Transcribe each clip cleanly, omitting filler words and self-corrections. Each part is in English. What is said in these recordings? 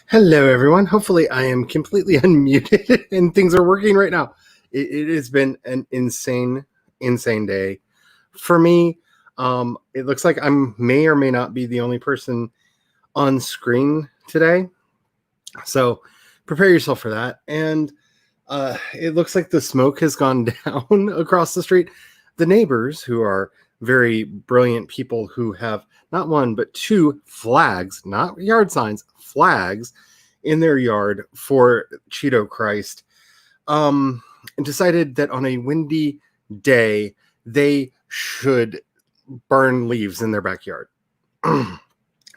Hello, everyone. Hopefully, I am completely unmuted and things are working right now. It has been an insane day for me. It looks like I may or may not be the only person on screen today. So prepare yourself for that. And it looks like the smoke has gone down across the street. The neighbors, who are very brilliant people who have not one but two flags, not yard signs, flags in their yard for Cheeto Christ, and decided that on a windy day they should burn leaves in their backyard.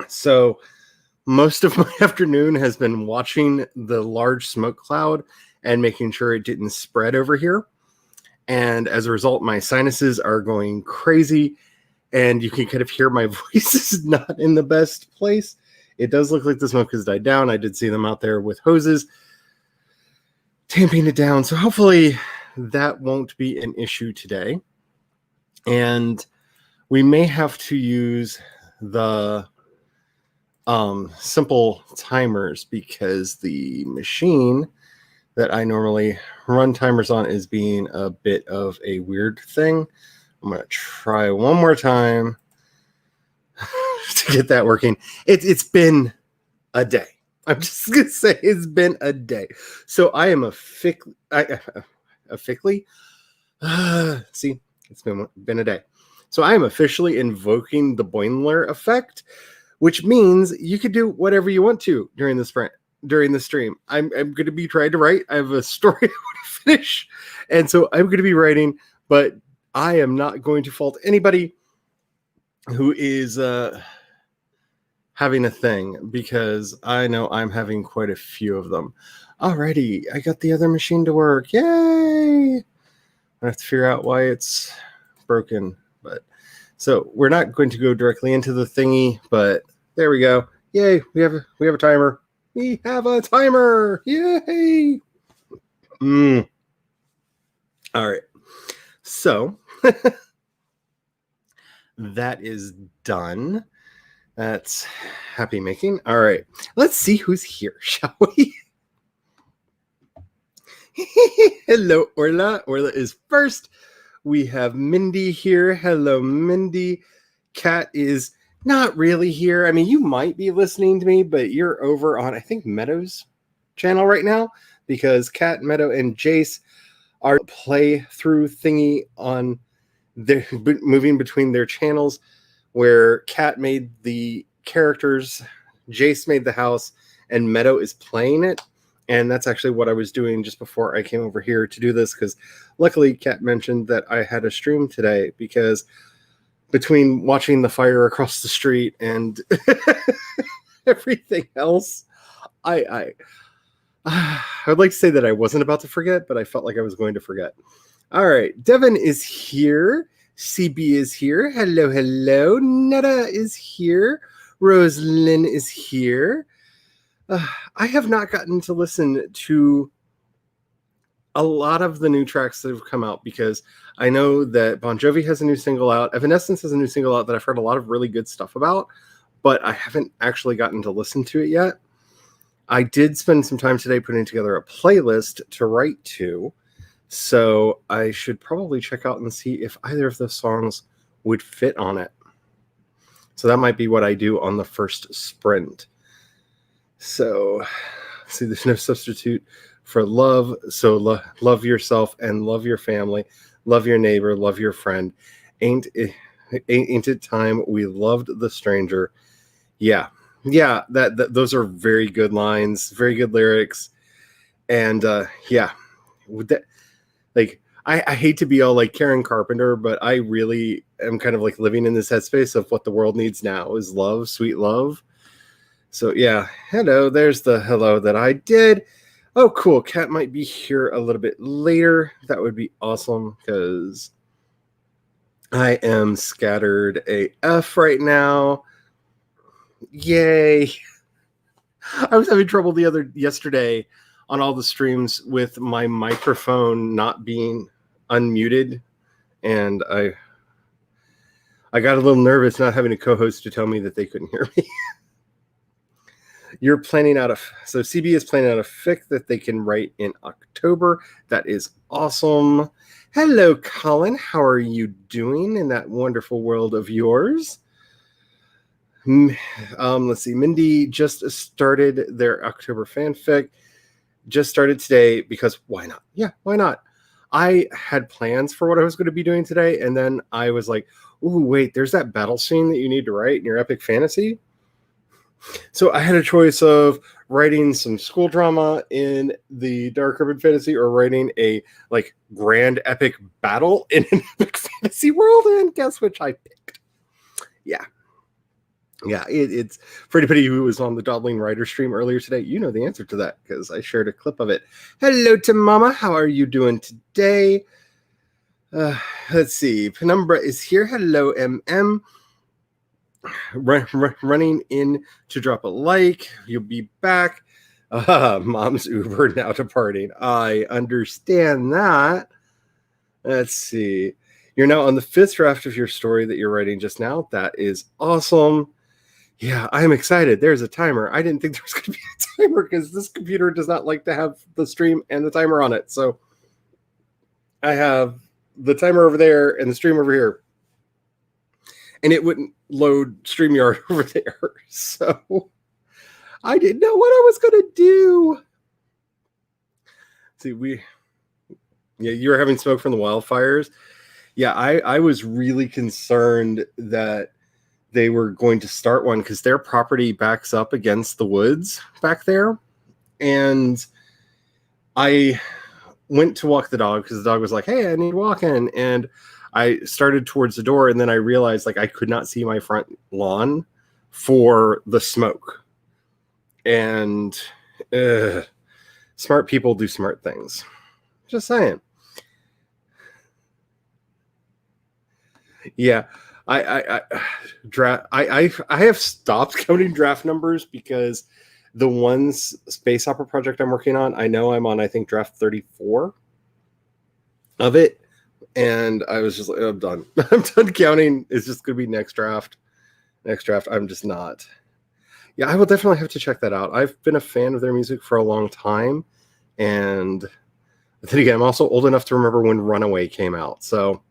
So most of my afternoon has been watching the large smoke cloud and making sure it didn't spread over here. And as a result, my sinuses are going crazy, and you can kind of hear my voice is not in the best place. It does look like the smoke has died down. I did see them out there with hoses tamping it down. So hopefully that won't be an issue today. And we may have to use the simple timers because the machine that I normally run timers on is being a bit of a weird thing. I'm going to try one more time to get that working. It's been a day. I'm just going to say it's been a day. So I am see, it's been a day. So I am officially invoking the Boimler effect, which means you could do whatever you want to during the stream. I'm going to be trying to write. I have a story I want to finish, and so I'm going to be writing, but I am not going to fault anybody who is having a thing, because I know I'm having quite a few of them. Alrighty, I got the other machine to work. Yay! I have to figure out why it's broken, but so we're not going to go directly into the thingy, but there we go. Yay! We have a timer. We have a timer. Yay! All right. So that is done. That's happy making. All right. Let's see who's here, shall we? Hello, Orla. Orla is first. We have Mindy here. Hello, Mindy. Kat is not really here. I mean, you might be listening to me, but you're over on, I think, Meadow's channel right now, because Kat, Meadow, and Jace are play through thingy on their moving between their channels, where Kat made the characters, Jace made the house, and Meadow is playing it. And that's actually what I was doing just before I came over here to do this, because luckily Kat mentioned that I had a stream today, because between watching the fire across the street and everything else, I would like to say that I wasn't about to forget, but I felt like I was going to forget. All right, Devin is here. CB is here. Hello, hello. Netta is here. Roselyn is here. I have not gotten to listen to a lot of the new tracks that have come out, because I know that Bon Jovi has a new single out. Evanescence has a new single out that I've heard a lot of really good stuff about, but I haven't actually gotten to listen to it yet. I did spend some time today putting together a playlist to write to, so I should probably check out and see if either of those songs would fit on it. So that might be what I do on the first sprint. So, see, there's no substitute for love. So love yourself and love your family, love your neighbor, love your friend. Ain't it time we loved the stranger? Yeah, that those are very good lines, very good lyrics, and yeah, that, like, I hate to be all like Karen Carpenter, but I really am kind of like living in this headspace of what the world needs now is love, sweet love. So yeah, hello, there's the hello that I did. Oh, cool. Kat might be here a little bit later. That would be awesome, because I am scattered AF right now. Yay. I was having trouble yesterday on all the streams with my microphone not being unmuted, and I got a little nervous not having a co-host to tell me that they couldn't hear me. You're planning out so CB is planning out a fic that they can write in October. That is awesome. Hello, Colin. How are you doing in that wonderful world of yours? Let's see. Mindy just started their October fanfic. Just started today because why not? Yeah, why not? I had plans for what I was going to be doing today, and then I was like, "Ooh, wait! There's that battle scene that you need to write in your epic fantasy." So I had a choice of writing some school drama in the dark urban fantasy or writing a like grand epic battle in an epic fantasy world, and guess which I picked. Yeah, it's for anybody who was on the Dodling Writer stream earlier today, you know the answer to that because I shared a clip of it. Hello to Mama, how are you doing today? Let's see, Penumbra is here. Hello, MM. Running in to drop a like. You'll be back. Mom's Uber now departing. I understand that. Let's see. You're now on the 5th draft of your story that you're writing just now. That is awesome. Yeah, I'm excited. There's a timer. I didn't think there was going to be a timer because this computer does not like to have the stream and the timer on it. So I have the timer over there and the stream over here. And it wouldn't load StreamYard over there. So I didn't know what I was going to do. See, you were having smoke from the wildfires. Yeah, I was really concerned that they were going to start one because their property backs up against the woods back there. And I went to walk the dog because the dog was like, hey, I need walking. And I started towards the door, and then I realized like I could not see my front lawn for the smoke. And smart people do smart things. Just saying. Yeah. I have stopped counting draft numbers because the ones space opera project I'm working on, I know I'm on, I think, draft 34 of it. And I was just like, I'm done. I'm done counting. It's just going to be next draft. I'm just not. Yeah, I will definitely have to check that out. I've been a fan of their music for a long time. And then again, I'm also old enough to remember when Runaway came out. So,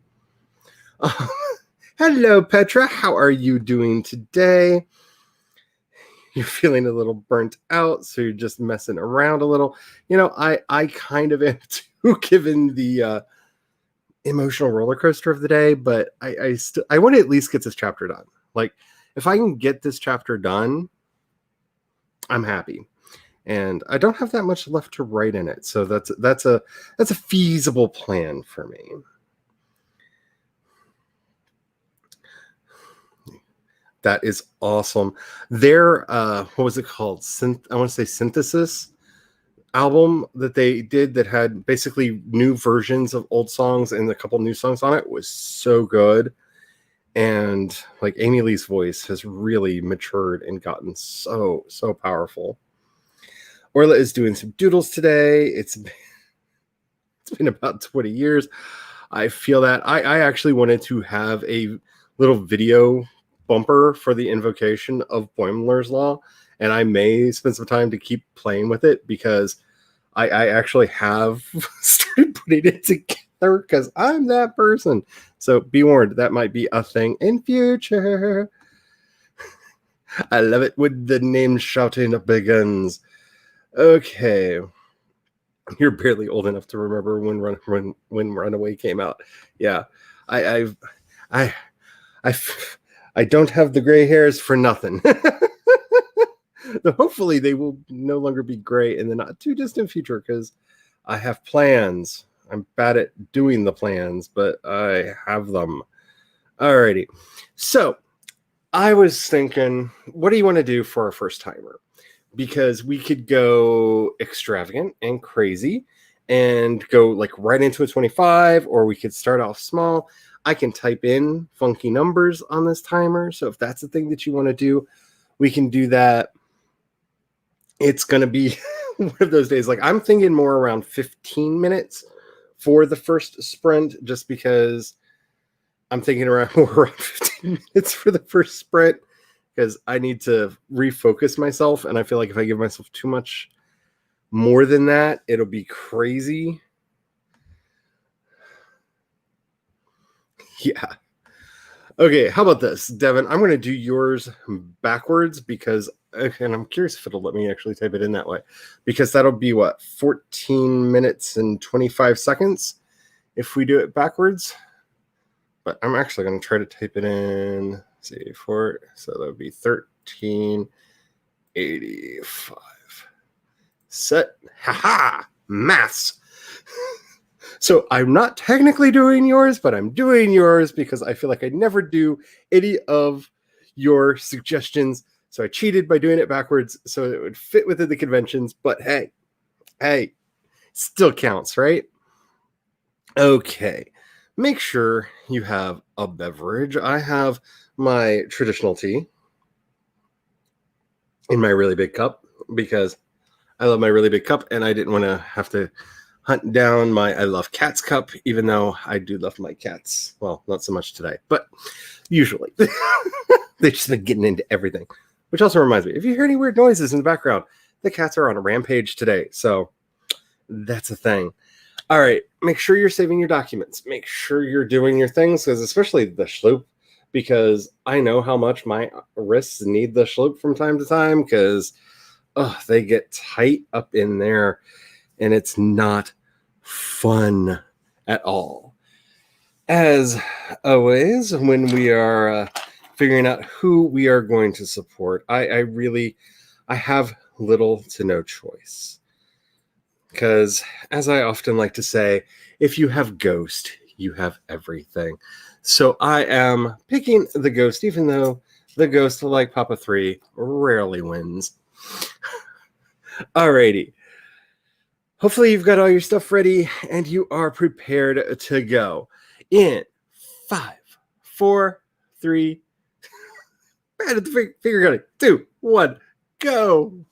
hello, Petra. How are you doing today? You're feeling a little burnt out, so you're just messing around a little. You know, I kind of am too, given the emotional roller coaster of the day, but I want to at least get this chapter done. Like, if I can get this chapter done, I'm happy. And I don't have that much left to write in it, so that's a feasible plan for me. That is awesome. Their what was it called? I want to say Synthesis album that they did that had basically new versions of old songs and a couple new songs on it was so good. And like Amy Lee's voice has really matured and gotten so powerful. Orla is doing some doodles today. It's been about 20 years. I feel that I actually wanted to have a little video bumper for the invocation of Boimler's Law, and I may spend some time to keep playing with it because I actually have started putting it together because I'm that person. So be warned, that might be a thing in future. I love it when the name shouting begins. Okay. You're barely old enough to remember when Runaway came out. Yeah. I don't have the gray hairs for nothing. Hopefully they will no longer be gray in the not too distant future because I have plans. I'm bad at doing the plans, but I have them. Alrighty. So I was thinking, what do you want to do for our first timer? Because we could go extravagant and crazy and go like right into a 25, or we could start off small. I can type in funky numbers on this timer. So if that's the thing that you want to do, we can do that. It's going to be one of those days. Like I'm thinking more around 15 minutes for the first sprint, just because I'm thinking more around 15 minutes for the first sprint. because I need to refocus myself. And I feel like if I give myself too much more than that, it'll be crazy. Yeah. Okay, how about this, Devin? I'm going to do yours backwards because, and I'm curious if it'll let me actually type it in that way, because that'll be what, 14 minutes and 25 seconds if we do it backwards. But I'm actually going to try to type it in. Let's see, so that would be 1385. Set. Haha! Maths. So I'm not technically doing yours, but I'm doing yours because I feel like I never do any of your suggestions. So I cheated by doing it backwards so it would fit within the conventions. But hey, still counts, right? Okay. Make sure you have a beverage. I have my traditional tea in my really big cup because I love my really big cup and I didn't want to have to hunt down my I love cats cup, even though I do love my cats. Well, not so much today, but usually. They've just been getting into everything. Which also reminds me, if you hear any weird noises in the background, the cats are on a rampage today. So that's a thing. All right, make sure you're saving your documents. Make sure you're doing your things, because especially the Schloop, because I know how much my wrists need the Schloop from time to time, because they get tight up in there, and it's not fun at all. As always, when we are figuring out who we are going to support, I have little to no choice. Because, as I often like to say, if you have Ghost, you have everything. So I am picking the Ghost, even though the Ghost, like Papa 3, rarely wins. Alrighty. Hopefully you've got all your stuff ready and you are prepared to go. In 5, 4, 3, bad at the finger gunning, 2, 1, go.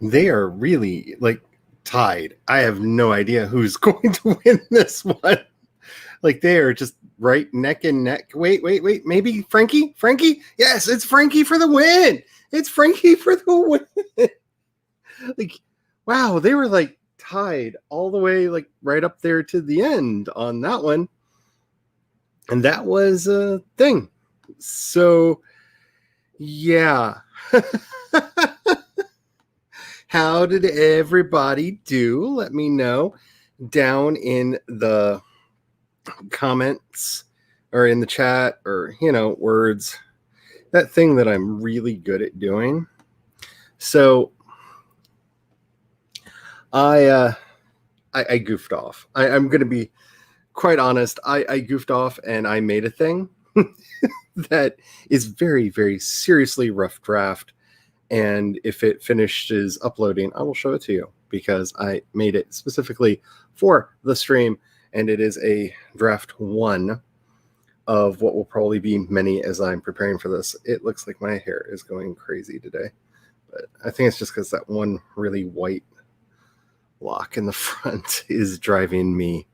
they are really like tied. I have no idea who's going to win this one. Like they are just right neck and neck. Wait. Maybe Frankie? Frankie? Yes, it's Frankie for the win. It's Frankie for the win. Like, wow, they were like tied all the way, like right up there to the end on that one. And that was a thing. So, yeah. How did everybody do? Let me know down in the comments or in the chat or, words. That thing that I'm really good at doing. So, I goofed off. I'm going to be quite honest. I goofed off and I made a thing that is very, very seriously rough draft. And if it finishes uploading, I will show it to you because I made it specifically for the stream. And it is a draft 1 of what will probably be many as I'm preparing for this. It looks like my hair is going crazy today. But I think it's just because that one really white lock in the front is driving me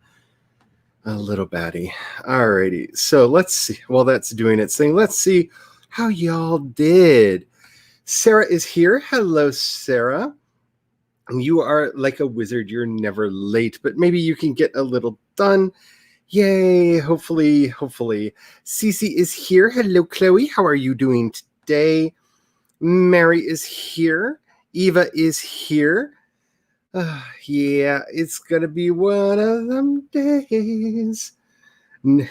a little batty. Alrighty, so let's see. While that's doing its thing, let's see how y'all did. Sarah is here. Hello, Sarah. You are like a wizard. You're never late, but maybe you can get a little done. Yay, hopefully. Cece is here. Hello, Chloe. How are you doing today? Mary is here. Eva is here. Yeah, it's going to be one of them days.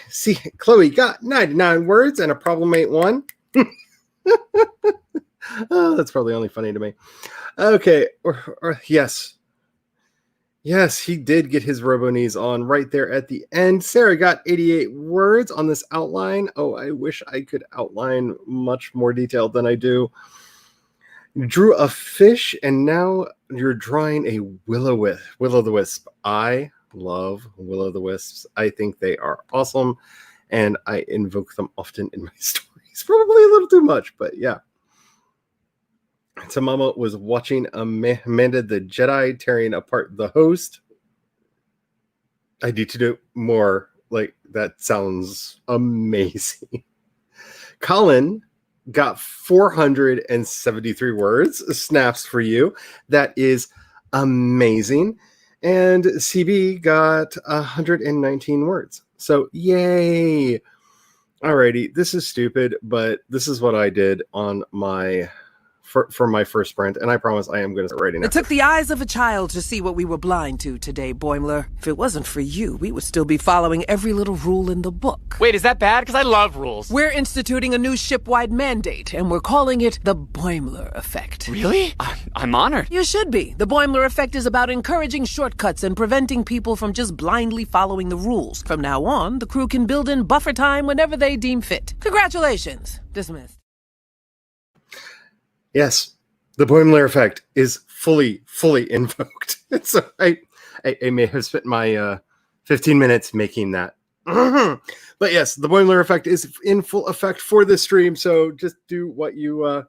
See, Chloe got 99 words and a problem ain't one. Oh, that's probably only funny to me. Okay, yes. Yes, he did get his robo-knees on right there at the end. Sarah got 88 words on this outline. Oh, I wish I could outline much more detailed than I do. You drew a fish, and now you're drawing a will-o'-the-wisp. I love will-o'-the-wisps. I think they are awesome, and I invoke them often in my stories. Probably a little too much, but yeah. So Mama was watching Amanda the Jedi tearing apart the host. I need to do more. Like, that sounds amazing. Colin got 473 words. Snaps for you. That is amazing. And CB got 119 words. So yay. Alrighty, this is stupid, but this is what I did on my for my first sprint, and I promise I am going to start writing. It took the eyes of a child to see what we were blind to today, Boimler. If it wasn't for you, we would still be following every little rule in the book. Wait, is that bad? Because I love rules. We're instituting a new ship-wide mandate, and we're calling it the Boimler Effect. Really? I'm honored. You should be. The Boimler Effect is about encouraging shortcuts and preventing people from just blindly following the rules. From now on, the crew can build in buffer time whenever they deem fit. Congratulations. Dismissed. Yes, the Boimler Effect is fully invoked. So I may have spent my 15 minutes making that. But yes, the Boimler Effect is in full effect for this stream. So just do what you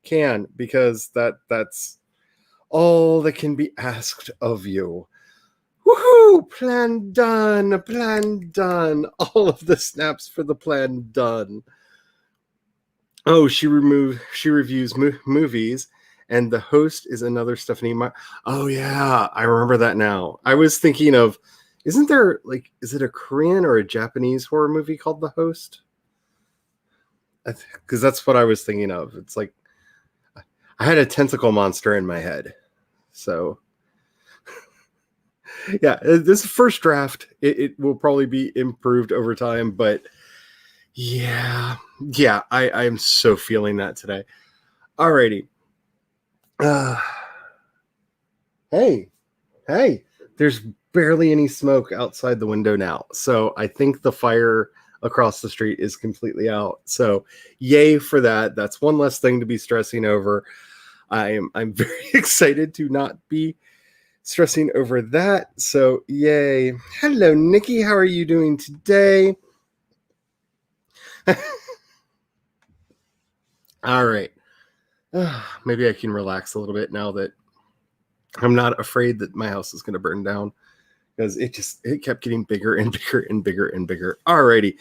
can, because that's all that can be asked of you. Woohoo! Plan done. Plan done. All of the snaps for the plan done. Oh, she reviews movies, and the host is another Stephanie Meyer. Oh yeah, I remember that now. I was thinking of, isn't there is it a Korean or a Japanese horror movie called The Host? Because that's what I was thinking of. It's like I had a tentacle monster in my head. So yeah, this first draft, it will probably be improved over time, but yeah, I am so feeling that today. Alrighty. Hey, there's barely any smoke outside the window now. So I think the fire across the street is completely out. So yay for that. That's one less thing to be stressing over. I'm very excited to not be stressing over that. So yay. Hello, Nikki. How are you doing today? All right. Maybe I can relax a little bit now that I'm not afraid that my house is going to burn down because it kept getting bigger and bigger and bigger and bigger. Alrighty.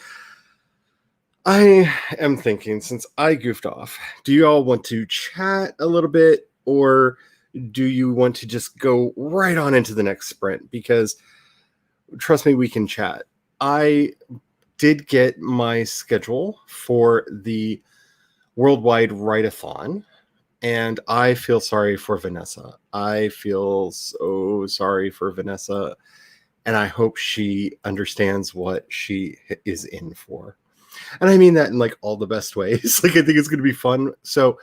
I am thinking, since I goofed off, do you all want to chat a little bit, or do you want to just go right on into the next sprint? Because trust me, we can chat. I did get my schedule for the Worldwide Write-a-thon, and I feel sorry for Vanessa. I feel so sorry for Vanessa, and I hope she understands what she is in for. And I mean that in like all the best ways. Like, I think it's going to be fun. So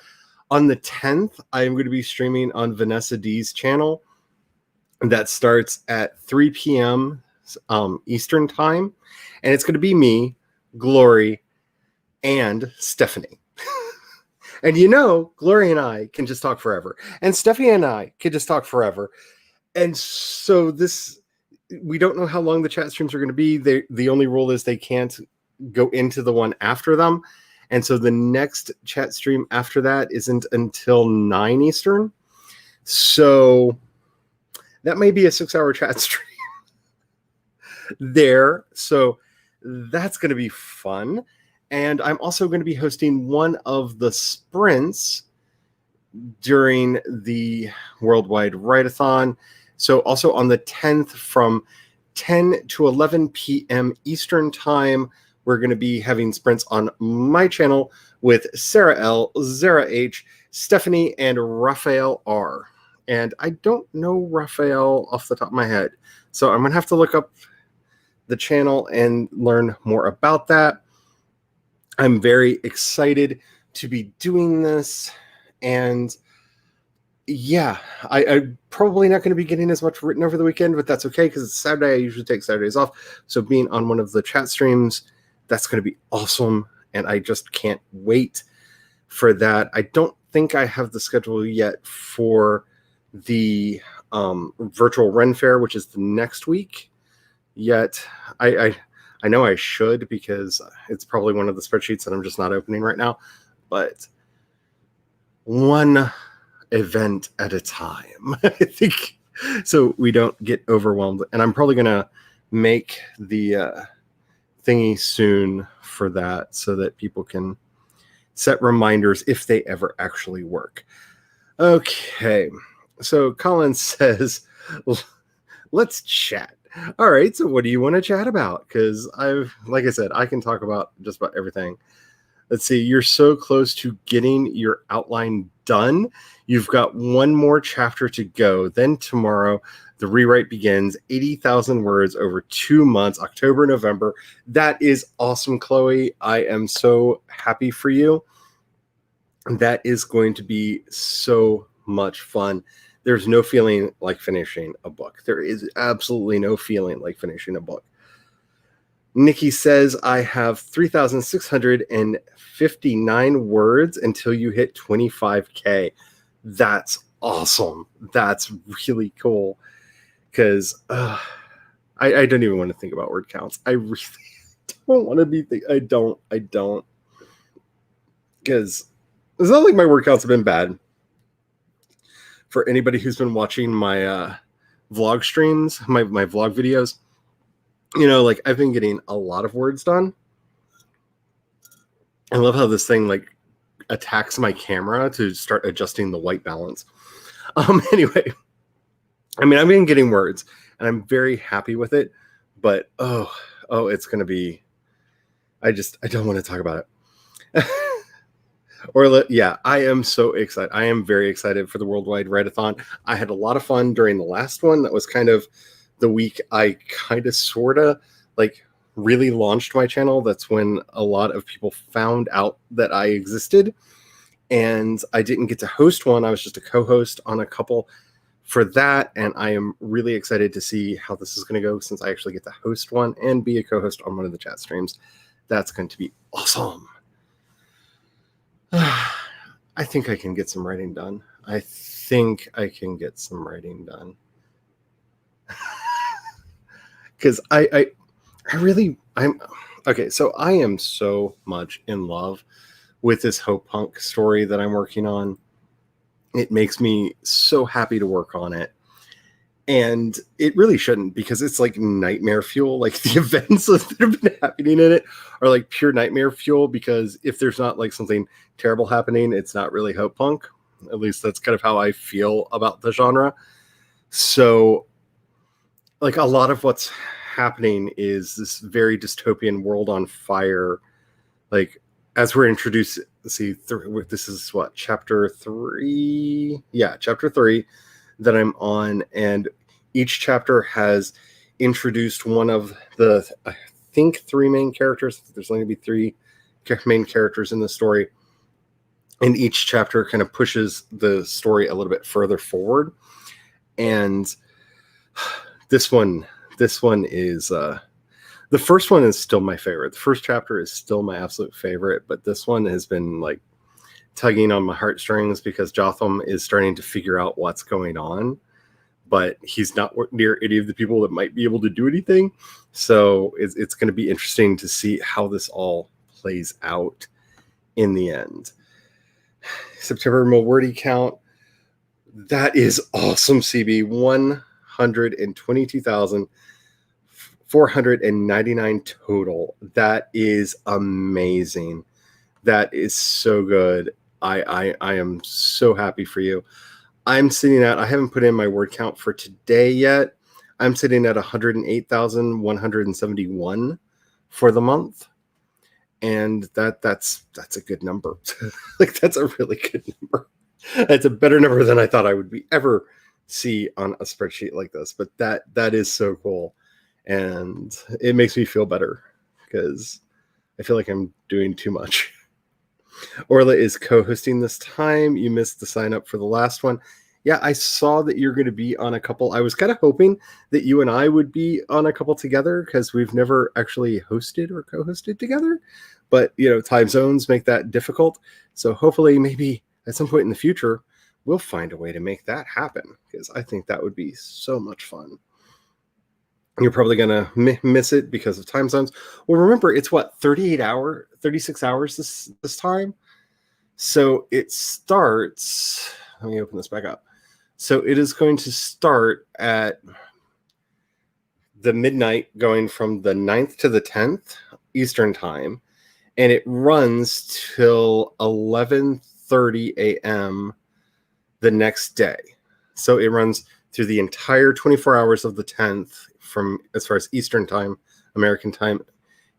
on the 10th, I am going to be streaming on Vanessa D's channel. That starts at 3 p.m. Eastern time. And it's going to be me, Glory, and Stephanie. And you know, Glory and I can just talk forever. And Stephanie and I can just talk forever. And so we don't know how long the chat streams are going to be. The only rule is they can't go into the one after them. And so the next chat stream after that isn't until 9 Eastern. So that may be a 6-hour chat stream there. So that's going to be fun. And I'm also going to be hosting one of the sprints during the Worldwide Write-a-thon. So also on the 10th from 10 to 11 p.m. Eastern time, we're going to be having sprints on my channel with Sarah L, Zara H, Stephanie, and Raphael R. And I don't know Raphael off the top of my head. So I'm going to have to look up the channel and learn more about that. I'm very excited to be doing this. And yeah, I'm probably not going to be getting as much written over the weekend, but that's okay because it's Saturday. I usually take Saturdays off. So being on one of the chat streams, that's going to be awesome. And I just can't wait for that. I don't think I have the schedule yet for the virtual Ren Fair, which is the next week yet. I know I should, because it's probably one of the spreadsheets that I'm just not opening right now, but one event at a time, I think, so we don't get overwhelmed. And I'm probably going to make the thingy soon for that so that people can set reminders if they ever actually work. Okay, so Colin says, let's chat. All right, so what do you want to chat about? Because like I said, I can talk about just about everything. Let's see, you're so close to getting your outline done. You've got one more chapter to go. Then tomorrow, the rewrite begins. 80,000 words over 2 months, October, November. That is awesome, Chloe. I am so happy for you. That is going to be so much fun. There's no feeling like finishing a book. There is absolutely no feeling like finishing a book. Nikki says, I have 3,659 words until you hit 25K. That's awesome. That's really cool. Because I don't even want to think about word counts. I really don't want to be I don't. Because it's not like my word counts have been bad. For anybody who's been watching my vlog streams, my vlog videos, you know, like, I've been getting a lot of words done. I love how this thing like attacks my camera to start adjusting the white balance. Anyway, I mean, I've been getting words and I'm very happy with it, but oh, it's going to be, I don't want to talk about it. Yeah, I am so excited. I am very excited for the Worldwide Write-a-thon. I had a lot of fun during the last one. That was kind of the week I kind of sort of like really launched my channel. That's when a lot of people found out that I existed. And I didn't get to host one. I was just a co-host on a couple for that. And I am really excited to see how this is going to go, since I actually get to host one and be a co-host on one of the chat streams. That's going to be awesome. I think I can get some writing done. Because I'm okay. So I am so much in love with this Hope Punk story that I'm working on. It makes me so happy to work on it. And it really shouldn't, because it's like nightmare fuel. Like the events that have been happening in it are like pure nightmare fuel, because if there's not like something terrible happening, it's not really Hope Punk. At least that's kind of how I feel about the genre. So like a lot of what's happening is this very dystopian world on fire. Like as we're introduced, let's see, this is what, chapter 3? Yeah, chapter 3 that I'm on, and each chapter has introduced one of the, I think, 3 main characters. There's only going to be 3 main characters in the story, and each chapter kind of pushes the story a little bit further forward. And this one is the first one is still my favorite. The first chapter is still my absolute favorite, but this one has been like tugging on my heartstrings, because Jotham is starting to figure out what's going on, but he's not near any of the people that might be able to do anything. So it's going to be interesting to see how this all plays out in the end. September Milwordy count. That is awesome, CB. 122,499 total. That is amazing. That is so good. I am so happy for you. I'm sitting at, I haven't put in my word count for today yet. I'm sitting at 108,171 for the month. And that's a good number. Like that's a really good number. That's a better number than I thought I would ever see on a spreadsheet like this. But that is so cool. And it makes me feel better, because I feel like I'm doing too much. Orla is co-hosting this time. You missed the sign up for the last one. Yeah, I saw that you're going to be on a couple. I was kind of hoping that you and I would be on a couple together, because we've never actually hosted or co-hosted together. But, time zones make that difficult. So hopefully maybe at some point in the future, we'll find a way to make that happen, because I think that would be so much fun. You're probably going to miss it because of time zones. Well, remember, it's 36 hours this time. So it starts, let me open this back up. So it is going to start at the midnight, going from the 9th to the 10th Eastern time. And it runs till 11:30 a.m. the next day. So it runs through the entire 24 hours of the 10th, from as far as Eastern time, American time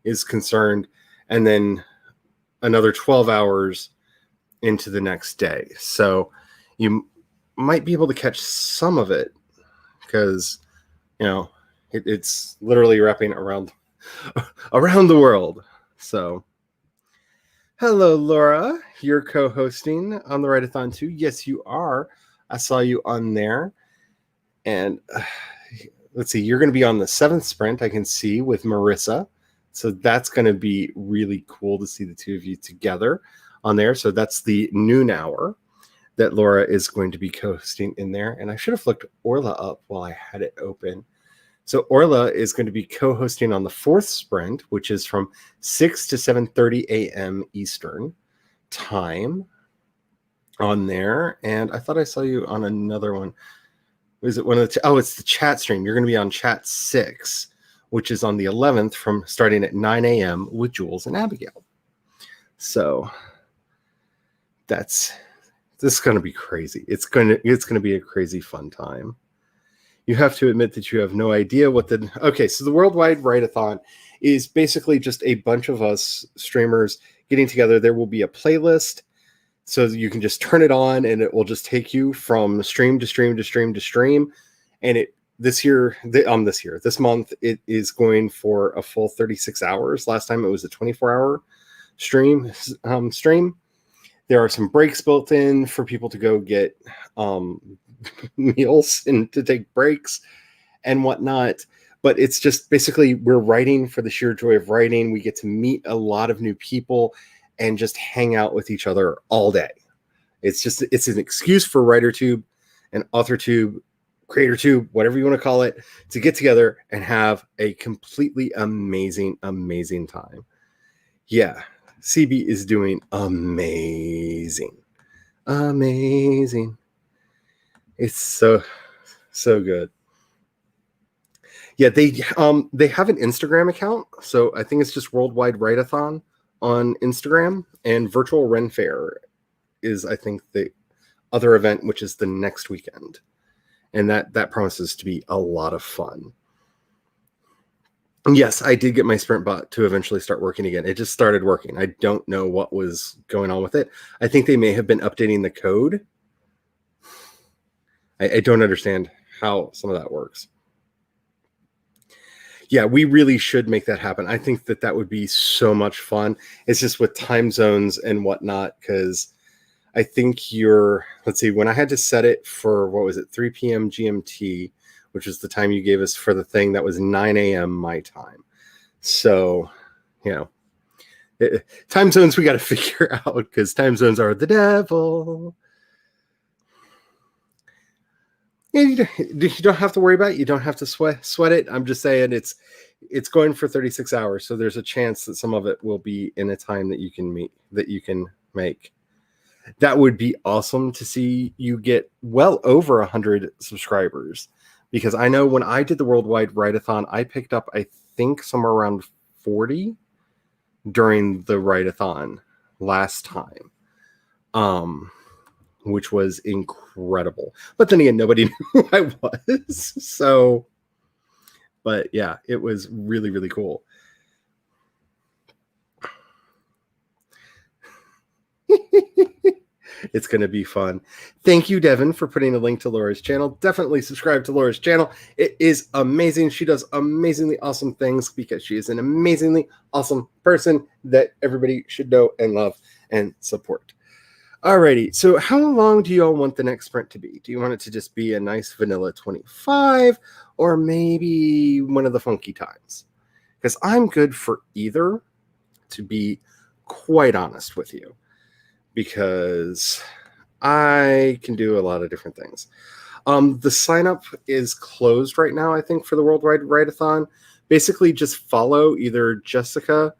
is concerned, and then another 12 hours into the next day. So you might be able to catch some of it, because it's literally wrapping around the world. So hello, Laura. You're co-hosting on the Write-a-thon too. Yes, you are. I saw you on there. And let's see, you're going to be on the 7th sprint, I can see, with Marissa. So that's going to be really cool to see the two of you together on there. So that's the noon hour that Laura is going to be co-hosting in there. And I should have looked Orla up while I had it open. So Orla is going to be co-hosting on the 4th sprint, which is from 6 to 7:30 a.m. Eastern time on there. And I thought I saw you on another one. Is it one of the? It's the chat stream. You're going to be on chat 6, which is on the 11th, from starting at 9 a.m. with Jules and Abigail. So this is going to be crazy. It's going to be a crazy fun time. You have to admit that you have no idea what okay, so the Worldwide Write-a-thon is basically just a bunch of us streamers getting together. There will be a playlist, so you can just turn it on and it will just take you from stream to stream to stream to stream. And this month, it is going for a full 36 hours. Last time it was a 24-hour stream. There are some breaks built in for people to go get meals and to take breaks and whatnot. But it's just basically, we're writing for the sheer joy of writing. We get to meet a lot of new people and just hang out with each other all day. It's an excuse for WriterTube and AuthorTube, CreatorTube, whatever you want to call it, to get together and have a completely amazing, amazing time. Yeah, CB is doing amazing. Amazing. It's so good. Yeah, they have an Instagram account, so I think it's just Worldwide Write-a-thon on Instagram, and Virtual Ren Fair is, I think, the other event, which is the next weekend, and that promises to be a lot of fun. And yes, I did get my Sprint bot to eventually start working again. It just started working. I don't know what was going on with it. I think they may have been updating the code. I don't understand how some of that works. Yeah, we really should make that happen. I think that would be so much fun. It's just with time zones and whatnot, because I think let's see, when I had to set it for, 3 p.m. GMT, which is the time you gave us for the thing, that was 9 a.m. my time. So, time zones we got to figure out, because time zones are the devil. Yeah, you don't have to worry about it. You don't have to sweat it. I'm just saying it's going for 36 hours, so there's a chance that some of it will be in a time that you can make. That would be awesome to see you get well over 100 subscribers, because I know when I did the Worldwide Write-a-thon, I picked up, I think, somewhere around 40 during the Write-a-thon last time. Which was incredible. But then again, nobody knew who I was. So, but yeah, it was really, really cool. It's going to be fun. Thank you, Devin, for putting a link to Laura's channel. Definitely subscribe to Laura's channel. It is amazing. She does amazingly awesome things, because she is an amazingly awesome person that everybody should know and love and support. Alrighty, so how long do you all want the next sprint to be? Do you want it to just be a nice vanilla 25, or maybe one of the funky times? Because I'm good for either, to be quite honest with you, because I can do a lot of different things. The sign up is closed right now, I think, for the Worldwide Write-a-thon. Basically, just follow either Jessica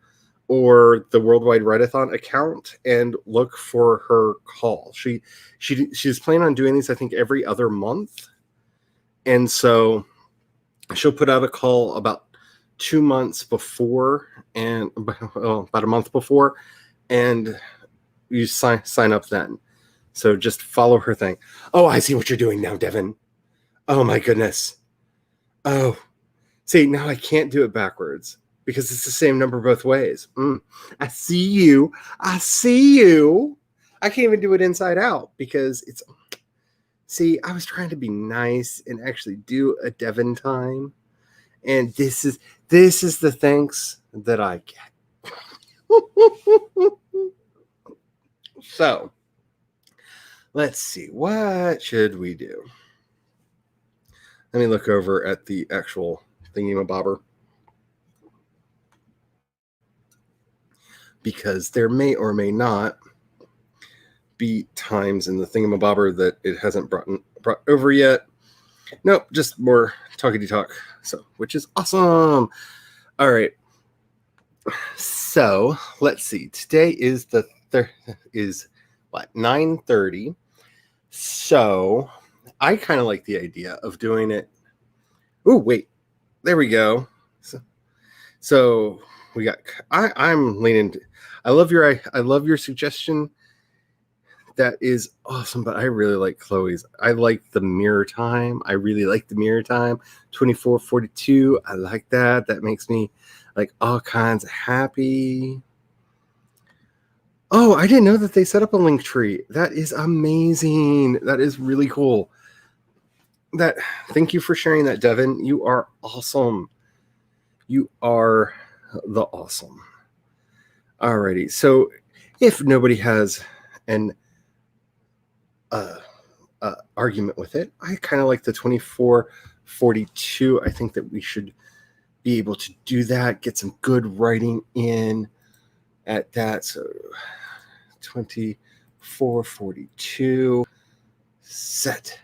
or the Worldwide Write-a-thon account and look for her call. She's planning on doing these, I think, every other month. And so she'll put out a call about 2 months before, and about a month before, and you sign up then. So just follow her thing. Oh, I see what you're doing now, Devin. Oh my goodness. Oh, see, now I can't do it backwards, because it's the same number both ways. I see you. I see you. I can't even do it inside out, because it's... See, I was trying to be nice and actually do a Devin time. And this is the thanks that I get. So, let's see. What should we do? Let me look over at the actual thingamabobber, because there may or may not be times in the thingamabobber that it hasn't brought over yet. Nope, just more talkity talk. So, which is awesome. All right. So let's see. Today is 9:30. So I kind of like the idea of doing it. Oh, wait. There we go. So we got. I'm leaning. I love your suggestion. That is awesome, but I really like Chloe's. I like the mirror time. I really like the mirror time. 24:42. I like that. That makes me like all kinds of happy. Oh, I didn't know that they set up a link tree. That is amazing. That is really cool. Thank you for sharing that, Devin. You are awesome. You are the awesome. Alrighty. So if nobody has an argument with it, I kind of like the 24:42. I think that we should be able to do that, get some good writing in at that. So 24:42 set.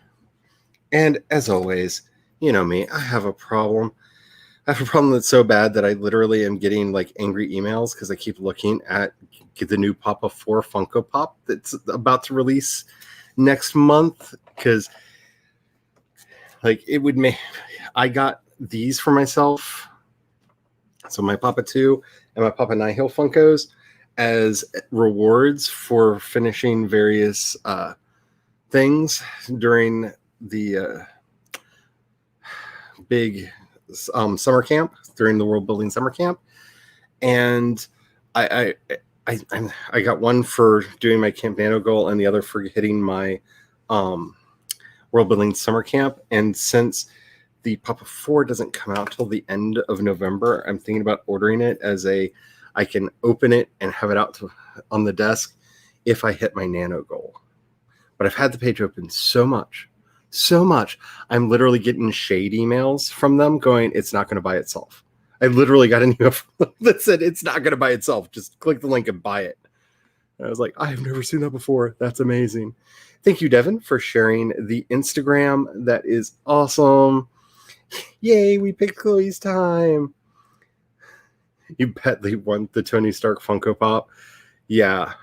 And as always, you know me, I have a problem. I have a problem that's so bad that I literally am getting like angry emails because I keep looking at the new Papa 4 Funko Pop that's about to release next month, because like it would make, I got these for myself. So my Papa 2 and my Papa Nihil Funkos as rewards for finishing various things during the big summer camp, during the world building summer camp. And I got one for doing my Camp Nano goal and the other for hitting my world building summer camp. And since the Papa 4 doesn't come out till the end of November, I'm thinking about ordering it as I can open it and have it out on the desk if I hit my Nano goal. But I've had the page open so much, I'm literally getting shade emails from them going, it's not going to buy itself. I literally got an email from them that said, it's not going to buy itself. Just click the link and buy it. And I was like, I have never seen that before. That's amazing. Thank you, Devin, for sharing the Instagram. That is awesome. Yay, we picked Chloe's time. You bet they want the Tony Stark Funko Pop. Yeah.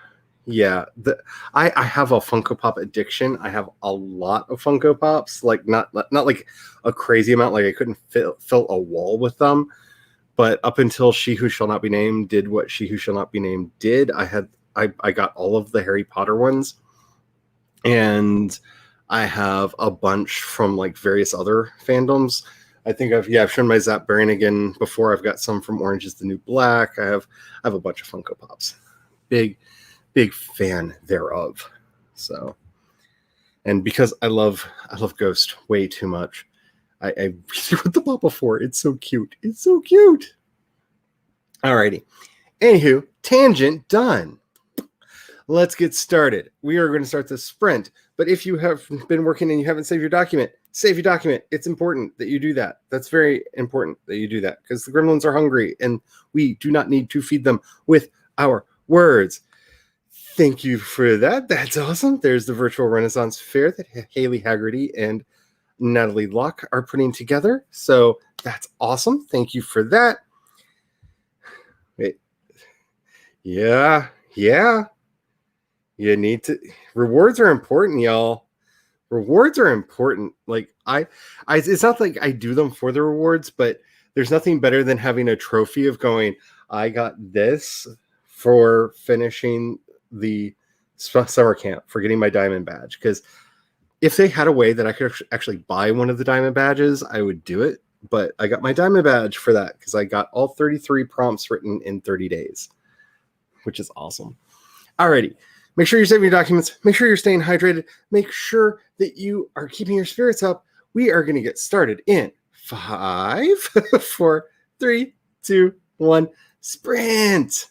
I have a Funko Pop addiction. I have a lot of Funko Pops, like not like a crazy amount. Like I couldn't fill a wall with them. But up until She Who Shall Not Be Named did what She Who Shall Not Be Named did, I got all of the Harry Potter ones. And I have a bunch from like various other fandoms. I think I've shown my Zap Brannigan before. I've got some from Orange is the New Black. I have a bunch of Funko Pops. Big fan thereof. So, and because I love Ghost way too much, I really want the Papa 4. It's so cute. Alrighty. Anywho, tangent done. Let's get started. We are going to start the sprint. But if you have been working and you haven't saved your document, save your document. It's important that you do that. That's very important that you do that because the gremlins are hungry and we do not need to feed them with our words. Thank you for that. That's awesome. There's the virtual Renaissance Fair that Haley Haggerty and Natalie Locke are putting together. So that's awesome. Thank you for that. Wait. Yeah. You need to. Rewards are important, y'all. Rewards are important. Like I it's not like I do them for the rewards, but there's nothing better than having a trophy of going, I got this for finishing the summer camp, for getting my diamond badge. Because if they had a way that I could actually buy one of the diamond badges, I would do it. But I got my diamond badge for that because I got all 33 prompts written in 30 days, which is awesome. Alrighty. Make sure you're saving your documents. Make sure you're staying hydrated. Make sure that you are keeping your spirits up. We are going to get started in 5, 4, 3, 2, 1, sprint.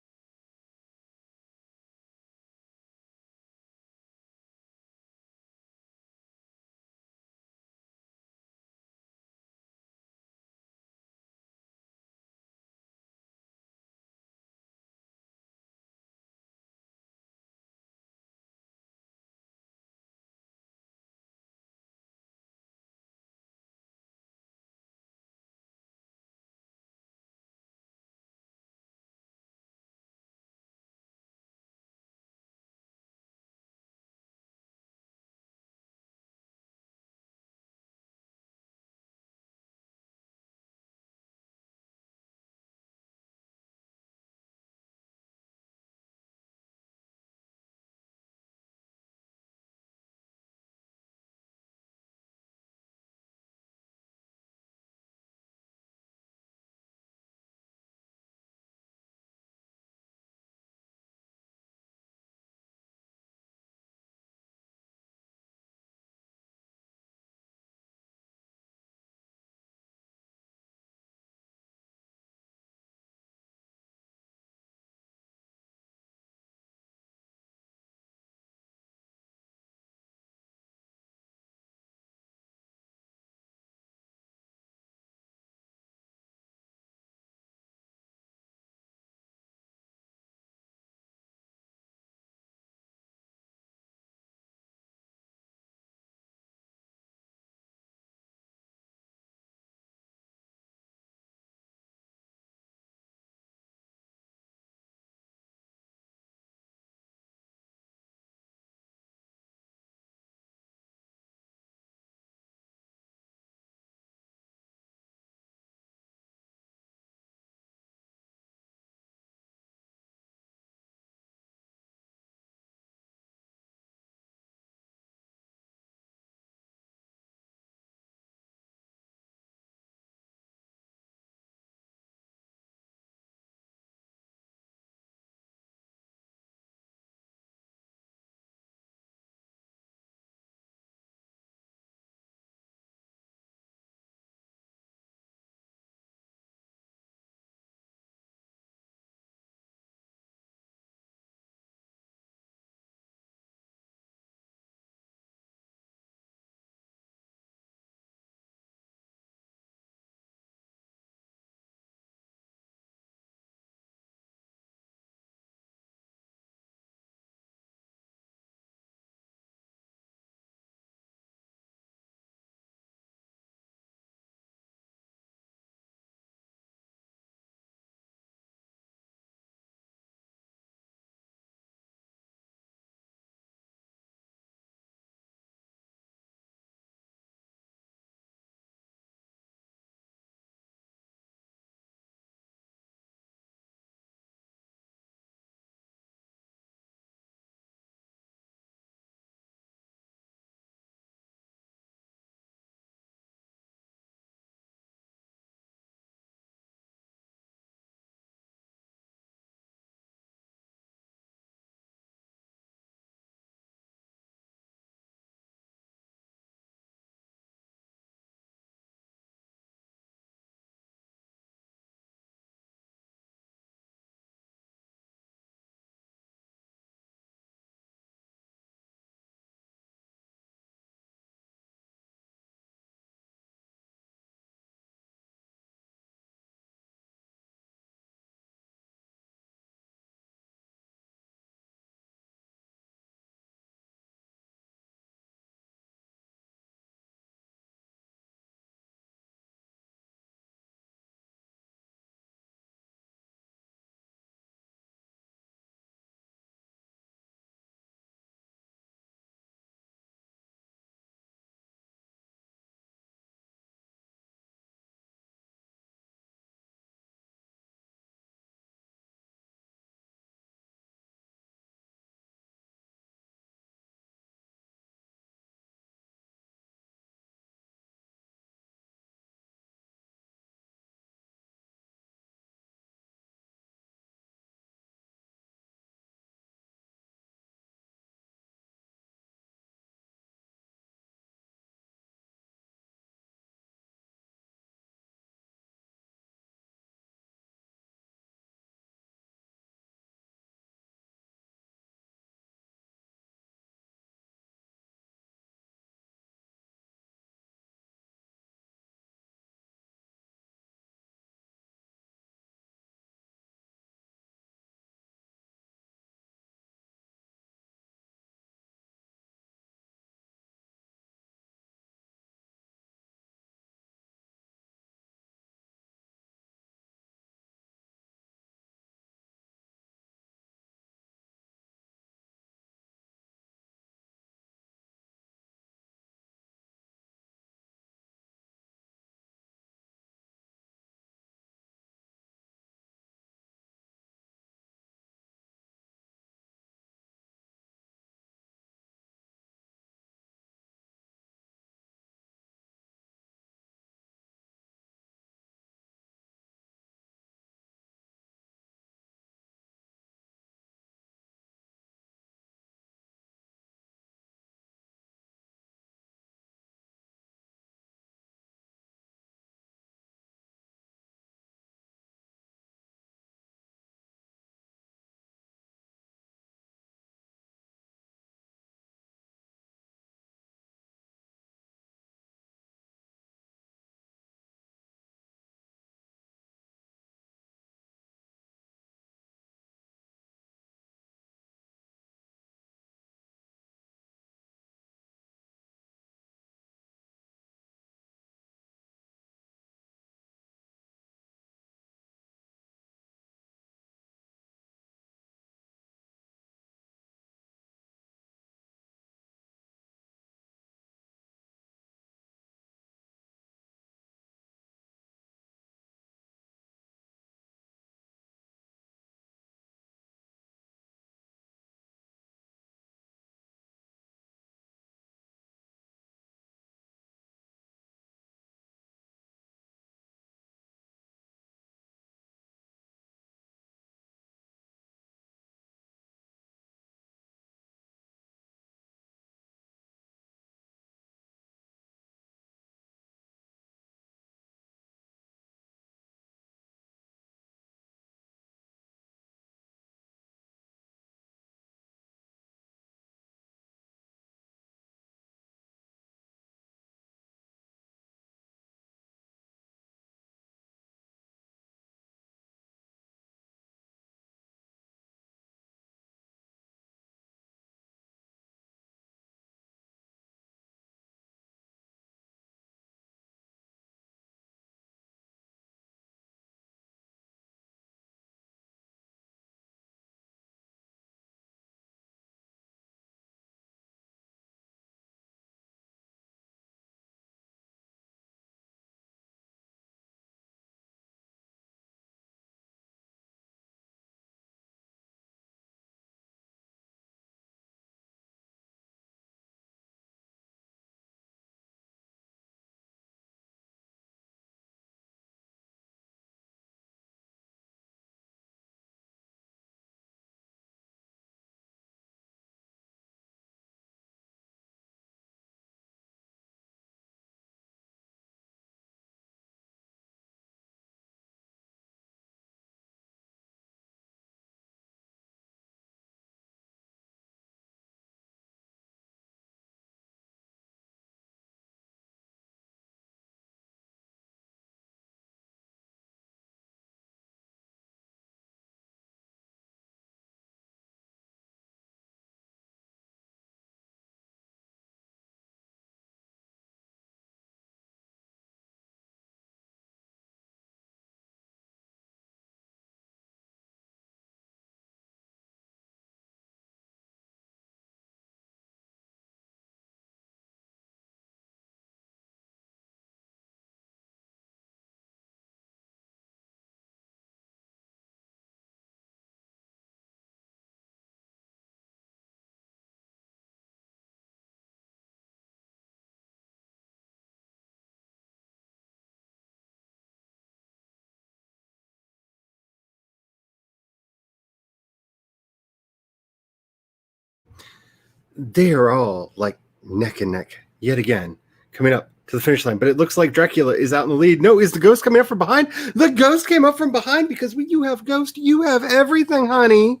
they are all like neck and neck yet again, coming up to the finish line. But it looks like Dracula is out in the lead. No, is the Ghost coming up from behind? The Ghost came up from behind because when you have Ghost, you have everything, honey.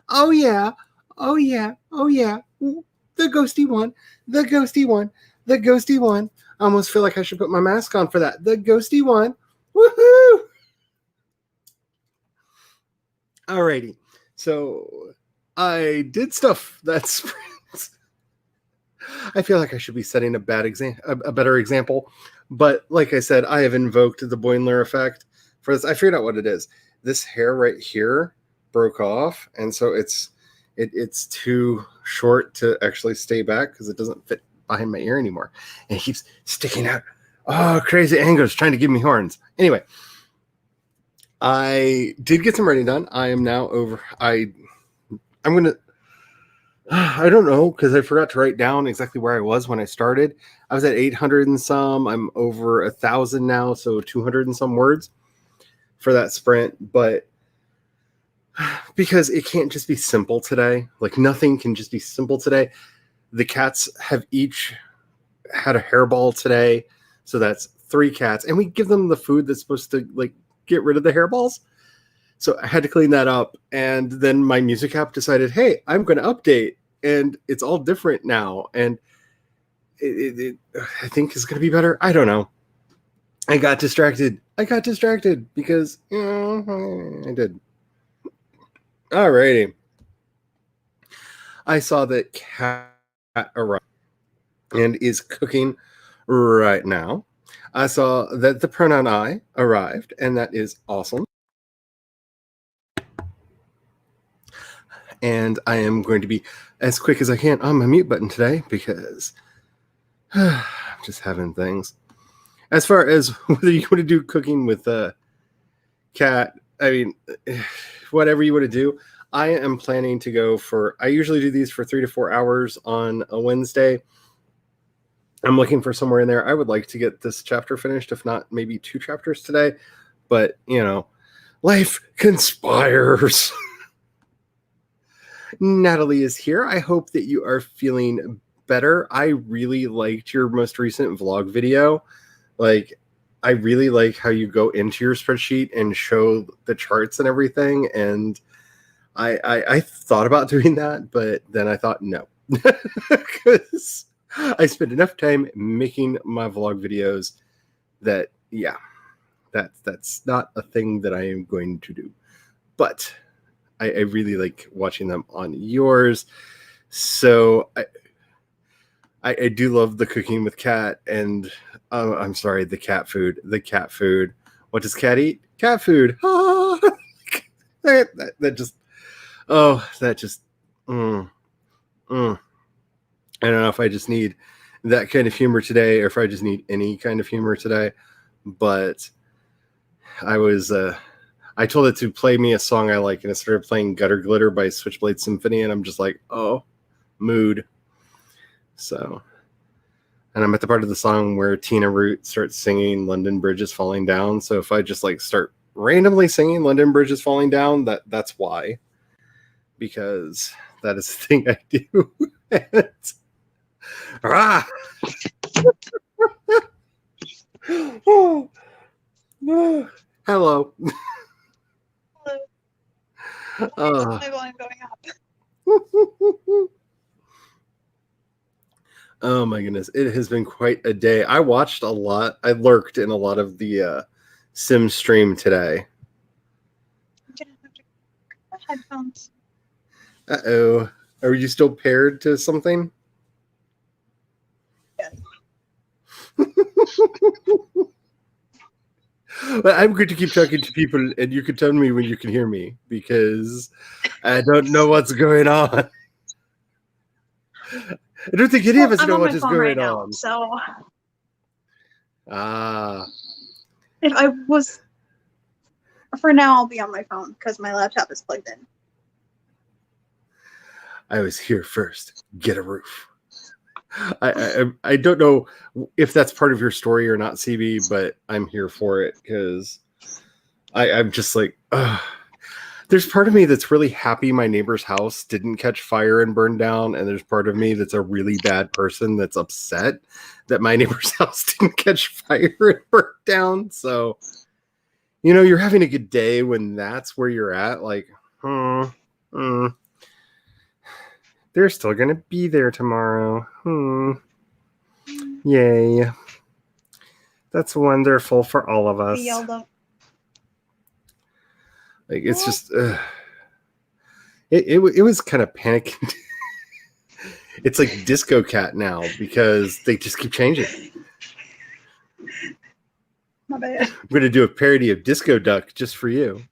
Oh yeah, oh yeah, oh yeah. The Ghosty won. The Ghosty won. The Ghosty won. I almost feel like I should put my mask on for that. The Ghosty won. Woohoo! Alrighty. So I did stuff that's I feel like I should be setting a better example. But like I said, I have invoked the Boimler effect for this. I figured out what it is. This hair right here broke off, and so it's too short to actually stay back because it doesn't fit behind my ear anymore. And it keeps sticking out. Oh, crazy Ango's trying to give me horns. Anyway, I did get some writing done. I am now over. I'm gonna. I don't know because I forgot to write down exactly where I was when I started. I was at 800 and some. I'm over 1,000 now, so 200 and some words for that sprint. But because it can't just be simple today, like nothing can just be simple today. The cats have each had a hairball today, so that's 3 cats, and we give them the food that's supposed to like get rid of the hairballs. So I had to clean that up. And then my music app decided, hey, I'm going to update. And it's all different now. And it I think is going to be better. I don't know. I got distracted because I did. Alrighty. I saw that Cat arrived and is cooking right now. I saw that the pronoun I arrived, and that is awesome. And I am going to be as quick as I can on my mute button today because I'm just having things. As far as whether you want to do cooking with Cat, I mean, whatever you want to do, I am planning to go for, I usually do these for 3 to 4 hours on a Wednesday. I'm looking for somewhere in there. I would like to get this chapter finished, if not maybe 2 chapters today. But, you know, life conspires. Natalie is here. I hope that you are feeling better. I really liked your most recent vlog video. Like, I really like how you go into your spreadsheet and show the charts and everything. And I thought about doing that, but then I thought no. Because I spend enough time making my vlog videos that, yeah, that's not a thing that I am going to do. But I really like watching them on yours. So I do love the cooking with Cat, and I'm sorry, the cat food. What does Cat eat? Cat food. that just I don't know if I just need that kind of humor today or if I just need any kind of humor today. But I told it to play me a song I like, and it started playing Gutter Glitter by Switchblade Symphony, and I'm just like, oh, mood. So, and I'm at the part of the song where Tina Root starts singing London Bridge is Falling Down. So if I just like start randomly singing London Bridge is Falling Down, that's why. Because that is the thing I do. Hello. My volume going up. Oh my goodness. It has been quite a day. I watched a lot. I lurked in a lot of the Sim stream today. Headphones. Uh-oh. Are you still paired to something? Yes. Well, I'm going to keep talking to people, and you can tell me when you can hear me, because I don't know what's going on. I don't think any of us know what is going on. So, if I was, for now, I'll be on my phone because my laptop is plugged in. I was here first. Get a roof. I don't know if that's part of your story or not, CB, but I'm here for it because I'm just like, There's part of me that's really happy my neighbor's house didn't catch fire and burn down, and there's part of me that's a really bad person that's upset that my neighbor's house didn't catch fire and burn down. So, you're having a good day when that's where you're at. Like, they're still gonna be there tomorrow. Yay. That's wonderful for all of us. Y'all don't. Like, it's just, it was kind of panicking. It's like Disco Cat now because they just keep changing. My bad. I'm going to do a parody of Disco Duck just for you.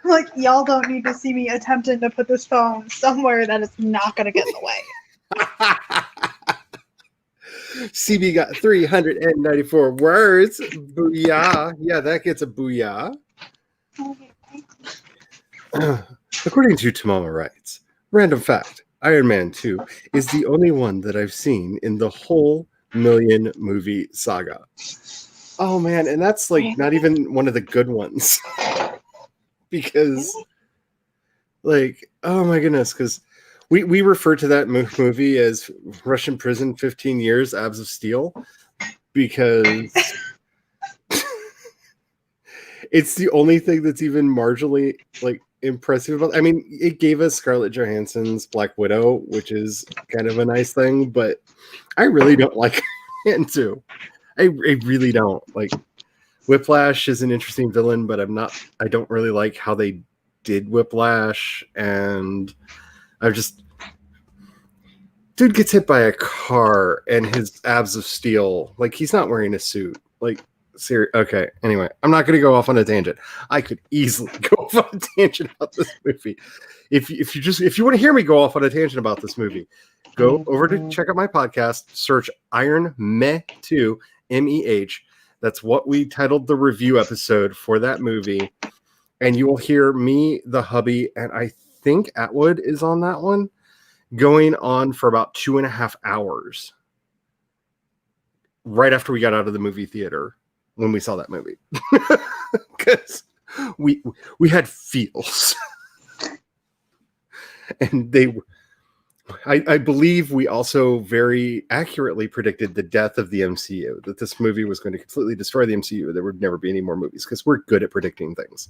Like, y'all don't need to see me attempting to put this phone somewhere that it's not going to get in the way. CB got 394 words. Booyah. Yeah, that gets a booyah. According to Tamama Writes, random fact, Iron Man 2 is the only one that I've seen in the whole million movie saga. Oh, man, and that's like not even one of the good ones. Because, like, oh my goodness, because we refer to that movie as Russian Prison 15 Years, Abs of Steel, because it's the only thing that's even marginally, like, impressive about. I mean, it gave us Scarlett Johansson's Black Widow, which is kind of a nice thing, but I really don't like it too. I really don't. Like, Whiplash is an interesting villain, but I don't really like how they did Whiplash, and dude gets hit by a car and his abs of steel. Like, he's not wearing a suit. Like, okay. Anyway, I'm not going to go off on a tangent. I could easily go off on a tangent about this movie. If you want to hear me go off on a tangent about this movie, go over to check out my podcast, search Iron Meh 2, MEH. That's what we titled the review episode for that movie. And you will hear me, the hubby, and I think Atwood is on that one, going on for about 2.5 hours right after we got out of the movie theater when we saw that movie. Because we had feels. And I believe we also very accurately predicted the death of the MCU, that this movie was going to completely destroy the MCU. There would never be any more movies because we're good at predicting things.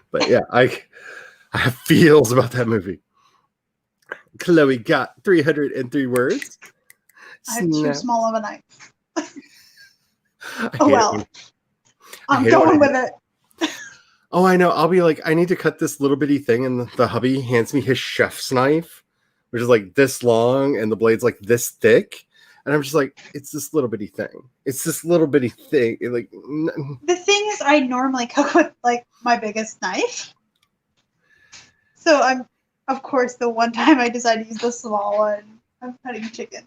But yeah, I have feels about that movie. Chloe got 303 words. I have too small of a knife. Oh, well. I'm going with it. Oh, I know. I'll be like, I need to cut this little bitty thing, and the hubby hands me his chef's knife, which is like this long, and the blade's like this thick. And I'm just like, it's this little bitty thing. It's this little bitty thing. Like, the thing is, I normally cook with like my biggest knife. So of course, the one time I decided to use the small one, I'm cutting chicken.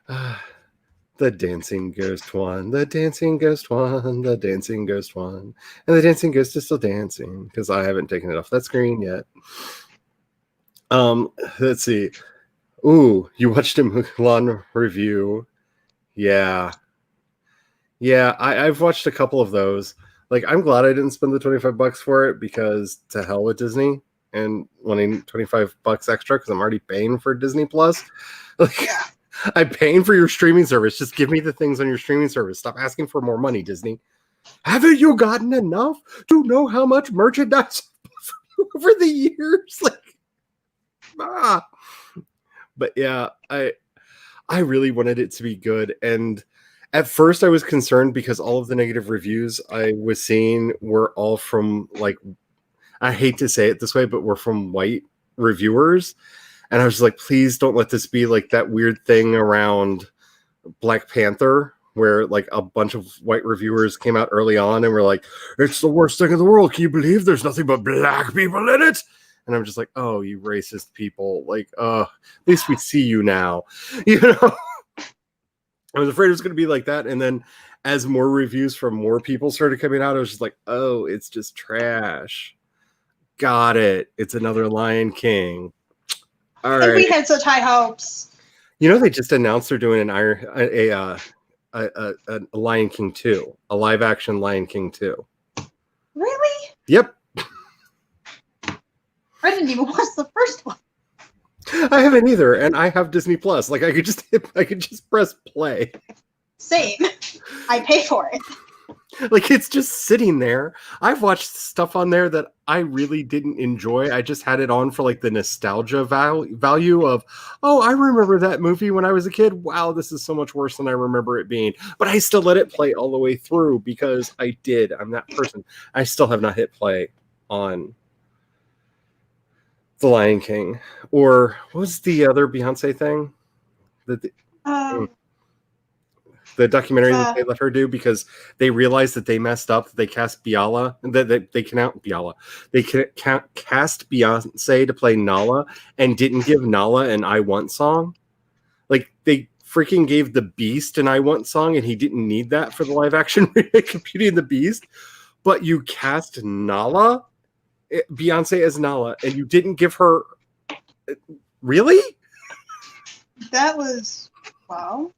The dancing ghost one, the dancing ghost one, the dancing ghost one, and the dancing ghost is still dancing because I haven't taken it off that screen yet. Let's see. Ooh, you watched a Mulan review? Yeah. I've watched a couple of those. Like, I'm glad I didn't spend the $25 for it because to hell with Disney and wanting $25 extra because I'm already paying for Disney Plus. Like, I'm paying for your streaming service. Just give me the things on your streaming service. Stop asking for more money, Disney. Haven't you gotten enough to know how much merchandise over the years? Like, But yeah, I really wanted it to be good. And at first I was concerned because all of the negative reviews I was seeing were all from, like, I hate to say it this way, but were from white reviewers. And I was just like, please don't let this be like that weird thing around Black Panther where like a bunch of white reviewers came out early on and were like, it's the worst thing in the world. Can you believe there's nothing but black people in it? And I'm just like, oh, you racist people. Like, at least we see you now. You know? I was afraid it was going to be like that. And then as more reviews from more people started coming out, I was just like, oh, it's just trash. Got it. It's another Lion King. All right. And we had such high hopes. You know, they just announced they're doing a a Lion King 2, a live action Lion King 2. Really? Yep. I didn't even watch the first one. I haven't either, and I have Disney Plus. Like I could just press play. Same. I pay for it. Like it's just sitting there. I've watched stuff on there that I really didn't enjoy. I just had it on for like the nostalgia value of, oh, I remember that movie when I was a kid. Wow, this is so much worse than I remember it being. But I still let it play all the way through because I did. I'm that person. I still have not hit play on The Lion King. Or what was the other Beyonce thing? The documentary that they let her do because they realized that they messed up. They cast Biala, that they cannot Biala. They cast Beyonce to play Nala and didn't give Nala an "I Want" song. Like they freaking gave the Beast an "I Want" song, and he didn't need that for the live action remake of Beauty and the Beast. But you cast Nala, Beyonce as Nala, and you didn't give her. Really? That was wow.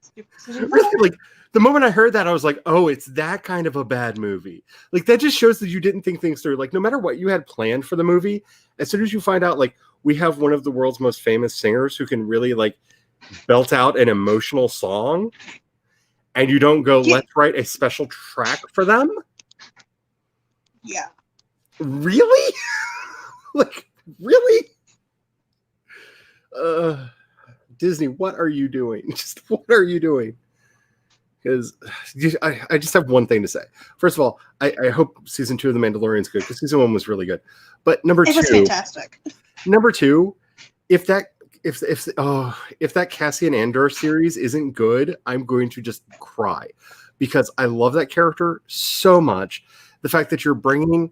Really, like the moment I heard that, I was like, "Oh, it's that kind of a bad movie." Like that just shows that you didn't think things through. Like no matter what you had planned for the movie, as soon as you find out, like we have one of the world's most famous singers who can really like belt out an emotional song, and you don't go, "Let's write a special track for them." Yeah. Really? Like really? Disney, what are you doing? Just what are you doing? Because I just have one thing to say. First of all, I hope season 2 of The Mandalorian is good because season 1 was really good. But number 2, it was fantastic. Number 2, if that Cassian Andor series isn't good, I'm going to just cry because I love that character so much. The fact that you're bringing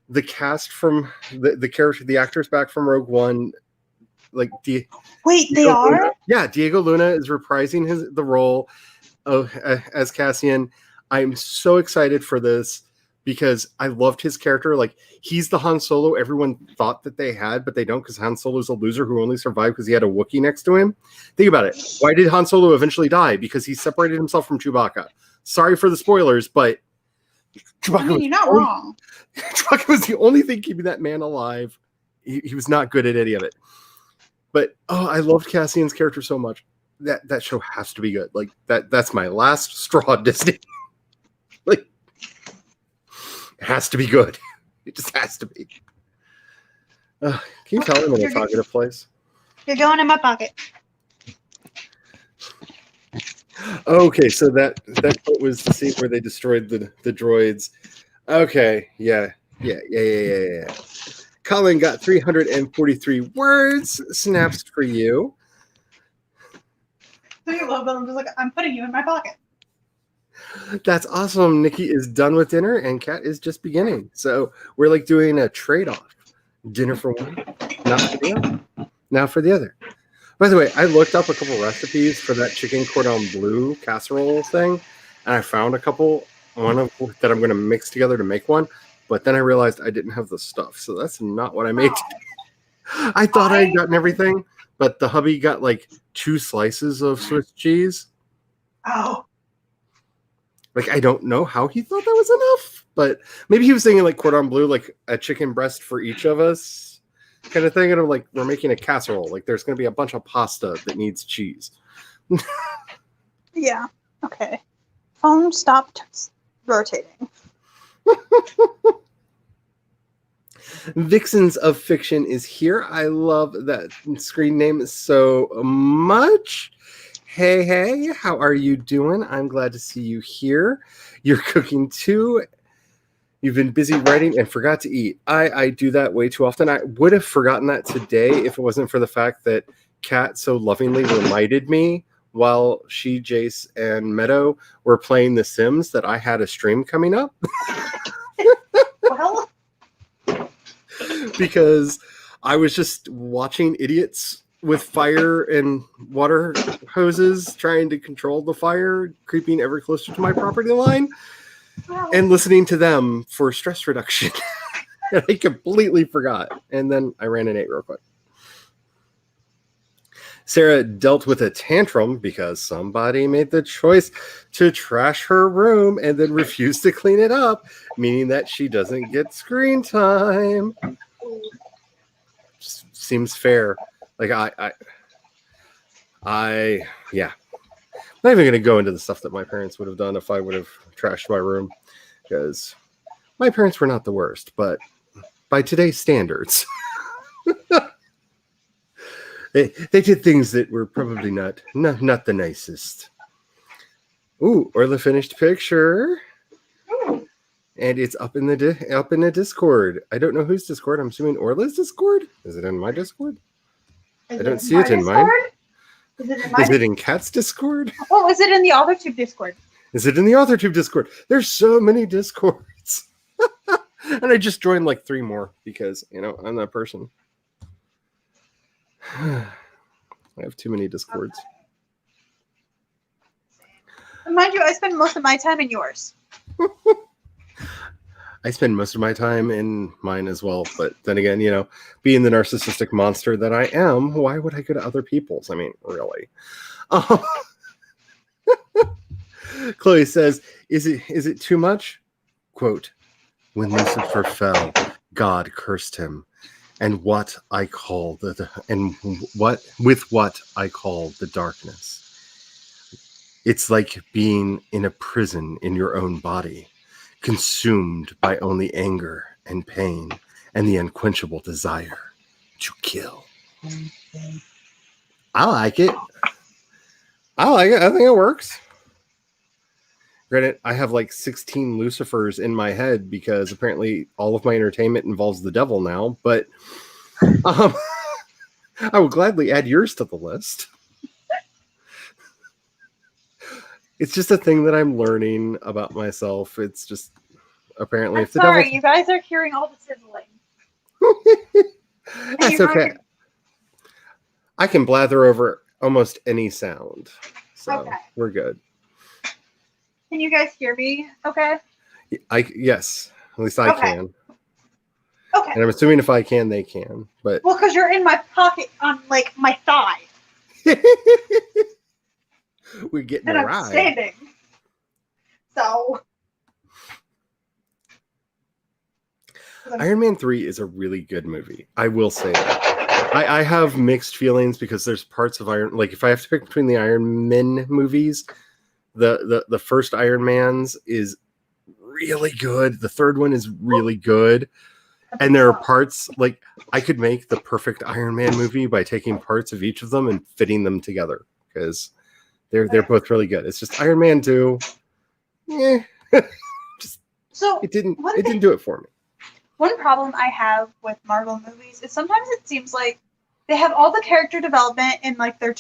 the cast from the actors back from Rogue One. Like they are? Luna. Yeah, Diego Luna is reprising the role as Cassian. I'm so excited for this because I loved his character. Like he's the Han Solo everyone thought that they had, but they don't because Han Solo's a loser who only survived because he had a Wookiee next to him. Think about it. Why did Han Solo eventually die? Because he separated himself from Chewbacca. Sorry for the spoilers, but Chewbacca you're not wrong. Chewbacca was the only thing keeping that man alive. He was not good at any of it. But I loved Cassian's character so much. That show has to be good. Like that's my last straw, Disney. Like it has to be good. It just has to be. Can you tell I'm in a talkative place? You're going in my pocket. Okay, so that was the scene where they destroyed the droids. Okay, yeah. Colin got 343 words. Snaps for you. I love that. I'm just like, I'm putting you in my pocket. That's awesome. Nikki is done with dinner and Kat is just beginning. So we're like doing a trade-off. Dinner for one, not for the other. Now for the other. By the way, I looked up a couple recipes for that chicken cordon bleu casserole thing, and I found a couple, one of that I'm going to mix together to make one. But then I realized I didn't have the stuff, so that's not what I made. I thought I had gotten everything, but the hubby got like 2 slices of Swiss cheese. Oh. Like, I don't know how he thought that was enough, but maybe he was thinking like cordon bleu, like a chicken breast for each of us kind of thing. And I'm like, we're making a casserole. Like, there's going to be a bunch of pasta that needs cheese. Yeah. Okay. Phone stopped rotating. Vixens of Fiction is here. I love that screen name so much. Hey, how are you doing? I'm glad to see you here. You're cooking too. You've been busy writing and forgot to eat. I do that way too often. I would have forgotten that today if it wasn't for the fact that Kat so lovingly reminded me while she, Jace, and Meadow were playing The Sims that I had a stream coming up. Well, because I was just watching idiots with fire and water hoses trying to control the fire creeping ever closer to my property line and listening to them for stress reduction. And I completely forgot. And then I ran and ate real quick. Sarah dealt with a tantrum because somebody made the choice to trash her room and then refused to clean it up, meaning that she doesn't get screen time. Just seems fair. Like yeah. I'm not even going to go into the stuff that my parents would have done if I would have trashed my room, because my parents were not the worst, but by today's standards, they did things that were probably not the nicest. Ooh, Orla finished picture, and it's up in the Discord. I don't know whose Discord. I'm assuming Orla's Discord. Is it in my Discord? I don't see it in mine. Is it in Kat's Discord? Oh, is it in the AuthorTube Discord? Is it in the AuthorTube Discord? There's so many Discords. And I just joined like 3 more because, I'm that person. I have too many Discords. Okay. Mind you, I spend most of my time in yours. I spend most of my time in mine as well. But then again, being the narcissistic monster that I am, why would I go to other people's? I mean, really? Chloe says, is it too much? Quote, when Lucifer fell, God cursed him, and what I call the darkness. It's like being in a prison in your own body, consumed by only anger and pain and the unquenchable desire to kill. I like it. I think it works. Granted, I have like 16 Lucifers in my head because apparently all of my entertainment involves the devil now, but I will gladly add yours to the list. It's just a thing that I'm learning about myself. It's just apparently I'm if the sorry, devil... you guys are hearing all the sizzling. That's okay. I can blather over almost any sound, so Okay. We're good. Can you guys hear me? Okay. Yes, at least I can. Okay. And I'm assuming if I can, they can. But Well, because you're in my pocket on like my thigh, we're getting and a I'm ride. standing. So. Iron Man 3 is a really good movie. I will say that. I have mixed feelings because there's parts of Iron... Like, if I have to pick between the Iron Men movies, the first Iron Man's is really good. The third one is really good. And there are parts... Like, I could make the perfect Iron Man movie by taking parts of each of them and fitting them together. Because they're both really good. It's just Iron Man 2... So it didn't do it for me. One problem I have with Marvel movies is sometimes it seems like they have all the character development in like their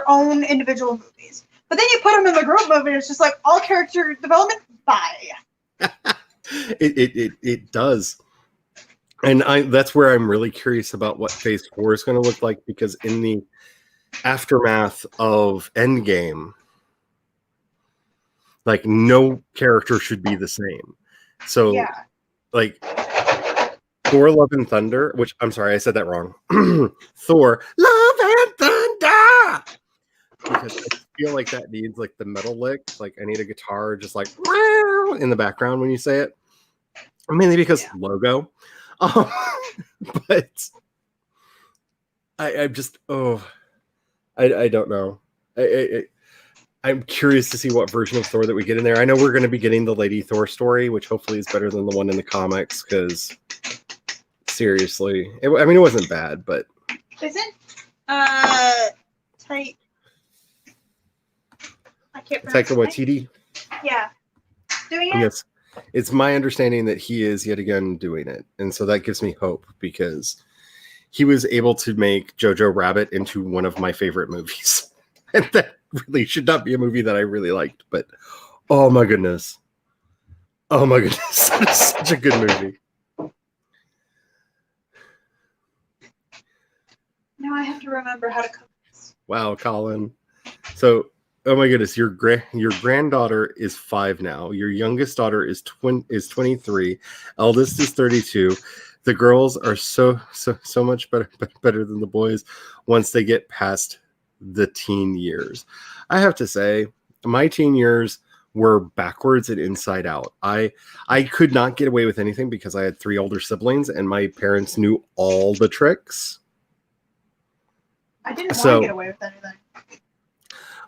own individual movies, but then you put them in the group movie, and it's just like all character development. Bye. It does, and that's where I'm really curious about what Phase 4 is going to look like, because in the aftermath of Endgame, like no character should be the same. So Yeah. like Thor Love and Thunder, which I'm sorry, I said that wrong. Thor Love and Thunder! Because I feel like that needs like the metal lick. Like I need a guitar just like in the background when you say it. Mainly because logo. But I'm just I don't know. I'm curious to see what version of Thor that we get in there. I know we're going to be getting the Lady Thor story, which hopefully is better than the one in the comics, because seriously, it wasn't bad, but Isn't tight? I can't pronounce Taika his name. Waititi. Yeah, doing it. Yes, it's my understanding that he is yet again doing it, and so that gives me hope because he was able to make Jojo Rabbit into one of my favorite movies, and that really should not be a movie that I really liked. But oh my goodness, that is such a good movie. Now I have to remember how to cook this. Wow, Colin. So, oh my goodness, your granddaughter is 5 now. Your youngest daughter is 23. Eldest is 32. The girls are so much better than the boys once they get past the teen years. I have to say, my teen years were backwards and inside out. I could not get away with anything because I had 3 older siblings and my parents knew all the tricks. I didn't want to get away with anything.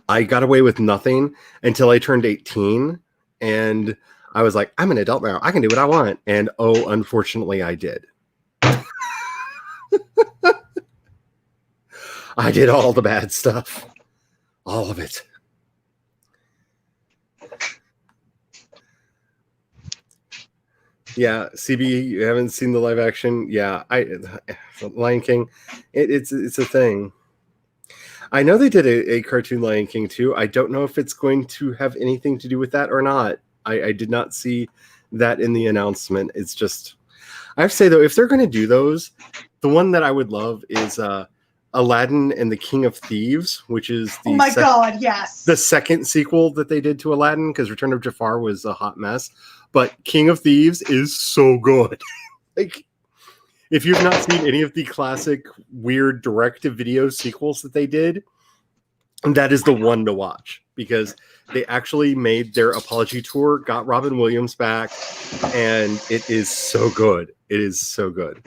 I got away with nothing until I turned 18 and I was like, I'm an adult now. I can do what I want. And oh, unfortunately, I did. I did all the bad stuff. All of it. Yeah, CB, you haven't seen the live action? Yeah, Lion King, it's a thing. I know they did a cartoon Lion King too. I don't know if it's going to have anything to do with that or not. I did not see that in the announcement. It's just, I have to say though, if they're going to do those, the one that I would love is Aladdin and the King of Thieves, which is the God, yes, the second sequel that they did to Aladdin, because Return of Jafar was a hot mess. But King of Thieves is so good. Like, if you've not seen any of the classic weird direct-to-video sequels that they did, that is the one to watch, because they actually made their apology tour, got Robin Williams back, and it is so good. It is so good.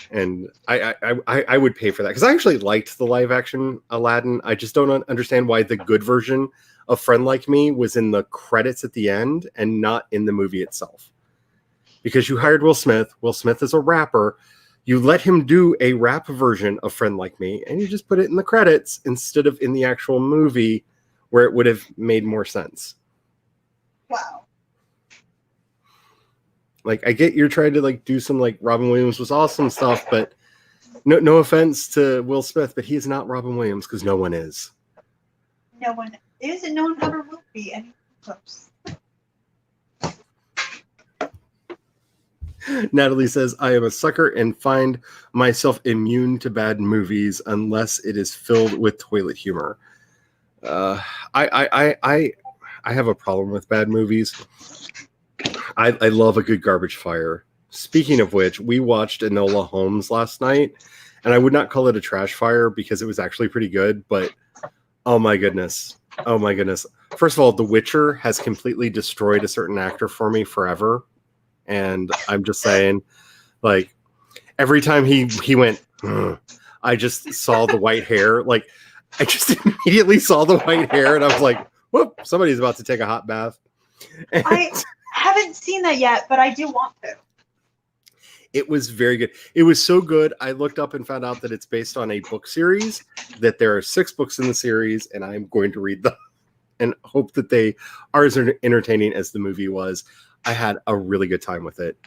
And I would pay for that, because I actually liked the live-action Aladdin. I just don't understand why the good version of Friend Like Me was in the credits at the end and not in the movie itself. Because you hired Will Smith. Will Smith is a rapper. You let him do a rap version of Friend Like Me, and you just put it in the credits instead of in the actual movie, where it would have made more sense. Wow. Like, I get you're trying to like do some like Robin Williams was awesome stuff, but no offense to Will Smith, but he is not Robin Williams, because no one is. No one is, and no one ever will be any close. Natalie says, I am a sucker and find myself immune to bad movies unless it is filled with toilet humor. I have a problem with bad movies. I love a good garbage fire. Speaking of which, we watched Enola Holmes last night, and I would not call it a trash fire because it was actually pretty good, but oh my goodness. Oh my goodness. First of all, The Witcher has completely destroyed a certain actor for me forever. And I'm just saying, like, every time he went, I just saw the white hair. Like, I just immediately saw the white hair, and I was like, whoop, somebody's about to take a hot bath. And I haven't seen that yet, but I do want to. it was very good. It was so good. I looked up and found out that it's based on a book series, that there are 6 books in the series, and I'm going to read them and hope that they are as entertaining as the movie was. I had a really good time with it.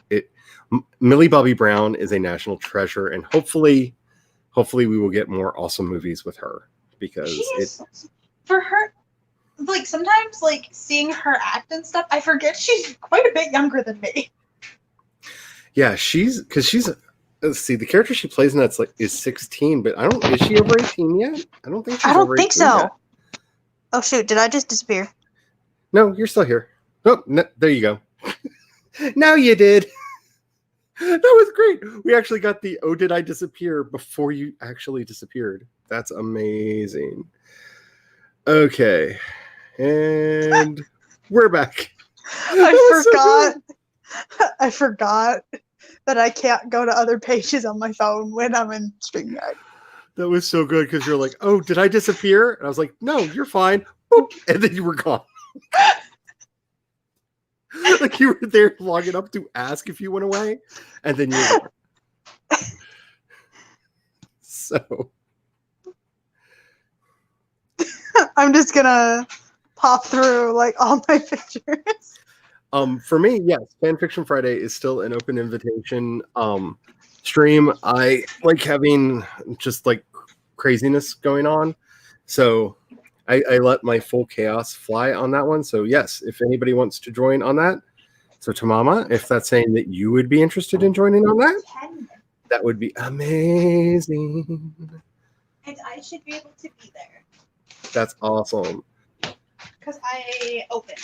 Millie Bobby Brown is a national treasure, and hopefully we will get more awesome movies with her, because for her, like, sometimes like seeing her act and stuff, I forget she's quite a bit younger than me. Yeah, let's see, the character she plays in is 16, but is she over 18 yet? I don't think she's over 18 so. Yet. Oh shoot, did I just disappear? No, you're still here. Oh, no, there you go. Now you did. That was great. We actually got the "oh, did I disappear" before you actually disappeared. That's amazing. Okay, and we're back. I forgot that I can't go to other pages on my phone when I'm in StreamYard. That was so good, because you're like, "Oh, did I disappear?" And I was like, "No, you're fine." Boop, and then you were gone. Like, you were there long enough to ask if you went away, and then you were gone. So I'm just gonna pop through like all my pictures. For me, yes, Fanfiction Friday is still an open invitation stream. I like having just like craziness going on, so I let my full chaos fly on that one. So yes, if anybody wants to join on that, so Tamama, if that's saying that you would be interested in joining on that, that would be amazing. And I should be able to be there. That's awesome. Because I open.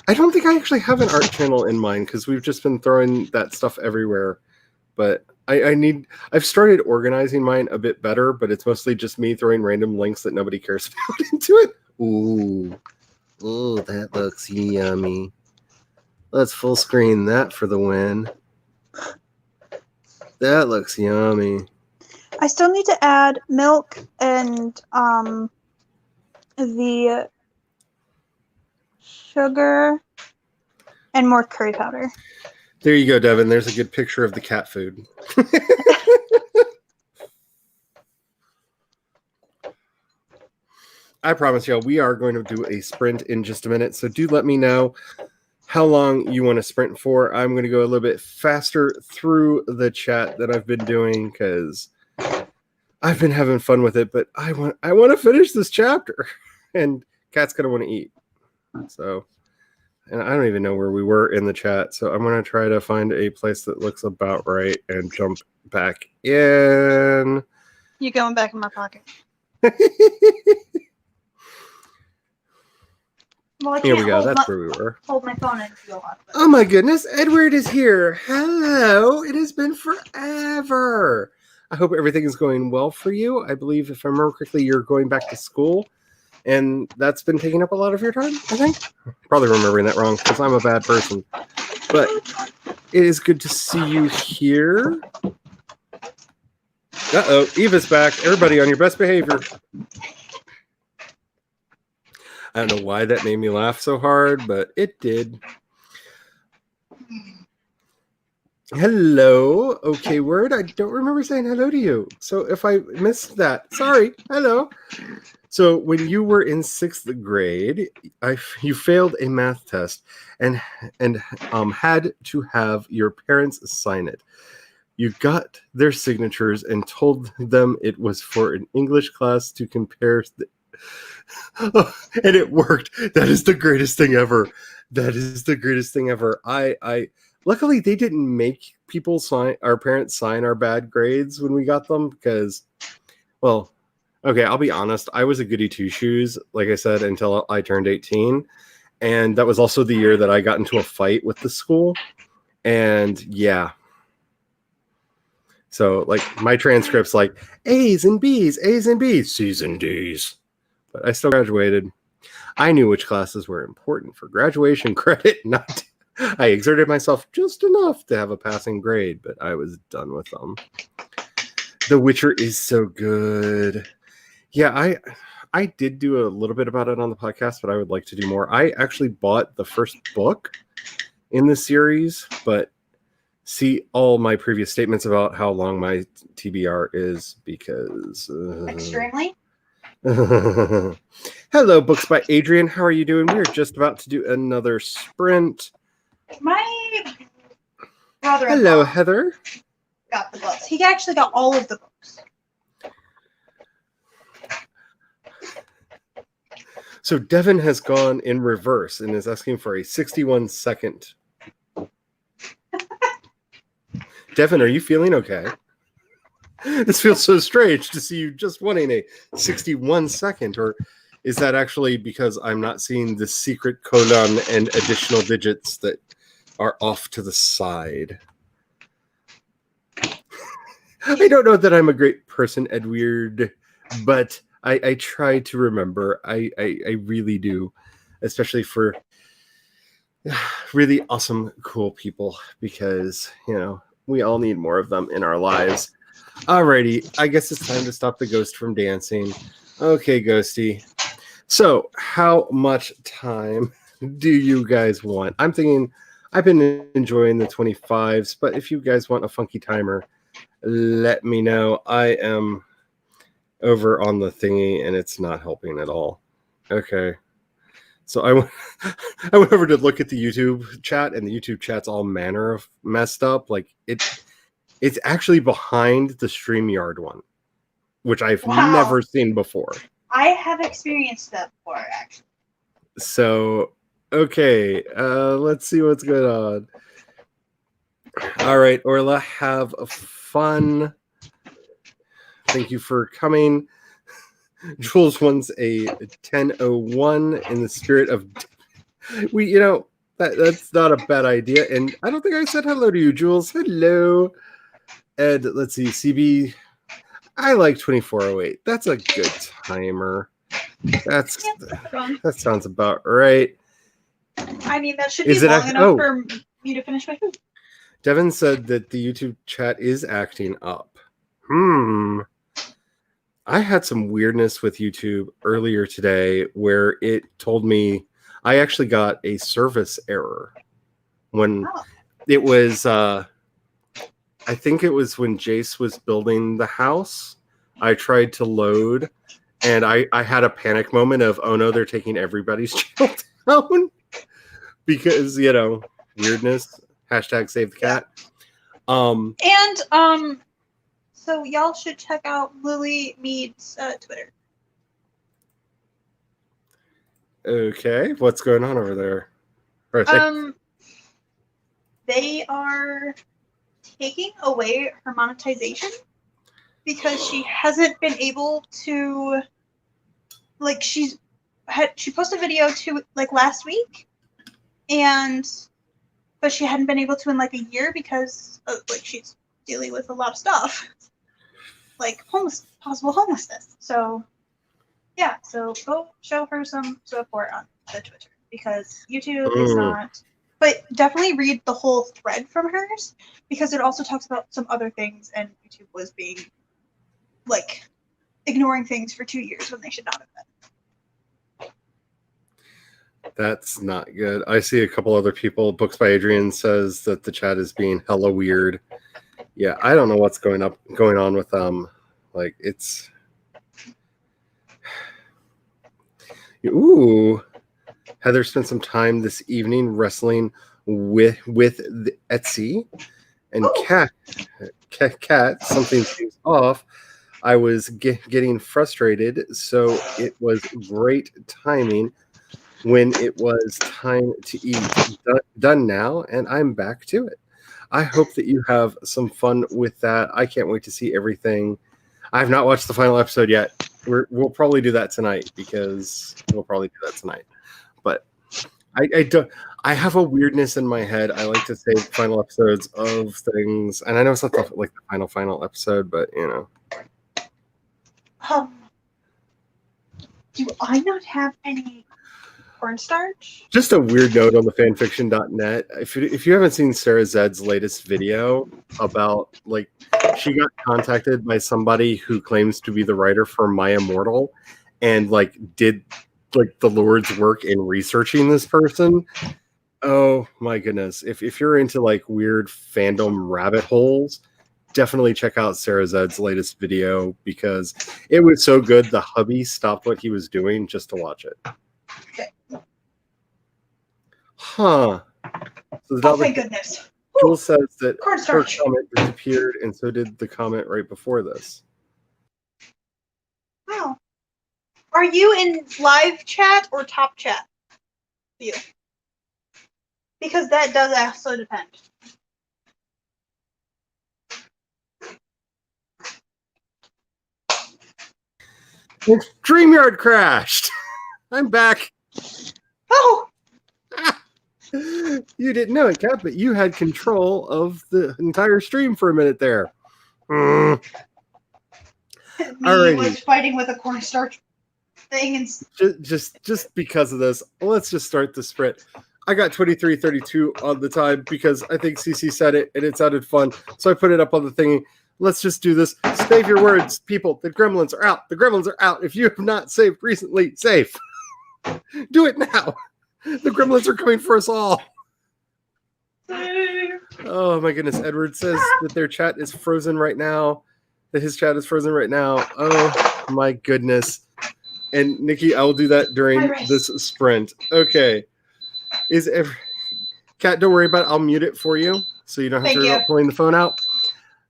I don't think I actually have an art channel in mind because we've just been throwing that stuff everywhere. But I've started organizing mine a bit better, but it's mostly just me throwing random links that nobody cares about into it. Ooh, that looks yummy. Let's full screen that for the win. That looks yummy. I still need to add milk and the sugar and more curry powder. There you go, Devin. There's a good picture of the cat food. I promise y'all, we are going to do a sprint in just a minute. So do let me know how long you want to sprint for. I'm going to go a little bit faster through the chat that I've been doing because I've been having fun with it. But I want to finish this chapter, and Cat's going to want to eat. So, and I don't even know where we were in the chat. So I'm going to try to find a place that looks about right and jump back in. You going back in my pocket? Well, I Here can't we go. hold That's my, where we were. hold my phone and feel off. Oh my goodness, Edward is here. Hello. It has been forever. I hope everything is going well for you. I believe, if I remember correctly, you're going back to school, and that's been taking up a lot of your time, I think. Probably remembering that wrong because I'm a bad person. But it is good to see you here. Uh-oh, Eva's back. Everybody on your best behavior. I don't know why that made me laugh so hard, but it did. Hello. Okay, word. I don't remember saying hello to you. So if I missed that, sorry. Hello. So when you were in 6th grade, you failed a math test and had to have your parents sign it. You got their signatures and told them it was for an English class to compare. Oh, and it worked. That is the greatest thing ever. That is the greatest thing ever. I luckily they didn't make people sign, our parents sign our bad grades when we got them because, well, okay, I'll be honest. I was a goody two shoes, like I said, until I turned 18, and that was also the year that I got into a fight with the school. And yeah. So like my transcripts, like A's and B's, C's and D's. But I still graduated. I knew which classes were important for graduation credit. I exerted myself just enough to have a passing grade, but I was done with them. The Witcher is so good. Yeah, I did do a little bit about it on the podcast, but I would like to do more. I actually bought the first book in the series, but see all my previous statements about how long my TBR is because... Extremely? Hello, Books by Adrian. How are you doing? We're just about to do another sprint. My brother Hello, Heather. got the books. He actually got all of the books. So Devin has gone in reverse and is asking for a 61-second. Devin, are you feeling okay? This feels so strange to see you just wanting a 61-second, or is that actually because I'm not seeing the secret colon and additional digits that are off to the side? I don't know that I'm a great person, Edward, but I try to remember. I really do, especially for really awesome, cool people, because, you know, we all need more of them in our lives. Alrighty, I guess it's time to stop the ghost from dancing. Okay, Ghosty. So, how much time do you guys want? I'm thinking I've been enjoying the 25s, but if you guys want a funky timer, let me know. I am over on the thingy, and it's not helping at all. Okay. So I went over to look at the YouTube chat, and the YouTube chat's all manner of messed up. Like it's actually behind the StreamYard one, which I've never seen before. I have experienced that before, actually. So, okay, let's see what's going on. All right, Orla, have a fun. Thank you for coming. Jules wants a 10:01 in the spirit of... That's not a bad idea. And I don't think I said hello to you, Jules. Hello. And let's see, CB. I like 2408. That's a good timer. That sounds about right. I mean, that should Is be it long enough for me to finish my food. Devin said that the YouTube chat is acting up. I had some weirdness with YouTube earlier today where it told me I actually got a service error when it was I think it was when Jace was building the house. I tried to load and I had a panic moment of, oh no, they're taking everybody's channel down because, weirdness. Hashtag save the cat. So y'all should check out Lily Mead's Twitter. Okay, what's going on over there? Right. They are taking away her monetization because she hasn't been able to, like, she posted a video last week, but she hadn't been able to in like a year because she's dealing with a lot of stuff, like possible homelessness. So yeah, so go show her some support on the Twitter because YouTube is not. But definitely read the whole thread from hers because it also talks about some other things, and YouTube was being ignoring things for 2 years when they should not have been. That's not good. I see a couple other people. Books by Adrian says that the chat is being hella weird. Yeah, I don't know what's going on with them. It's ooh. Heather spent some time this evening wrestling with the Etsy, and Cat something seems off. I was getting frustrated, so it was great timing when it was time to eat. Done now, and I'm back to it. I hope that you have some fun with that. I can't wait to see everything. I have not watched the final episode yet. We'll probably do that tonight But I don't. I have a weirdness in my head. I like to save final episodes of things, and I know it's not the final episode, but Do I not have any cornstarch? Just a weird note on the fanfiction.net. If you haven't seen Sarah Zed's latest video about she got contacted by somebody who claims to be the writer for My Immortal, and did the Lord's work in researching this person. Oh my goodness. If you're into weird fandom rabbit holes, definitely check out Sarah Zed's latest video because it was so good the hubby stopped what he was doing just to watch it. Okay. Huh. So oh my goodness. Jules says that cornstarch. her comment disappeared and so did the comment right before this. Wow. Are you in live chat or top chat view? Because that does also depend. StreamYard crashed. I'm back. Oh! You didn't know it, Kat, but you had control of the entire stream for a minute there. Me was fighting with a cornstarch thing and just because of this, let's just start the sprint. I got 23:32 on the time because I think CC said it and it sounded fun, so I put it up on the thingy. Let's just do this. Save your words, people. The gremlins are out. The gremlins are out. If you have not saved recently, save. Do it now. The gremlins are coming for us all. Oh my goodness. Edward says that their chat is frozen right now. That his chat is frozen right now. Oh my goodness. And Nikki, I will do that during this sprint. Okay. Kat, don't worry about it. I'll mute it for you so you don't have to worry about pulling the phone out.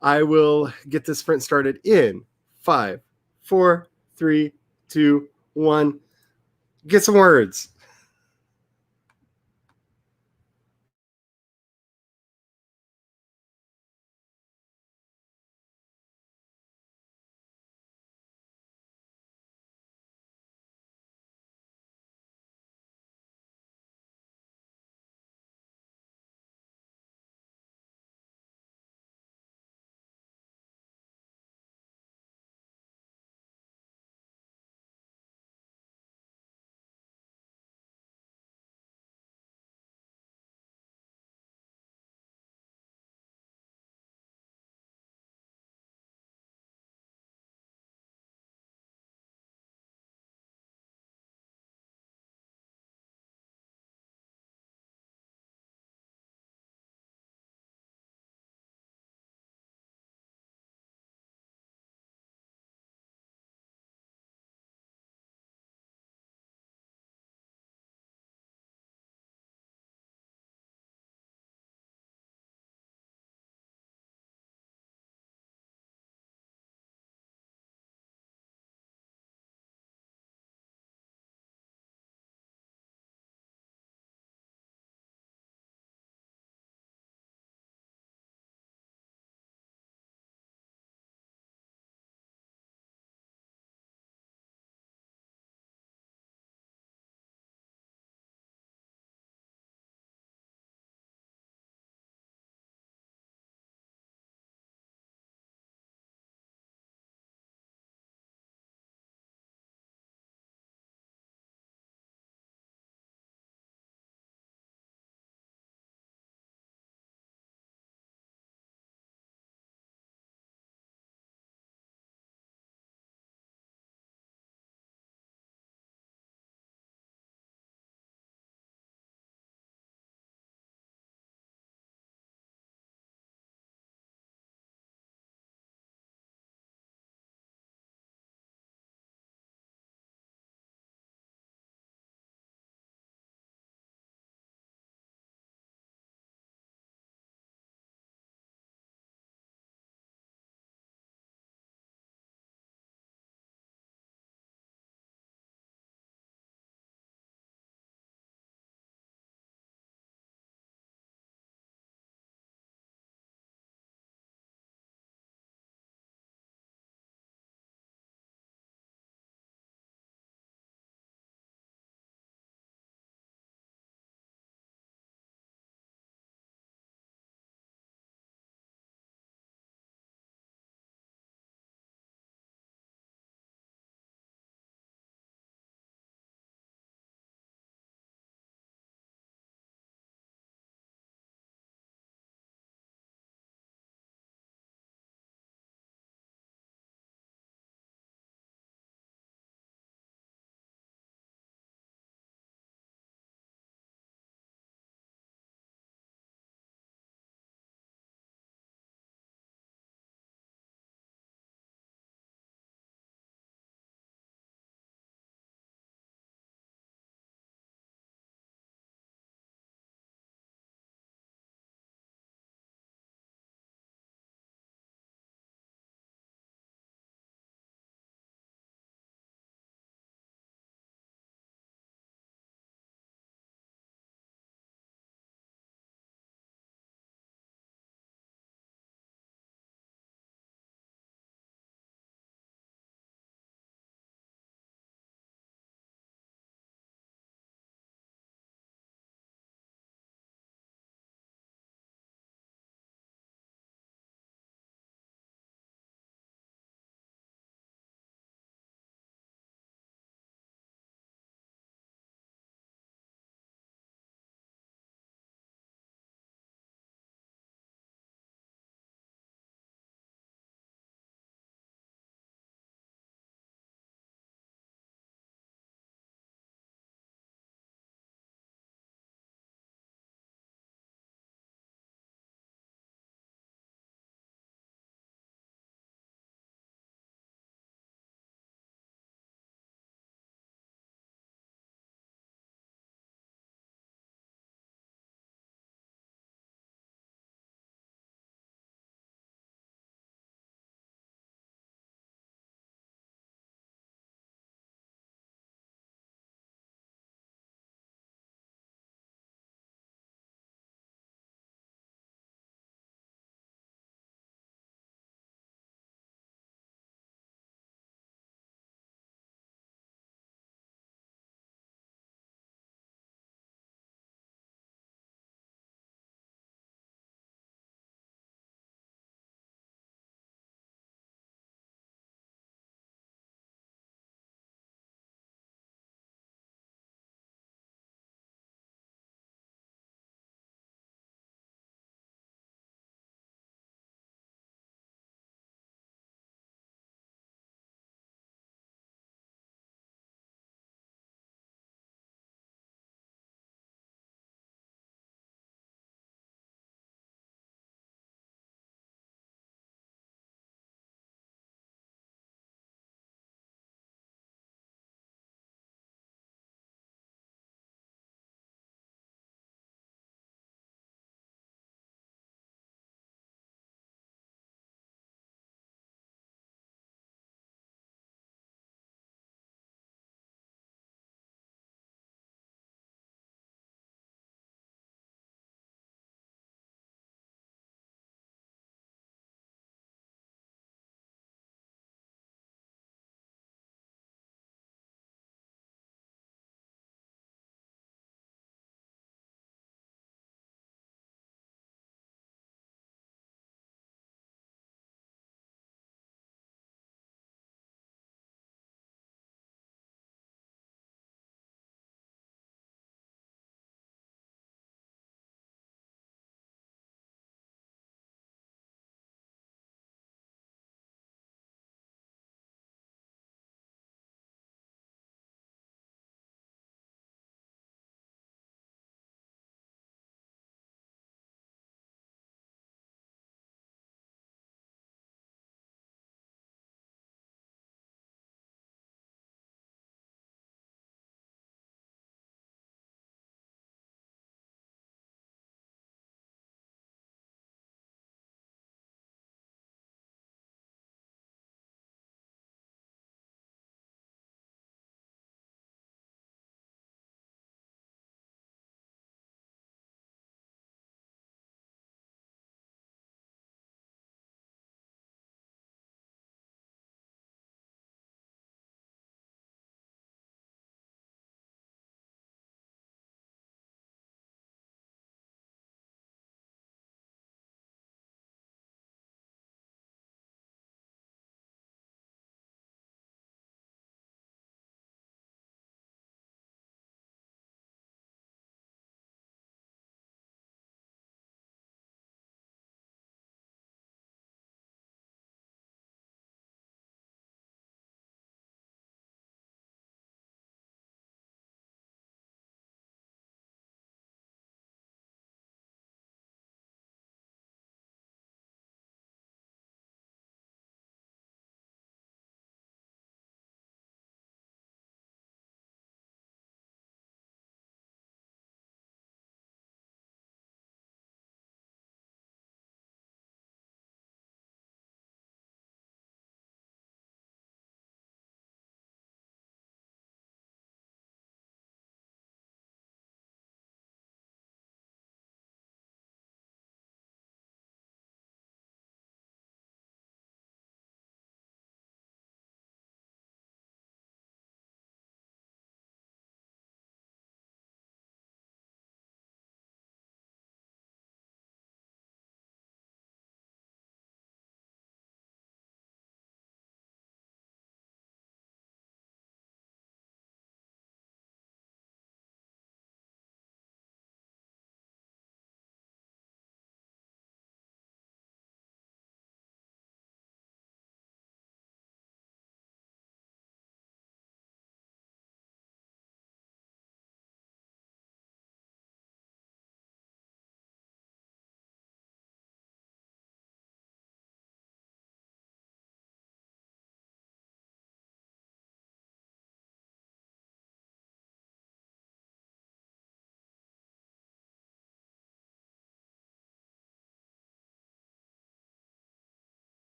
I will get this sprint started in 5, 4, 3, 2, 1. Get some words.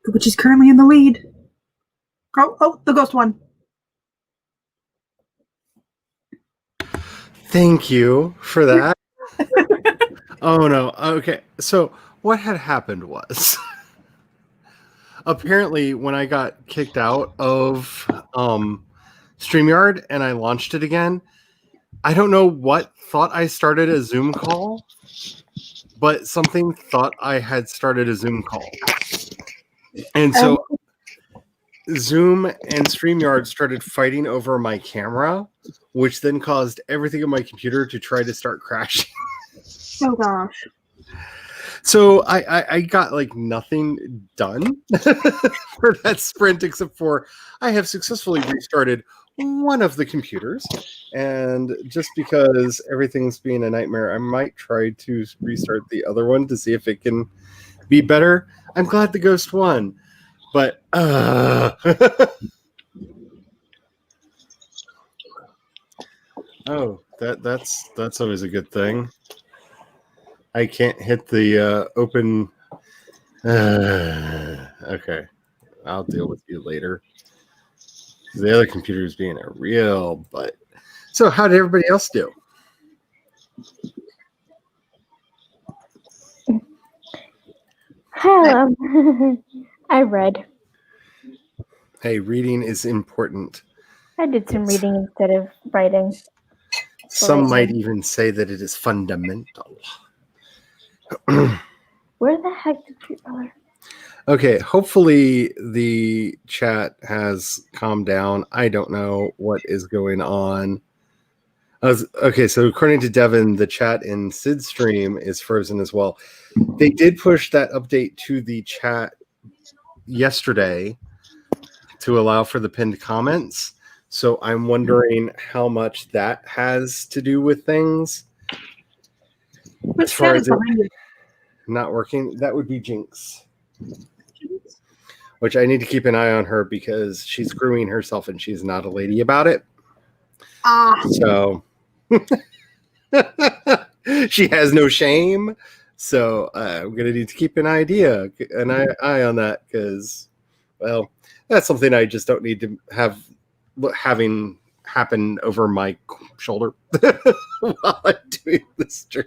which is currently in the lead. Oh, the ghost one. Thank you for that. Oh no. Okay. So what had happened was apparently when I got kicked out of StreamYard and I launched it again, I don't know what thought I started a Zoom call, but something thought I had started a Zoom call. And so Zoom and StreamYard started fighting over my camera, which then caused everything on my computer to try to start crashing. Oh gosh. So I got like nothing done for that sprint except for I have successfully restarted one of the computers, and just because everything's being a nightmare, I might try to restart the other one to see if it can be better. I'm glad the ghost won, but oh, that's always a good thing. I can't hit the open. Okay, I'll deal with you later. The other computer is being a real butt. So, how did everybody else do? Hello. I read. Hey, reading is important. I did some reading instead of writing. Some might even say that it is fundamental. Where the heck did you... Okay, hopefully the chat has calmed down. I don't know what is going on. Okay, so according to Devin, the chat in Sid's stream is frozen as well. They did push that update to the chat yesterday to allow for the pinned comments. So I'm wondering how much that has to do with things. As far as it not working, that would be Jinx. Which I need to keep an eye on her because she's grooming herself and she's not a lady about it. So she has no shame. So I'm gonna need to keep an eye on that because, well, that's something I just don't need to having happen over my shoulder while I'm doing the stream.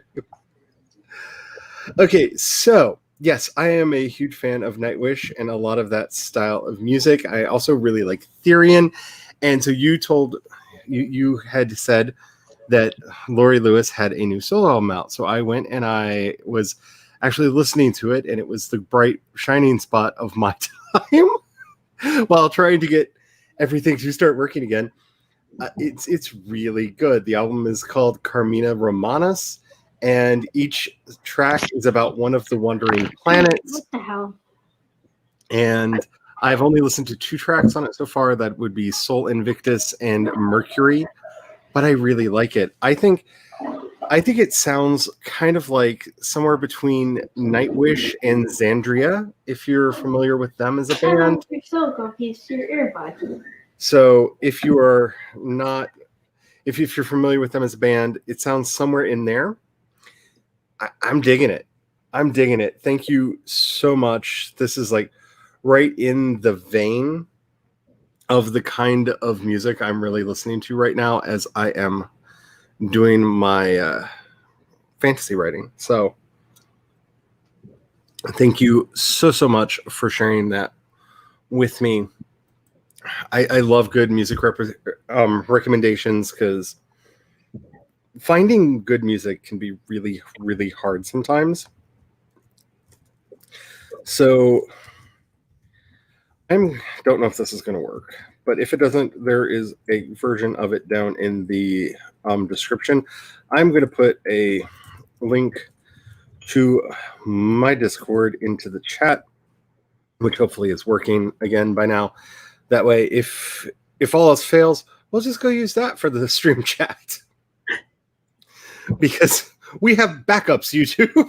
Okay, so yes, I am a huge fan of Nightwish and a lot of that style of music. I also really like Therion, and so you had said that Laurie Lewis had a new solo album out. So I went and I was actually listening to it, and it was the bright shining spot of my time while trying to get everything to start working again. It's really good. The album is called Carmina Romanos, and each track is about one of the wandering planets. What the hell? And I've only listened to 2 tracks on it so far. That would be Sol Invictus and Mercury. But I really like it. I think it sounds kind of like somewhere between Nightwish and Xandria, if you're familiar with them as a band. Your silicone piece, your earbud. So if you're familiar with them as a band, it sounds somewhere in there. I'm digging it. Thank you so much. This is like right in the vein of the kind of music I'm really listening to right now as I am doing my fantasy writing. So thank you so much for sharing that with me. I love good music recommendations because finding good music can be really, really hard sometimes. So I don't know if this is going to work, but if it doesn't, there is a version of it down in the description. I'm going to put a link to my Discord into the chat, which hopefully is working again by now. That way, if all else fails, we'll just go use that for the stream chat. Because we have backups, YouTube.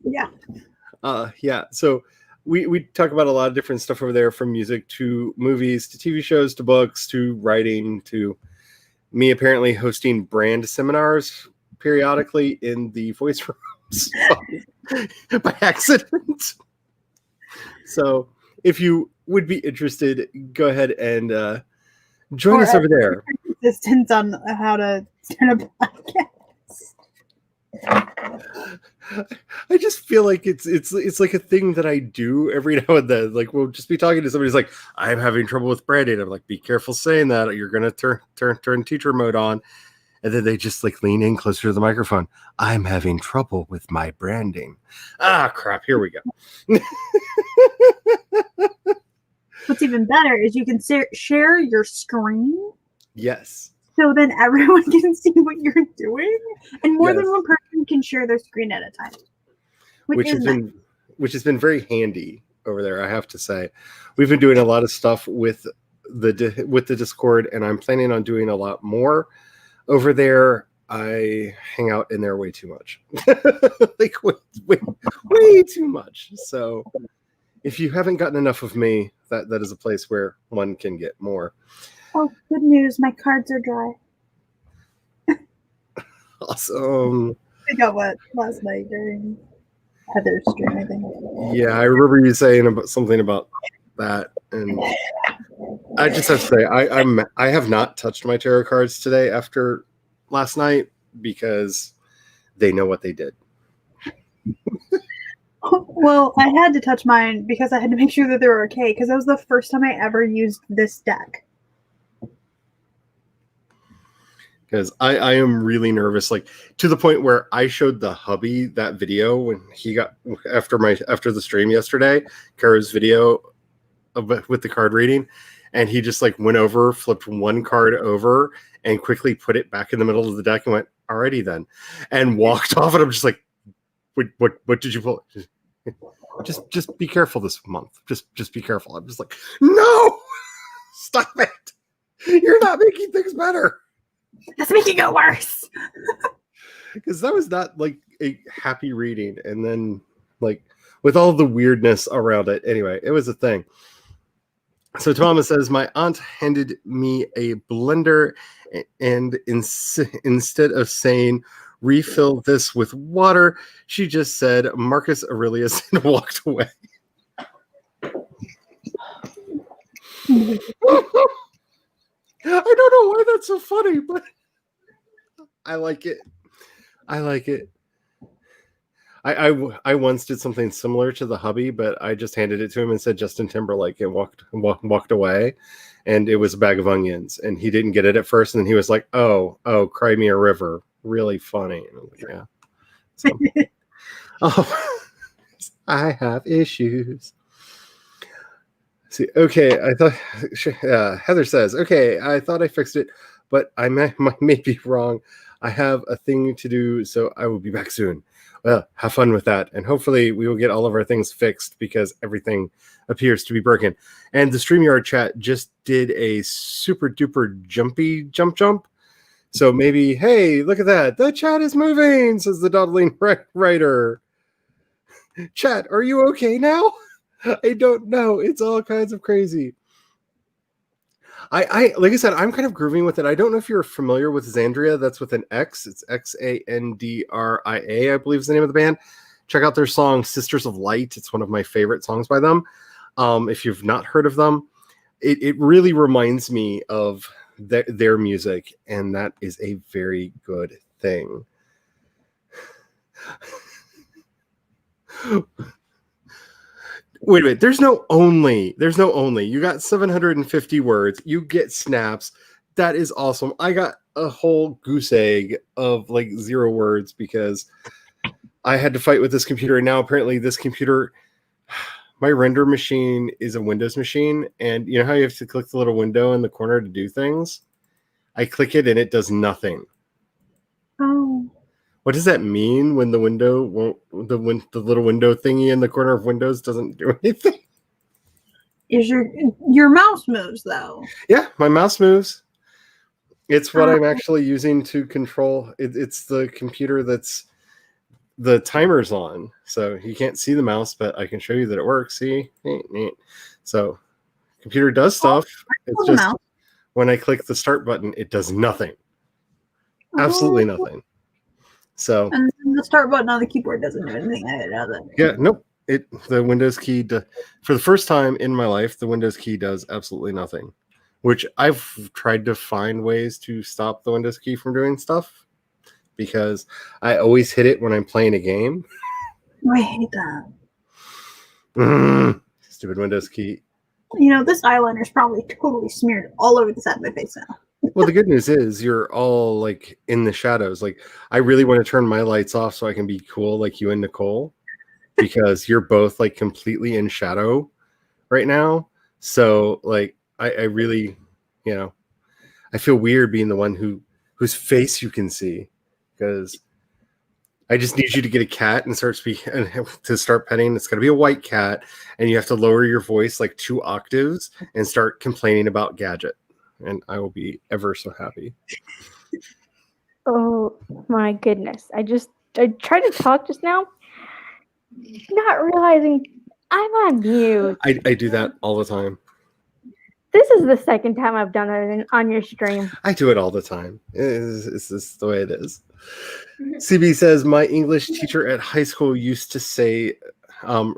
Yeah. So we talk about a lot of different stuff over there, from music to movies to TV shows to books to writing to me apparently hosting brand seminars periodically in the voice rooms by accident. So if you would be interested, go ahead and join Or us over there. Assistance on how to turn a podcast. I just feel like it's like a thing that I do every now and then. Like we'll just be talking to somebody who's like, I'm having trouble with branding. I'm like, be careful saying that, or you're gonna turn teacher mode on. And then they just like lean in closer to the microphone. I'm having trouble with my branding. Ah, crap. Here we go. What's even better is you can share your screen Yes. so then everyone can see what you're doing, and more than Yes. one person can share their screen at a time. Which has been very handy over there, I have to say. We've been doing a lot of stuff with the Discord, and I'm planning on doing a lot more over there. I hang out in there way too much. Like way too much. So if you haven't gotten enough of me, that is a place where one can get more. Oh, good news! My cards are dry. Awesome. I got wet last night during Heather's stream, I think. Yeah, I remember you saying something about that, and I just have to say I have not touched my tarot cards today after last night because they know what they did. Well, I had to touch mine because I had to make sure that they were okay, because that was the first time I ever used this deck. Because I am really nervous, like to the point where I showed the hubby that video when he got after the stream yesterday, Kara's video with the card reading, and he just like went over, flipped one card over, and quickly put it back in the middle of the deck and went, "Alrighty then," and walked off. And I'm just like, "What did you pull? Just be careful this month. Just be careful." I'm just like, "No, stop it! You're not making things better." That's making it worse. Because that was not like a happy reading, and then like with all the weirdness around it. Anyway, it was a thing. So Thomas says, my aunt handed me a blender, and instead of saying refill this with water, she just said Marcus Aurelius and walked away. I don't know why that's so funny, but I like it. I like it. I once did something similar to the hubby, but I just handed it to him and said Justin Timberlake and walked away, and it was a bag of onions, and he didn't get it at first, and then he was like, "Oh, cry me a river." Really funny. And I'm like, yeah. So, oh, I have issues. See, okay, I thought Heather says, okay, I thought I fixed it, but I may be wrong. I have a thing to do, so I will be back soon. Well, have fun with that, and hopefully we will get all of our things fixed because everything appears to be broken. And the StreamYard chat just did a super duper jumpy jump. So maybe, hey, look at that. The chat is moving, says the dawdling writer. Chat, are you okay now? I don't know. It's all kinds of crazy. I like I said, I'm kind of grooving with it. I don't know if you're familiar with Xandria. That's with an X. It's Xandria, I believe is the name of the band. Check out their song Sisters of Light. It's one of my favorite songs by them. If you've not heard of them, it really reminds me of their music, and that is a very good thing. Wait a minute. There's no only. You got 750 words. You get snaps. That is awesome. I got a whole goose egg of like 0 words because I had to fight with this computer. And now apparently this computer, my render machine is a Windows machine. And you know how you have to click the little window in the corner to do things? I click it and it does nothing. Oh. What does that mean when the window won't, the little window thingy in the corner of Windows doesn't do anything? Is your mouse moves though? Yeah, my mouse moves. It's what I'm actually using to control. It's the computer that's the timer's on, so you can't see the mouse, but I can show you that it works. See, so computer does stuff. It's just when I click the start button, it does nothing. Absolutely nothing. So and the start button on the keyboard doesn't do anything either, does it? Yeah, nope. the Windows key for the first time in my life, the Windows key does absolutely nothing. Which I've tried to find ways to stop the Windows key from doing stuff because I always hit it when I'm playing a game. I hate that. Stupid Windows key. You know, this eyeliner is probably totally smeared all over the side of my face now. Well, the good news is you're all like in the shadows. Like, I really want to turn my lights off so I can be cool like you and Nicole, because you're both like completely in shadow right now. So like, I really, you know, I feel weird being the one whose face you can see, because I just need you to get a cat and start speaking to start petting. It's got to be a white cat, and you have to lower your voice like 2 octaves and start complaining about Gadget, and I will be ever so happy. Oh my goodness. I tried to talk just now, not realizing I'm on mute. I do that all the time. This is the second time I've done it on your stream. I do it all the time. It's just the way it is. CB says, my English teacher at high school used to say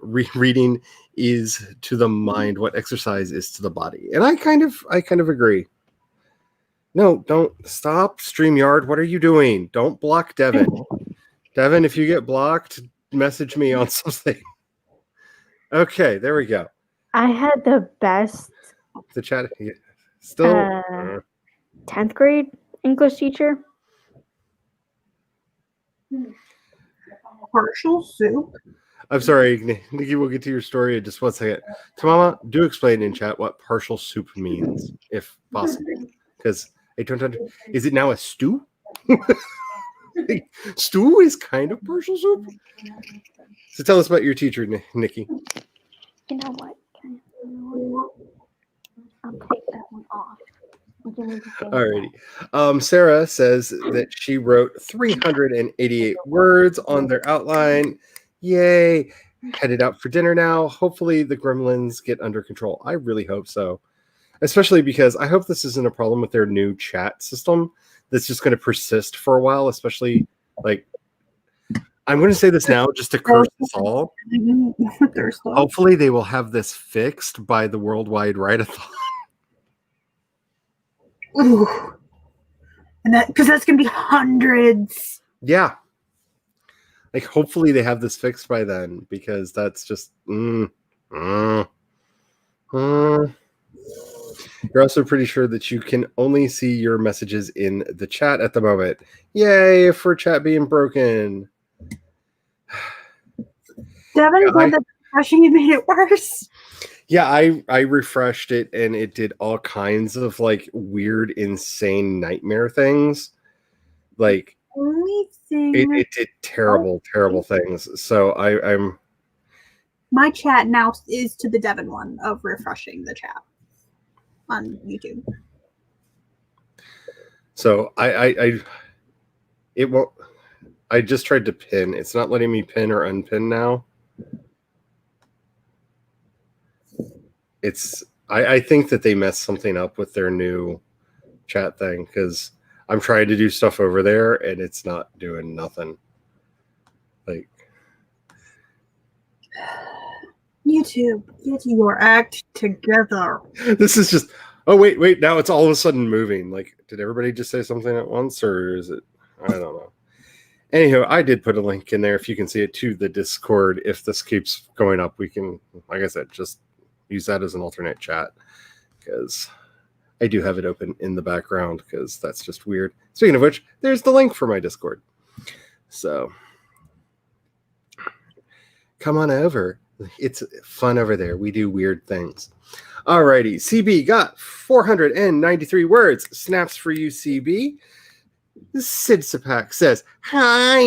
reading is to the mind what exercise is to the body. And I kind of agree. No, don't stop. StreamYard, what are you doing? Don't block Devin. Devin, if you get blocked, message me on something. Okay, there we go. I had the best The chat still 10th grade English teacher. Partial soup? I'm sorry, Nikki, we'll get to your story in just 1 second. Tamama, do explain in chat what partial soup means, if possible. Because I don't understand. Is it now a stew? Stew is kind of partial soup? So tell us about your teacher, Nikki. You know what? I'll take that one off. Alrighty. Sarah says that she wrote 388 words on their outline. Yay. Headed out for dinner now. Hopefully the gremlins get under control. I really hope so. Especially because I hope this isn't a problem with their new chat system that's just going to persist for a while, especially like I'm going to say this now just to curse us all. Hopefully they will have this fixed by the Worldwide Write-a-thon. Ooh. And that, because that's going to be hundreds. Yeah. Like, hopefully they have this fixed by then, because that's just... You're also pretty sure that you can only see your messages in the chat at the moment. Yay for chat being broken. Devin said that refreshing it made it worse. Yeah, I refreshed it and it did all kinds of like weird, insane nightmare things. Like it did terrible things. So I'm my chat now is to the Devin one of refreshing the chat on YouTube. So it won't. I just tried to pin. It's not letting me pin or unpin now. I think that they messed something up with their new chat thing, because I'm trying to do stuff over there and it's not doing nothing. Like YouTube, get your act together. This is just wait, now it's all of a sudden moving. Like, did everybody just say something at once, or is it? I don't know. Anyhow, I did put a link in there if you can see it to the Discord. If this keeps going up, we can, like I said, just use that as an alternate chat, because I do have it open in the background, because that's just weird. Speaking of which, there's the link for my Discord. So come on over. It's fun over there. We do weird things. Alrighty, CB got 493 words. Snaps for you, CB. Sid Sapak says, hi.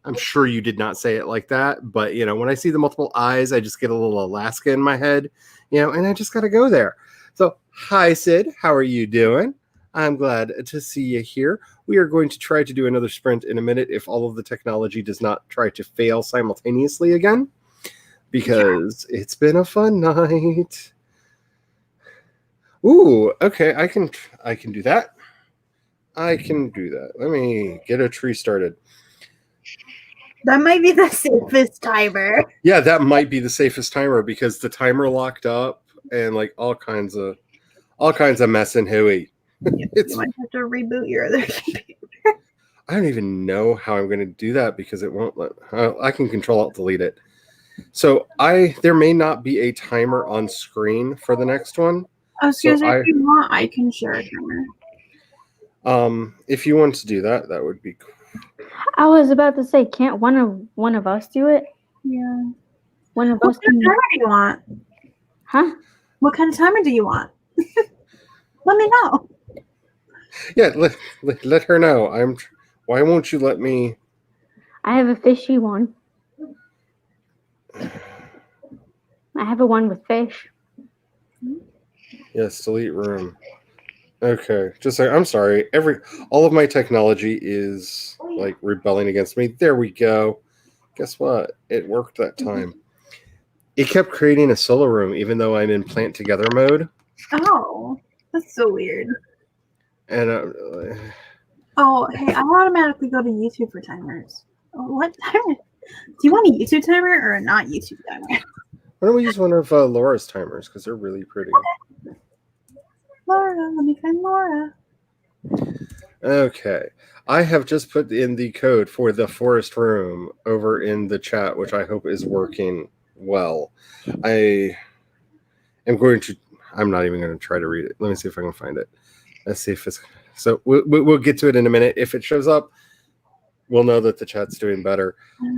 I'm sure you did not say it like that, but, you know, when I see the multiple eyes, I just get a little Alaska in my head, you know, and I just got to go there. So, hi, Sid. How are you doing? I'm glad to see you here. We are going to try to do another sprint in a minute if all of the technology does not try to fail simultaneously again, because it's been a fun night. Ooh, okay, I can do that. I can do that. Let me get a tree started. That might be the safest timer. Yeah, that might be the safest timer because the timer locked up and like all kinds of mess and hooey. You might have to reboot your other computer. I don't even know how I'm going to do that because it won't let. I can Control Alt Delete it. So there may not be a timer on screen for the next one. Oh, excuse me. If you want, I can share a timer. If you want to do that, that would be cool. I was about to say, can't one of us do it? Yeah. One of What us kind can. of timer do you want? Huh? What kind of timer do you want? Let me know. Yeah, let her know. Why won't you let me? I have a fishy one. I have a one with fish. Yes, delete room. Okay, just like I'm sorry. All of my technology is like rebelling against me. There we go. Guess what? It worked that time. It kept creating a solo room even though I'm in plant together mode. Oh, that's so weird. And Oh, hey, I automatically go to YouTube for timers. Oh, what timer? Do you want a YouTube timer or a not YouTube timer? why don't we use one of Laura's timers because they're really pretty. Laura, let me find Laura. Okay, I have just put in the code for the forest room over in the chat, which I hope is working well. I'm not even going to try to read it. Let me see if I can find it. Let's see if it's. So we'll get to it in a minute. If it shows up, we'll know that the chat's doing better.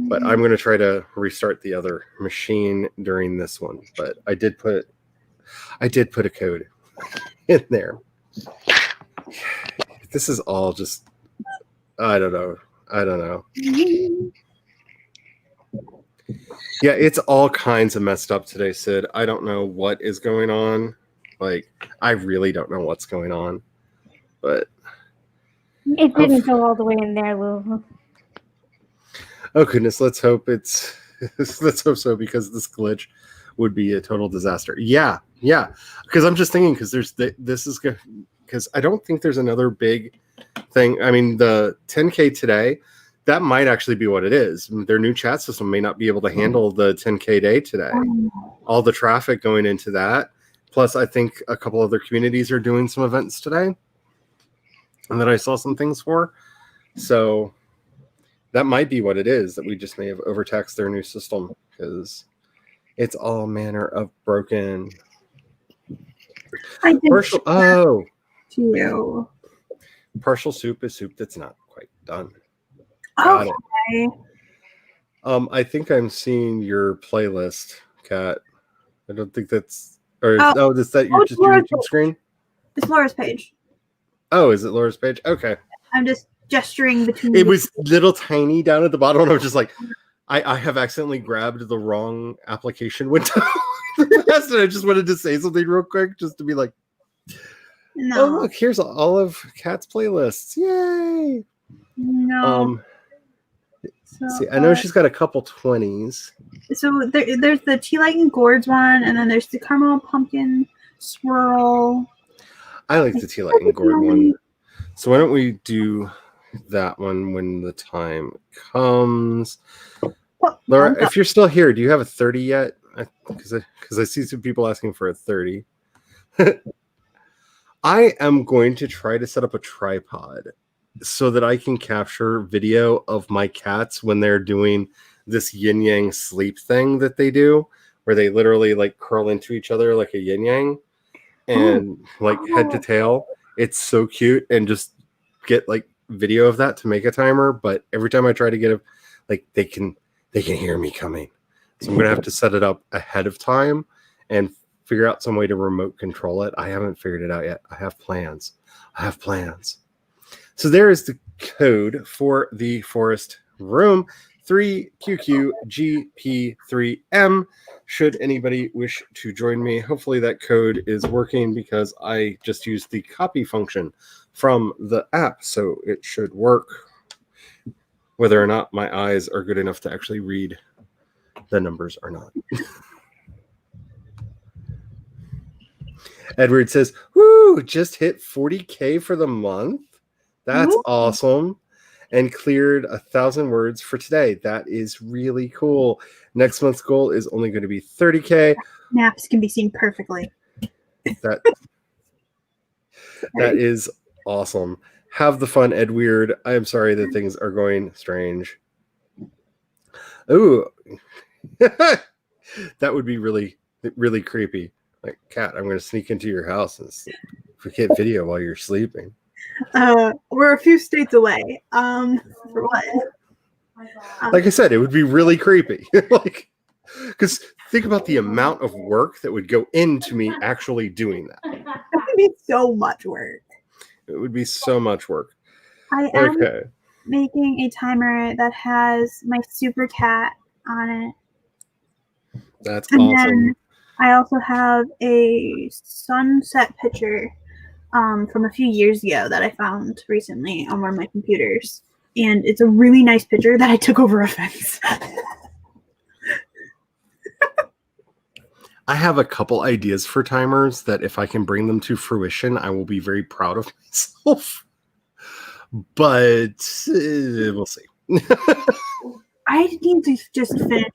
But I'm going to try to restart the other machine during this one. But I did put a code in there. This is all just, I don't know. Yeah, it's all kinds of messed up today, Sid. I don't know what is going on. Like, I really don't know what's going on. But It didn't go all the way in there, Lou. oh goodness, let's hope so because this glitch would be a total disaster. Yeah. Because I'm just thinking because I don't think there's another big thing. I mean, the 10K today, that might actually be what it is. Their new chat system may not be able to handle the 10K day today. All the traffic going into that. Plus, I think a couple other communities are doing some events today and that I saw some things for. So that might be what it is, that we just may have overtaxed their new system because it's all manner of broken. I did Partial, to you. partial soup is soup that's not quite done. Got Okay. it. I think I'm seeing your playlist, Kat. I don't think that's. Or is that your YouTube screen? It's Laura's page. Oh, is it Laura's page? Okay. I'm just gesturing between. It was little tiny down at the bottom, and I was just like, I have accidentally grabbed the wrong application window. And I just wanted to say something real quick, just to be like, No. oh look, here's all of Kat's playlists. Yay! No. So, See, I know she's got a couple 20s. So there's the tea light and gourds one, and then there's the caramel pumpkin swirl. I like the tea light and gourd one. So why don't we do that one when the time comes? Laura, if you're still here, do you have a 30 yet? Because I see some people asking for a 30. I am going to try to set up a tripod so that I can capture video of my cats when they're doing this yin yang sleep thing that they do, where they literally like curl into each other like a yin yang and like head to tail. It's so cute, and just get like video of that to make a timer. But every time I try to get it, like they can hear me coming. So I'm gonna have to set it up ahead of time and figure out some way to remote control it. I haven't figured it out yet. I have plans. So there is the code for the forest room, 3QQGP3M. Should anybody wish to join me, hopefully that code is working because I just used the copy function from the app, so it should work. Whether or not my eyes are good enough to actually read the numbers or not. Edward says, woo, just hit 40K for the month. That's awesome. and cleared 1,000 words for today. That is really cool. Next month's goal is only going to be 30K. Naps can be seen perfectly. That is awesome. Have the fun, Ed Weird. I am sorry that things are going strange. Ooh. That would be really, really creepy. Like, Kat, I'm going to sneak into your house and get video while you're sleeping. We're a few states away. For what? Like I said, it would be really creepy. Like, because think about the amount of work that would go into me actually doing that. That would be so much work. It would be so much work. I am Okay. making a timer that has my super cat on it. That's And awesome. then I also have a sunset picture from a few years ago that I found recently on one of my computers. And it's a really nice picture that I took over a fence. I have a couple ideas for timers that if I can bring them to fruition, I will be very proud of myself. But we'll see. I need to just finish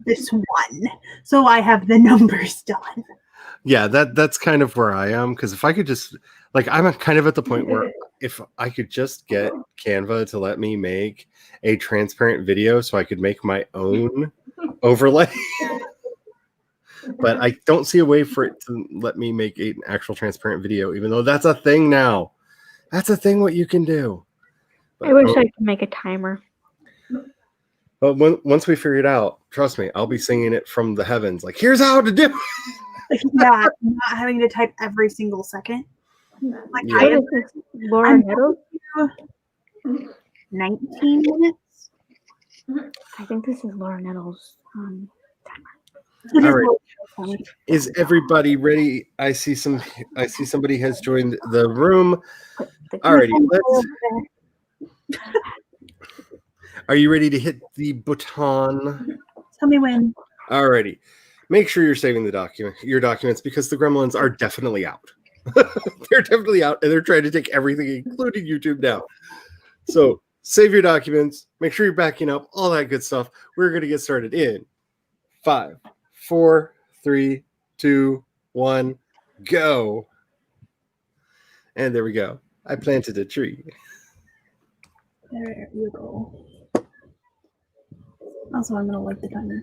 this one so I have the numbers done. Yeah, that's kind of where I am, because if I could just, like, I'm kind of at the point where if I could just get Canva to let me make a transparent video so I could make my own overlay. But I don't see a way for it to let me make an actual transparent video, even though that's a thing now. That's a thing what you can do. But, I wish I could make a timer. But once we figure it out, trust me, I'll be singing it from the heavens. Like, here's how to do it. Yeah, not having to type every single second. Like Yeah. I What am is this? Laura Nettles? 19 minutes. I think this is Laura Nettles. It is All right. funny. Is everybody ready? I see somebody has joined the room. Alrighty, are you ready to hit the button? Tell me when. Alrighty. Make sure you're saving your documents, because the gremlins are definitely out. They're definitely out, and they're trying to take everything, including YouTube, down. So save your documents. Make sure you're backing up, all that good stuff. We're going to get started in 5, 4, 3, 2, 1, go. And there we go. I planted a tree. There you go. Also, I'm going to like the timer.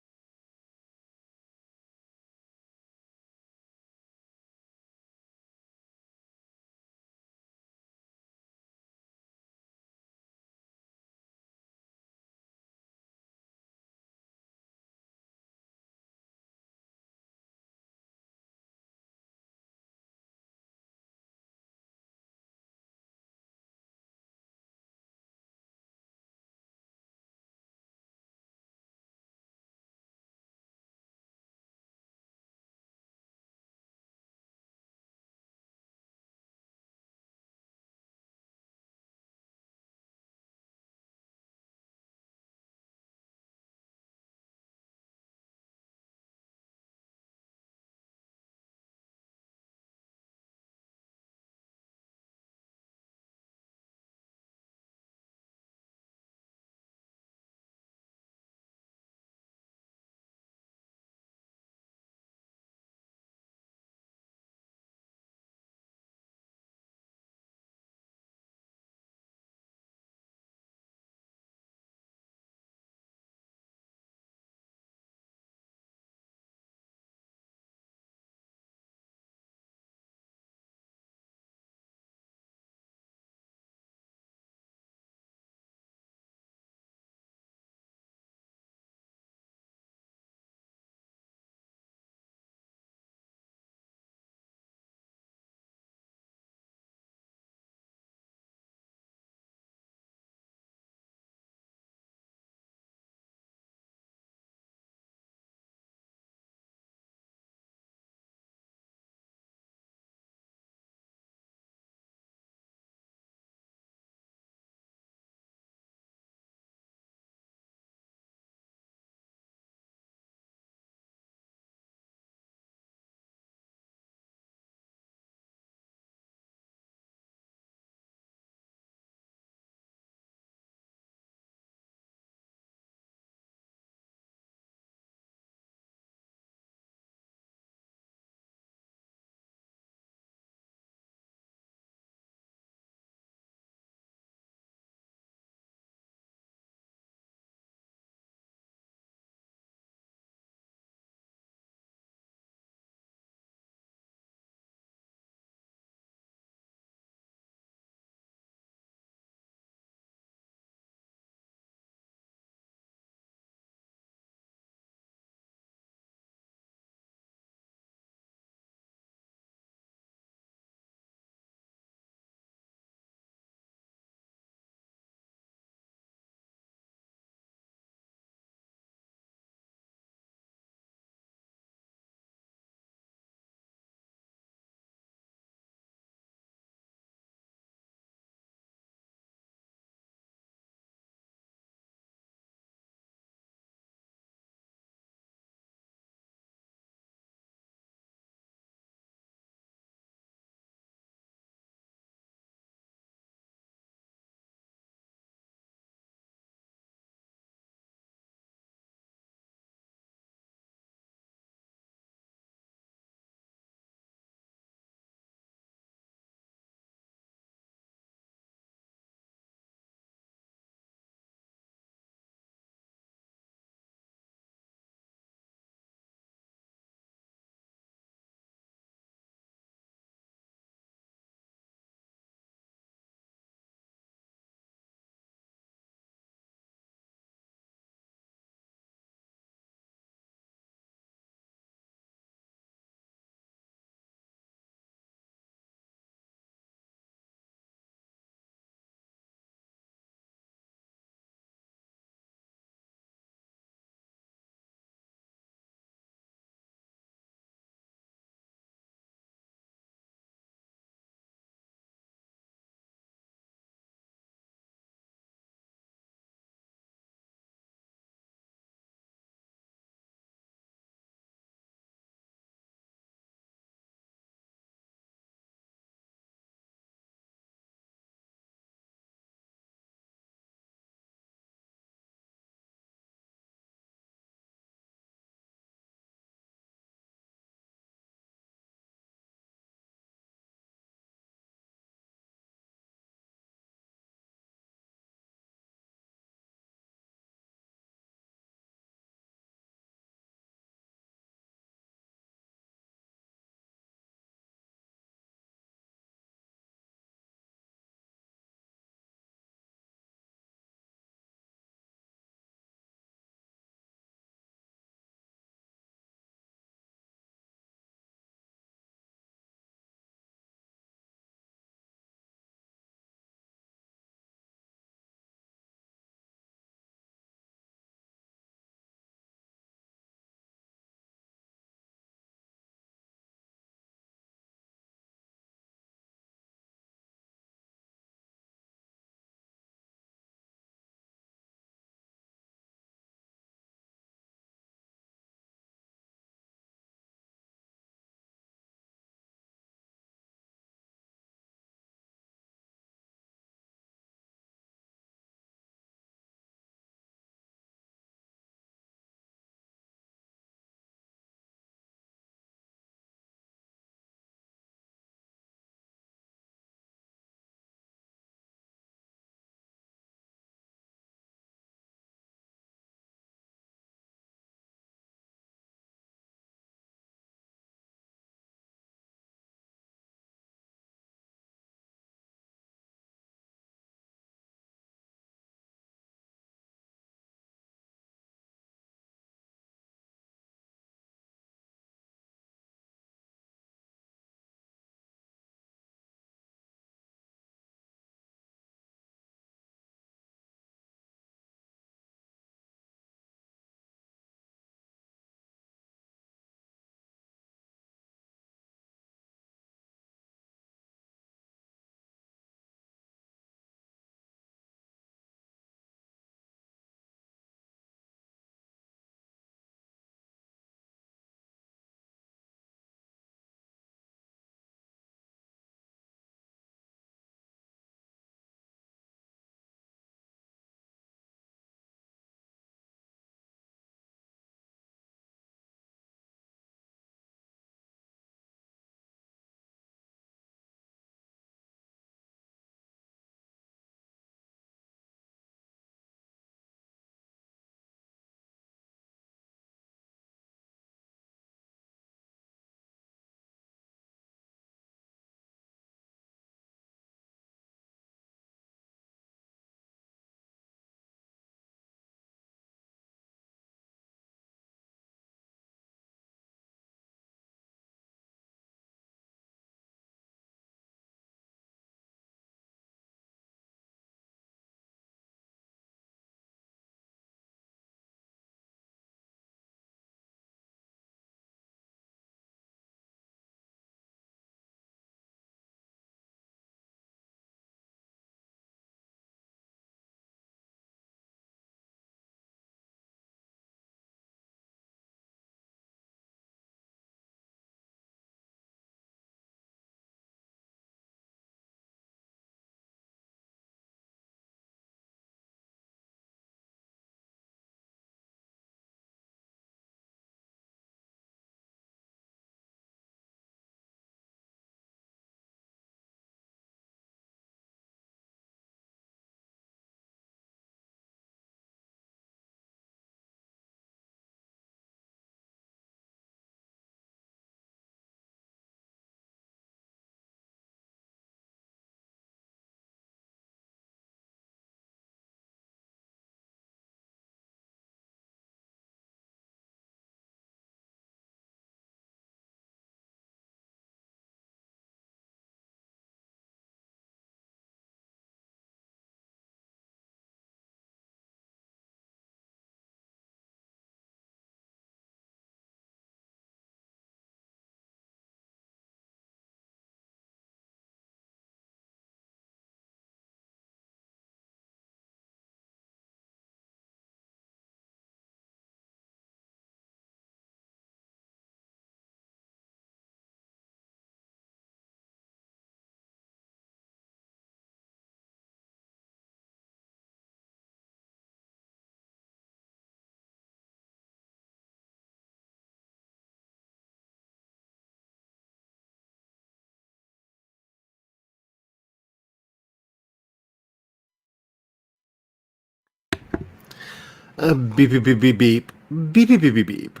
Beep beep beep beep beep. Beep beep beep beep beep.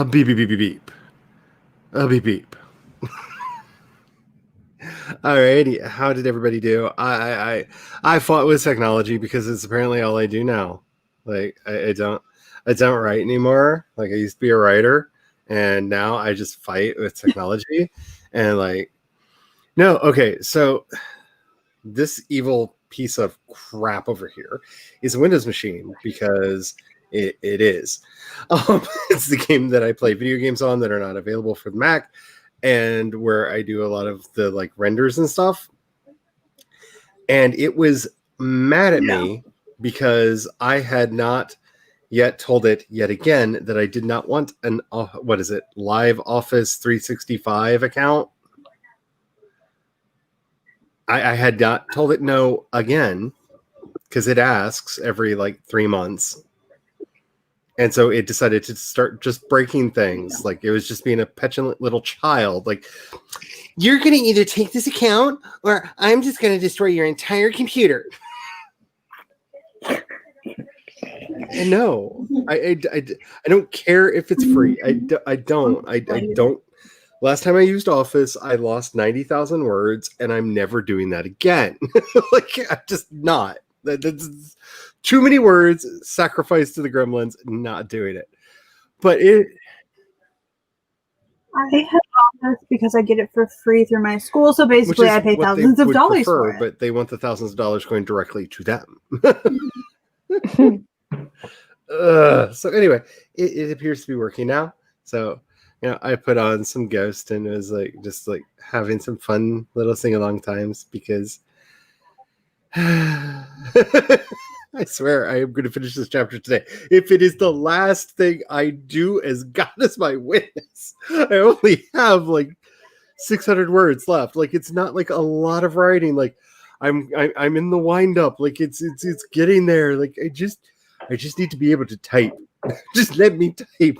Beep beep beep beep beep. Beep beep. Alrighty, how did everybody do? I fought with technology because it's apparently all I do now. Like I don't write anymore. Like I used to be a writer, and now I just fight with technology. And like, no, okay, so this evil piece of crap over here is a Windows machine because it is. It's the game that I play video games on that are not available for the Mac, and where I do a lot of the like renders and stuff. And it was mad at me because I had not yet told it yet again that I did not want an Live Office 365 account. I had not told it no again because it asks every like 3 months. And so it decided to start just breaking things. Like it was just being a petulant little child. Like, you're going to either take this account or I'm just going to destroy your entire computer. And no, I don't care if it's free. I don't. Last time I used Office, I lost 90,000 words, and I'm never doing that again. Like, I'm just not. That's too many words, sacrificed to the gremlins, not doing it. But I have Office because I get it for free through my school. So basically, I pay thousands of dollars for it. But they want the thousands of dollars going directly to them. So anyway, it appears to be working now. So, you know, I put on some Ghost and was like just like having some fun little sing-along times because I swear I am going to finish this chapter today. If it is the last thing I do, as God is my witness, I only have like 600 words left. Like, it's not like a lot of writing. Like I'm in the wind up. Like it's getting there. Like I just need to be able to type. Just let me type.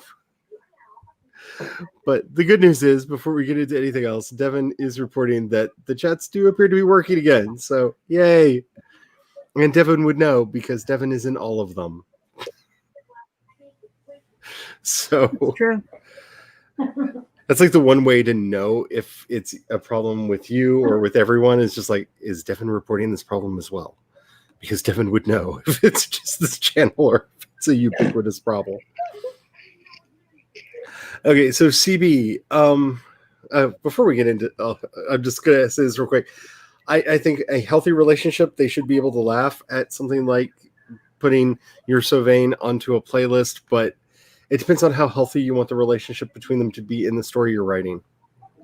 But the good news is, before we get into anything else, Devin is reporting that the chats do appear to be working again. So, yay. And Devin would know because Devin is in all of them. So, That's true. That's like the one way to know if it's a problem with you or with everyone is just like, is Devin reporting this problem as well? Because Devin would know if it's just this channel or if it's a ubiquitous problem. Okay, so CB, before we get into, I'm just going to say this real quick. I think a healthy relationship, they should be able to laugh at something like putting You're So Vain onto a playlist, but it depends on how healthy you want the relationship between them to be in the story you're writing.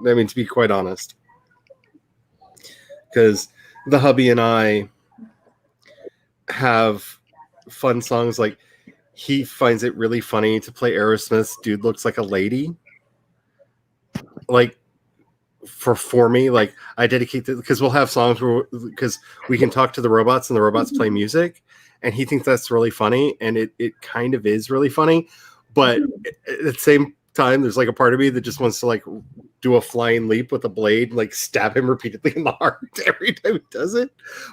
I mean, to be quite honest. Because the hubby and I have fun songs like, he finds it really funny to play Aerosmith's Dude Looks Like a Lady. Like, for me, like, I dedicate to, because we'll have songs where, because we can talk to the robots and the robots play music, and he thinks that's really funny, and it kind of is really funny, but at the same time, there's like a part of me that just wants to like do a flying leap with a blade, like stab him repeatedly in the heart every time he does it.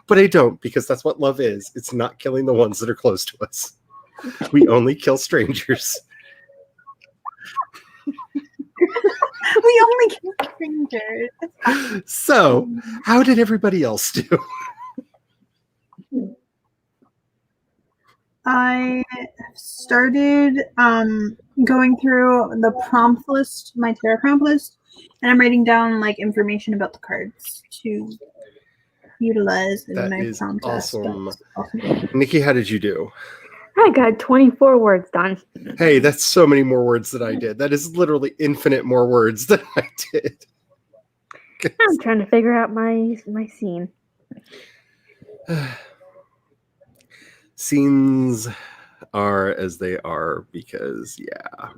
But I don't, because that's what love is. It's not killing the ones that are close to us. We only kill strangers. We only kill strangers. So, how did everybody else do? I started going through the prompt list, my Terra prompt list, and I'm writing down like information about the cards to utilize in That my is prompt awesome. aspects. Nikki, how did you do? I got 24 words done. Hey, that's so many more words than I did. That is literally infinite more words than I did. I'm trying to figure out my scene. Scenes are as they are because, yeah.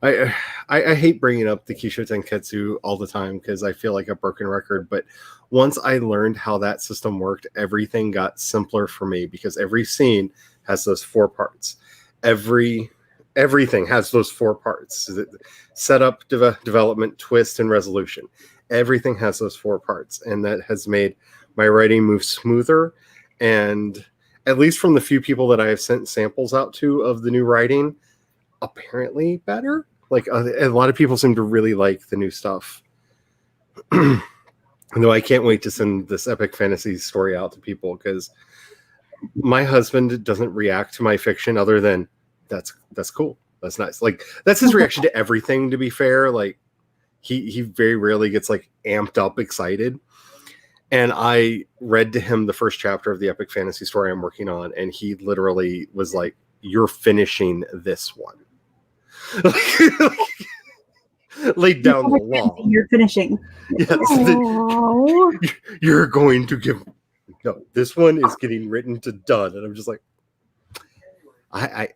I hate bringing up the Kisho Tenketsu all the time because I feel like a broken record, but once I learned how that system worked, everything got simpler for me because every scene has those 4 parts. Everything has those 4 parts: setup, development, twist, and resolution. Everything has those 4 parts, and that has made my writing move smoother. And at least from the few people that I have sent samples out to of the new writing, apparently better. Like a lot of people seem to really like the new stuff. Though I can't wait to send this epic fantasy story out to people, because my husband doesn't react to my fiction other than that's cool. That's nice. Like that's his reaction to everything, to be fair. Like he very rarely gets like amped up excited. And I read to him the first chapter of the epic fantasy story I'm working on, and he literally was like, "You're finishing this one." Laid down the law. You're finishing. Yes, Oh, you're going to give. No, this one is getting written to done, and I'm just like, I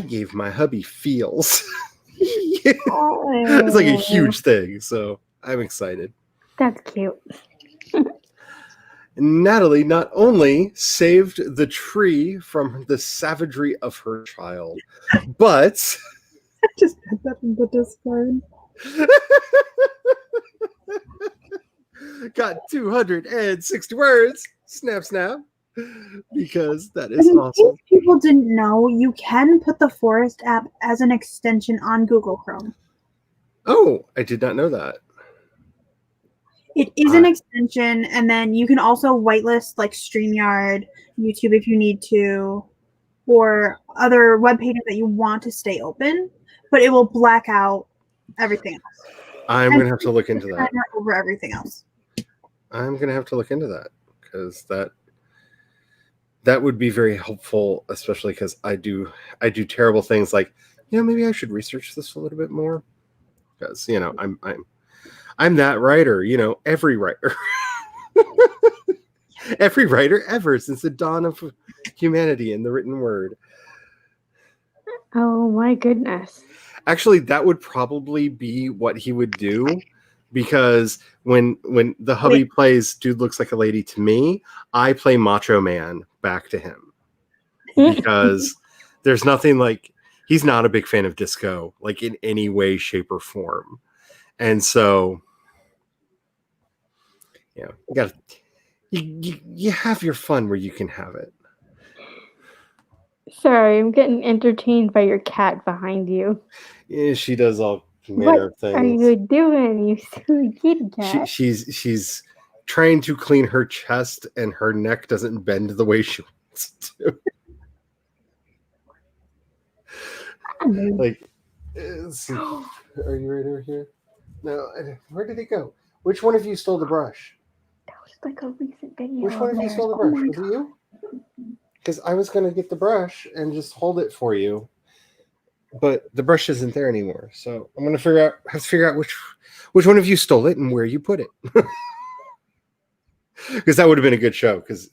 gave my hubby feels. It's like a huge thing, so I'm excited. That's cute. Natalie not only saved the tree from the savagery of her child, but I just put that in the Discord. got 260 words. Snap, snap. Because that is In awesome. case people didn't know, you can put the Forest app as an extension on Google Chrome. Oh, I did not know that. It is an extension, and then you can also whitelist like StreamYard, YouTube if you need to, or other web pages that you want to stay open, but it will black out everything else. I'm going to have to look into that. Over everything else. I'm going to have to look into that, because that would be very helpful, especially because I do terrible things like, maybe I should research this a little bit more, because I'm that writer, every writer. Every writer ever since the dawn of humanity in the written word. Oh my goodness. Actually, that would probably be what he would do, because when the hubby plays Dude Looks Like a Lady to me, I play Macho Man back to him. Because there's nothing like, he's not a big fan of disco, like in any way, shape, or form. And so, you have your fun where you can have it. Sorry, I'm getting entertained by your cat behind you. Yeah, she does all manner of things. What are you doing, you silly kitty cat? She's trying to clean her chest, and her neck doesn't bend the way she wants to. Like, are you right over here? No, where did it go? Which one of you stole the brush? That was like a recent video. Which one of you stole the brush? Was it you? Because I was going to get the brush and just hold it for you, but the brush isn't there anymore. So I'm going to have to figure out which one of you stole it and where you put it. Because that would have been a good show. Because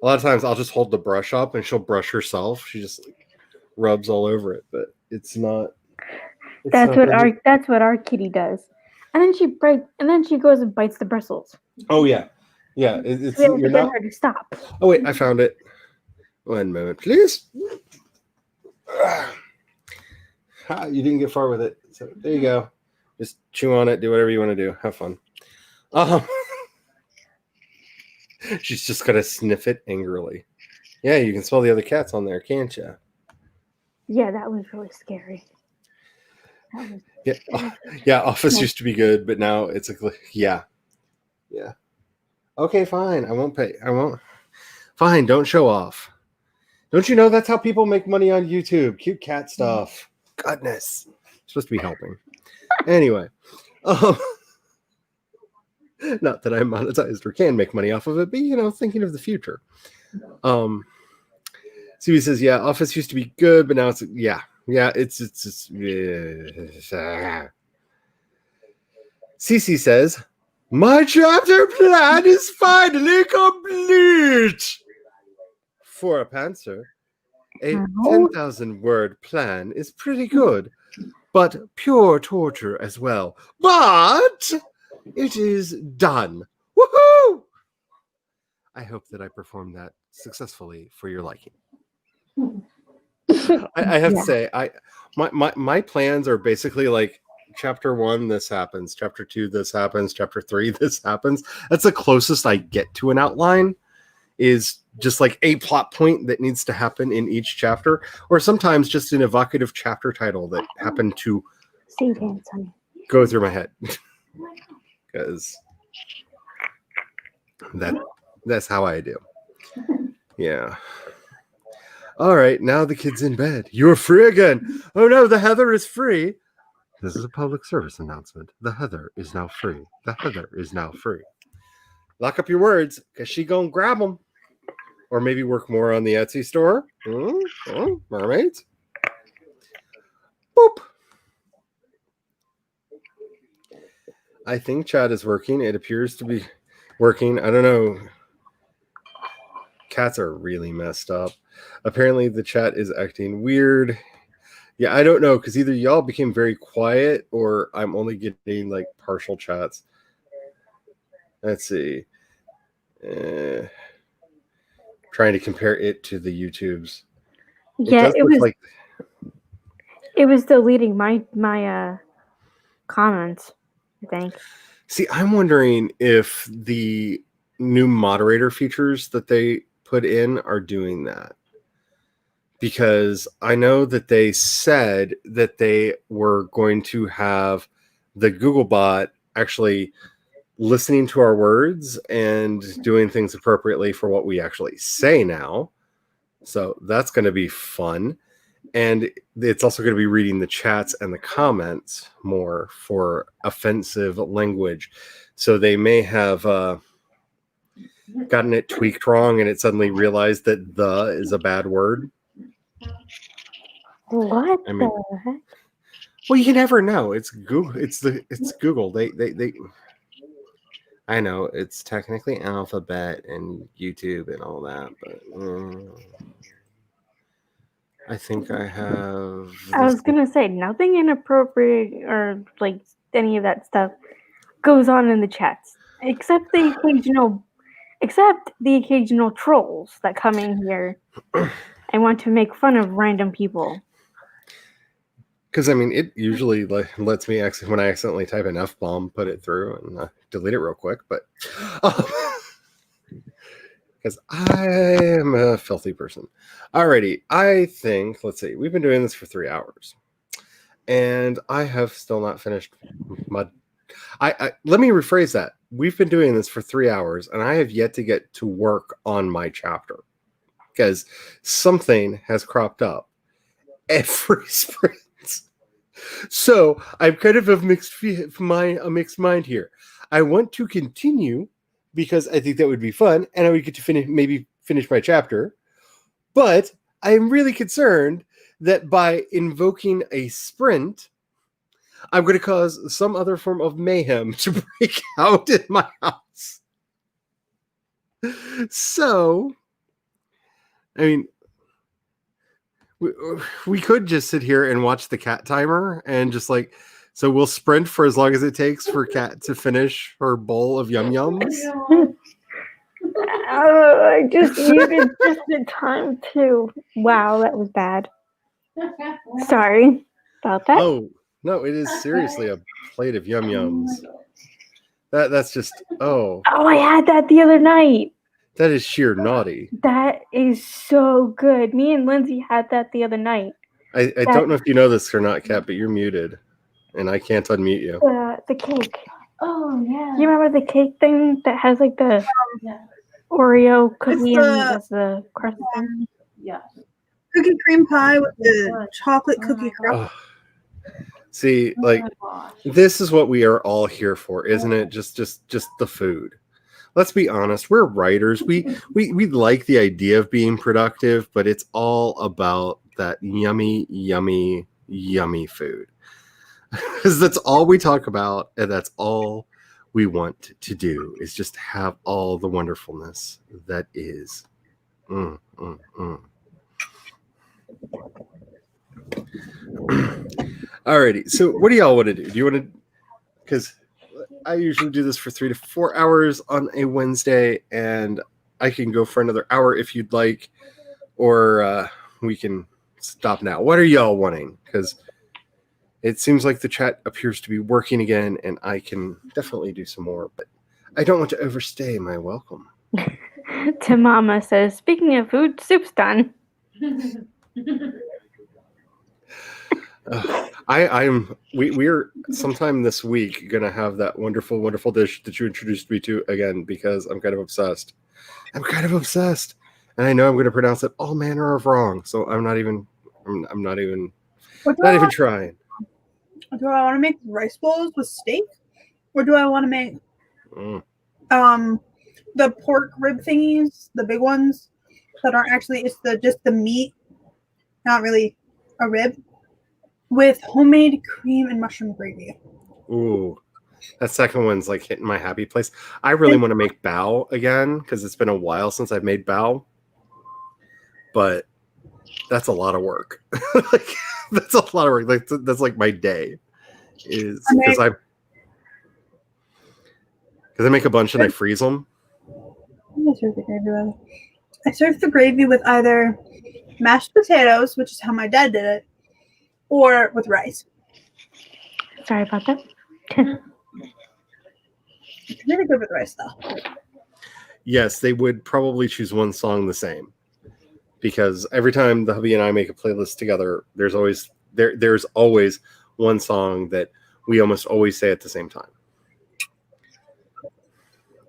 a lot of times I'll just hold the brush up and she'll brush herself. She just rubs all over it, but it's not. That's what our kitty does. And then she goes and bites the bristles. Oh yeah, yeah. It's We have to you're get not. her to stop. Oh wait, I found it. 1 moment, please. You didn't get far with it, so there you go. Just chew on it. Do whatever you want to do. Have fun. She's just gonna sniff it angrily. Yeah, you can smell the other cats on there, can't you? Yeah, that was really scary. Yeah. Office used to be good, but now it's yeah. Okay, fine. I won't pay. I won't. Fine. Don't show off. Don't you know that's how people make money on YouTube? Cute cat stuff. Goodness, supposed to be helping. Anyway, not that I'm monetized or can make money off of it, but thinking of the future. CB says, yeah, Office used to be good, but now it's it's CC says, my chapter plan is finally complete. For a pantser, a 10,000 word plan is pretty good, but pure torture as well. But it is done. Woohoo! I hope that I performed that successfully for your liking. I have to say, my plans are basically like chapter 1, this happens, chapter 2, this happens, chapter 3, this happens. That's the closest I get to an outline, is just like a plot point that needs to happen in each chapter, or sometimes just an evocative chapter title that happened to Say dance, honey. go through my head. Because that's how I do. Yeah. All right, now the kid's in bed. You're free again. Oh no, the Heather is free. This is a public service announcement. The Heather is now free. The Heather is now free. Lock up your words, because she gonna grab them. Or maybe work more on the Etsy store. Mermaids. Boop. I think chat is working. It appears to be working. I don't know. Cats are really messed up. Apparently the chat is acting weird. Yeah, I don't know, because either y'all became very quiet or I'm only getting like partial chats. Let's see. Trying to compare it to the YouTubes. Yeah, it was deleting my comments, I think. See, I'm wondering if the new moderator features that they put in are doing that. Because I know that they said that they were going to have the Googlebot actually listening to our words and doing things appropriately for what we actually say now. So that's going to be fun. And it's also going to be reading the chats and the comments more for offensive language. So they may have gotten it tweaked wrong and it suddenly realized that "the" is a bad word. What I mean, the heck? well, you never know. It's Google. It's Google. They. I know it's technically Alphabet and YouTube and all that, but I think I have. I was gonna say nothing inappropriate or like any of that stuff goes on in the chats, except the occasional trolls that come in here and want to make fun of random people. Because I mean, it usually lets me when I accidentally type an F-bomb, put it through and delete it real quick. But because I am a filthy person. Alrighty, I think, let's see, we've been doing this for 3 hours. And I have still not finished my... let me rephrase that. We've been doing this for 3 hours, and I have yet to get to work on my chapter. Because something has cropped up every sprint. So I'm kind of a mixed mind here. I want to continue because I think that would be fun, and I would get to finish my chapter. But I'm really concerned that by invoking a sprint, I'm going to cause some other form of mayhem to break out in my house. So, I mean, we could just sit here and watch the cat timer and just like, so we'll sprint for as long as it takes for Cat to finish her bowl of yum yums. I just needed just the time to. Wow, that was bad. Sorry about that. Oh no, it is seriously a plate of yum yums. That's just Oh, I had that the other night. That is sheer naughty. That is so good. Me and Lindsay had that the other night. I don't know if you know this or not, Kat, but you're muted, and I can't unmute you. The cake. Oh yeah. You remember the cake thing that has like the Oreo cookie and the crust thing? Yeah. Cookie cream pie with the chocolate cookie crust. Oh. See, like this is what we are all here for, isn't it? Just the food. Let's be honest, we're writers. We like the idea of being productive, but it's all about that yummy, yummy, yummy food. Because that's all we talk about, and that's all we want to do is just have all the wonderfulness that is. Alrighty, so what do y'all want to do? Do you want to? Because I usually do this for 3 to 4 hours on a Wednesday, and I can go for another hour if you'd like, or we can stop now. What are y'all wanting? Because it seems like the chat appears to be working again, and I can definitely do some more, but I don't want to overstay my welcome. To Mama says, speaking of food, soup's done. We're sometime this week gonna have that wonderful dish that you introduced me to again, because I'm kind of obsessed. And I know I'm gonna pronounce it all manner of wrong, so I'm not even trying. Do I want to make rice bowls with steak, or do I want to make the pork rib thingies, the big ones that aren't actually just the meat, not really a rib, with homemade cream and mushroom gravy? Ooh, that second one's like hitting my happy place. I really want to make bao again because it's been a while since I've made bao, but that's a lot of work. That's a lot of work. Like that's like my day is because I make a bunch and I freeze them. I serve the gravy with either mashed potatoes, which is how my dad did it, or with rice. Sorry about that. It's really good with rice, though. Yes, they would probably choose one song the same, because every time the hubby and I make a playlist together, there's always one song that we almost always say at the same time.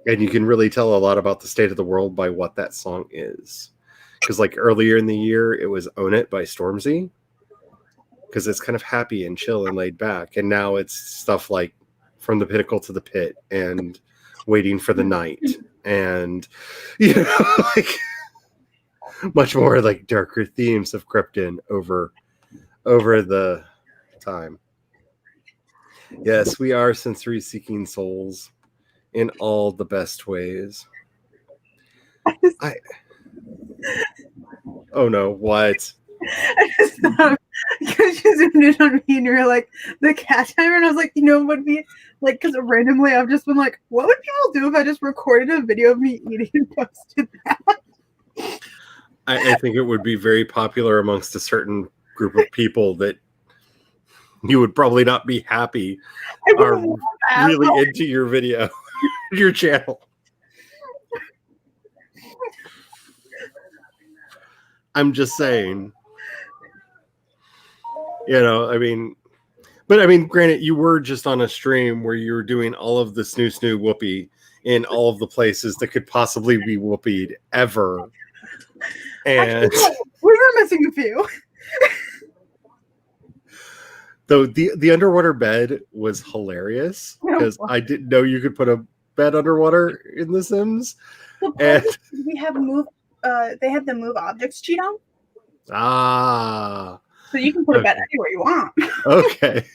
And you can really tell a lot about the state of the world by what that song is. Because like earlier in the year, it was Own It by Stormzy, because it's kind of happy and chill and laid back. And now it's stuff like From the Pinnacle to the Pit and Waiting for the Night. And, like much more like darker themes have crept in over the time. Yes, we are sensory-seeking souls in all the best ways. Oh no, what? I just thought, because you zoomed in on me and you were like, the cat timer, and I was like, what would be, like, because randomly I've just been like, what would people do if I just recorded a video of me eating and posted that? I think it would be very popular amongst a certain group of people that you would probably not be happy are really into your video, your channel. I'm just saying, granted, you were just on a stream where you were doing all of the snoo whoopee in all of the places that could possibly be whoopied ever. And we were missing a few. Though the underwater bed was hilarious because I didn't know you could put a bed underwater in The Sims. And we have they have the move objects cheat on. So you can put a bed anywhere you want. Okay.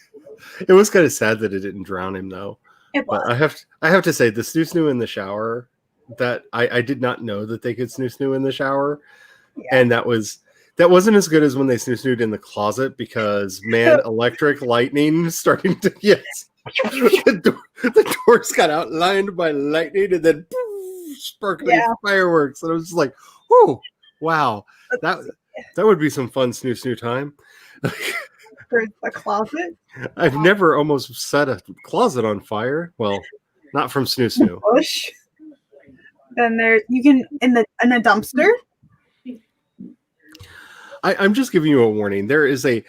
It was kind of sad that it didn't drown him though. It was. But I have to say the snoo in the shower, that I did not know that they could snoo in the shower. Yeah. And that wasn't as good as when they snooed in the closet, because electric lightning starting to the doors got outlined by lightning and then sparkling fireworks, and I was just like, "Oh, wow, that would be some fun snoo time." For a closet, I've never almost set a closet on fire. Well, not from snoo. Bush. Then you can in a dumpster. I'm just giving you a warning. There is a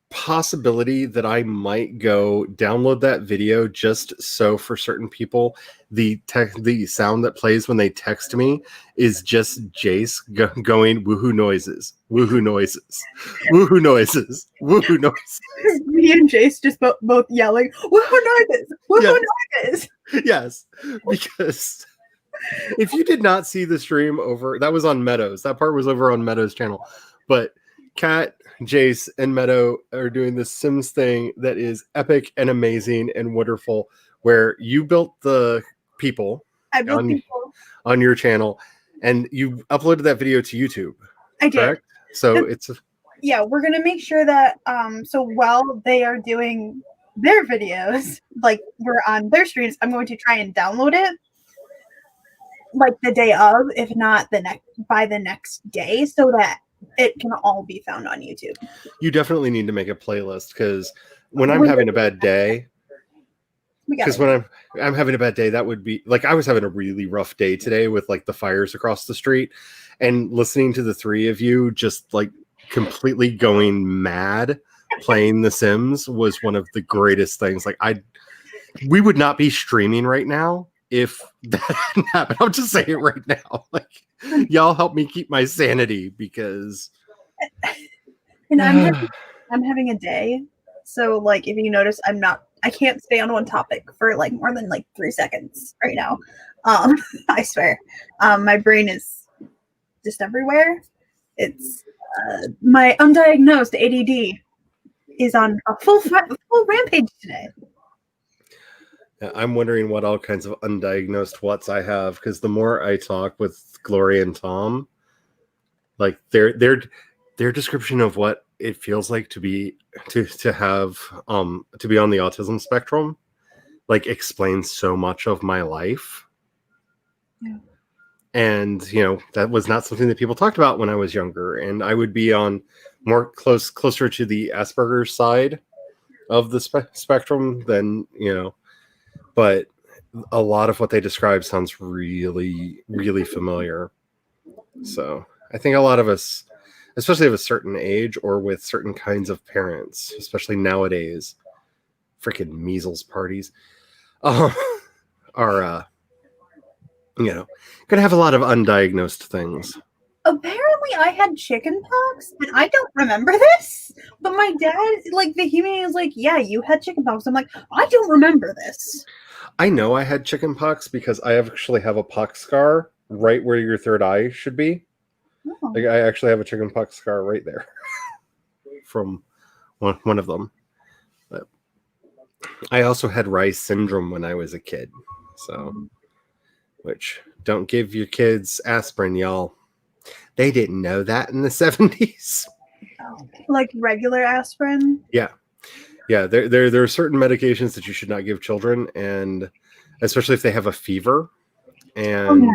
possibility that I might go download that video just so for certain people, the sound that plays when they text me is just Jace going woohoo noises. Me and Jace just both yelling woohoo noises. Yes, because if you did not see the stream that was on Meadows. That part was over on Meadows' channel. But Kat, Jace, and Meadow are doing this Sims thing that is epic and amazing and wonderful, where you built the people on your channel, and you uploaded that video to YouTube. I did. Correct? So we're gonna make sure that so while they are doing their videos, like we're on their streams, I'm going to try and download it like the day of, if not by the next day, so that it can all be found on YouTube. You definitely need to make a playlist, because when I'm having a bad day, We got Because it. when I'm having a bad day, that would be like I was having a really rough day today with like the fires across the street, and listening to the three of you just like completely going mad playing The Sims was one of the greatest things. Like we would not be streaming right now if that hadn't happened. I'll just say it right now. Like y'all help me keep my sanity because And I'm having a day. So like if you notice I can't stay on one topic for like more than like 3 seconds right now. I swear. My brain is just everywhere. It's my undiagnosed ADD is on a full rampage today. Yeah, I'm wondering what all kinds of undiagnosed whats I have because the more I talk with Gloria and Tom, like their description of what it feels like to be to have to be on the autism spectrum, like explains so much of my life. Yeah. And that was not something that people talked about when I was younger, and I would be on closer to the Asperger's side of the spectrum than but a lot of what they describe sounds really, really familiar. So I think a lot of us, especially of a certain age or with certain kinds of parents, especially nowadays, freaking measles parties, are gonna have a lot of undiagnosed things. Apparently I had chicken pox and I don't remember this, but my dad like vehemently is like, yeah, you had chicken pox. I'm like, I don't remember this. I know I had chicken pox because I actually have a pox scar right where your third eye should be. Oh. Like I actually have a chicken pox scar right there from one of them. But I also had Rice syndrome when I was a kid. So, which don't give your kids aspirin, y'all. They didn't know that in the 70s. Like regular aspirin? Yeah. Yeah, there are certain medications that you should not give children, and especially if they have a fever. And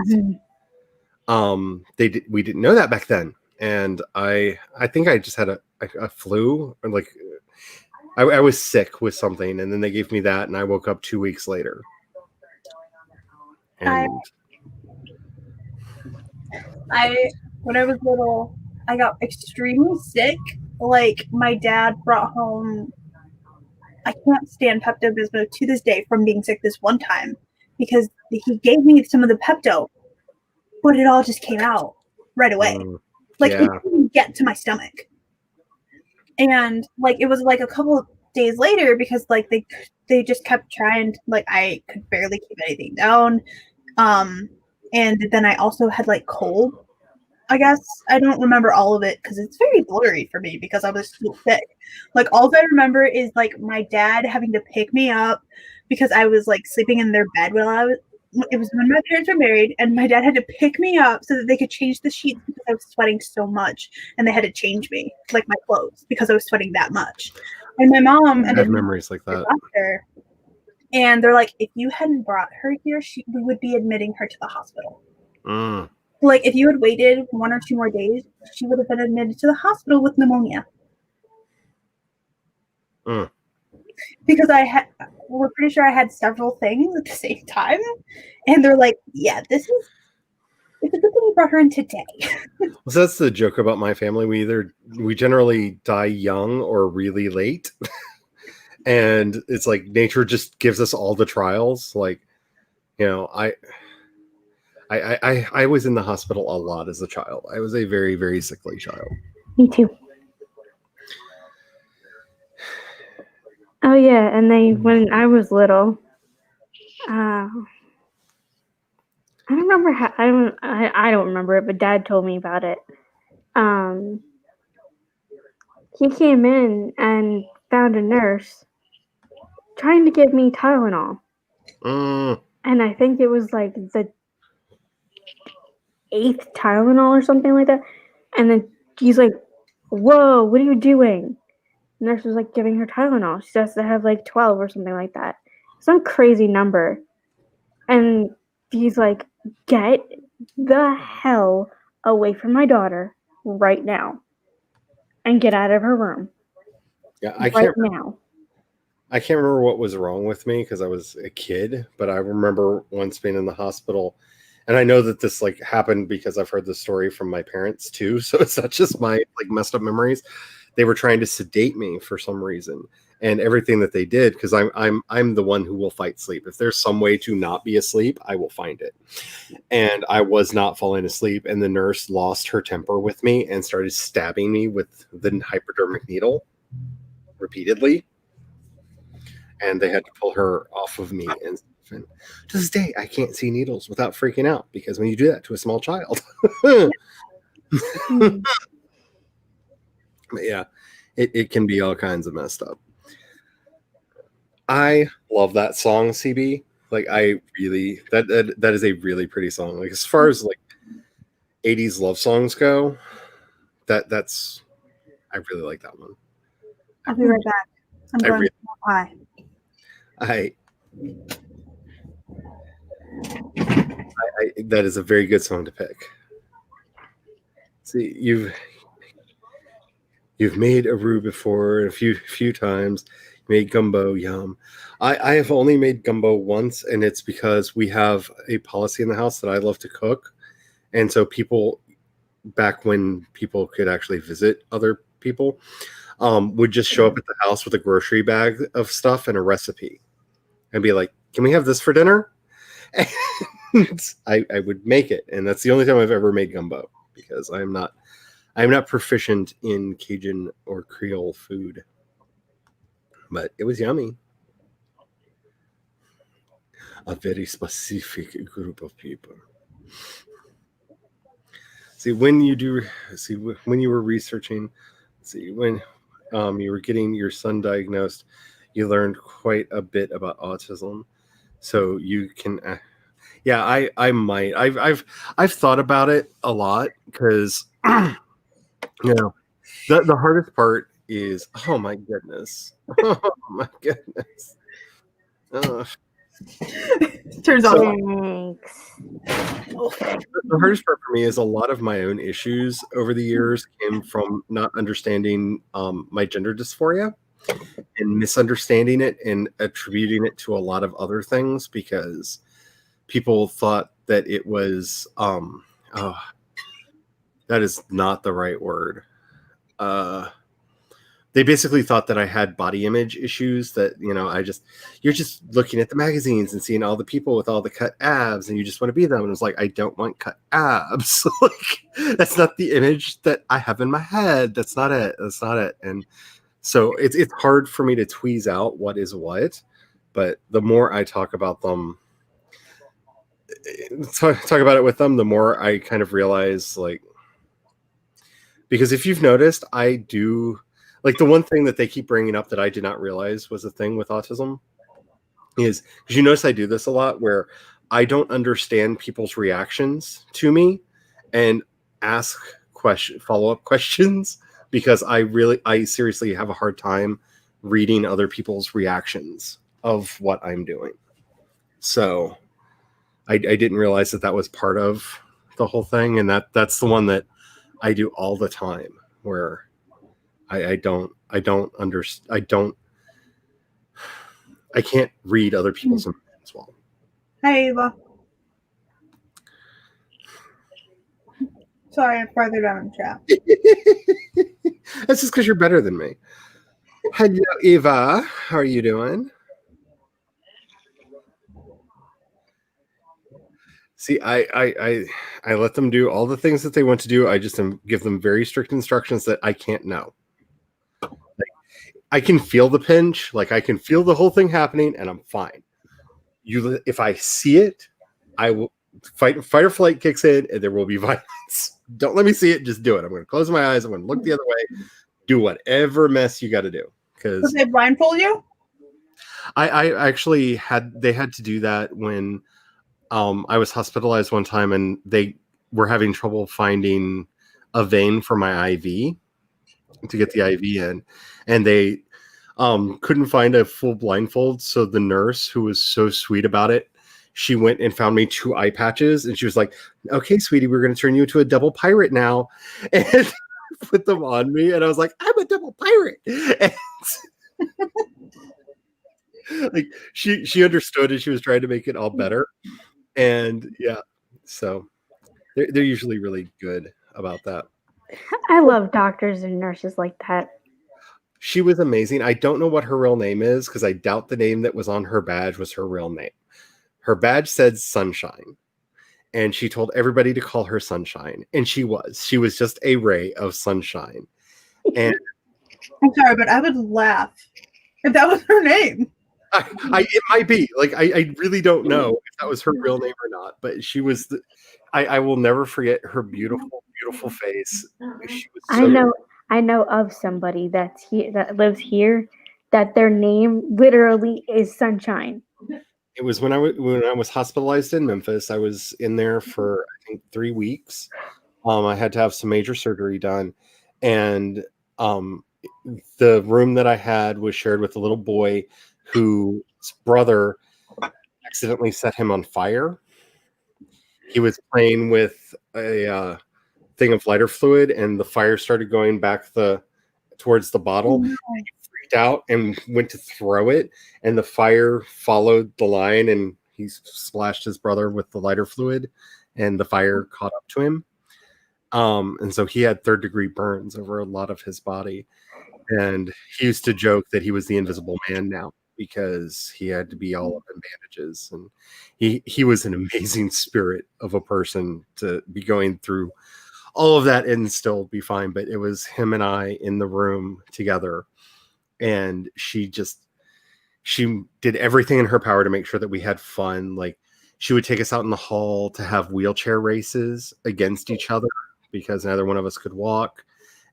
we didn't know that back then. And I think I just had a flu, or like I was sick with something, and then they gave me that, and I woke up 2 weeks later. And when I was little, I got extremely sick. Like my dad brought home. I can't stand Pepto-Bismol to this day from being sick this one time because he gave me some of the Pepto, but it all just came out right away. Like it didn't get to my stomach. And like it was like a couple of days later because like they just kept trying, like I could barely keep anything down. And then I also had like cold, I guess. I don't remember all of it because it's very blurry for me because I was so sick. Like all I remember is like my dad having to pick me up because I was like sleeping in their bed it was when my parents were married, and my dad had to pick me up so that they could change the sheets because I was sweating so much, and they had to change me, like my clothes, because I was sweating that much. And my mom I have memories like that. Doctor, and they're like, if you hadn't brought her here, we would be admitting her to the hospital. Like if you had waited 1 or 2 more days, she would have been admitted to the hospital with pneumonia. Because we're pretty sure I had several things at the same time, and they're like, yeah, it's a good thing we brought her in today. So that's the joke about my family. We generally die young or really late. And it's like nature just gives us all the trials. Like, I was in the hospital a lot as a child. I was a very, very sickly child. Me too. Oh yeah, and then when I was little, I don't remember how. I don't remember it, but Dad told me about it. He came in and found a nurse trying to give me Tylenol, and I think it was like the 8th Tylenol or something like that. And then he's like, "Whoa, what are you doing?" The nurse was like giving her Tylenol. She has to have like 12 or something like that. Some crazy number. And he's like, get the hell away from my daughter right now. And get out of her room. Yeah, right now. I can't remember what was wrong with me because I was a kid, but I remember once being in the hospital, and I know that this like happened because I've heard the story from my parents too. So it's not just my like messed up memories. They were trying to sedate me for some reason, and everything that they did, because I'm the one who will fight sleep. If there's some way to not be asleep, I will find it. And I was not falling asleep, and the nurse lost her temper with me and started stabbing me with the hypodermic needle repeatedly. And they had to pull her off of me. And to this day, I can't see needles without freaking out, because when you do that to a small child, but yeah, it can be all kinds of messed up. I love that song, CB. Like, I really that is a really pretty song. Like, as far as like 80s love songs go, that's I really like that one. I'll be right back. I'm going to pie. I that is a very good song to pick. See, you've made a roux before a few times. You made gumbo, yum. I have only made gumbo once, and it's because we have a policy in the house that I love to cook, and so people, back when people could actually visit other people, would just show up at the house with a grocery bag of stuff and a recipe, and be like, "Can we have this for dinner?" And I would make it, and that's the only time I've ever made gumbo, because I'm not proficient in Cajun or Creole food, but it was yummy. A very specific group of people. When you were researching, when you were getting your son diagnosed, you learned quite a bit about autism. So you can, yeah, I might. I've thought about it a lot, because you know, the hardest part is, oh my goodness, oh my goodness. Turns out Thanks. The hardest part for me is a lot of my own issues over the years came from not understanding my gender dysphoria and misunderstanding it and attributing it to a lot of other things, because people thought that it was that is not the right word. They basically thought that I had body image issues, that, you know, you're just looking at the magazines and seeing all the people with all the cut abs and you just want to be them. And it was like, I don't want cut abs. Like, that's not the image that I have in my head. That's not it. And so it's hard for me to tweeze out what is what, but the more I talk about them, talk about it with them, the more I kind of realize, like, because if you've noticed, I do, like, the one thing that they keep bringing up that I did not realize was a thing with autism is, because you notice I do this a lot, where I don't understand people's reactions to me and ask follow-up questions, because I seriously have a hard time reading other people's reactions of what I'm doing. So I didn't realize that was part of the whole thing, and that's the one that I do all the time, where I can't read other people's emotions well. Hey, Ava. Sorry, I'm farther down in chat. That's just because you're better than me. Hello, Eva. How are you doing? See, I let them do all the things that they want to do. I just give them very strict instructions that I can't know. Like, I can feel the pinch, like I can feel the whole thing happening, and I'm fine. If I see it, I will fight or flight kicks in, and there will be violence. Don't let me see it. Just do it. I'm going to close my eyes. I'm going to look the other way. Do whatever mess you got to do. Because they blindfold you? I actually they had to do that when I was hospitalized one time, and they were having trouble finding a vein for my IV to get the IV in, and they couldn't find a full blindfold. So the nurse, who was so sweet about it, she went and found me 2 eye patches, and she was like, "Okay, sweetie, we're going to turn you into a double pirate now," and put them on me. And I was like, "I'm a double pirate." And Like she understood and she was trying to make it all better. And yeah, so they're usually really good about that. I love doctors and nurses like that. She was amazing. I don't know what her real name is because I doubt the name that was on her badge was her real name. Her badge said Sunshine, and she told everybody to call her Sunshine, and she was. She was just a ray of sunshine. And I'm sorry, but I would laugh if that was her name. it might be. Like I really don't know if that was her real name or not, but she was. I will never forget her beautiful, beautiful face. She was so, I know of somebody that's here that lives here that their name literally is Sunshine. It was when I was hospitalized in Memphis. I was in there for I think 3 weeks. I had to have some major surgery done, and the room that I had was shared with a little boy whose brother accidentally set him on fire. He was playing with a thing of lighter fluid, and the fire started going back towards the bottle. He freaked out and went to throw it, and the fire followed the line, and he splashed his brother with the lighter fluid, and the fire caught up to him. And so he had 3rd-degree burns over a lot of his body. And he used to joke that he was the Invisible Man now because he had to be all up in bandages. And he was an amazing spirit of a person to be going through all of that and still be fine. But it was him and I in the room together. And she did everything in her power to make sure that we had fun. Like she would take us out in the hall to have wheelchair races against each other because neither one of us could walk.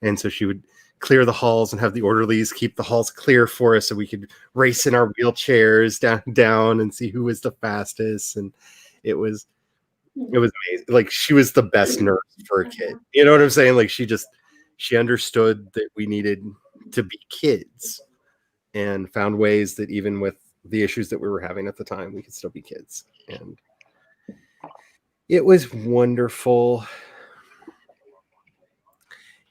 And so she would clear the halls and have the orderlies keep the halls clear for us so we could race in our wheelchairs down and see who was the fastest. And it was amazing. Like she was the best nurse for a kid. You know what I'm saying? Like she understood that we needed to be kids and found ways that even with the issues that we were having at the time, we could still be kids. And it was wonderful.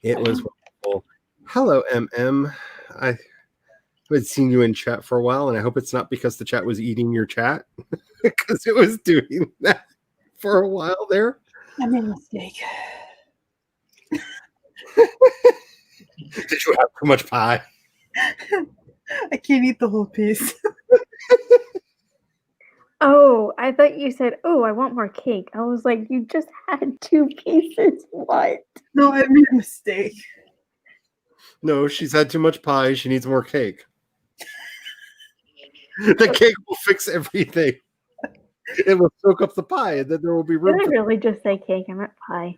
It was wonderful. Hello, MM. I haven't seen you in chat for a while, and I hope it's not because the chat was eating your chat, because it was doing that for a while there. I made a mistake. Did you have too much pie? I can't eat the whole piece. Oh, I thought you said, "Oh, I want more cake." I was like, "You just had 2 pieces. What?" No, I made a mistake. No, she's had too much pie. She needs more cake. The cake will fix everything. It will soak up the pie, and then there will be room. Did I really just say cake? I meant pie.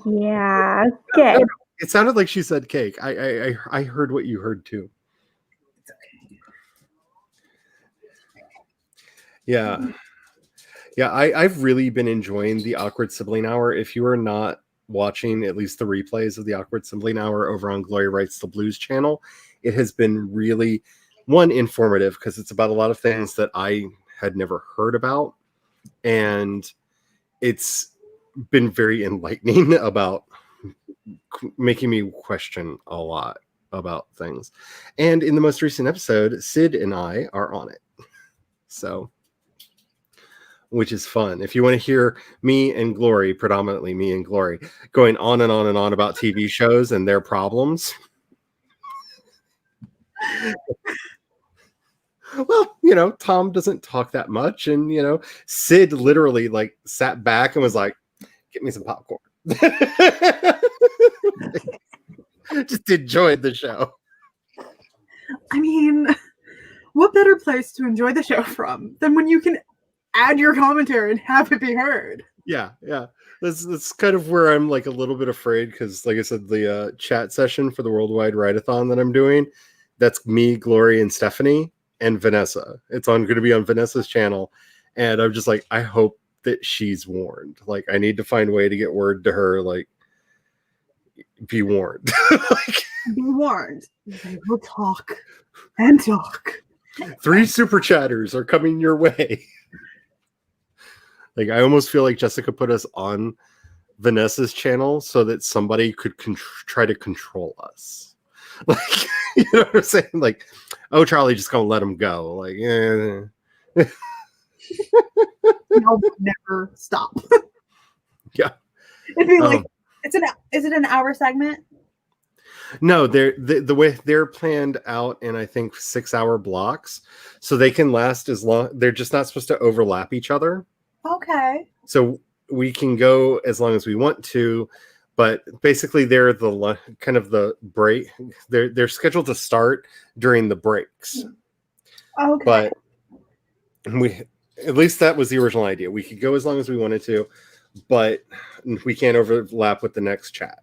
Yeah. Okay. It sounded like she said cake. I heard what you heard too. It's okay. Yeah. Yeah, I've really been enjoying the Awkward Sibling Hour. If you are not watching at least the replays of the Awkward Sibling Hour over on Glory Writes the Blues channel, it has been really, one, informative because it's about a lot of things that I had never heard about. And it's been very enlightening about making me question a lot about things. And in the most recent episode, Sid and I are on it. So, which is fun. If you want to hear me and Glory, predominantly me and Glory, going on and on and on about TV shows and their problems. Well, Tom doesn't talk that much. And, Sid literally sat back and was like, get me some popcorn. Just enjoyed the show. I mean, what better place to enjoy the show from than when you can add your commentary and have it be heard? Yeah. That's kind of where I'm a little bit afraid because, like I said, the chat session for the Worldwide Write-a-thon that I'm doing, that's me, Glory, and Stephanie, and Vanessa. It's going to be on Vanessa's channel, and I'm just I hope that she's warned. I need to find a way to get word to her, be warned. Be warned. They will talk and talk. 3 super chatters are coming your way. I almost feel like Jessica put us on Vanessa's channel so that somebody could try to control us. Like, you know what I'm saying? Like, oh, Charlie, just gonna let him go. Like, I'll never stop. Yeah. It'd be like, Um, is it an hour segment? No, the way they're planned out in, I think, 6-hour blocks, so they can last as long. They're just not supposed to overlap each other. Okay. So we can go as long as we want to, but basically they're the kind of the break. They're scheduled to start during the breaks. Okay. But we, at least that was the original idea. We could go as long as we wanted to, but we can't overlap with the next chat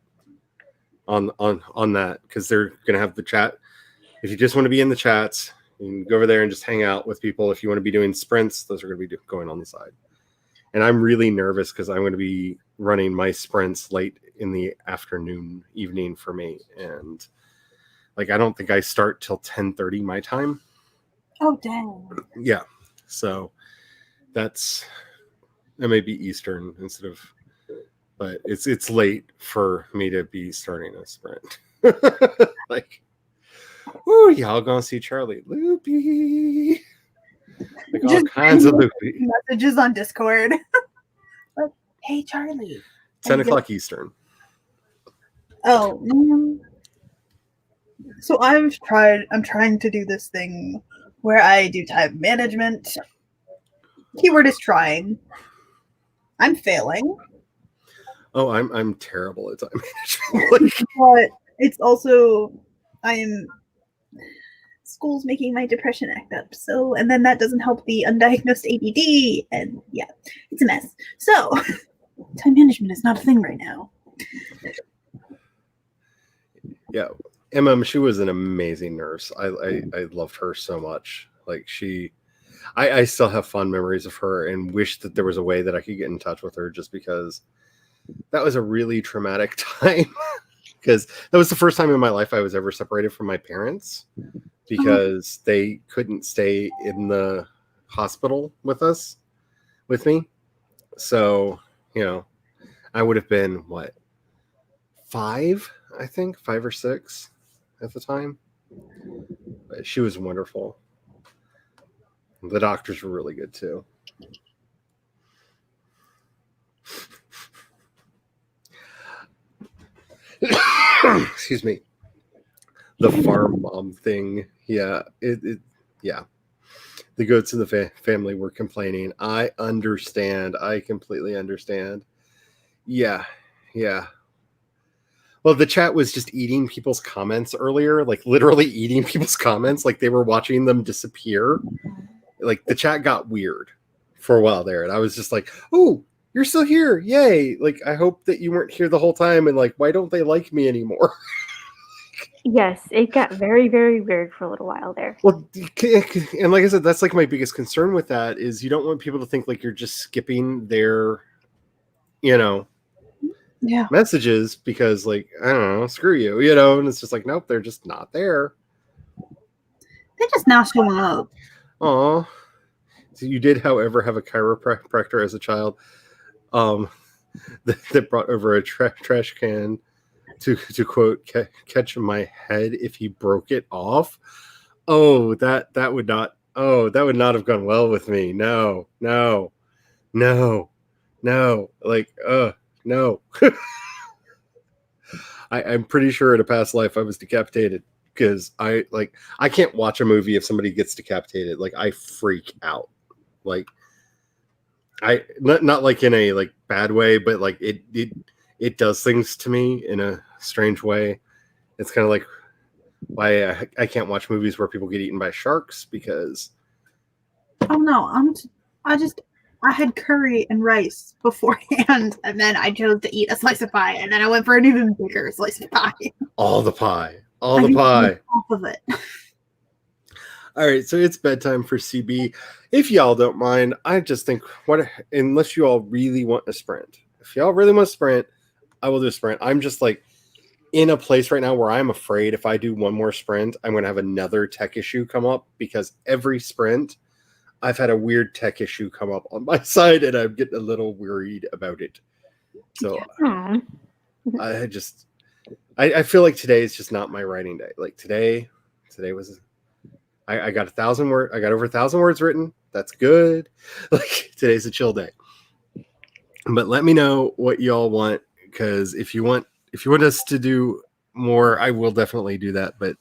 on that, because they're going to have the chat. If you just want to be in the chats, you can go over there and just hang out with people. If you want to be doing sprints, those are going to be going on the side. And I'm really nervous because I'm going to be running my sprints late in the afternoon, evening for me. And like, I don't think I start till 10:30 my time. Oh, dang. Yeah. So that may be Eastern instead of, but it's late for me to be starting a sprint. Like, ooh, y'all gonna see Charlie Loopy. Like, all Just kinds of Loopy. messages on Discord. Like, hey, Charlie. 10 o'clock Eastern. Oh. So I'm trying to do this thing where I do time management. Keyword is trying. I'm failing. Oh, I'm terrible at time management. But it's also, school's making my depression act up. So, and then that doesn't help the undiagnosed ADD. And yeah, it's a mess. So, time management is not a thing right now. Yeah. Emma, she was an amazing nurse. I loved her so much. Like, I still have fond memories of her and wish that there was a way that I could get in touch with her, just because that was a really traumatic time. Because that was the first time in my life I was ever separated from my parents, because they couldn't stay in the hospital with me. So, you know, I would have been, what, 5, I think, 5 or 6 at the time. But she was wonderful. The doctors were really good too. Excuse me. The farm mom thing. Yeah. Yeah. The goats in the family were complaining. I understand. I completely understand. Yeah. Yeah. Well, the chat was just eating people's comments earlier, like literally eating people's comments, like they were watching them disappear. Like, the chat got weird for a while there. And I was just like, oh, you're still here. Yay. Like, I hope that you weren't here the whole time. And like, why don't they like me anymore? Yes, it got very, very weird for a little while there. Well, and like I said, that's like my biggest concern with that is you don't want people to think like you're just skipping their, messages because, like, I don't know, screw you, and it's just like, nope, they're just not there. They're just not showing up. Oh, so you did, however, have a chiropractor as a child that brought over a trash can to quote, catch my head if he broke it off. Oh, that would not have gone well with me. No. Like, no. I'm pretty sure in a past life I was decapitated, because I can't watch a movie if somebody gets decapitated. Like, I freak out. Like, I not like in a like bad way, but like it does things to me in a strange way. It's kind of like why I can't watch movies where people get eaten by sharks, because Oh no, I had curry and rice beforehand, and then I chose to eat a slice of pie, and then I went for an even bigger slice of pie. all the pie. Off of it. All right, so it's bedtime for CB. If y'all don't mind, I just think, unless you all really want a sprint. If y'all really want a sprint, I will do a sprint. I'm just like in a place right now where I'm afraid if I do one more sprint, I'm going to have another tech issue come up, because every sprint I've had a weird tech issue come up on my side, and I'm getting a little worried about it. So Aww. I just, I feel like today is just not my writing day. Like today was I got 1,000 word. I got over 1,000 words written. That's good. Like today's a chill day. But let me know what y'all want, because if you want us to do more, I will definitely do that. But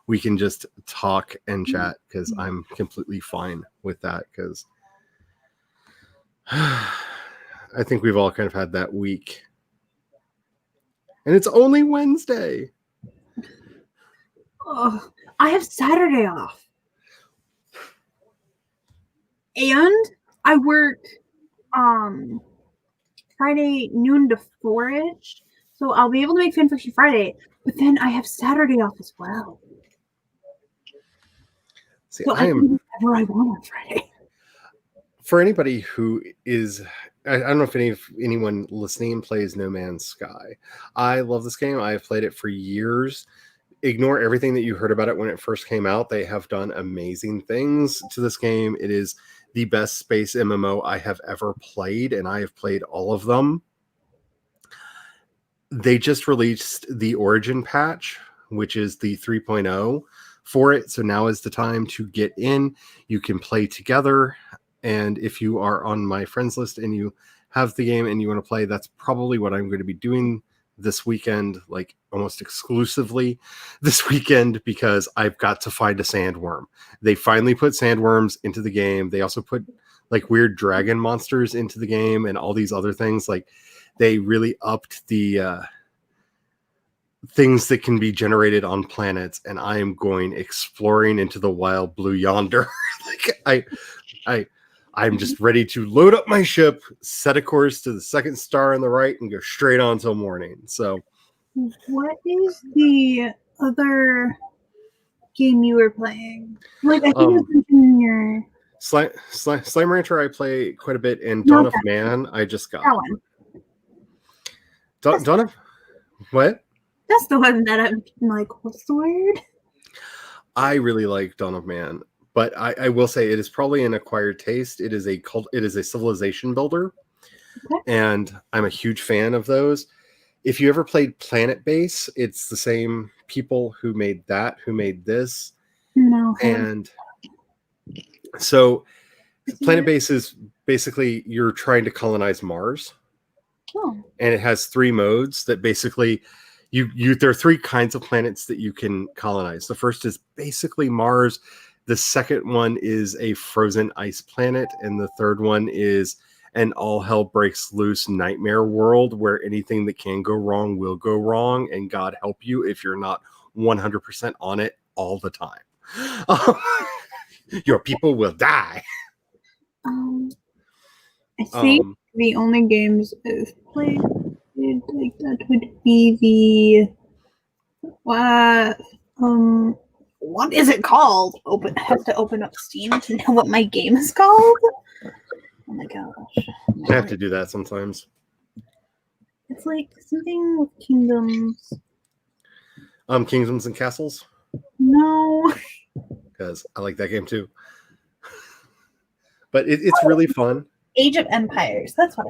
we can just talk and chat, because I'm completely fine with that, because I think we've all kind of had that week. And it's only Wednesday. Oh, I have Saturday off. And I work Friday noon to 4-ish. So I'll be able to make Fanfiction Friday, but then I have Saturday off as well. See, So I can do whatever I want on Friday. For anybody who is, I don't know if anyone listening plays No Man's Sky. I love this game. I have played it for years. Ignore everything that you heard about it when it first came out. They have done amazing things to this game. It is the best space MMO I have ever played, and I have played all of them. They just released the Origin patch, which is the 3.0 for it. So now is the time to get in. You can play together. And if you are on my friends list and you have the game and you want to play, that's probably what I'm going to be doing this weekend, like almost exclusively this weekend, because I've got to find a sandworm. They finally put sandworms into the game. They also put like weird dragon monsters into the game and all these other things. Like they really upped the things that can be generated on planets, and I am going exploring into the wild blue yonder. Like I'm just ready to load up my ship, set a course to the second star on the right, and go straight on till morning. So, What is the other game you were playing? Like, I think it was in your... Slime Rancher I play quite a bit, and Dawn of Man I just got. That one. Dawn of... What? That's the one that I'm like, what's the word? I really like Dawn of Man, but I will say it is probably an acquired taste. It is a civilization builder, and I'm a huge fan of those. If you ever played Planet Base, it's the same people who made this. No. And so Planet Base is basically you're trying to colonize Mars. Oh. And it has 3 modes that basically there are 3 kinds of planets that you can colonize. The first is basically Mars. The second one is a frozen ice planet. And the third one is an all hell breaks loose nightmare world where anything that can go wrong will go wrong. And God help you if you're not 100% on it all the time. Your people will die. I think the only games I've played like that would be the what is it called? I have to open up Steam to know what my game is called. Oh my gosh. I have to do that sometimes. It's like something with kingdoms. Kingdoms and Castles? No. Because I like that game too. But it's really fun. Age of Empires. That's what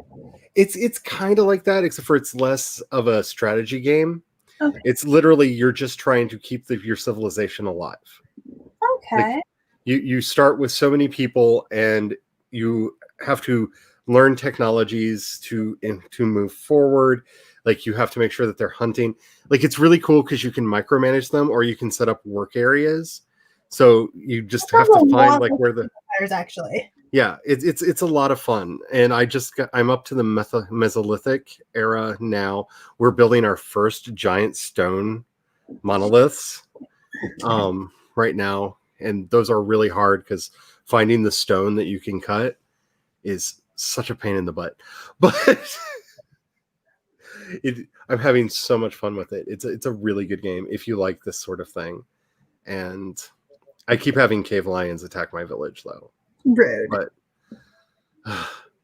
It's kind of like that, except for it's less of a strategy game. Okay. It's literally you're just trying to keep your civilization alive. Okay. Like, you start with so many people, and you have to learn technologies to move forward. Like you have to make sure that they're hunting. Like it's really cool because you can micromanage them, or you can set up work areas. So you just have to find like where the Empires actually. Yeah, it's a lot of fun, and I'm up to the Mesolithic era now. We're building our first giant stone monoliths right now, and those are really hard because finding the stone that you can cut is such a pain in the butt. But I'm having so much fun with it. It's a really good game if you like this sort of thing, and I keep having cave lions attack my village though. Rude. But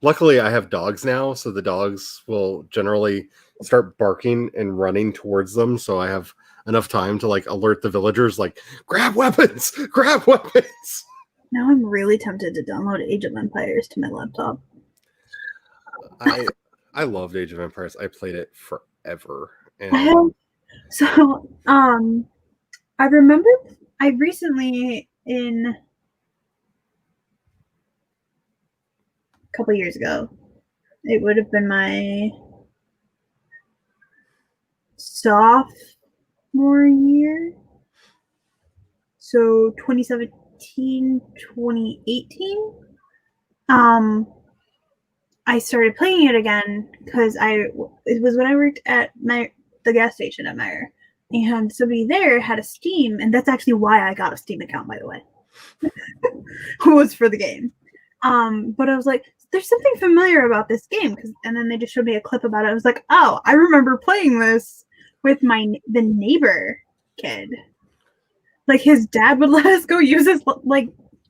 luckily I have dogs now, so the dogs will generally start barking and running towards them, so I have enough time to like alert the villagers like grab weapons. Now I'm really tempted to download Age of Empires to my laptop. I loved Age of Empires. I played it forever, and I have So, I remember I recently, in a couple years ago, it would have been my sophomore year. So 2017, 2018. I started playing it again because it was when I worked at the gas station at Meyer, and somebody there had a Steam, and that's actually why I got a Steam account, by the way. Was for the game. But I was like, there's something familiar about this game, and then they just showed me a clip about it. I was like, oh, I remember playing this with the neighbor kid. Like his dad would let us go use his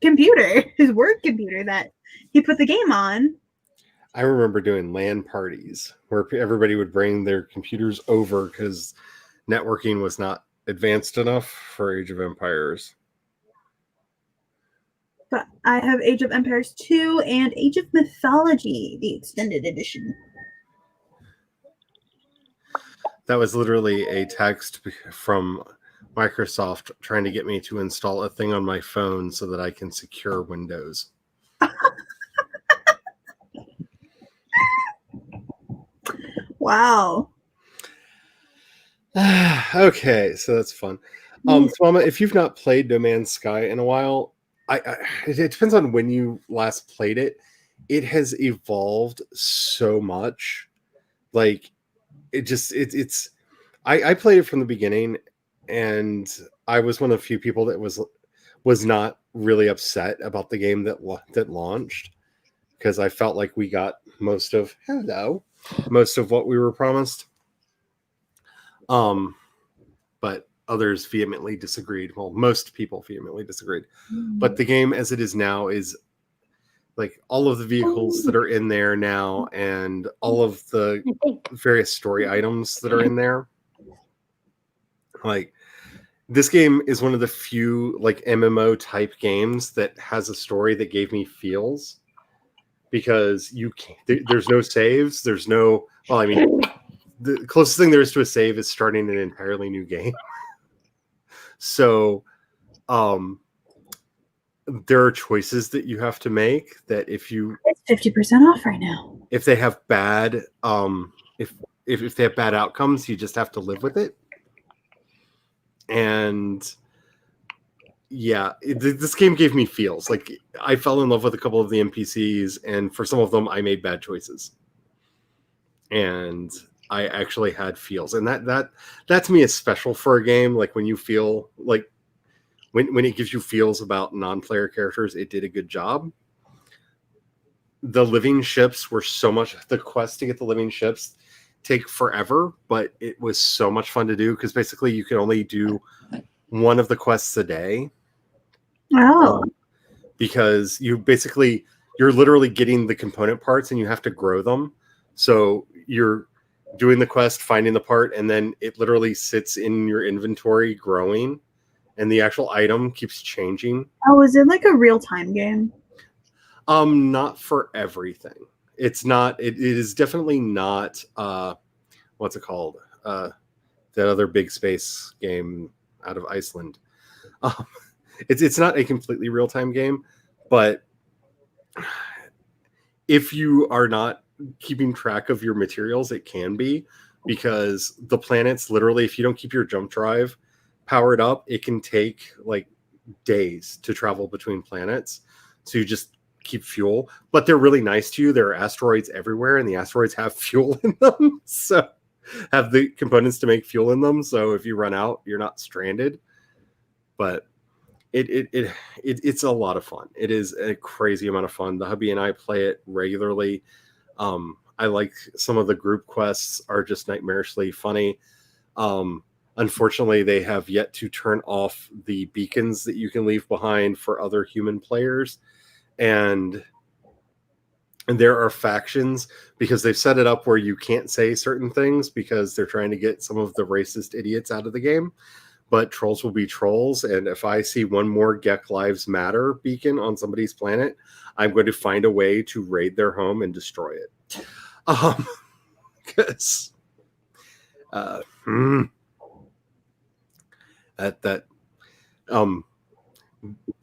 computer, his work computer that he put the game on. I remember doing LAN parties where everybody would bring their computers over because networking was not advanced enough for Age of Empires. But I have Age of Empires 2 and Age of Mythology, the extended edition. That was literally a text from Microsoft trying to get me to install a thing on my phone so that I can secure Windows. Wow. Okay, so that's fun. Swama, if you've not played No Man's Sky in a while, it depends on when you last played it. It has evolved so much. Like it's I played it from the beginning, and I was one of the few people that was not really upset about the game that launched, because I felt like we got most of what we were promised. But others vehemently disagreed. Well, most people vehemently disagreed. But the game as it is now is like all of the vehicles that are in there now and all of the various story items that are in there. Like, this game is one of the few like MMO type games that has a story that gave me feels, because there's no saves. There's no, well, I mean, the closest thing there is to a save is starting an entirely new game. So, there are choices that you have to make that if you, it's 50% off right now. If they have bad, if they have bad outcomes, you just have to live with it. And yeah, this game gave me feels. Like, I fell in love with a couple of the NPCs, and for some of them, I made bad choices. And I actually had feels, and that to me is special for a game. Like, when you feel like when it gives you feels about non-player characters, it did a good job. The living ships were so much. The quest to get the living ships take forever, but it was so much fun to do, because basically you can only do one of the quests a day. Oh, because you're literally getting the component parts and you have to grow them. So you're doing the quest, finding the part, and then it literally sits in your inventory growing, and the actual item keeps changing. Oh, is it like a real-time game? Not for everything. It's not. It is definitely not. What's it called? That other big space game out of Iceland. It's not a completely real-time game, but if you are not keeping track of your materials, it can be, because the planets, literally, if you don't keep your jump drive powered up, it can take like days to travel between planets. So you just keep fuel, but they're really nice to you. There are asteroids everywhere, and the asteroids have fuel in them, so have the components to make fuel in them. So if you run out, you're not stranded. But it's a lot of fun. It is a crazy amount of fun. The hubby and I play it regularly. I like some of the group quests are just nightmarishly funny. Unfortunately, they have yet to turn off the beacons that you can leave behind for other human players. And there are factions, because they've set it up where you can't say certain things because they're trying to get some of the racist idiots out of the game. But trolls will be trolls, and if I see one more Gek Lives Matter beacon on somebody's planet, I'm going to find a way to raid their home and destroy it. Because That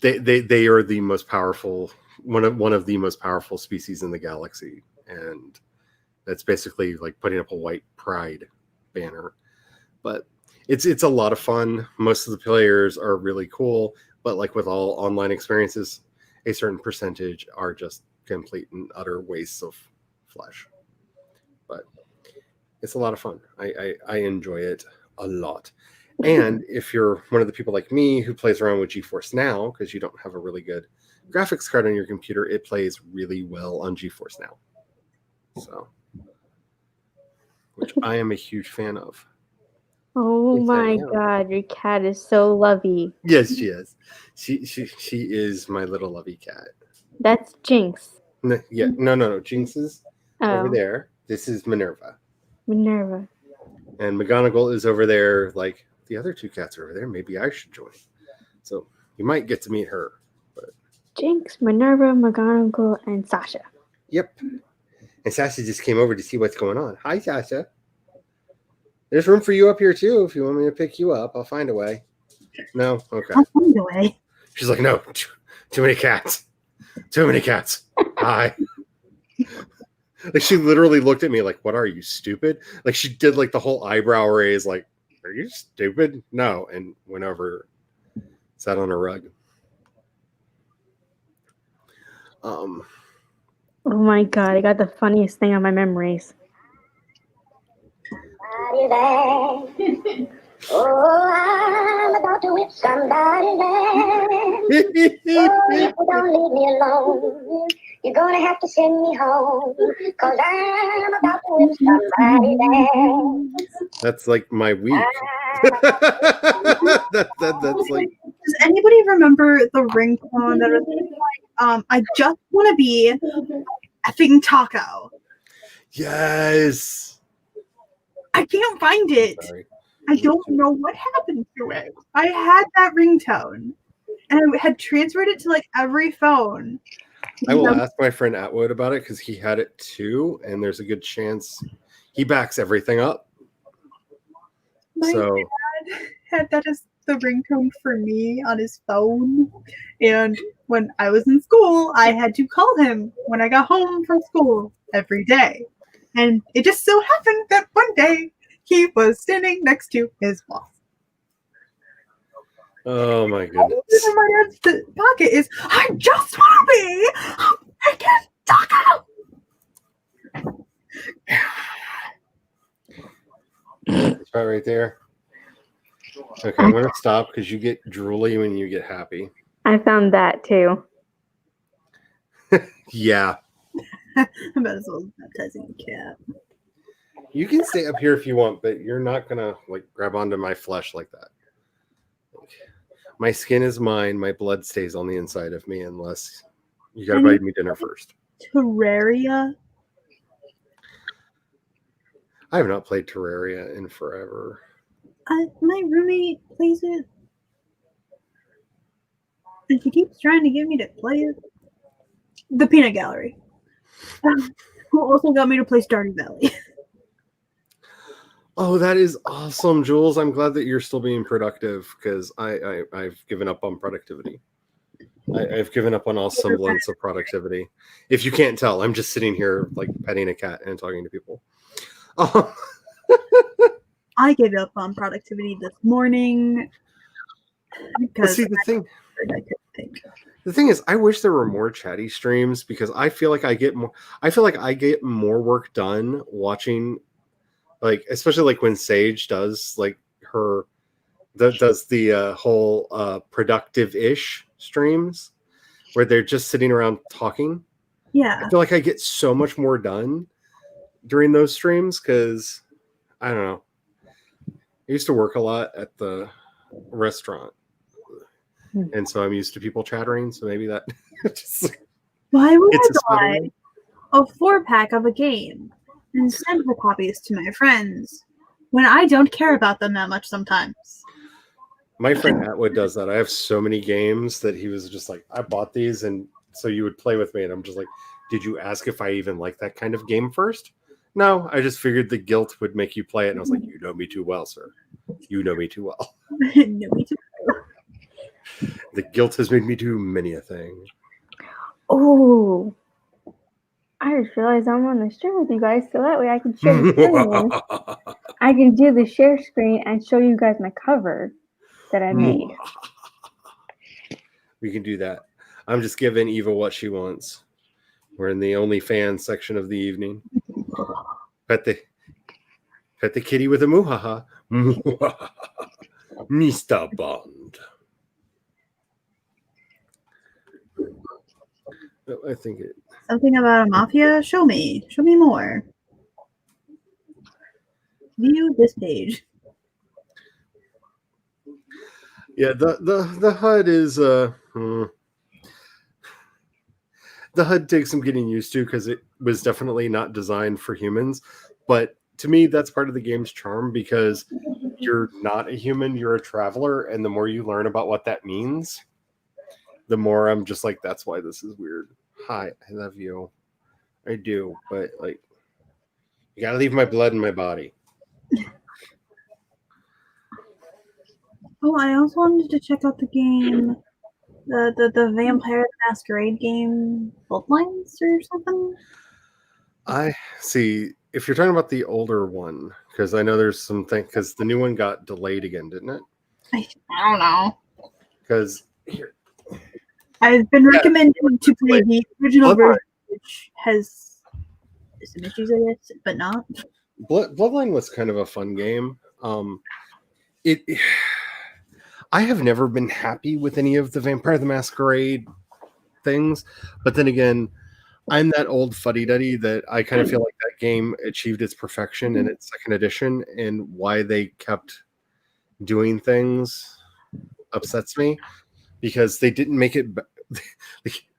they are the most powerful one of the most powerful species in the galaxy, and that's basically like putting up a white pride banner. But it's a lot of fun. Most of the players are really cool, but like with all online experiences, a certain percentage are just complete and utter wastes of flesh. But it's a lot of fun. I enjoy it a lot. And if you're one of the people like me who plays around with GeForce Now, because you don't have a really good graphics card on your computer, it plays really well on GeForce Now. So, which I am a huge fan of. Oh Yes, I my am. god, your cat is so lovey. Yes, she is. She is my little lovey cat. That's Jinx. No. Jinx is over Oh, there. This is Minerva. Minerva. And McGonagall is over there. Like the other two cats are over there. Maybe I should join. So you might get to meet her. But Jinx, Minerva, McGonagall, and Sasha. yep. And Sasha just came over to see what's going on. Hi, Sasha. There's room for you up here too. If you want me to pick you up, I'll find a way. No? Okay. I'll find a way. She's like, no, too many cats. Too many cats. Hi. Like she literally looked at me like, what are you, stupid? Like she did like the whole eyebrow raise, like, are you stupid? No. And went over, sat on a rug. Oh my god, I got the funniest thing on my memories. Oh, I'm about to whip somebody back. Oh, if you don't leave me alone, you're gonna have to send me home. Cause I'm about to whip somebody back. That's like my week. That's like, Does anybody remember the ringtone that was like, I just want to be effing taco? yes. I can't find it. Sorry. I don't know what happened to it. I had that ringtone, and I had transferred it to like every phone. I will ask my friend Atwood about it because he had it too, and there's a good chance he backs everything up. My So dad had that as the ringtone for me on his phone, and when I was in school, I had to call him when I got home from school every day. And it just so happened that one day he was standing next to his boss. oh my All goodness. in my dad's pocket is, I just want to be a freaking taco. It's right there. Okay, I'm gonna stop because you get drooly when you get happy. I found that too. Yeah. I might as well be baptizing the cat. You can stay up here if you want, but you're not gonna like grab onto my flesh like that. My skin is mine. My blood stays on the inside of me unless you gotta buy me dinner first. Terraria. I have not played Terraria in forever. My roommate plays it. And she keeps trying to get me to play it. The Peanut Gallery. Who also got me to play Stardew Valley. Oh, that is awesome, Jules. I'm glad that you're still being productive because I've given up on productivity. I've given up on all semblance of productivity. If you can't tell, I'm just sitting here like petting a cat and talking to people. I gave up on productivity this morning. Because See, the thing I couldn't think. The thing is, I wish there were more chatty streams because I feel like I get more work done watching, like especially like when Sage does like does the whole productive-ish streams where they're just sitting around talking. Yeah. I feel like I get so much more done during those streams because I don't know. I used to work a lot at the restaurant. And so I'm used to people chattering, so maybe that just Why would it's I buy a 4-pack of a game and send the copies to my friends when I don't care about them that much sometimes? My friend Atwood does that. I have so many games that he was just like, I bought these, and so you would play with me, and I'm just like, did you ask if I even like that kind of game first? No, I just figured the guilt would make you play it, and I was like, you know me too well, sir. You know me too well. No, me too. The guilt has made me do many a thing. Oh, I just realized I'm on the stream with you guys, so that way I can share the screen. I can do the share screen and show you guys my cover that I made. We can do that. I'm just giving Eva what she wants. We're in the OnlyFans section of the evening. Pet the kitty with a muhaha. Mr. Bond. I think it. Something about a mafia? Show me. Show me more. View this page. Yeah, the HUD is the HUD takes some getting used to because it was definitely not designed for humans. But to me, that's part of the game's charm because you're not a human, you're a traveler, and the more you learn about what that means, the more I'm just like, that's why this is weird. Hi, I love you. I do, but like, you gotta leave my blood in my body. Oh, I also wanted to check out the game, the Vampire the Masquerade game, Bloodlines or something. I see. If you're talking about the older one, because I know there's some thing, because the new one got delayed again, didn't it? I don't know. Because here, I've been recommended to play the original Bloodline. version, which has some issues, I guess, but not. Bloodline was kind of a fun game. I have never been happy with any of the Vampire the Masquerade things, but then again, I'm that old fuddy-duddy that I kind of feel like that game achieved its perfection in its second edition, and why they kept doing things upsets me because they didn't make it.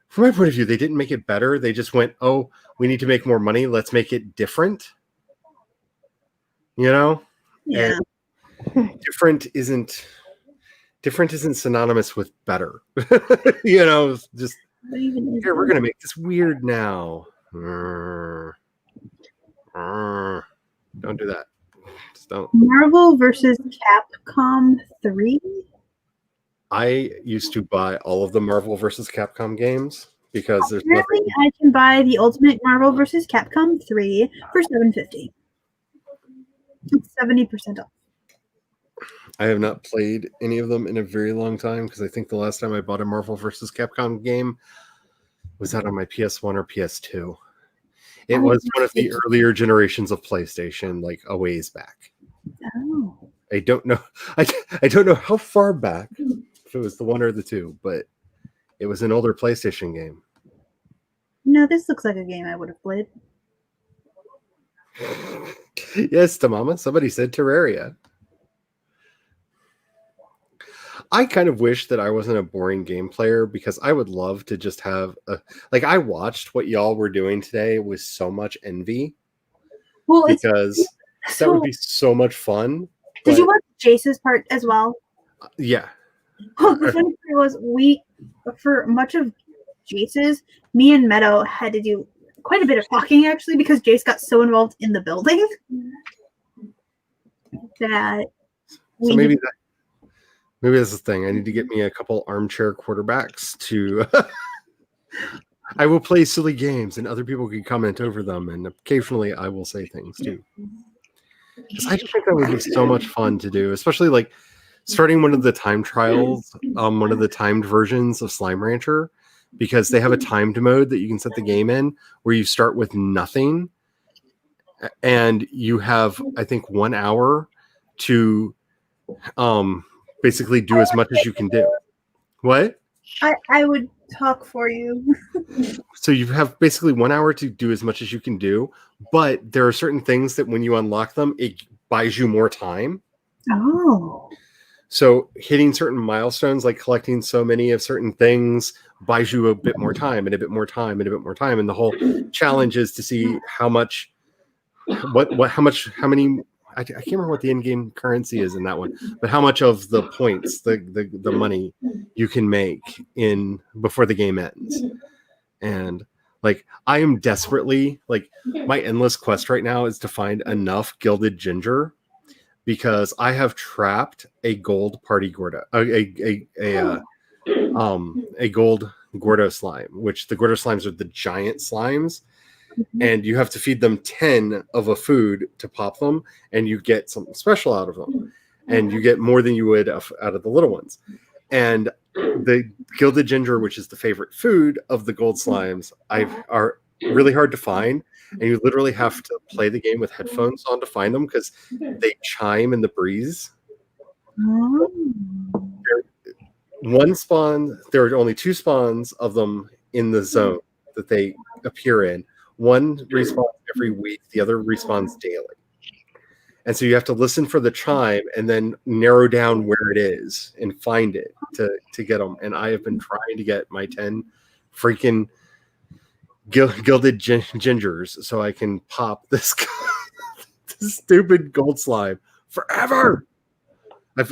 From my point of view, they didn't make it better. They just went, "Oh, we need to make more money. Let's make it different." You know, Yeah. and different isn't synonymous with better. You know, it's just. What even is Here, we're it? going to make this weird now. Don't do that. Just don't. Marvel versus Capcom 3? I used to buy all of the Marvel versus Capcom games because there's Apparently, nothing. I can buy the Ultimate Marvel versus Capcom 3 for $7.50. It's 70% off. I have not played any of them in a very long time because I think the last time I bought a Marvel versus Capcom game was that on my PS1 or PS2. It was one of the earlier generations of PlayStation, like a ways back. Oh. I don't know. I don't know how far back, if it was the one or the two, but it was an older PlayStation game. No, this looks like a game I would have played. Yes, Tamama. Somebody said Terraria. I kind of wish that I wasn't a boring game player because I would love to just have I watched what y'all were doing today with so much envy Well, because that would be so much fun. Did you but- watch Jace's part as well? Yeah. Well, the funny part was for much of Jace's, me and Meadow had to do quite a bit of talking actually because Jace got so involved in the building that So maybe that's the thing. I need to get me a couple armchair quarterbacks to. I will play silly games, and other people can comment over them, and occasionally I will say things too. Because I just think that would be so much fun to do, especially like starting one of the time trials, one of the timed versions of Slime Rancher, because they have a timed mode that you can set the game in where you start with nothing, and you have I think 1 hour to basically do as much as you can do. What? I would talk for you. So you have basically 1 hour to do as much as you can do, but there are certain things that when you unlock them, it buys you more time. Oh. So hitting certain milestones, like collecting so many of certain things, buys you a bit more time and a bit more time and a bit more time. And the whole challenge is to see how much, how many. I can't remember what the in-game currency is in that one, but how much of the points, the money you can make in before the game ends. And Like, I am desperately, like, my endless quest right now is to find enough gilded ginger, because I have trapped a gold party Gordo, a gold Gordo slime, which the Gordo slimes are the giant slimes, and you have to feed them 10 of a food to pop them, and you get something special out of them, and you get more than you would out of the little ones. And the gilded ginger, which is the favorite food of the gold slimes, are really hard to find, and you literally have to play the game with headphones on to find them because they chime in the breeze. One spawn, there are only 2 spawns of them in the zone that they appear in. One respawns every week, the other respawns daily. And so you have to listen for the chime and then narrow down where it is and find it to get them. And I have been trying to get my 10 freaking gilded gingers so I can pop this stupid gold slime forever.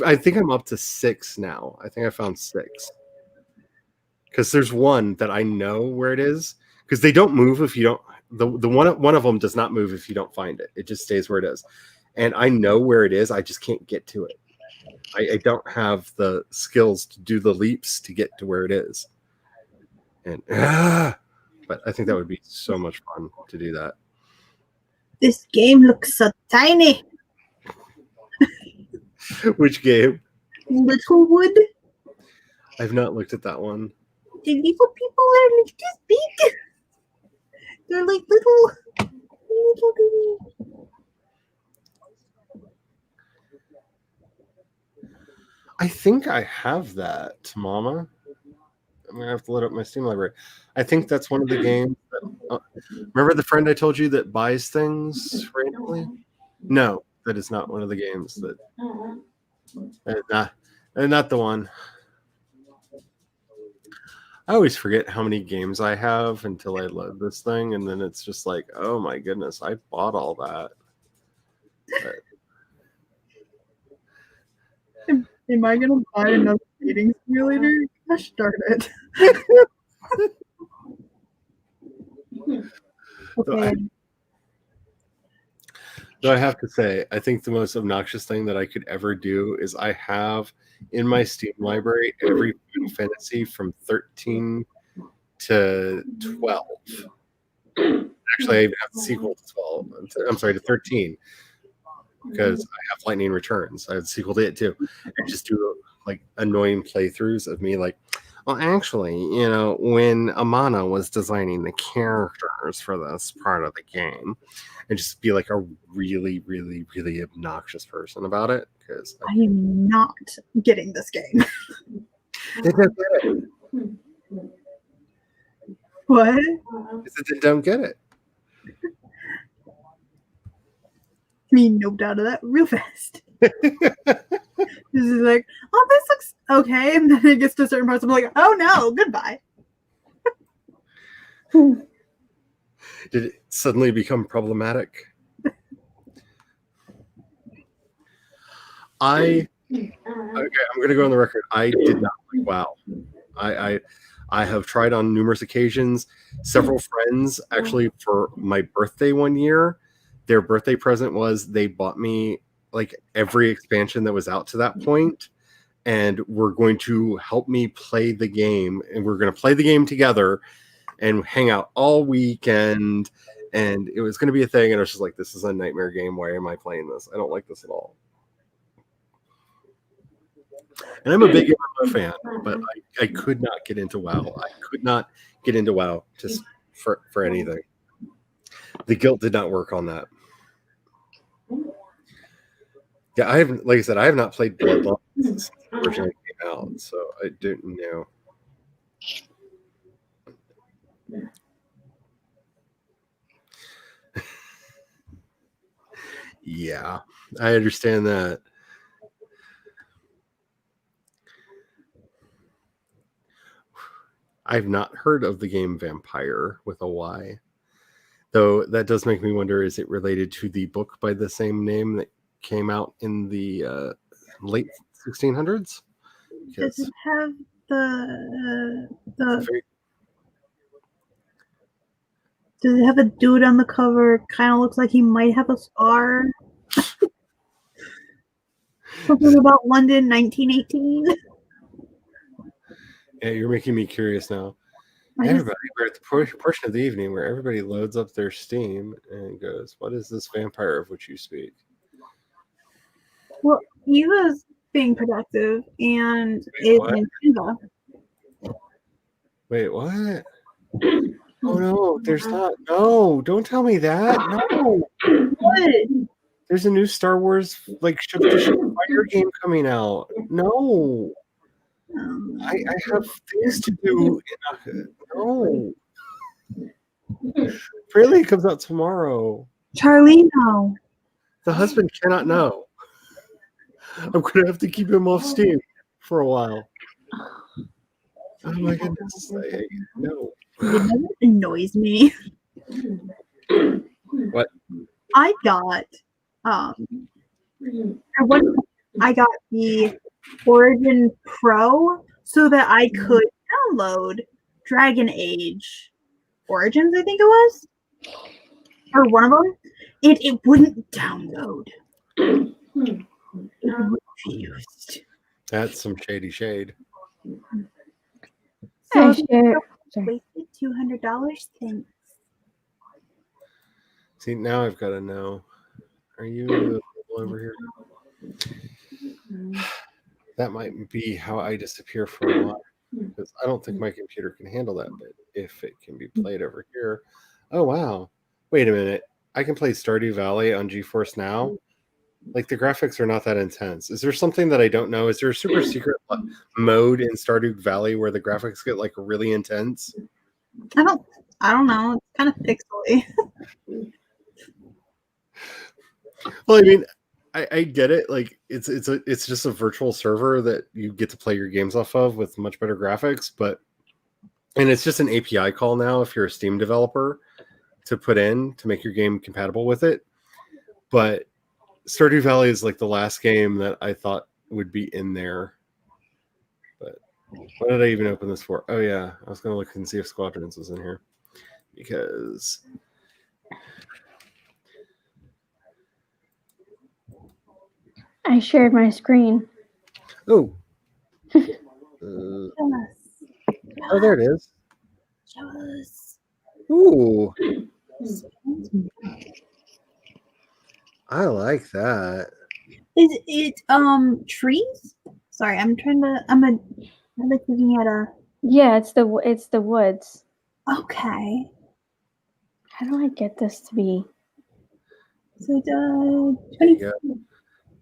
I think I'm up to 6 now. I think I found 6. Because there's one that I know where it is. Because they don't move if you don't. The one of them does not move if you don't find it. It just stays where it is. And I know where it is. I just can't get to it. I don't have the skills to do the leaps to get to where it is. And but I think that would be so much fun to do that. This game looks so tiny. Which game? Littlewood. I've not looked at that one. The little people are like this big. They're like little baby. I think I have that, Mama. I'm gonna have to load up my Steam library. I think that's one of the games that, remember the friend I told you that buys things randomly? No, that is not one of the games that not the one. I always forget how many games I have until I load this thing, and then it's just like, oh my goodness, I bought all that. But, Am I gonna buy another dating simulator? Gosh darn it. Okay. Though I have to say, I think the most obnoxious thing that I could ever do is I have in my Steam library every Final Fantasy from 13 to 12. Actually, I even have the sequel to 12. I'm sorry, to 13. Because I have Lightning Returns. I have the sequel to it too. And just do like annoying playthroughs of me like, well, actually, you know, when Amana was designing the characters for this part of the game, and just be like a really, really, really obnoxious person about it. Because I am not getting this game. They don't get it. What? They don't get it. Me noped out of that real fast. This is like, oh, this looks okay, and then it gets to certain parts. I'm like, oh no, goodbye. Did it suddenly become problematic? Okay, I'm going to go on the record. I did not like WoW. I have tried on numerous occasions. Several friends, actually, for my birthday one year, their birthday present was they bought me like every expansion that was out to that point, and were going to help me play the game, and we're going to play the game together and hang out all weekend, and it was going to be a thing, and I was just like, this is a nightmare game. Why am I playing this? I don't like this at all. And I'm a big MMO fan, but I could not get into WoW. I could not get into WoW just for anything. The guilt did not work on that. Yeah, I haven't, like I said, I have not played Bloodlines since it originally came out, so I don't know. Yeah, I understand that. I've not heard of the game Vampire with a Y. Though that does make me wonder, is it related to the book by the same name that came out in the late 1600s? Does it have the Does it have a dude on the cover? Kind of looks like he might have a scar. Something about London, 1918. Yeah, you're making me curious now. I just- Everybody, we're at the portion of the evening where everybody loads up their Steam and goes, "What is this vampire of which you speak?" Well, he was being productive and Wait, is what? Nintendo. Wait, what? Oh no, there's not. No, don't tell me that. No, What? there's a new Star Wars like ship-to-ship fire game coming out. No, I have things to do. No, really, it comes out tomorrow. Charlie, no. The husband cannot know. I'm gonna have to keep him off Steam for a while. Oh my goodness! No. It annoys me. What? I got I got the Origin Pro so that I could download Dragon Age Origins, I think it was. Or one of them. It wouldn't download. It refused. That's some shady shade. I So share. Sorry. wasted $200. Thanks. See, now I've got to know. Are you over here? That might be how I disappear for a while. Because I don't think my computer can handle that. But if it can be played over here. Oh, wow. Wait a minute. I can play Stardew Valley on GeForce Now. Like, the graphics are not that intense. Is there something that I don't know? Is there a super secret mode in Stardew Valley where the graphics get, like, really intense? I don't know. It's kind of pixely. Well, I mean, I get it. Like, it's just a virtual server that you get to play your games off of with much better graphics, and it's just an API call now if you're a Steam developer to put in to make your game compatible with it. But Stardew Valley is like the last game that I thought would be in there. But what did I even open this for? Oh yeah, I was gonna look and see if Squadrons was in here because I shared my screen. oh Jealous. oh there it is. Jealous. Ooh, I like that. Is it trees? Sorry, I'm like looking at a Yeah, it's the woods. okay. How do I get this to be? So the There 20 you go.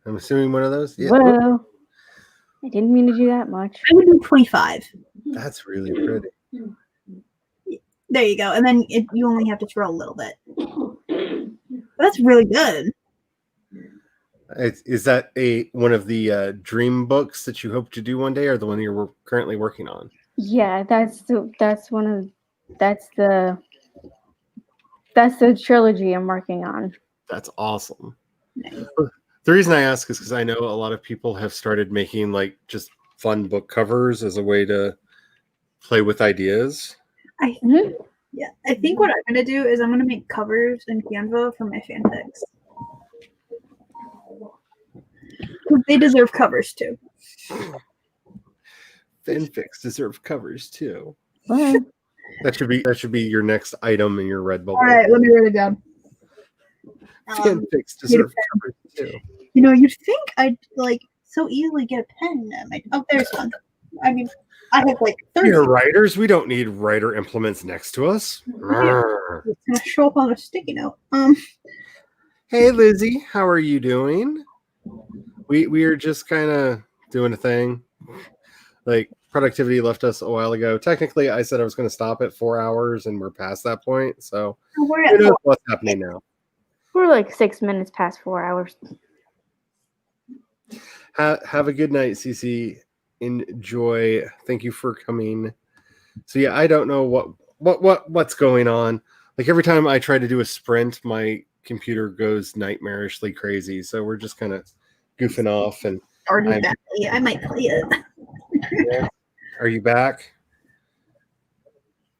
I'm assuming one of those. Yeah, Whoa! I didn't mean to do that much. I would do 25. that's really pretty. There you go. And then you only have to throw a little bit. That's really good. Is that one of the dream books that you hope to do one day, or the one you're currently working on? Yeah, that's the trilogy I'm working on. That's awesome. The reason I ask is because I know a lot of people have started making like just fun book covers as a way to play with ideas. I think what I'm gonna do is I'm gonna make covers in Canva for my fanfics. They deserve covers too. Fanfics deserve covers too. What? That should be your next item in your Redbubble. All right, let me write it down. Fanfics deserve covers too. You know, you'd think I'd like so easily get a pen. Oh, there's one. I mean, I have like 30. We are writers. We don't need writer implements next to us. It's gonna show up on a sticky note. Hey Lizzie, how are you doing? We are just kind of doing a thing. Like productivity left us a while ago. Technically, I said I was going to stop at 4 hours, and we're past that point. So We're who at knows what's happening now? We're like 6 minutes past 4 hours. Have a good night, Cece. Enjoy. Thank you for coming. So yeah, I don't know what's going on. Like every time I try to do a sprint, my computer goes nightmarishly crazy. So we're just kind of goofing off. And Stardew Valley. I might play it. yeah. Are you back?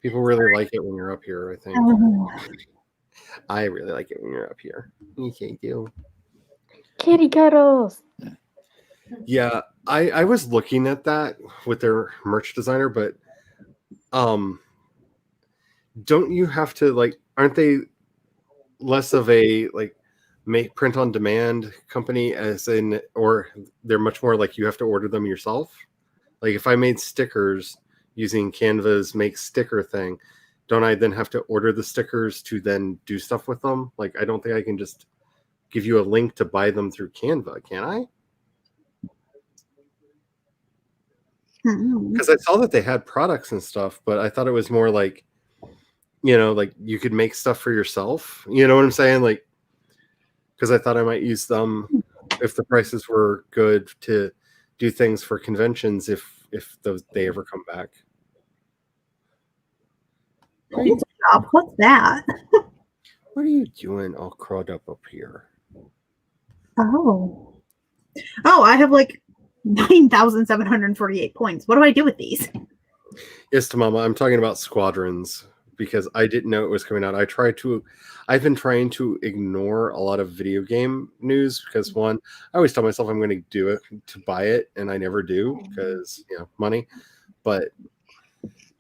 People really like it when you're up here, I think. Oh. I really like it when you're up here. Okay, you. Kitty cuddles. Yeah, I was looking at that with their merch designer, but don't you have to like? Aren't they less of a like make print on demand company as in, or they're much more like you have to order them yourself? Like if I made stickers using Canva's make sticker thing, don't I then have to order the stickers to then do stuff with them? Like I don't think I can just give you a link to buy them through Canva, can I? Because I saw that they had products and stuff, but I thought it was more like, like you could make stuff for yourself. You know what I'm saying? Like, because I thought I might use them if the prices were good to do things for conventions if they ever come back. What's that? What are you doing all curled up here? Oh, I have like 9,748 points. What do I do with these? Yes, to Mama. I'm talking about Squadrons because I didn't know it was coming out. I've been trying to ignore a lot of video game news because one, I always tell myself I'm going to do it to buy it, and I never do because money. But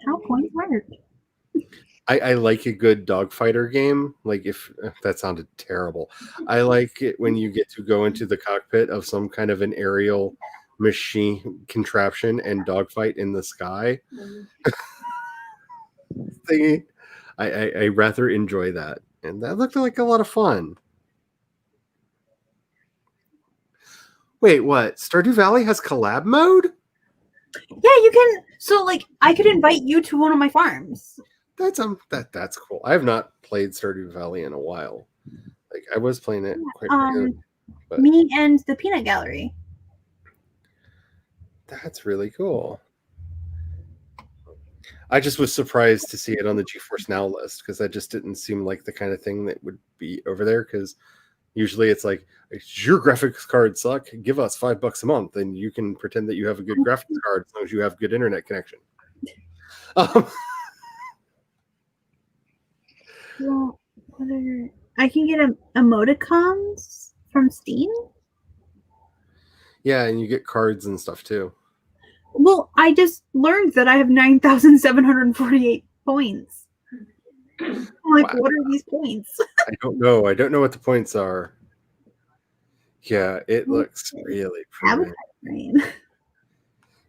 How points work? I like a good dogfighter game. Like if that sounded terrible, I like it when you get to go into the cockpit of some kind of an aerial machine contraption and dogfight in the sky. Thingy. I rather enjoy that, and that looked like a lot of fun. Wait, what? Stardew Valley has collab mode? Yeah, you can. So, like, I could invite you to one of my farms. That's cool. I have not played Stardew Valley in a while. Like I was playing it quite good, but me and the Peanut Gallery. That's really cool. I just was surprised to see it on the GeForce Now list because that just didn't seem like the kind of thing that would be over there. Because usually it's like, your graphics card suck. Give us $5 a month, and you can pretend that you have a good graphics card as long as you have good internet connection. Well, I can get emoticons from Steam. Yeah, and you get cards and stuff too. Well, I just learned that I have 9,748 points. I'm like, wow. What are these points? I don't know. I don't know what the points are. Yeah, it looks really pretty.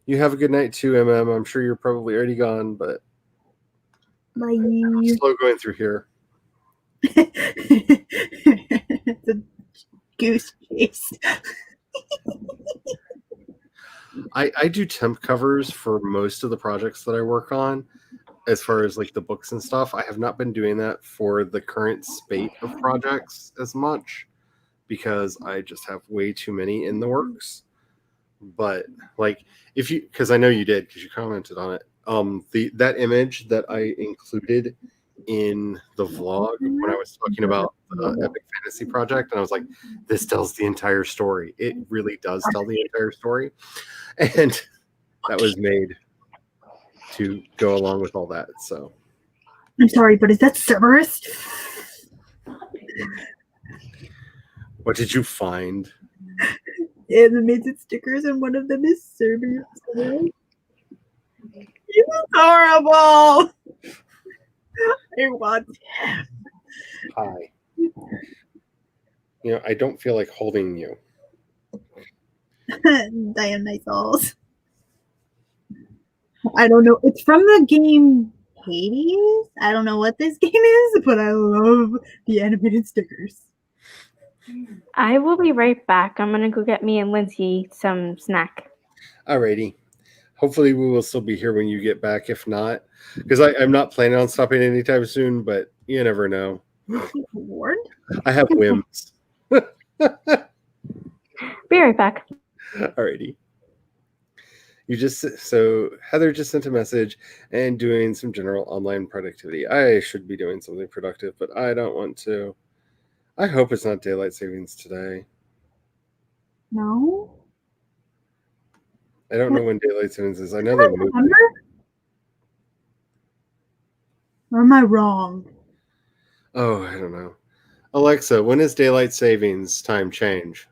You have a good night too, MM. I'm sure you're probably already gone, but bye. I'm slow going through here. It's a goose chase. I do temp covers for most of the projects that I work on, as far as like the books and stuff. I have not been doing that for the current spate of projects as much because I just have way too many in the works. But like because I know you did because you commented on it. That image that I included in the vlog when I was talking about the Epic Fantasy Project, and I was like, this tells the entire story. It really does tell the entire story. And that was made to go along with all that. So I'm sorry, but is that Cerberus? What did you find? Animated stickers, and one of them is Cerberus. He's horrible. I want him. Hi. I don't feel like holding you. Damn nice balls. I don't know. It's from the game Hades. I don't know what this game is, but I love the animated stickers. I will be right back. I'm gonna go get me and Lindsay some snack. Alrighty. Hopefully we will still be here when you get back. If not, because I'm not planning on stopping anytime soon, but you never know. Warned? I have whims. Be right back. Alrighty. So Heather just sent a message and doing some general online productivity. I should be doing something productive, but I don't want to. I hope it's not daylight savings today. No. I don't know when daylight savings is. I know they moved. Or am I wrong? Oh, I don't know. Alexa, when is daylight savings time change?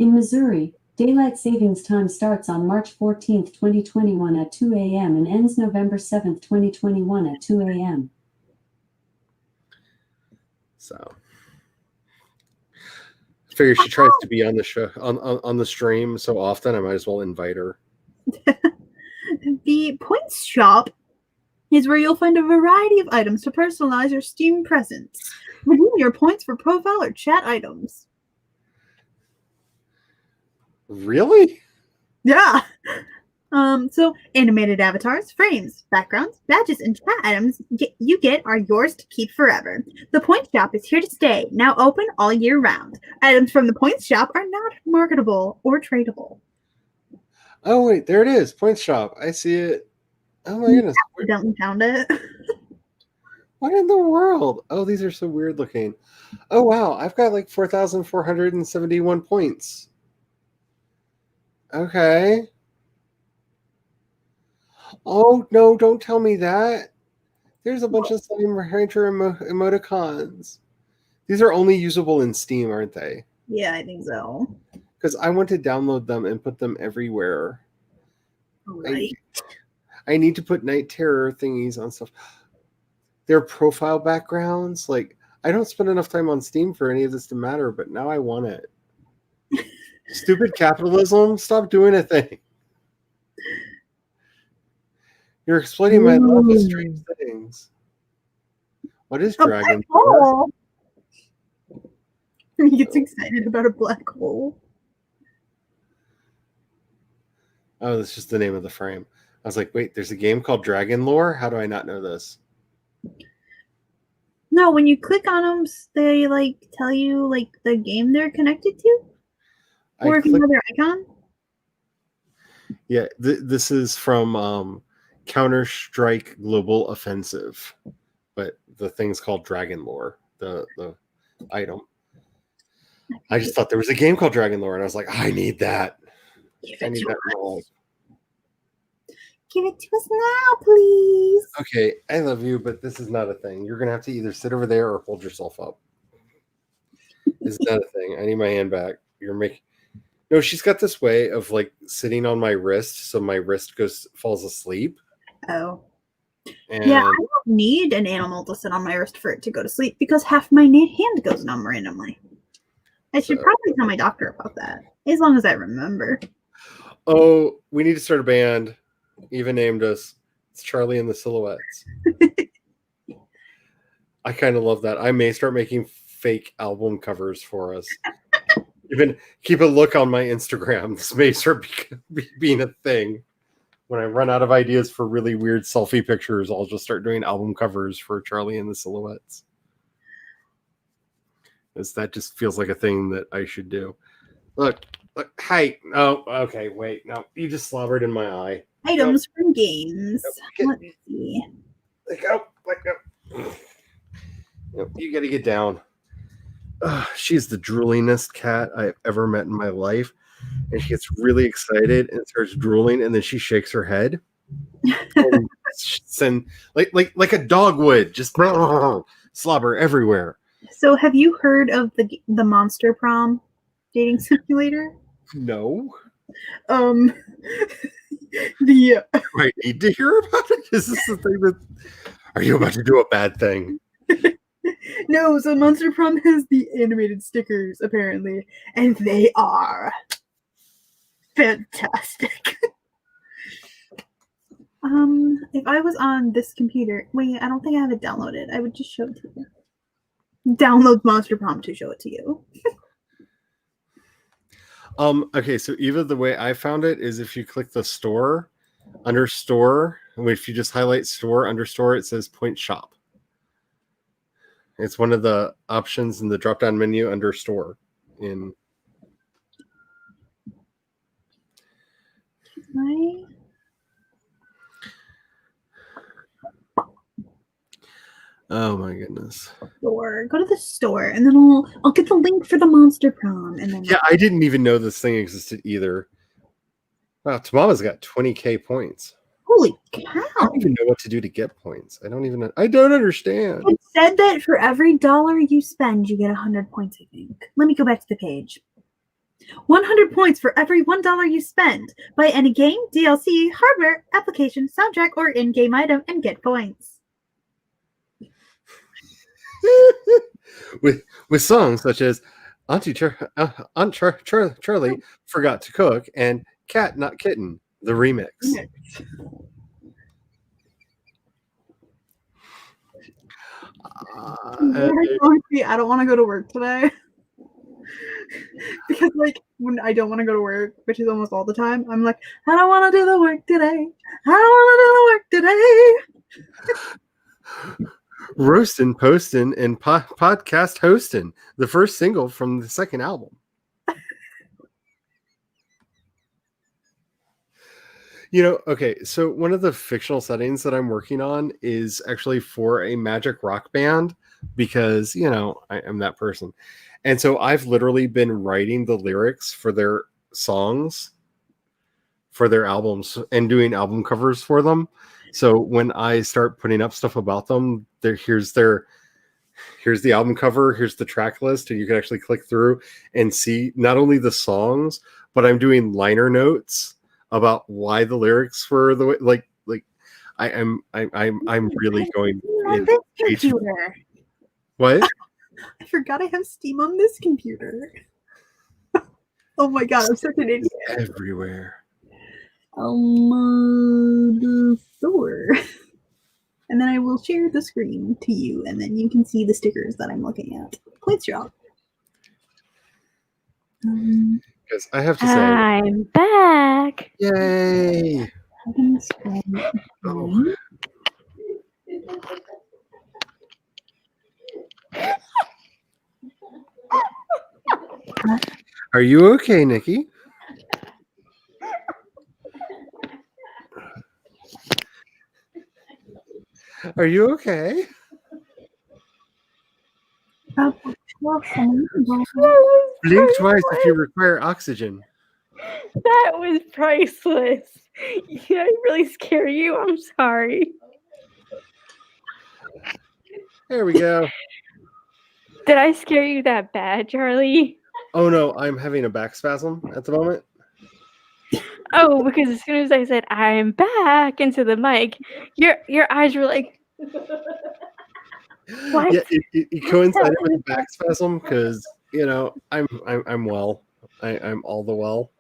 In Missouri, daylight savings time starts on March 14th, 2021 at 2 a.m. and ends November 7th, 2021 at 2 a.m. So, I figure she tries to be on the show on the stream so often. I might as well invite her. The Points Shop is where you'll find a variety of items to personalize your Steam presence. Redeem your points for profile or chat items. Really? Yeah. So animated avatars, frames, backgrounds, badges, and chat items you get are yours to keep forever. The Points Shop is here to stay, now open all year round. Items from the Points Shop are not marketable or tradable. Oh wait, there it is. Points Shop. I see it. Oh my goodness. Accidentally found it. What in the world? Oh, these are so weird looking. Oh wow, I've got like 4,471 points. Okay. Oh no, don't tell me that. There's a bunch of Slime Rancher emoticons. These are only usable in Steam, aren't they? Yeah, I think so. Because I want to download them and put them everywhere. Right. I need to put Night Terror thingies on stuff. Their profile backgrounds, like I don't spend enough time on Steam for any of this to matter, but now I want it. Stupid capitalism, stop doing a thing. You're exploiting my love of strange things. What is Dragon? He gets excited about a black hole. Oh, that's just the name of the frame. I was like, wait, there's a game called Dragon Lore? How do I not know this? No, when you click on them, they like tell you like the game they're connected to. Or if you know their icon. Yeah, this is from Counter-Strike Global Offensive, but the thing's called Dragon Lore, the item. I just thought there was a game called Dragon Lore, and I was like, I need that. I need that role. Give it to us now, please. Okay, I love you, but this is not a thing. You're gonna have to either sit over there or hold yourself up. This is not a thing. I need my hand back. You're making. No, she's got this way of like sitting on my wrist, so my wrist falls asleep. Oh. And yeah, I don't need an animal to sit on my wrist for it to go to sleep because half my hand goes numb randomly. I should probably tell my doctor about that, as long as I remember. Oh, we need to start a band. Eva named us. It's Charlie and the Silhouettes. I kind of love that. I may start making fake album covers for us. Even keep a look on my Instagram. This may start being a thing. When I run out of ideas for really weird selfie pictures, I'll just start doing album covers for Charlie and the Silhouettes. Because that just feels like a thing that I should do. Look, hey. Oh, okay, wait. No, you just slobbered in my eye. Items from games. Let's see. Let go. Nope, you got to get down. She's the droolingest cat I've ever met in my life. And she gets really excited and starts drooling, and then she shakes her head. And like a dog would, just slobber everywhere. So have you heard of the Monster Prom dating simulator? No. I need to hear about it. Is this the thing that? Are you about to do a bad thing? No, so Monster Prom has the animated stickers apparently, and they are fantastic. If I was on this computer, wait, I don't think I have it downloaded. I would just show it to you. Download Monster Prom to show it to you. Okay, so Eva, the way I found it is if you click the store, under store, if you just highlight store, under store, it says Point Shop. It's one of the options in the drop-down menu under store. Oh my goodness. Store. Go to the store, and then I'll get the link for the Monster Prom, and then I didn't even know this thing existed either. Wow, Tamama's got 20k points. Holy I cow! don't even know what to do to get points. I don't understand. It said that for every $1 you spend, you get 100 points, I think. Let me go back to the page. 100 points for every $1 you spend. Buy any game, DLC, hardware, application, soundtrack, or in-game item and get points. with songs such as Auntie Charlie Forgot to Cook and Cat Not Kitten, the remix. I don't want to go to work today. Because like when I don't want to go to work, which is almost all the time, I'm like, I don't want to do the work today. I don't want to do the work today. Roastin', postin', and podcast hostin', the first single from the second album. Okay, so one of the fictional settings that I'm working on is actually for a magic rock band because, I am that person. And so I've literally been writing the lyrics for their songs, for their albums, and doing album covers for them. So when I start putting up stuff about them, here's the album cover, here's the track list, and you can actually click through and see not only the songs, but I'm doing liner notes about why the lyrics were the way. I'm really going. This computer. What? I forgot I have Steam on this computer. Oh my god, I'm such an idiot. Everywhere. Store. And then I will share the screen to you, and then you can see the stickers that I'm looking at. Points drop. Because I have to say, I'm back. Yay! Oh. Are you okay, Nikki? Are you okay? Blink twice if you require oxygen. That was priceless. Did I really scare you? I'm sorry. There we go. Did I scare you that bad, Charlie? Oh no, I'm having a back spasm at the moment. Oh, because as soon as I said I'm back into the mic, your eyes were like, what? Yeah, it coincided with the back spasm because I'm well. I'm all the well.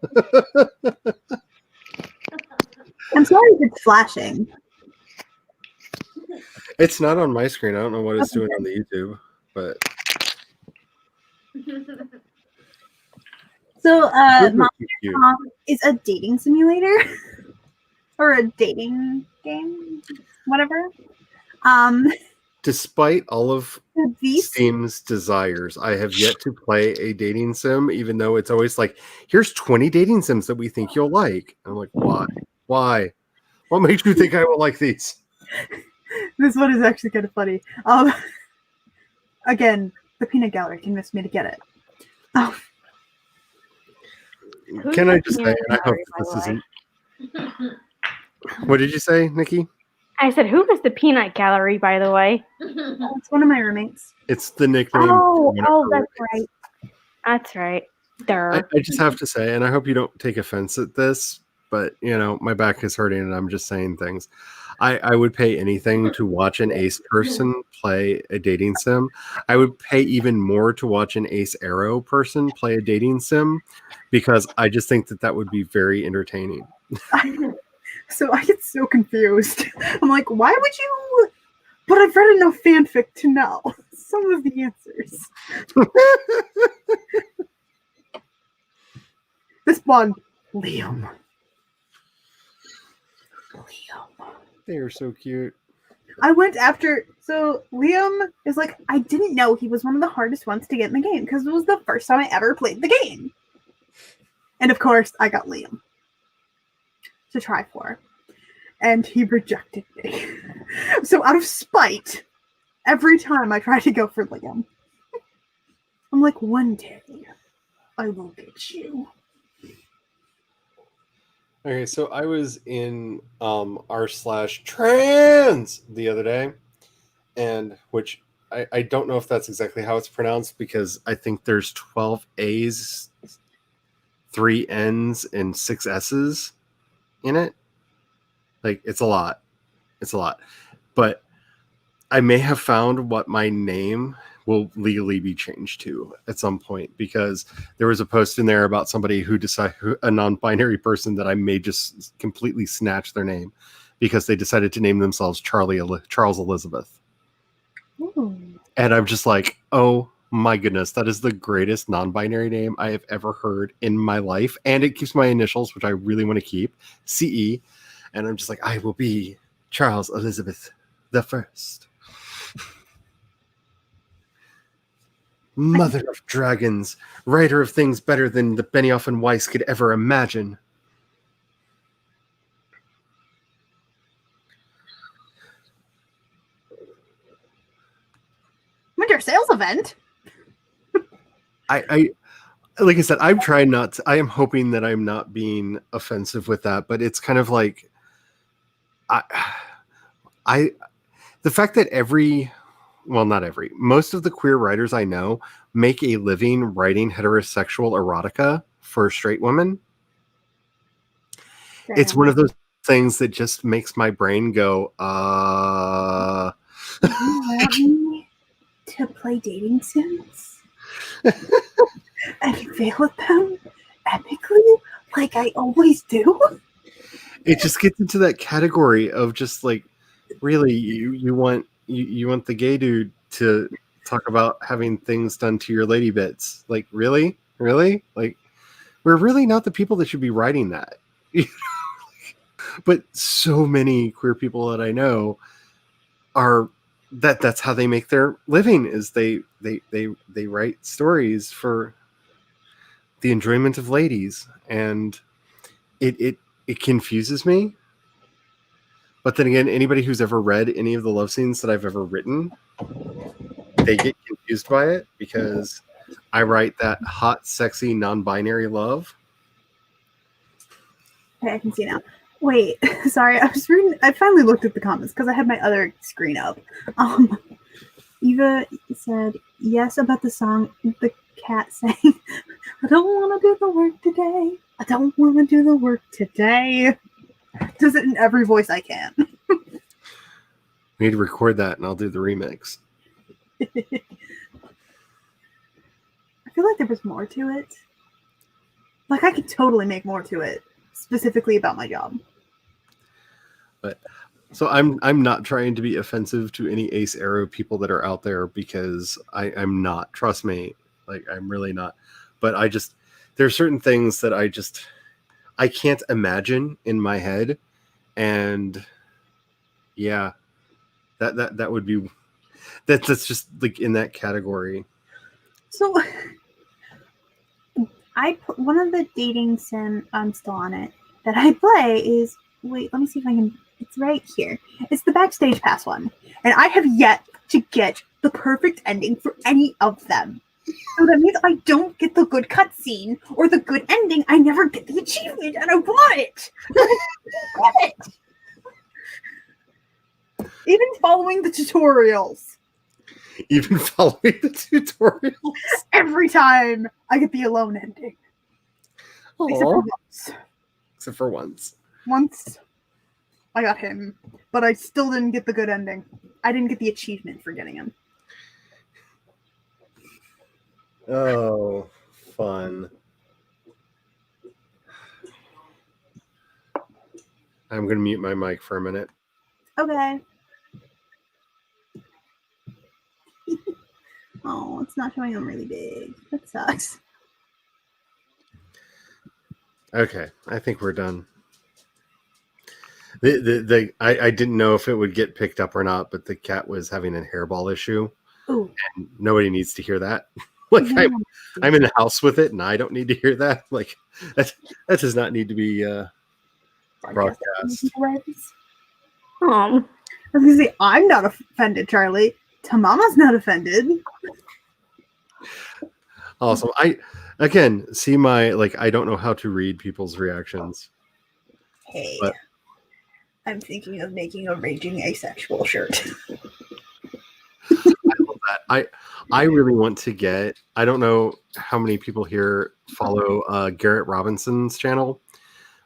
I'm sorry if it's flashing. It's not on my screen. I don't know what it's doing on the YouTube, but so It's Mom cute. is a dating simulator or a dating game, whatever. Despite all of These Steam's desires, I have yet to play a dating sim, even though it's always like, here's 20 dating sims that we think you'll like. I'm like, why? Why? What makes you think I will like these? This one is actually kind of funny. Again, the peanut gallery convinced me to get it. Can I just say, and I hope that this isn't. What did you say, Nikki? I said, who is the peanut gallery, by the way? It's one of my roommates. It's the nickname. Oh, for one of her that's roommates. right. That's right. Durr. I just have to say, and I hope you don't take offense at this, but my back is hurting and I'm just saying things. I would pay anything to watch an ace person play a dating sim. I would pay even more to watch an ace arrow person play a dating sim because I just think that would be very entertaining. So I get so confused. I'm like, why would you? But I've read enough fanfic to know some of the answers. This one, Liam. They are so cute. I went after, so Liam is like, I didn't know he was one of the hardest ones to get in the game because it was the first time I ever played the game. And of course, I got Liam to try for. And he rejected me. So out of spite, every time I try to go for Liam, I'm like, one day I will get you. Okay, so I was in r/trans the other day, and which I don't know if that's exactly how it's pronounced because I think there's 12 A's, 3 N's, and 6 S's in it. Like, it's a lot. It's a lot. But I may have found what my name will legally be changed to at some point, because there was a post in there about somebody who decided, a non-binary person, that I may just completely snatch their name because they decided to name themselves Charles Elizabeth. Ooh. And I'm just like, oh my goodness, that is the greatest non-binary name I have ever heard in my life. And it keeps my initials, which I really want to keep, CE. And I'm just like, I will be Charles Elizabeth the First. Mother of dragons, writer of things better than the Benioff and Weiss could ever imagine. Winter sales event. I like I said, I'm trying not to, I am hoping that I'm not being offensive with that, but it's kind of like the fact that most of the queer writers I know make a living writing heterosexual erotica for straight women. It's one of those things that just makes my brain go, You want me to play dating sims and fail at them epically like I always do? it just gets into that category of just like, really, you want the gay dude to talk about having things done to your lady bits. Like, really? Like, we're really not the people that should be writing that. But so many queer people that I know are that's how they make their living, is they write stories for the enjoyment of ladies, and it confuses me. But then again, anybody who's ever read any of the love scenes that I've ever written, they get confused by it, because I write that hot, sexy, non-binary love. Okay, I can see now. Wait, sorry, I was reading. I finally looked at the comments because I had my other screen up. Eva said yes about the song. The cat saying, "I don't want to do the work today. I don't want to do the work today." Does it in every voice I can. We need to record that, and I'll do the remix. I feel like there was more to it. Like, I could totally make more to it, specifically about my job. But so I'm not trying to be offensive to any Ace Arrow people that are out there, because I'm not. Trust me, like, I'm really not. But there's certain things that I can't imagine in my head, and yeah, that would be that's just like in that category. So one of the dating sim, I'm still on it, that I play is, wait, let me see if I can, it's right here. It's the Backstage Pass one. And I have yet to get the perfect ending for any of them. So that means I don't get the good cutscene or the good ending. I never get the achievement, and I want it. I want it. Even following the tutorials. Even following the tutorials. Every time I get the alone ending. Except for once. Except for once. Once I got him, but I still didn't get the good ending. I didn't get the achievement for getting him. Oh, fun. I'm going to mute my mic for a minute. Okay. Oh, it's not showing them really big. That sucks. Okay, I think we're done. I didn't know if it would get picked up or not, but the cat was having a hairball issue. Ooh. And nobody needs to hear that. Like, Yeah. I'm in the house with it, and I don't need to hear that. Like, that does not need to be broadcast. Oh, I was gonna say, I'm not offended, Charlie. Tamama's not offended. Awesome. I again see my, like, I don't know how to read people's reactions. Hey, But- I'm thinking of making a raging asexual shirt. I really want to get. I don't know how many people here follow Garrett Robinson's channel,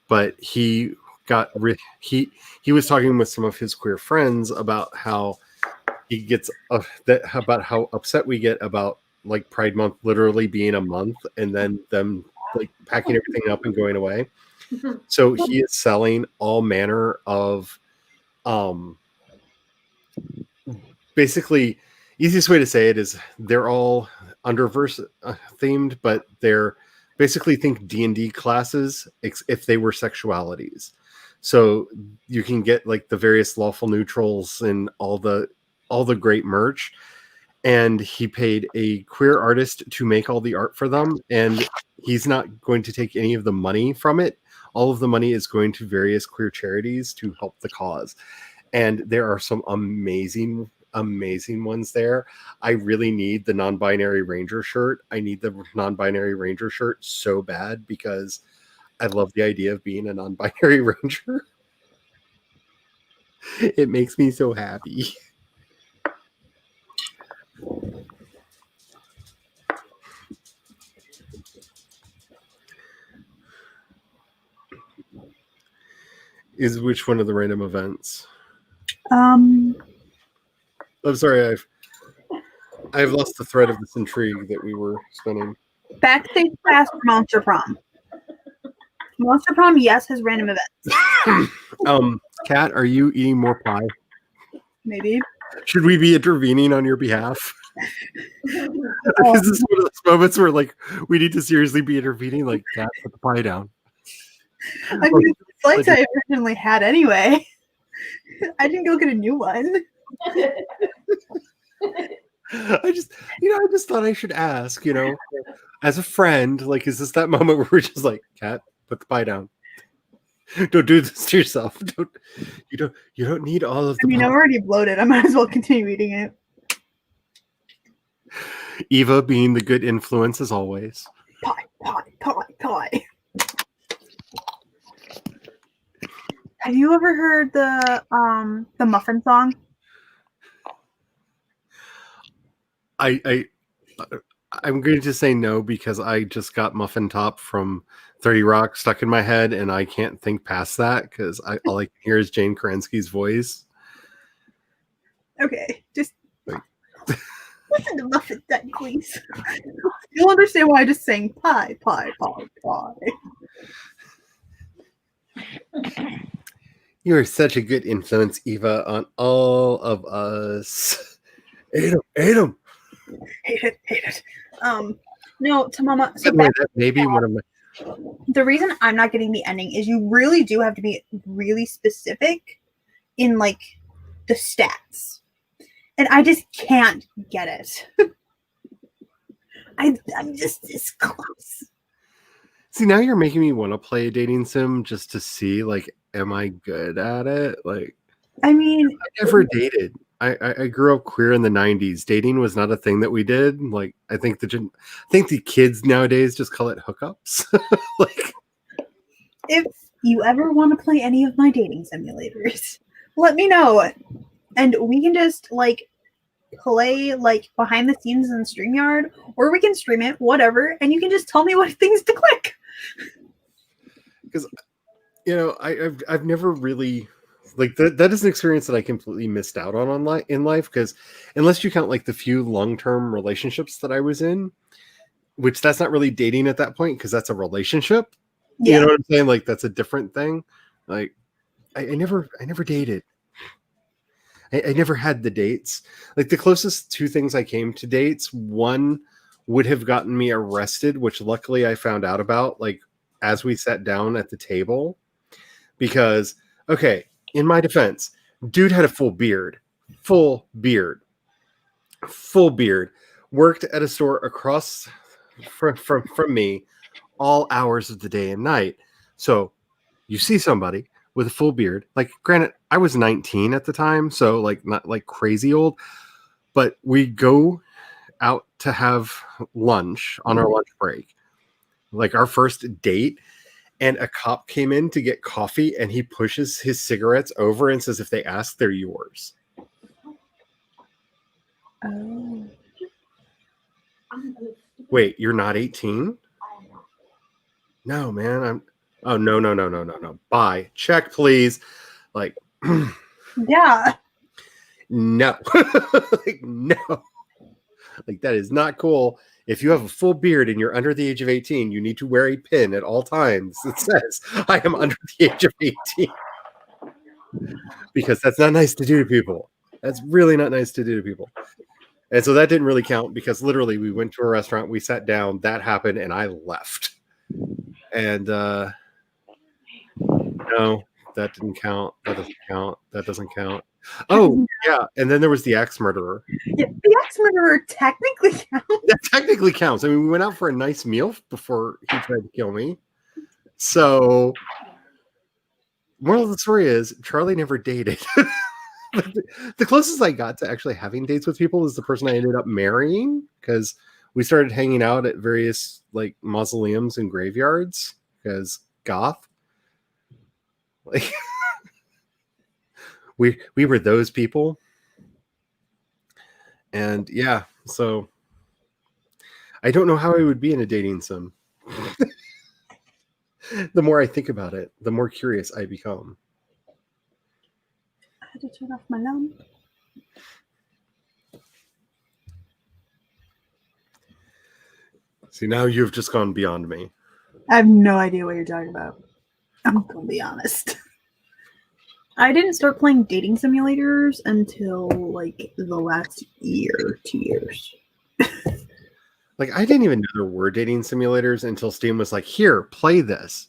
but he was talking with some of his queer friends about how he gets about how upset we get about like Pride Month literally being a month and then them like packing everything up and going away. So he is selling all manner of basically, easiest way to say it is they're all Underverse themed, but they're basically think D&D classes if they were sexualities. So you can get like the various lawful neutrals and all the great merch. And he paid a queer artist to make all the art for them, and he's not going to take any of the money from it. All of the money is going to various queer charities to help the cause. And there are some amazing ones there. I really need the non-binary ranger shirt. I need the non-binary ranger shirt so bad because I love the idea of being a non-binary ranger. It makes me so happy. Is which one of the random events? I'm sorry, I've lost the thread of this intrigue that we were spinning. Backstage pass for Monster Prom. Monster Prom, yes, has random events. Kat, are you eating more pie? Maybe. Should we be intervening on your behalf? This is one of those moments where like we need to seriously be intervening. Like, Kat, put the pie down. I mean, it's like I originally had anyway. I didn't go get a new one. I just thought I should ask, as a friend, like, is this that moment where we're just like, Kat, put the pie down. Don't do this to yourself. You don't need all of the I'm already bloated. I might as well continue eating it. Eva being the good influence as always. Pie. Have you ever heard the Muffin song? I'm going to say no because I just got Muffin Top from 30 Rock stuck in my head, and I can't think past that because all I can hear is Jane Kerensky's voice. Okay, just listen to Muffin then, please. You'll understand why I just sang pie. You are such a good influence, Eva, on all of us. Hate him. Hate it. No, to Mama. So that may be one of my. The reason I'm not getting the ending is you really do have to be really specific in like the stats, and I just can't get it. I'm just this close. See, now you're making me want to play a dating sim just to see, like, am I good at it? Like, I mean, I never dated. I grew up queer in the 90s. Dating was not a thing that we did. Like, I think the kids nowadays just call it hookups. Like, if you ever want to play any of my dating simulators, let me know, and we can just like play like behind the scenes in StreamYard, or we can stream it, whatever, and you can just tell me what things to click. Because I've never really like that is an experience that I completely missed out on in life, because unless you count like the few long-term relationships that I was in, which that's not really dating at that point because that's a relationship. Yeah. You know what I'm saying? Like, that's a different thing. Like, I never dated. I never had the dates. Like, the closest two things I came to dates, one would have gotten me arrested, which luckily I found out about like as we sat down at the table. Because, okay, in my defense, dude had a full beard, worked at a store across from me all hours of the day and night. So you see somebody with a full beard, like, granted, I was 19 at the time, so like not like crazy old, but we go out to have lunch on our lunch break, like our first date. and a cop came in to get coffee, and he pushes his cigarettes over and says, if they ask, they're yours. Oh. Wait, you're not 18? No, man. Oh, no. Bye. Check, please. Like, Yeah. no. Like, no. Like, that is not cool. If you have a full beard and you're under the age of 18, you need to wear a pin at all times that says, I am under the age of 18. Because that's not nice to do to people. That's really not nice to do to people. And so that didn't really count because literally we went to a restaurant, we sat down, that happened, and I left. And no, that didn't count. That doesn't count. That doesn't count. Oh, yeah. And then there was the axe murderer. Yeah, the axe murderer technically counts. That technically counts. I mean, we went out for a nice meal before he tried to kill me. So, moral of the story is Charlie never dated. The closest I got to actually having dates with people is the person I ended up marrying, because we started hanging out at various like mausoleums and graveyards because goth. Like we were those people. And yeah, so I don't know how I would be in a dating sim. The more I think about it, the more curious I become. I had to turn off my lamp. See, now you've just gone beyond me. I have no idea what you're talking about. I'm gonna be honest. I didn't start playing dating simulators until like the last year, 2 years. Like, I didn't even know there were dating simulators until Steam was like, here, play this.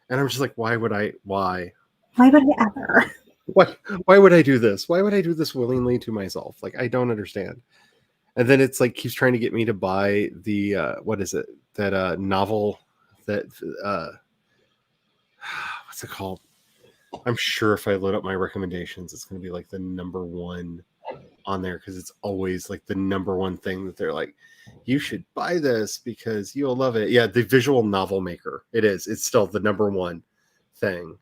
And I'm just like, why would I? Why? Why would I ever? Why would I do this? Why would I do this willingly to myself? Like, I don't understand. And then it's like keeps trying to get me to buy the what is it? That novel that what's it called? I'm sure if I load up my recommendations, it's going to be like the number one on there because it's always like the number one thing that they're like, you should buy this because you'll love it. Yeah, the Visual Novel Maker. It is. It's still the number one thing.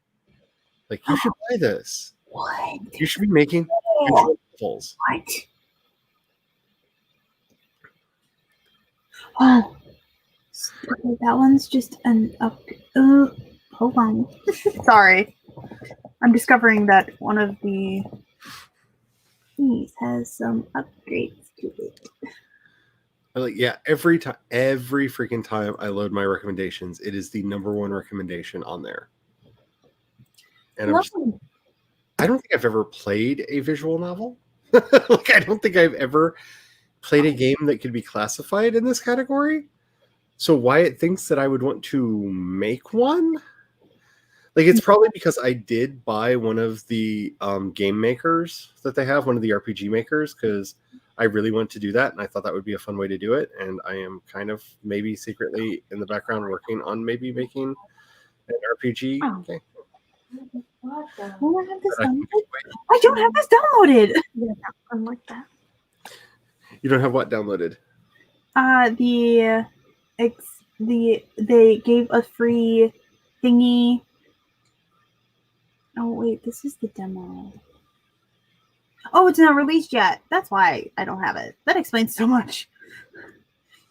Like, you should buy this. What? You should be making visual novels. What? Oh, okay, that one's just an up. Hold on. Sorry, I'm discovering that one of the things has some upgrades to it. Like, yeah, every freaking time I load my recommendations, it is the number one recommendation on there. And I don't think I've ever played a visual novel. Like, I don't think I've ever played a game that could be classified in this category. So Wyatt thinks that I would want to make one. Like, it's probably because I did buy one of the game makers that they have, one of the RPG makers, because I really want to do that, and I thought that would be a fun way to do it. And I am kind of maybe secretly in the background working on maybe making an RPG game. Don't I have this downloaded? I don't have this downloaded. Yeah, unlike that. You don't have what downloaded? They gave a free thingy. Oh wait, this is the demo. Oh, it's not released yet. That's why I don't have it. That explains so much.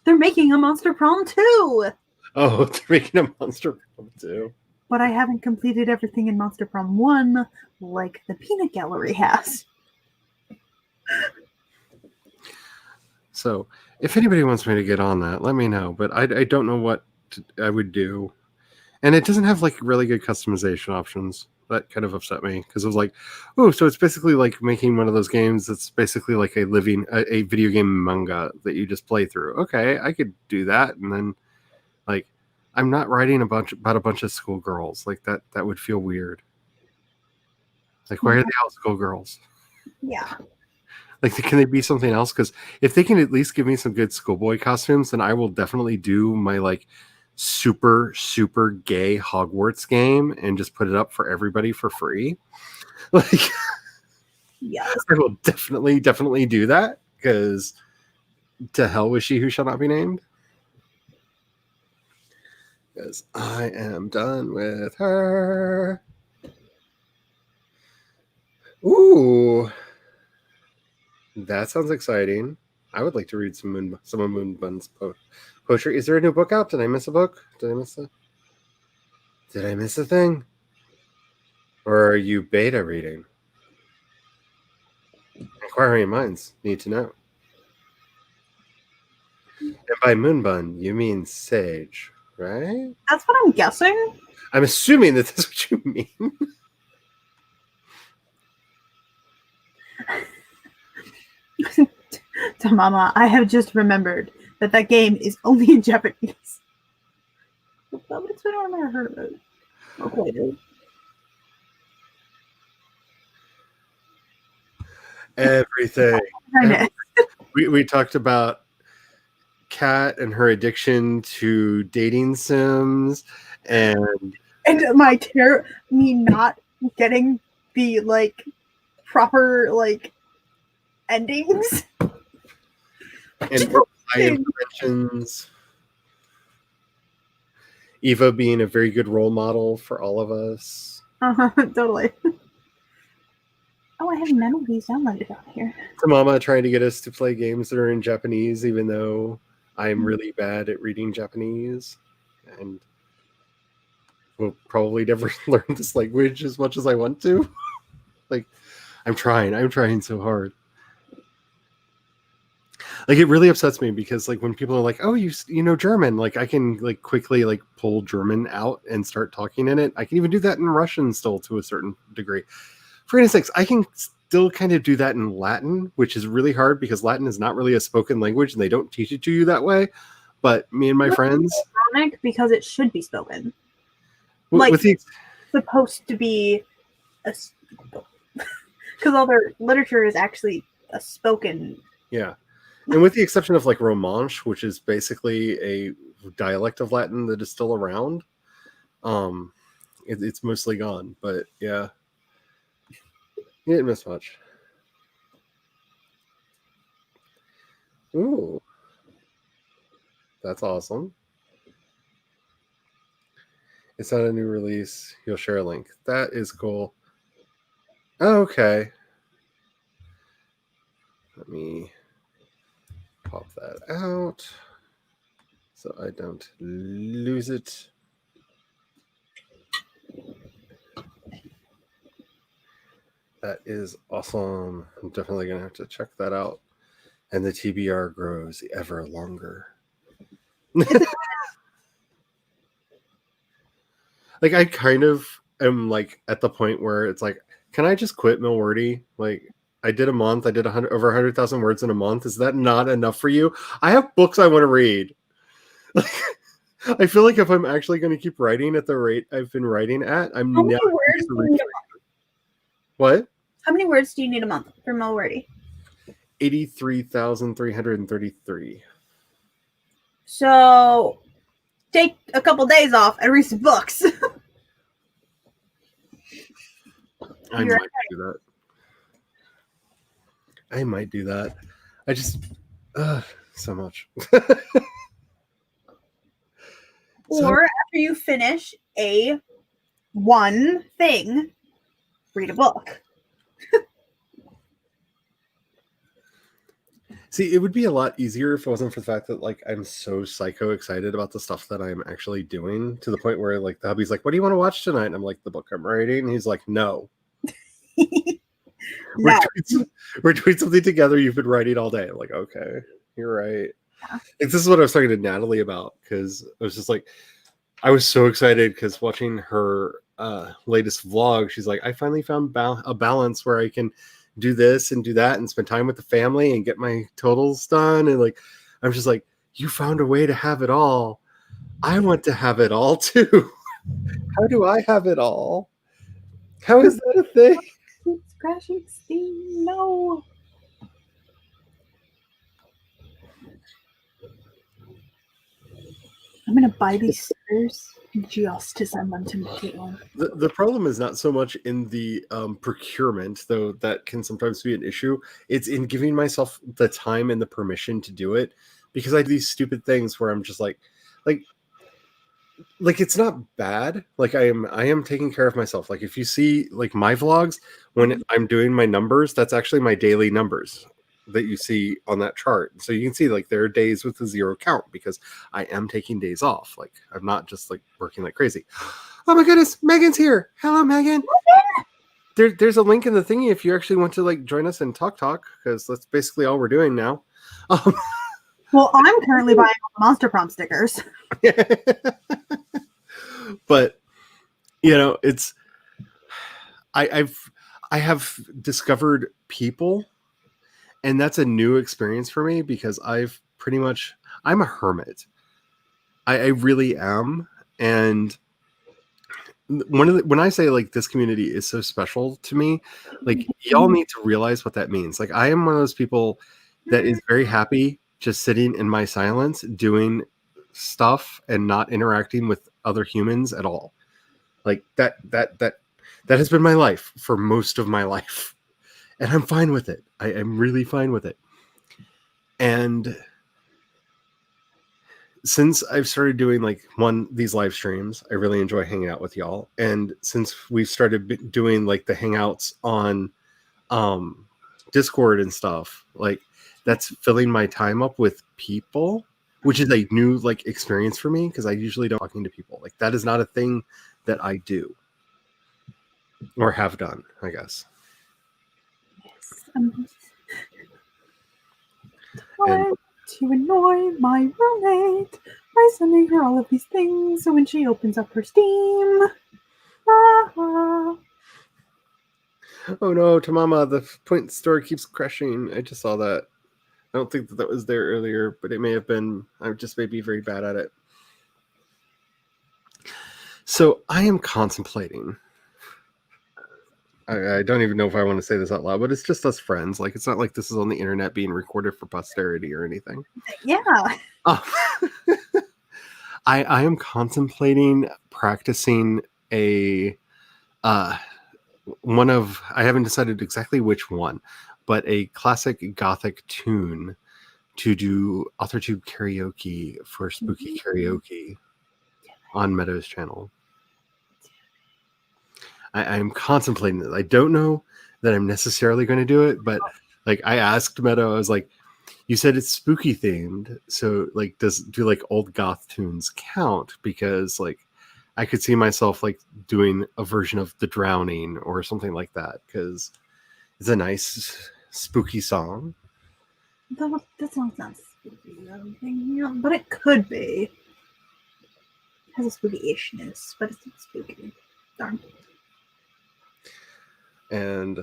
They're making a Monster Prom 2. Oh, they're making a Monster Prom 2. But I haven't completed everything in Monster Prom 1 like the Peanut Gallery has. So, if anybody wants me to get on that, let me know. But I don't know what I would do. And it doesn't have like really good customization options. That kind of upset me because it was like, oh, so it's basically like making one of those games that's basically like a video game manga that you just play through. Okay, I could do that. And then like, I'm not writing about a bunch of schoolgirls. Like that would feel weird. Like, why are they all schoolgirls? Yeah. Like, can they be something else? Because if they can at least give me some good schoolboy costumes, then I will definitely do my like super, super gay Hogwarts game and just put it up for everybody for free. Like, yes. I will definitely do that because to hell with she who shall not be named. Because I am done with her. Ooh, that sounds exciting. I would like to read some of Moonbun's poetry. Is there a new book out? Did I miss a book? Did I miss a thing? Or are you beta reading? Inquiring minds need to know. And by Moonbun, you mean Sage, right? That's what I'm guessing. I'm assuming that that's what you mean. Tamama, I have just remembered that game is only in Japanese. That would explain why I never heard of it. Okay, dude. Everything. We talked about Kat and her addiction to dating sims and me not getting the proper endings and high interventions. Eva being a very good role model for all of us. Totally. Oh, I have none of these downloaded on here. Mama trying to get us to play games that are in Japanese, even though I'm really bad at reading Japanese, and will probably never learn this language as much as I want to. I'm trying so hard. It really upsets me because when people are like, oh, you know German, I can quickly pull German out and start talking in it. I can even do that in Russian still to a certain degree. For goodness sakes, I can still kind of do that in Latin, which is really hard because Latin is not really a spoken language and they don't teach it to you that way. But me and my friends, ironic because it should be spoken. Supposed to be because all their literature is actually a spoken. Yeah. And with the exception of Romansh, which is basically a dialect of Latin that is still around, it's mostly gone. But yeah, you didn't miss much. Ooh, that's awesome. It's not a new release. You'll share a link. That is cool. Okay. Let me pop that out so I don't lose it. That is awesome. I'm definitely going to have to check that out. And the TBR grows ever longer. I kind of am at the point where it's can I just quit Millwordy? I did a month. I did over 100,000 words in a month. Is that not enough for you? I have books I want to read. I feel if I'm actually going to keep writing at the rate I've been writing at, I'm never going to read. What? How many words do you need a month for Millwordy? 83,333. So take a couple days off and read some books. I might do that. I just so much. Or after you finish one thing, read a book. See, it would be a lot easier if it wasn't for the fact that I'm so psycho excited about the stuff that I'm actually doing, to the point where the hubby's like, what do you want to watch tonight? And I'm like, the book I'm writing. And he's like, no. No. We're doing something together you've been writing all day. I'm like, okay, you're right. Yeah. This is what I was talking to Natalie about, because I was just I was so excited because watching her latest vlog, she's like, I finally found a balance where I can do this and do that and spend time with the family and get my totals done. And I'm just you found a way to have it all. I want to have it all too. How do I have it all? How is that a thing? It's crashing Steam. No. I'm gonna buy these stickers just to send them to Caitlin. The problem is not so much in the procurement, though that can sometimes be an issue. It's in giving myself the time and the permission to do it, because I do these stupid things where I'm just like it's not bad. Like I am taking care of myself. Like if you see like my vlogs when I'm doing my numbers, that's actually my daily numbers that you see on that chart. So you can see like there are days with a 0 count because I am taking days off. Like I'm not just like working like crazy. Oh my goodness, Megan's here. Hello, Megan. There's a link in the thingy if you actually want to like join us and talk because that's basically all we're doing now. Well, I'm currently buying Monster Prom stickers. But you know, it's I have discovered people, and that's a new experience for me because I'm a hermit. I really am. And when I say like this community is so special to me, like y'all need to realize what that means. Like I am one of those people that is very happy just sitting in my silence doing stuff and not interacting with other humans at all. Like that has been my life for most of my life, and I'm fine with it. I'm really fine with it. And since I've started doing like these live streams, I really enjoy hanging out with y'all. And since we've started doing like the hangouts on Discord and stuff, like that's filling my time up with people, which is a new like experience for me because I usually don't talking to people. Like that is not a thing that I do or have done, I guess. Yes. Trying to annoy my roommate by sending her all of these things so when she opens up her Steam. Oh no, Tamama, the point store keeps crashing. I just saw that. I don't think that was there earlier, but it may have been. I just may be very bad at it. So I am contemplating. I don't even know if I want to say this out loud, but it's just us friends. Like, it's not like this is on the internet being recorded for posterity or anything. Yeah. I am contemplating practicing I haven't decided exactly which one, but a classic Gothic tune to do AuthorTube karaoke for Spooky Karaoke on Meadows channel. I'm contemplating it. I don't know that I'm necessarily going to do it, but like I asked Meadow, I was like, you said it's spooky themed, so like do like old goth tunes count? Because like I could see myself like doing a version of The Drowning or something like that because it's a nice spooky song. That sounds not spooky, but it could be. It has a spooky-ishness, but it's not spooky. Darn. And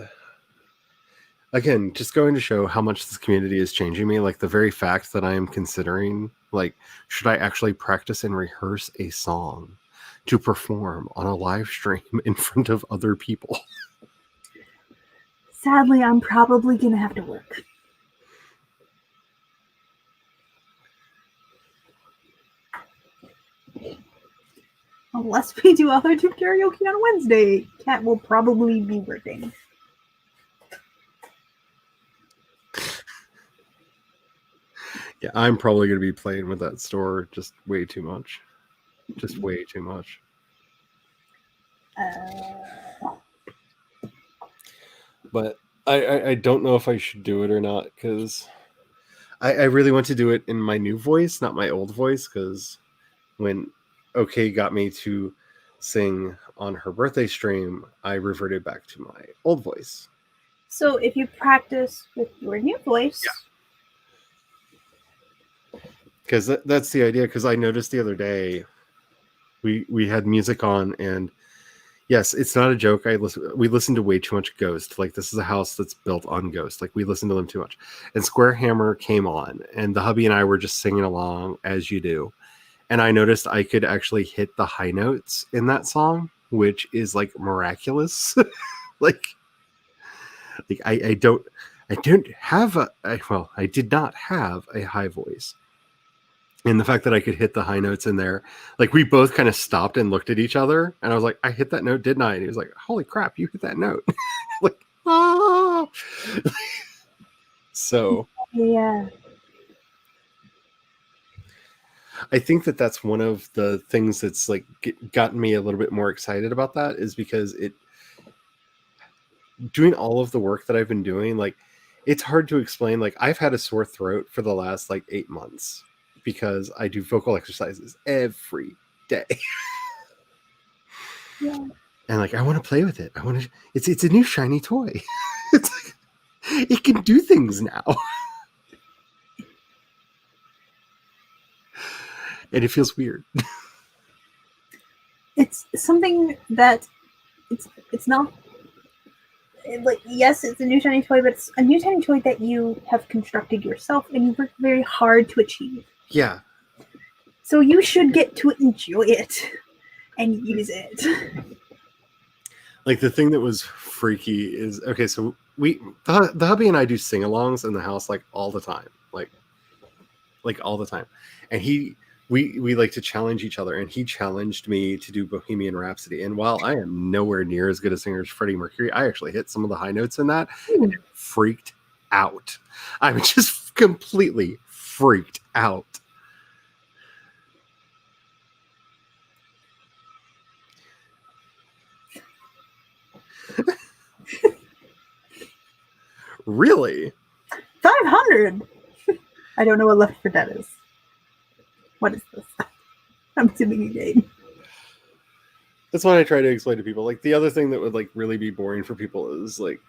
again, just going to show how much this community is changing me, like the very fact that I am considering, like, should I actually practice and rehearse a song to perform on a live stream in front of other people? Sadly, I'm probably going to have to work. Unless we do AuthorTube karaoke on Wednesday, Kat will probably be working. Yeah, I'm probably going to be playing with that store just way too much. Just way too much. But I don't know if I should do it or not because I really want to do it in my new voice, not my old voice, because when OK got me to sing on her birthday stream, I reverted back to my old voice. So if you practice with your new voice... Yeah. Because that's the idea, because I noticed the other day we had music on, and yes, it's not a joke. We listened to way too much Ghost. Like, this is a house that's built on Ghost. Like, we listened to them too much. And Square Hammer came on, and the hubby and I were just singing along, as you do. And I noticed I could actually hit the high notes in that song, which is like miraculous. like I did not have a high voice. And the fact that I could hit the high notes in there, like we both kind of stopped and looked at each other, and I was like, I hit that note, didn't I? And he was like, holy crap, you hit that note. like, ah. So yeah. I think that that's one of the things that's like gotten me a little bit more excited about that is because doing all of the work that I've been doing, like it's hard to explain. Like I've had a sore throat for the last like 8 months because I do vocal exercises every day. Yeah. And like I want to play with it. It's a new shiny toy. It's like it can do things now. And it feels weird. It's something that it's not like, yes, it's a new shiny toy, but it's a new shiny toy that you have constructed yourself and you worked very hard to achieve. Yeah. So you should get to enjoy it and use it. Like the thing that was freaky is okay. So the hubby and I do sing-alongs in the house like all the time, like all the time, and we like to challenge each other, and he challenged me to do Bohemian Rhapsody. And while I am nowhere near as good a singer as Freddie Mercury, I actually hit some of the high notes in that and it freaked out. I'm just completely freaked out. Really? 500. I don't know what Left 4 Dead is. What is this? I'm assuming a game. That's what I try to explain to people. Like the other thing that would like really be boring for people is like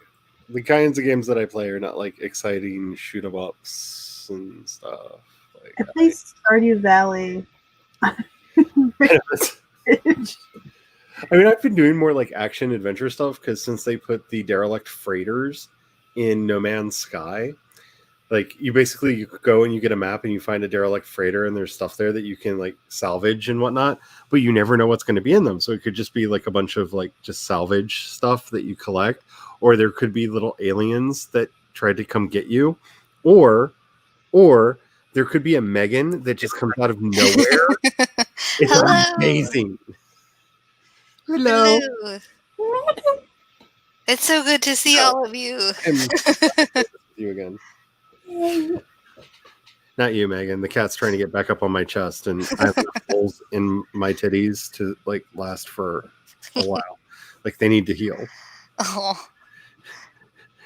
the kinds of games that I play are not like exciting shoot 'em ups and stuff. Like I play Stardew Valley. I mean, I've been doing more like action adventure stuff because since they put the derelict freighters in No Man's Sky, like you go and you get a map and you find a derelict freighter and there's stuff there that you can like salvage and whatnot, but you never know what's going to be in them. So it could just be like a bunch of like just salvage stuff that you collect, or there could be little aliens that tried to come get you, or there could be a Megan that just comes out of nowhere. It's Hello. amazing. Hello. It's so good to see all of you. You again. Not you, Megan. The cat's trying to get back up on my chest, and I have holes in my titties to like last for a while. Like they need to heal. Oh,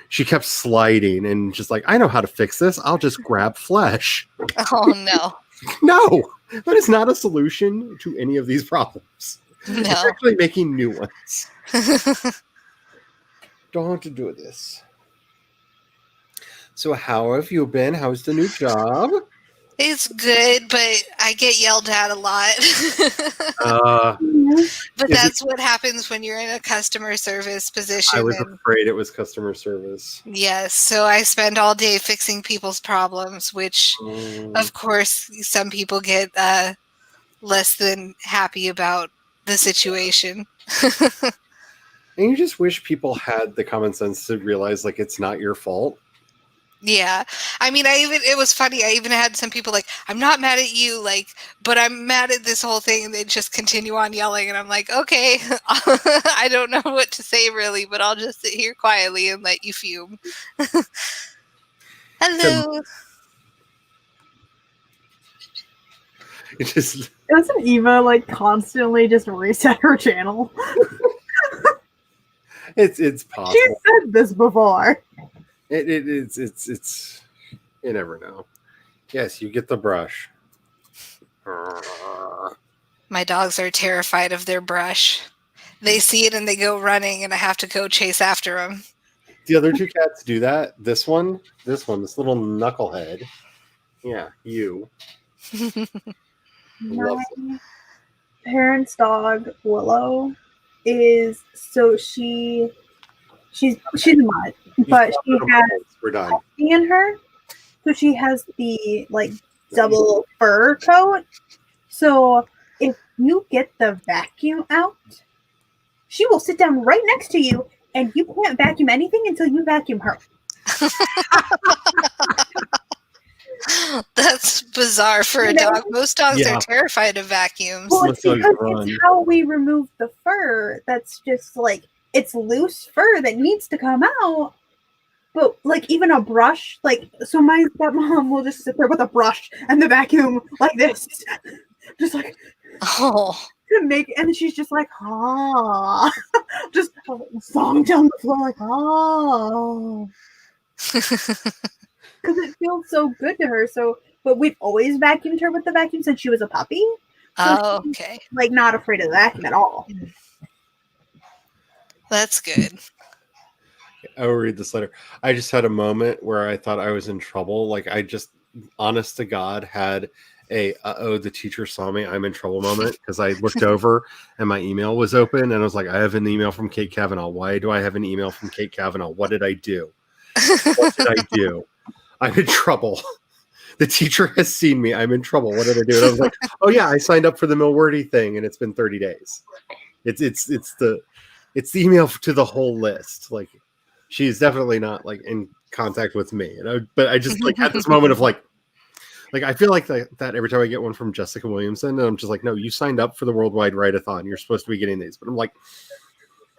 She kept sliding and just like, I know how to fix this. I'll just grab flesh. oh no. No, that is not a solution to any of these problems. It's No. actually making new ones. Don't do this. So how have you been? How's the new job? It's good, but I get yelled at a lot. But is that's what happens when you're in a customer service position. I was and- afraid it was customer service. Yes, so I spend all day fixing people's problems, which, of course, some people get less than happy about the situation. And you just wish people had the common sense to realize like it's not your fault. Yeah. I mean, it was funny. I even had some people like, I'm not mad at you, like, but I'm mad at this whole thing. And they just continue on yelling. And I'm like, okay, I don't know what to say really, but I'll just sit here quietly and let you fume. Hello. It just Doesn't Eva like constantly just reset her channel? it's possible. She said this before. It's you never know. Yes, you get the brush. My dogs are terrified of their brush. They see it and they go running, and I have to go chase after them. The other two cats do that. This little knucklehead. Yeah, you. My parents' dog Willow is so she's a mutt, but she has We're done. puppy in her, so she has the like double fur coat. So if you get the vacuum out, she will sit down right next to you, and you can't vacuum anything until you vacuum her. That's bizarre for a dog. Most dogs Yeah. are terrified of vacuums. Well, Most it's dogs because run. it's how we remove the fur. That's just like it's loose fur that needs to come out. But like even a brush, like so my stepmom will just sit there with a brush and the vacuum like this, just like Oh. to make, and she's just like just a song down the floor like because it feels so good to her. So, but we've always vacuumed her with the vacuum since she was a puppy. So Oh, she's, okay. like not afraid of the vacuum at all. That's good. I will read this letter. I just had a moment where I thought I was in trouble. Like I just, honest to God, had a the teacher saw me, I'm in trouble moment because I looked over and my email was open and I was like, I have an email from Kate Kavanaugh. Why do I have an email from Kate Kavanaugh? What did I do? What did I do? I'm in trouble. The teacher has seen me. I'm in trouble. What did I do? And I was like, oh yeah, I signed up for the Milwordy thing and it's been 30 days. It's the email to the whole list. Like she's definitely not like in contact with me. But I just like had this moment of like I feel like that every time I get one from Jessica Williamson, and I'm just like, no, you signed up for the Worldwide Write-a-thon. You're supposed to be getting these. But I'm like,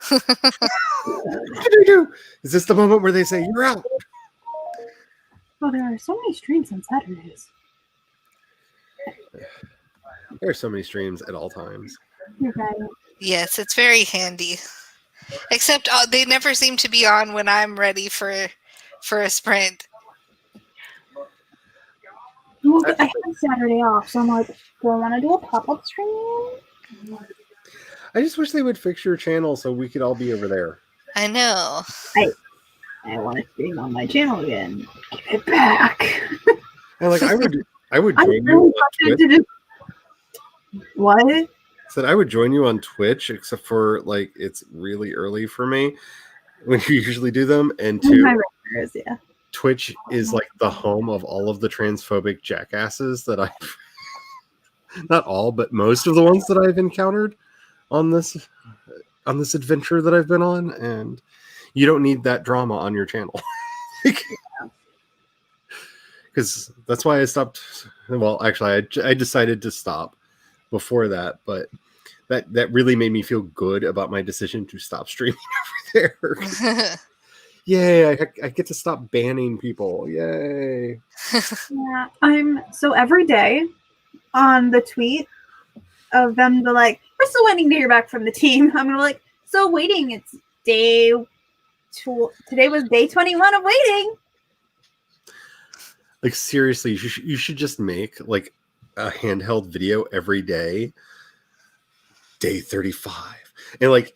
what did I do? Is this the moment where they say you're out? Oh, there are so many streams on Saturdays. There are so many streams at all times. You're right. Yes, it's very handy. Except they never seem to be on when I'm ready for a sprint. Well, I have Saturday off, so I'm like, do I want to do a pop-up stream? I just wish they would fix your channel so we could all be over there. I know. I want to stream on my channel again. Give it back. And like I would I'm join you really on tempted Twitch. to just... What? Said I would join you on Twitch, except for like it's really early for me when you usually do them. And My two, regulars, yeah. Twitch is like the home of all of the transphobic jackasses that I've not all, but most of the ones that I've encountered on this adventure that I've been on, and you don't need that drama on your channel. Because that's why I stopped. Well, actually, I decided to stop before that, but that really made me feel good about my decision to stop streaming over there. Yay! I get to stop banning people. Yay! Yeah, I'm so every day on the tweet of them to like, we're still waiting to hear back from the team. I'm gonna like, so waiting. It's today was day 21 of waiting. Like seriously, you should just make like a handheld video every day. Day 35, and like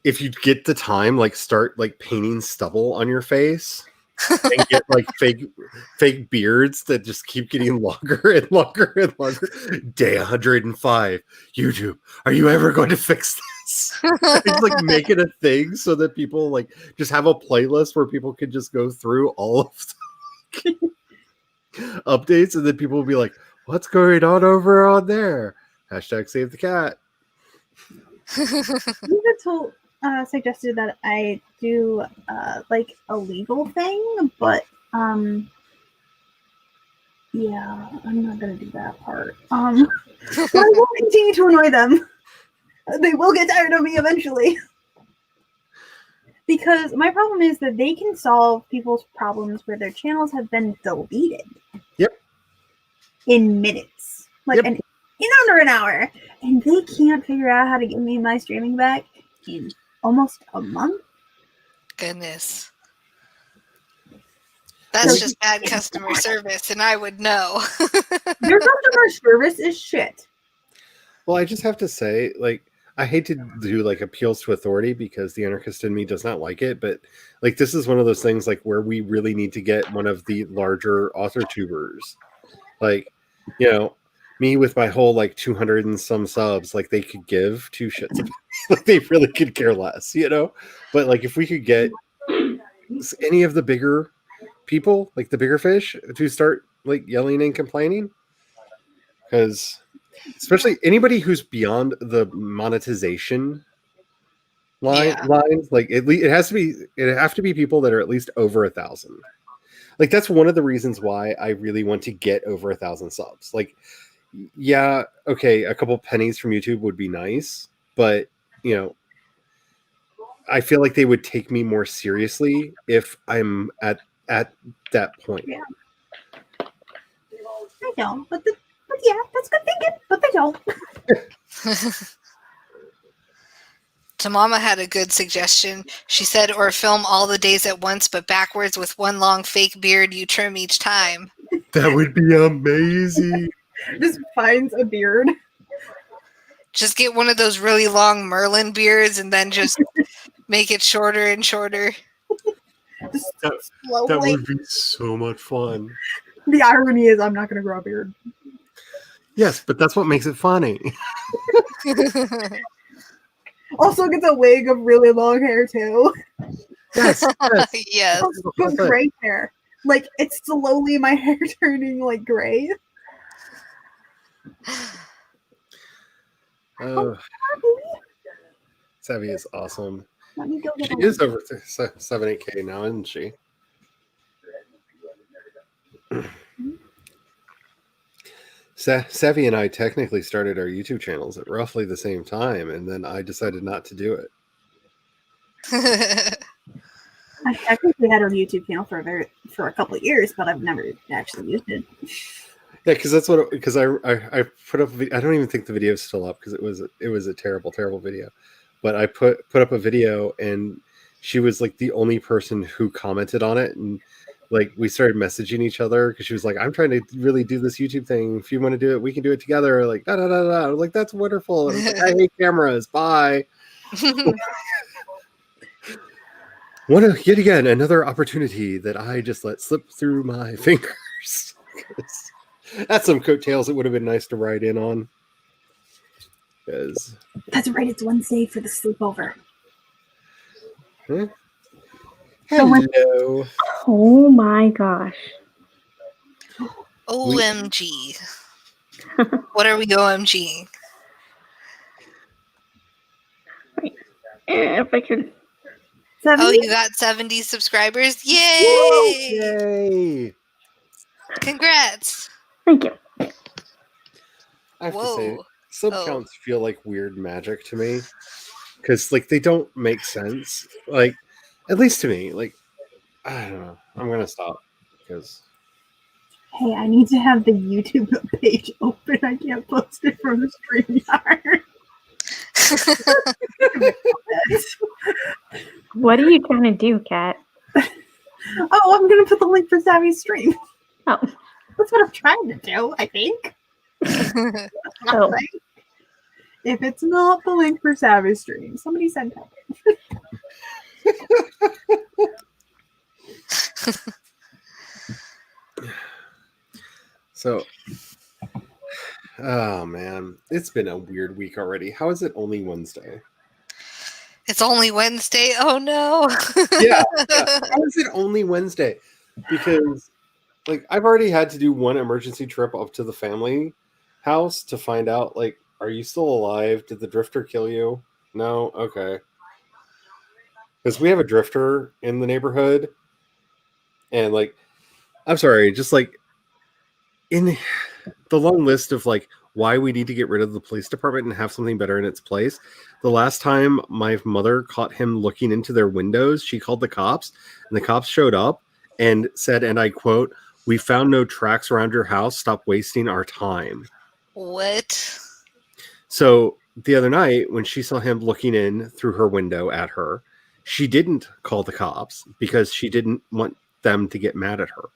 if you get the time, like start like painting stubble on your face and get like fake beards that just keep getting longer and longer and longer. Day 105. YouTube, are you ever going to fix this? Just like make it a thing so that people like just have a playlist where people can just go through all of the updates, and then people will be like, what's going on over on there? Hashtag save the cat. You suggested that I do like a legal thing, but yeah, I'm not gonna do that part. But I will continue to annoy them. They will get tired of me eventually. Because my problem is that they can solve people's problems where their channels have been deleted. Yep. In minutes. Like Yep. in under an hour. And they can't figure out how to give me my streaming back in almost a month. Goodness. That's just bad customer service, and I would know. Their customer service is shit. Well, I just have to say, like, I hate to do like appeals to authority because the anarchist in me does not like it, but like this is one of those things like where we really need to get one of the larger author tubers. Like, you know, me with my whole like 200 and some subs, like they could give two shits. Like they really could care less, you know? But like if we could get any of the bigger people, like the bigger fish, to start like yelling and complaining, because especially anybody who's beyond the monetization lines, like it have to be people that are at least over 1,000. Like that's one of the reasons why I really want to get over 1,000 subs. Like, yeah, okay, a couple pennies from YouTube would be nice, but you know, I feel like they would take me more seriously if I'm at that point. Yeah. I don't, but yeah, that's good thinking, but they don't. Tamama had a good suggestion. She said, or film all the days at once, but backwards with one long fake beard you trim each time. That would be amazing. Just finds a beard. Just get one of those really long Merlin beards and then just make it shorter and shorter. Just That slowly. would be so much fun. The irony is I'm not going to grow a beard. Yes, but that's what makes it funny. Also gets a wig of really long hair too. Yes. Yes. But gray hair. Like it's slowly my hair turning like gray. Savvy is awesome. Let me go get She a is over 78K now, isn't she? Savvy and I technically started our YouTube channels at roughly the same time, and then I decided not to do it. I technically had a YouTube channel for a couple of years, but I've never actually used it. Yeah, because that's what I put up. I don't even think the video is still up because it was a terrible video. But I put up a video, and she was like the only person who commented on it, and like we started messaging each other because she was like, "I'm trying to really do this YouTube thing. If you want to do it, we can do it together." Like da da da da. I was like, "That's wonderful." And I was like, "I hate cameras. Bye." Yet again, another opportunity that I just let slip through my fingers. That's some coattails it would have been nice to ride in on. That's right, it's Wednesday for the sleepover. Huh? Hello. Oh my gosh. OMG. What are we OMGing? If I can. 70? Oh, you got 70 subscribers? Yay! Yay! Congrats! Thank you. I have to say, Whoa. sub counts feel like weird magic to me because like they don't make sense. Like at least to me, like I don't know. I'm gonna stop because Hey, I need to have the YouTube page open. I can't post it from the StreamYard. What are you trying to do, Kat? Oh, I'm gonna put the link for Savvy's stream. Oh. That's what I'm trying to do, I think. Oh. Right? If it's not the link for Savvy's stream, somebody send help. So, oh man, it's been a weird week already. How is it only Wednesday? It's only Wednesday. Oh no. Yeah. How is it only Wednesday? Because like I've already had to do one emergency trip up to the family house to find out like, are you still alive? Did the drifter kill you? No? Okay. Because we have a drifter in the neighborhood. And like, I'm sorry, just like in the long list of like why we need to get rid of the police department and have something better in its place. The last time my mother caught him looking into their windows, she called the cops, and the cops showed up and said, and I quote, "We found no tracks around your house. Stop wasting our time." What? So the other night when she saw him looking in through her window at her, she didn't call the cops because she didn't want them to get mad at her.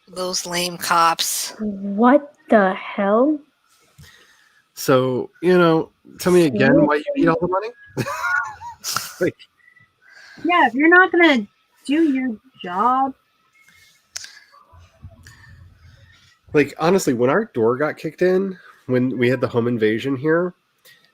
Those lame cops. What the hell? So, you know, tell me again why you need all the money? Like, Yeah, if you're not gonna do your job. like honestly, when our door got kicked in, when we had the home invasion here,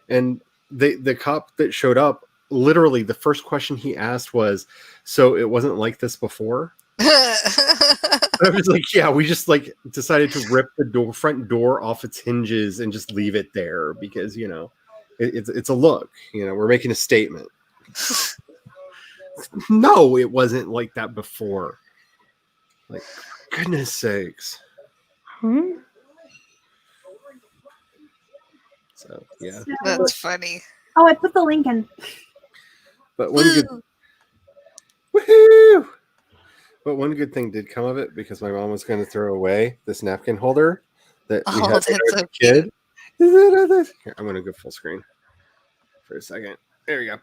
and the cop that showed up, literally the first question he asked was, "So it wasn't like this before?" I was like, yeah, we just like decided to rip the front door off its hinges and just leave it there because, you know, it's a look, you know, we're making a statement. No, it wasn't like that before. Like, goodness sakes. Hmm? So, yeah. That's funny. Oh, I put the link in. But woohoo! But one good thing did come of it because my mom was going to throw away this napkin holder that we had that's when I was so a kid. Here, I'm going to go full screen for a second. There we go.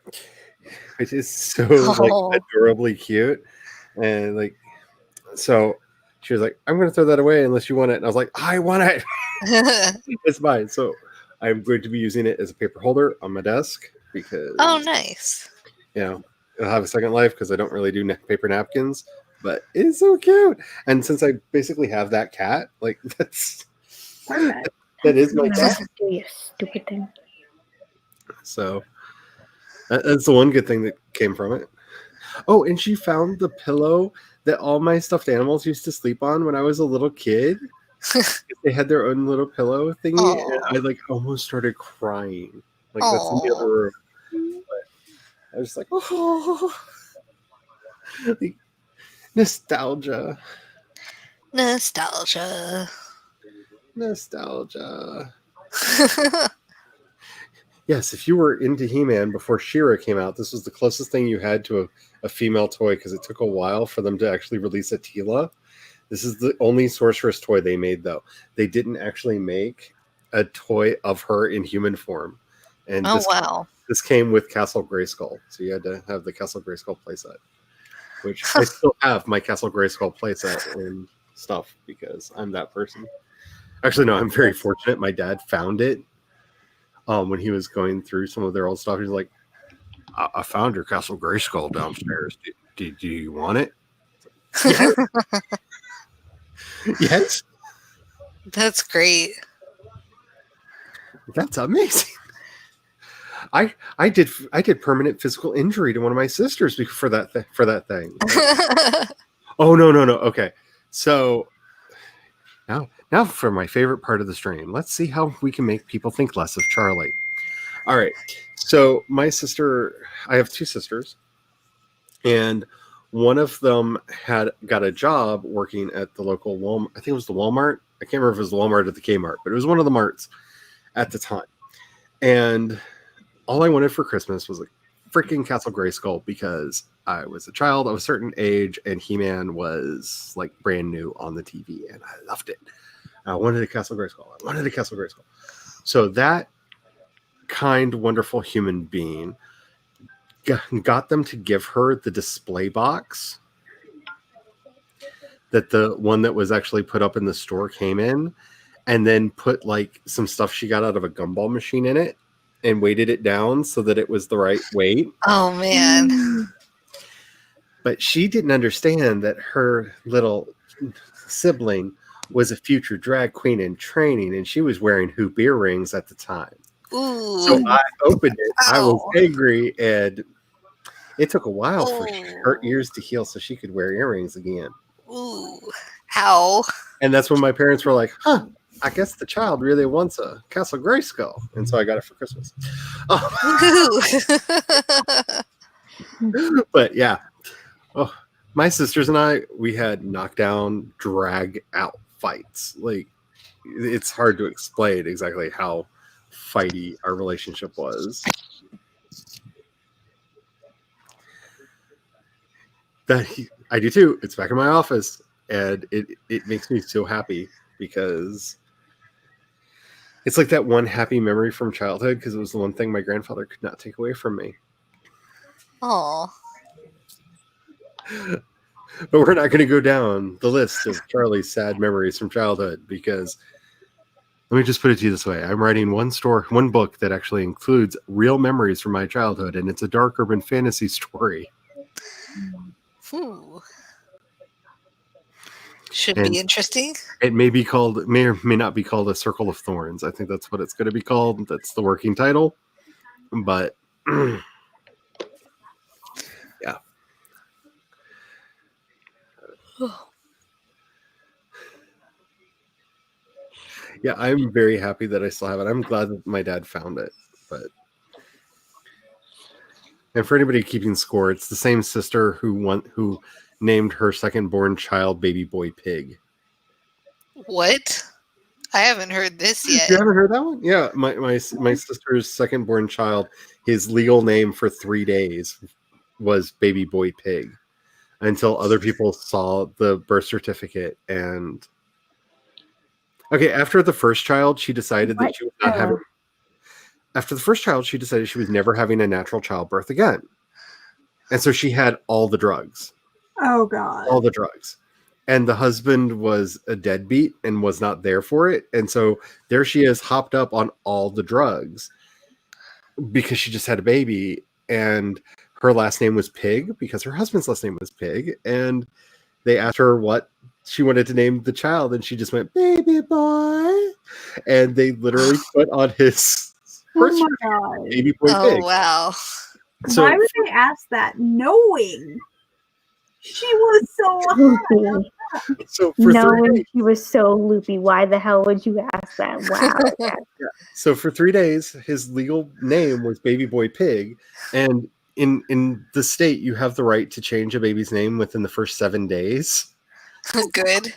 Which is so like adorably cute. And like, so she was like, I'm going to throw that away unless you want it. And I was like, I want it. It's mine. So I'm going to be using it as a paper holder on my desk because nice. You know, it'll have a second life because I don't really do paper napkins, but it's so cute. And since I basically have that cat, like that's Perfect. that is my cat. Do your stupid thing. So that's the one good thing that came from it. Oh, and she found the pillow that all my stuffed animals used to sleep on when I was a little kid. They had their own little pillow thingy, and I like almost started crying. Like that's in the other room. But I was like, oh, like, nostalgia. Yes, if you were into He-Man before She-Ra came out, this was the closest thing you had to a female toy because it took a while for them to actually release a Teela. This is the only Sorceress toy they made, though. They didn't actually make a toy of her in human form. And this came with Castle Grayskull, so you had to have the Castle Grayskull playset, which I still have my Castle Grayskull playset and stuff because I'm that person. Actually, no, I'm very fortunate. My dad found it when he was going through some of their old stuff. He's like, I found your Castle Grayskull downstairs. Do you want it? Yes. Yes. That's great. That's amazing. I did permanent physical injury to one of my sisters for that thing. Oh no. Okay, so now for my favorite part of the stream. Let's see how we can make people think less of Charlie. All right. So my sister, I have two sisters, and one of them had got a job working at the local Walmart. I think it was the Walmart. I can't remember if it was the Walmart or the Kmart, but it was one of the marts at the time. And all I wanted for Christmas was a freaking Castle Grayskull because I was a child of a certain age and He-Man was like brand new on the TV and I loved it. I wanted a Castle Grayskull. So that kind, wonderful human being got them to give her the display box that the one that was actually put up in the store came in, and then put like some stuff she got out of a gumball machine in it and weighted it down so that it was the right weight. Oh man. But she didn't understand that her little sibling was a future drag queen in training, and she was wearing hoop earrings at the time. Ooh. So I opened it. Ow. I was angry, and it took a while for her ears to heal so she could wear earrings again. Ooh. Ow. And that's when my parents were like, huh, I guess the child really wants a Castle Grayskull. And so I got it for Christmas. But yeah. Oh, my sisters and I, we had knockdown, drag out fights. Like, it's hard to explain exactly how fighty our relationship was. I do too. It's back in my office, and it makes me so happy because it's like that one happy memory from childhood because it was the one thing my grandfather could not take away from me. Oh. But we're not going to go down the list of Charlie's sad memories from childhood because let me just put it to you this way. I'm writing one book that actually includes real memories from my childhood, and it's a dark urban fantasy story. Ooh. Should be interesting. It may or may not be called A Circle of Thorns. I think that's what it's going to be called. That's the working title. But yeah. Yeah, I'm very happy that I still have it. I'm glad that my dad found it. And for anybody keeping score, it's the same sister who named her second-born child Baby Boy Pig. What? I haven't heard this yet. You haven't heard that one? Yeah, my sister's second-born child his legal name for 3 days was Baby Boy Pig until other people saw the birth certificate. And okay, after the first child, she decided that she was not having. After the first child, she decided she was never having a natural childbirth again, and so she had all the drugs. Oh God! All the drugs. And the husband was a deadbeat and was not there for it. And so there she is, hopped up on all the drugs because she just had a baby. And her last name was Pig because her husband's last name was Pig. And they asked her what she wanted to name the child. And she just went, Baby Boy. And they literally put on his birth certificate, Baby Boy Pig. Oh, wow. So, why would they ask that knowing she was so hot? So for 3 Knowing days, he was so loopy, why the hell would you ask that? Wow. so for 3 days, his legal name was Baby Boy Pig, and in the state, you have the right to change a baby's name within the first 7 days. Good.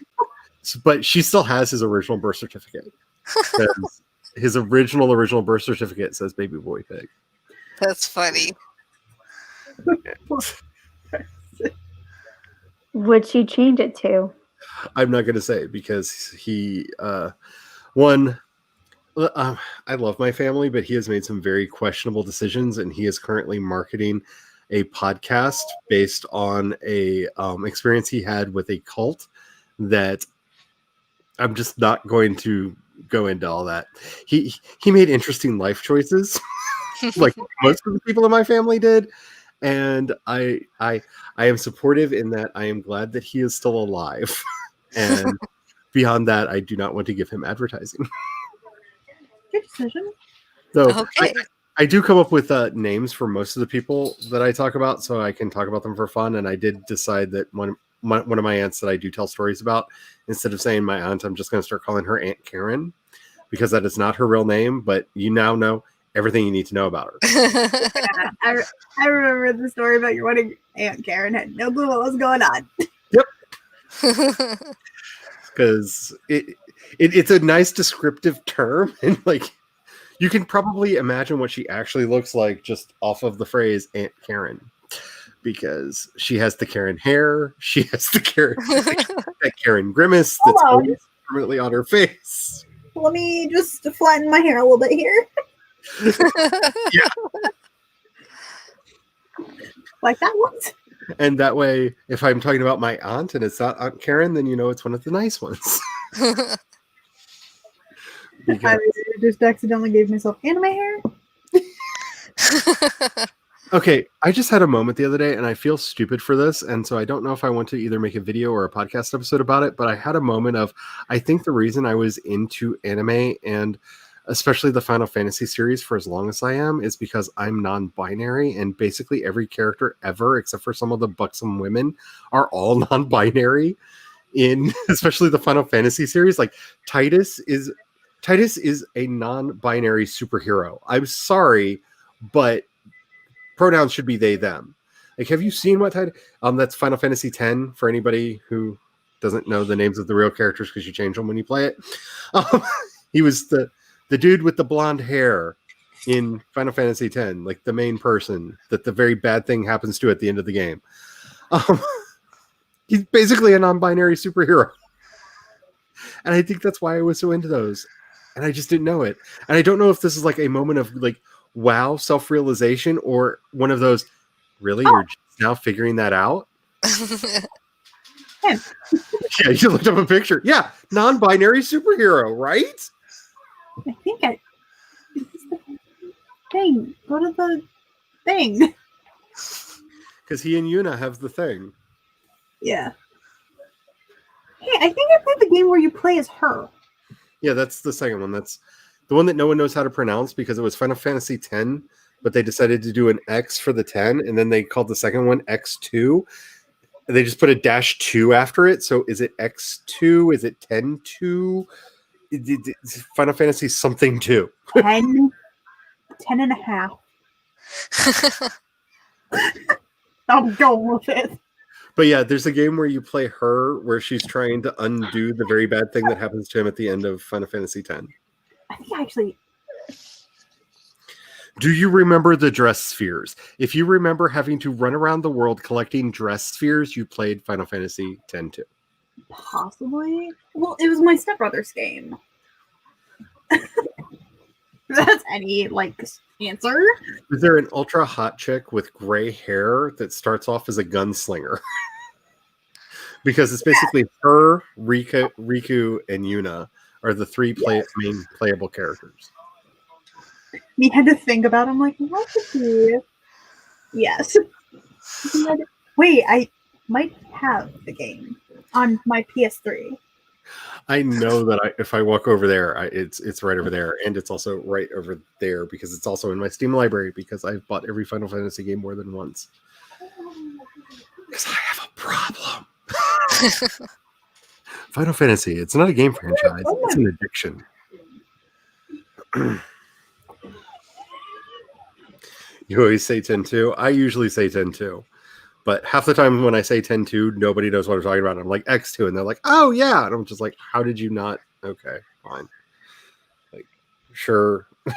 But she still has his original birth certificate. His original birth certificate says Baby Boy Pig. That's funny. Would she change it to? I'm not going to say because he, one, I love my family, but he has made some very questionable decisions, and he is currently marketing a podcast based on a experience he had with a cult that I'm just not going to go into all that. He made interesting life choices, like most of the people in my family did. And I am supportive in that. I am glad that he is still alive. And beyond that, I do not want to give him advertising. Good decision. So Okay. I do come up with names for most of the people that I talk about, so I can talk about them for fun. And I did decide that one of my aunts that I do tell stories about, instead of saying my aunt, I'm just going to start calling her Aunt Karen, because that is not her real name, but you now know everything you need to know about her. Yeah, I remember the story about your wedding. Aunt Karen had no clue what was going on. Because it's a nice descriptive term, and like you can probably imagine what she actually looks like just off of the phrase Aunt Karen, because she has the Karen hair, she has the Karen that Karen grimace that's always permanently on her face. Let me just flatten my hair a little bit here. Yeah. Like that one. And that way, if I'm talking about my aunt and it's not Aunt Karen, then you know it's one of the nice ones. I just accidentally gave myself anime hair. Okay, I just had a moment the other day, and I feel stupid for this, and so I don't know if I want to either make a video or a podcast episode about it, but I had a moment of, I think the reason I was into anime, and especially the Final Fantasy series for as long as I am, is because I'm non-binary, and basically every character ever, except for some of the buxom women, are all non-binary in especially the Final Fantasy series. Like Titus is a non-binary superhero. I'm sorry, but pronouns should be they, them. Like, have you seen what Titus? That's Final Fantasy X for anybody who doesn't know the names of the real characters because you change them when you play it. He was the dude with the blonde hair in Final Fantasy X, like the main person that the very bad thing happens to at the end of the game. He's basically a non-binary superhero. And I think that's why I was so into those. And I just didn't know it. And I don't know if this is like a moment of like, wow, self-realization, or one of those, really? You're just now figuring that out? Yeah, you looked up a picture. Yeah, non-binary superhero, right? I think it's the thing. Go to the thing. Because he and Yuna have the thing. Yeah. Hey, I think I played the game where you play as her. Yeah, that's the second one. That's the one that no one knows how to pronounce because it was Final Fantasy X, but they decided to do an X for the 10, and then they called the second one X2. And they just put a -2 after it. So is it X2? Is it 10-2? It's Final Fantasy something 2. 10 and a half. I'm going with it. But yeah, there's a game where you play her, where she's trying to undo the very bad thing that happens to him at the end of Final Fantasy X. I think actually. Do you remember the dress spheres? If you remember having to run around the world collecting dress spheres, you played Final Fantasy X-2. Possibly. Well, it was my stepbrother's game. That's any answer. Is there an ultra hot chick with gray hair that starts off as a gunslinger? Because it's basically her, Riku, and Yuna are the three main playable characters. We had to think about him what could be? Yes. Wait, I might have the game on my PS3. I know that if I walk over there, it's right over there, and it's also right over there because it's also in my Steam library because I've bought every Final Fantasy game more than once. Because I have a problem. Final Fantasy, it's not a game franchise, it's an addiction. You always say 10-2. I usually say 10-2. But half the time when I say 10-2, nobody knows what I'm talking about. I'm like X2, and they're like, oh, yeah. And I'm just like, how did you not? Okay, fine. Sure. Oh,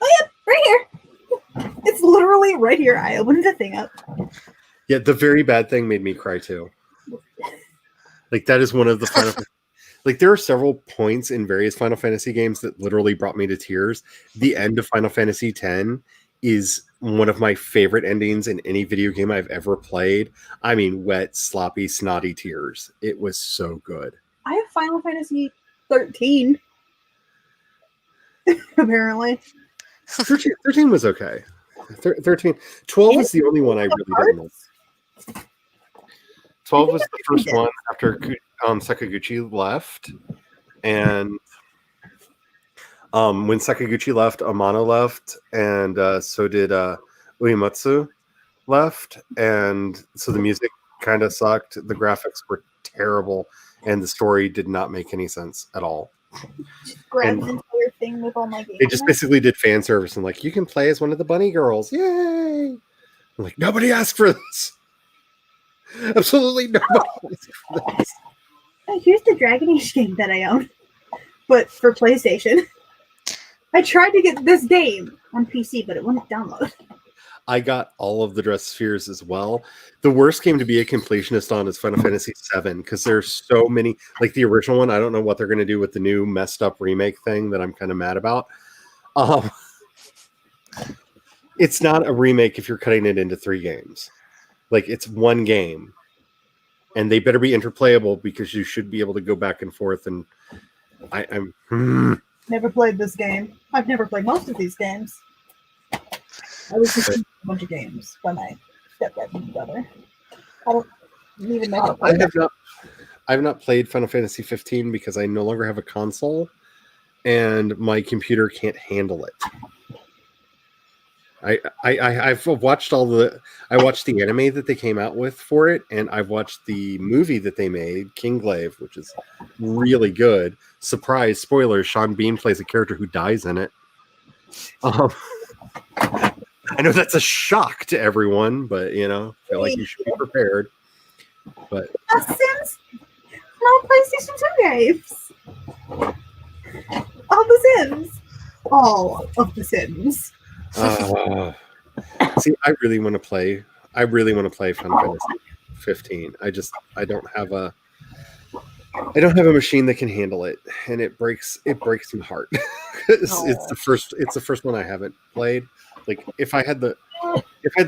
yeah, right here. It's literally right here. I opened the thing up. Yeah, the very bad thing made me cry, too. That is one of the Final there are several points in various Final Fantasy games that literally brought me to tears. The end of Final Fantasy X is one of my favorite endings in any video game I've ever played. I mean, wet, sloppy, snotty tears. It was so good. I have Final Fantasy 13. Apparently. 13 was okay. 13. 12 is the only one I really didn't like. 12 was the first one after Sakaguchi left. And when Sakaguchi left, Amano left, and so did Uematsu left. And so the music kind of sucked. The graphics were terrible, and the story did not make any sense at all. Just grabbed the entire thing with all my games. They just basically did fan service and you can play as one of the bunny girls. Yay! I'm like, nobody asked for this. Absolutely nobody asked for this. Here's the Dragon Age game that I own, but for PlayStation. I tried to get this game on PC, but it wouldn't download. I got all of the dress spheres as well. The worst game to be a completionist on is Final Fantasy VII because there's so many. The original one, I don't know what they're going to do with the new messed up remake thing that I'm kind of mad about. It's not a remake if you're cutting it into 3 games. It's one game. And they better be interplayable because you should be able to go back and forth. And I'm never played this game. I've never played most of these games. I was just a bunch of games when I stepped right together. I don't even know. I have not played Final Fantasy 15 because I no longer have a console, and my computer can't handle it. I've watched I watched the anime that they came out with for it, and I've watched the movie that they made, Kinglaive, which is really good. Surprise, spoilers, Sean Bean plays a character who dies in it. I know that's a shock to everyone, but I feel like you should be prepared. But Sims? No PlayStation 2 games. All the Sims. All of the Sims. See, I really want to play Final Fantasy 15. I don't have a machine that can handle it, and it breaks my heart. It's the first one I haven't played. If I had the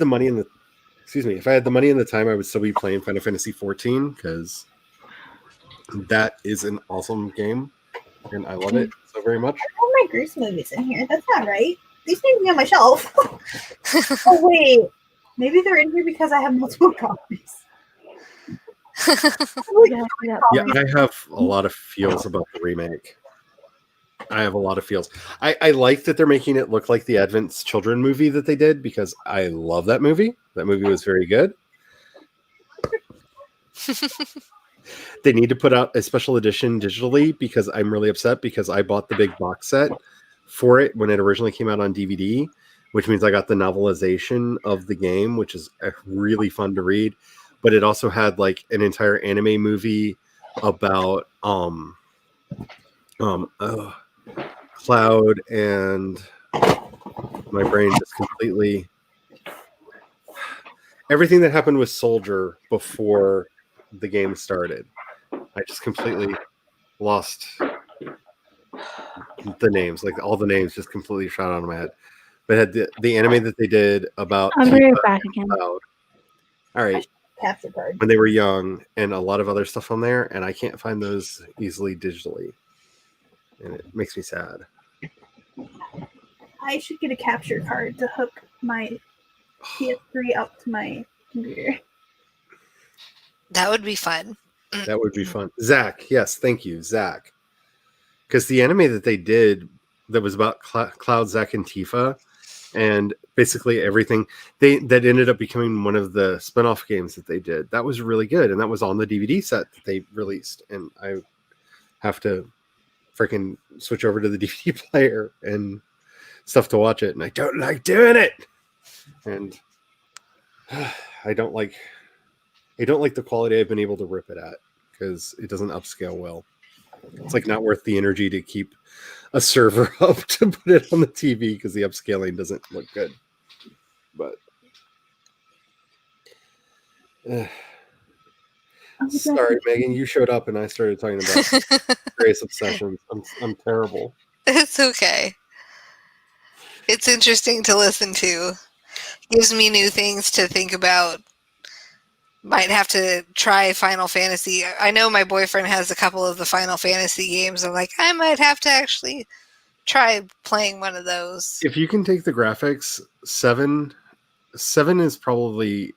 money and the time, I would still be playing Final Fantasy 14 because that is an awesome game, and I love it so very much. I have my Grease movies in here. That's not right. These need to be on my shelf. Oh wait, maybe they're in here because I have multiple copies. Yeah, I have a lot of feels about the remake. I have a lot of feels. I like that they're making it look like the Advent Children movie that they did because I love that movie. That movie was very good. They need to put out a special edition digitally because I'm really upset because I bought the big box set for it when it originally came out on DVD, which means I got the novelization of the game, which is really fun to read. But it also had an entire anime movie about Cloud and my brain just completely. Everything that happened with Soldier before the game started, I just completely lost the names. Like all the names just completely shot out of my head. But had the anime that they did about I'll be right Tifa back and again. Cloud. All right, Capture card. when they were young, and a lot of other stuff on there, and I can't find those easily digitally, and it makes me sad. I should get a capture card to hook my PS3 up to my computer. That would be fun. That would be fun. Zach, yes, thank you, Zach. Because the anime that they did that was about Cloud, Zach, and Tifa, and basically everything that ended up becoming one of the spin-off games that they did. That was really good, and that was on the DVD set that they released. And I have to freaking switch over to the DVD player and stuff to watch it, and I don't like doing it. And I don't like the quality I've been able to rip it at because it doesn't upscale well. It's like not worth the energy to keep a server up to put it on the TV because the upscaling doesn't look good. But sorry, Megan, you showed up and I started talking about Grace obsessions. I'm terrible. It's okay. It's interesting to listen to. Gives me new things to think about. Might have to try Final Fantasy. I know my boyfriend has a couple of the Final Fantasy games. I'm like, I might have to actually try playing one of those. If you can take the graphics, 7 is probably,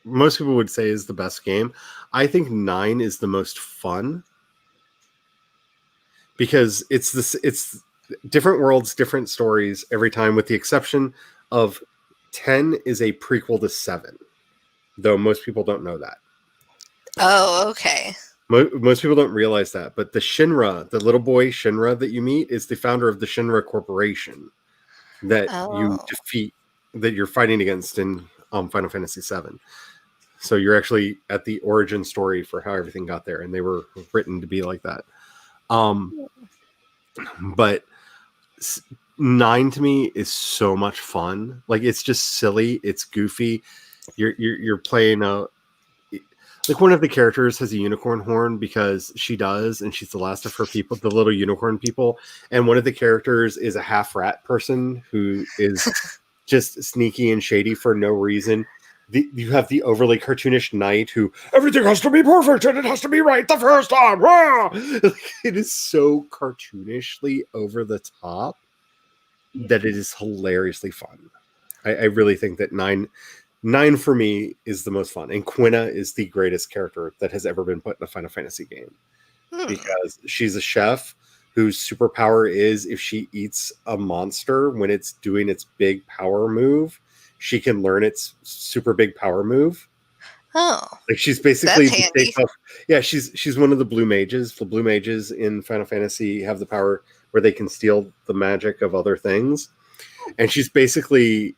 most people would say, is the best game. I think 9 is the most fun because it's different worlds, different stories every time, with the exception of 10 is a prequel to 7. Though most people don't know that. Oh, okay. Most people don't realize that. But the Shinra, the little boy Shinra that you meet, is the founder of the Shinra Corporation that you defeat, that you're fighting against in Final Fantasy VII. So you're actually at the origin story for how everything got there, and they were written to be like that. But 9 to me is so much fun. Like, it's just silly. It's goofy. You're playing like one of the characters has a unicorn horn because she does, and she's the last of her people, the little unicorn people. And one of the characters is a half rat person who is just sneaky and shady for no reason. You have the overly cartoonish knight who everything has to be perfect and it has to be right the first time. It is so cartoonishly over the top that it is hilariously fun. I really think that 9 for me is the most fun, and Quina is the greatest character that has ever been put in a Final Fantasy game because she's a chef whose superpower is if she eats a monster when it's doing its big power move, she can learn its super big power move. Oh, like she's basically that's handy. She's one of the blue mages. The blue mages in Final Fantasy have the power where they can steal the magic of other things, and she's basically,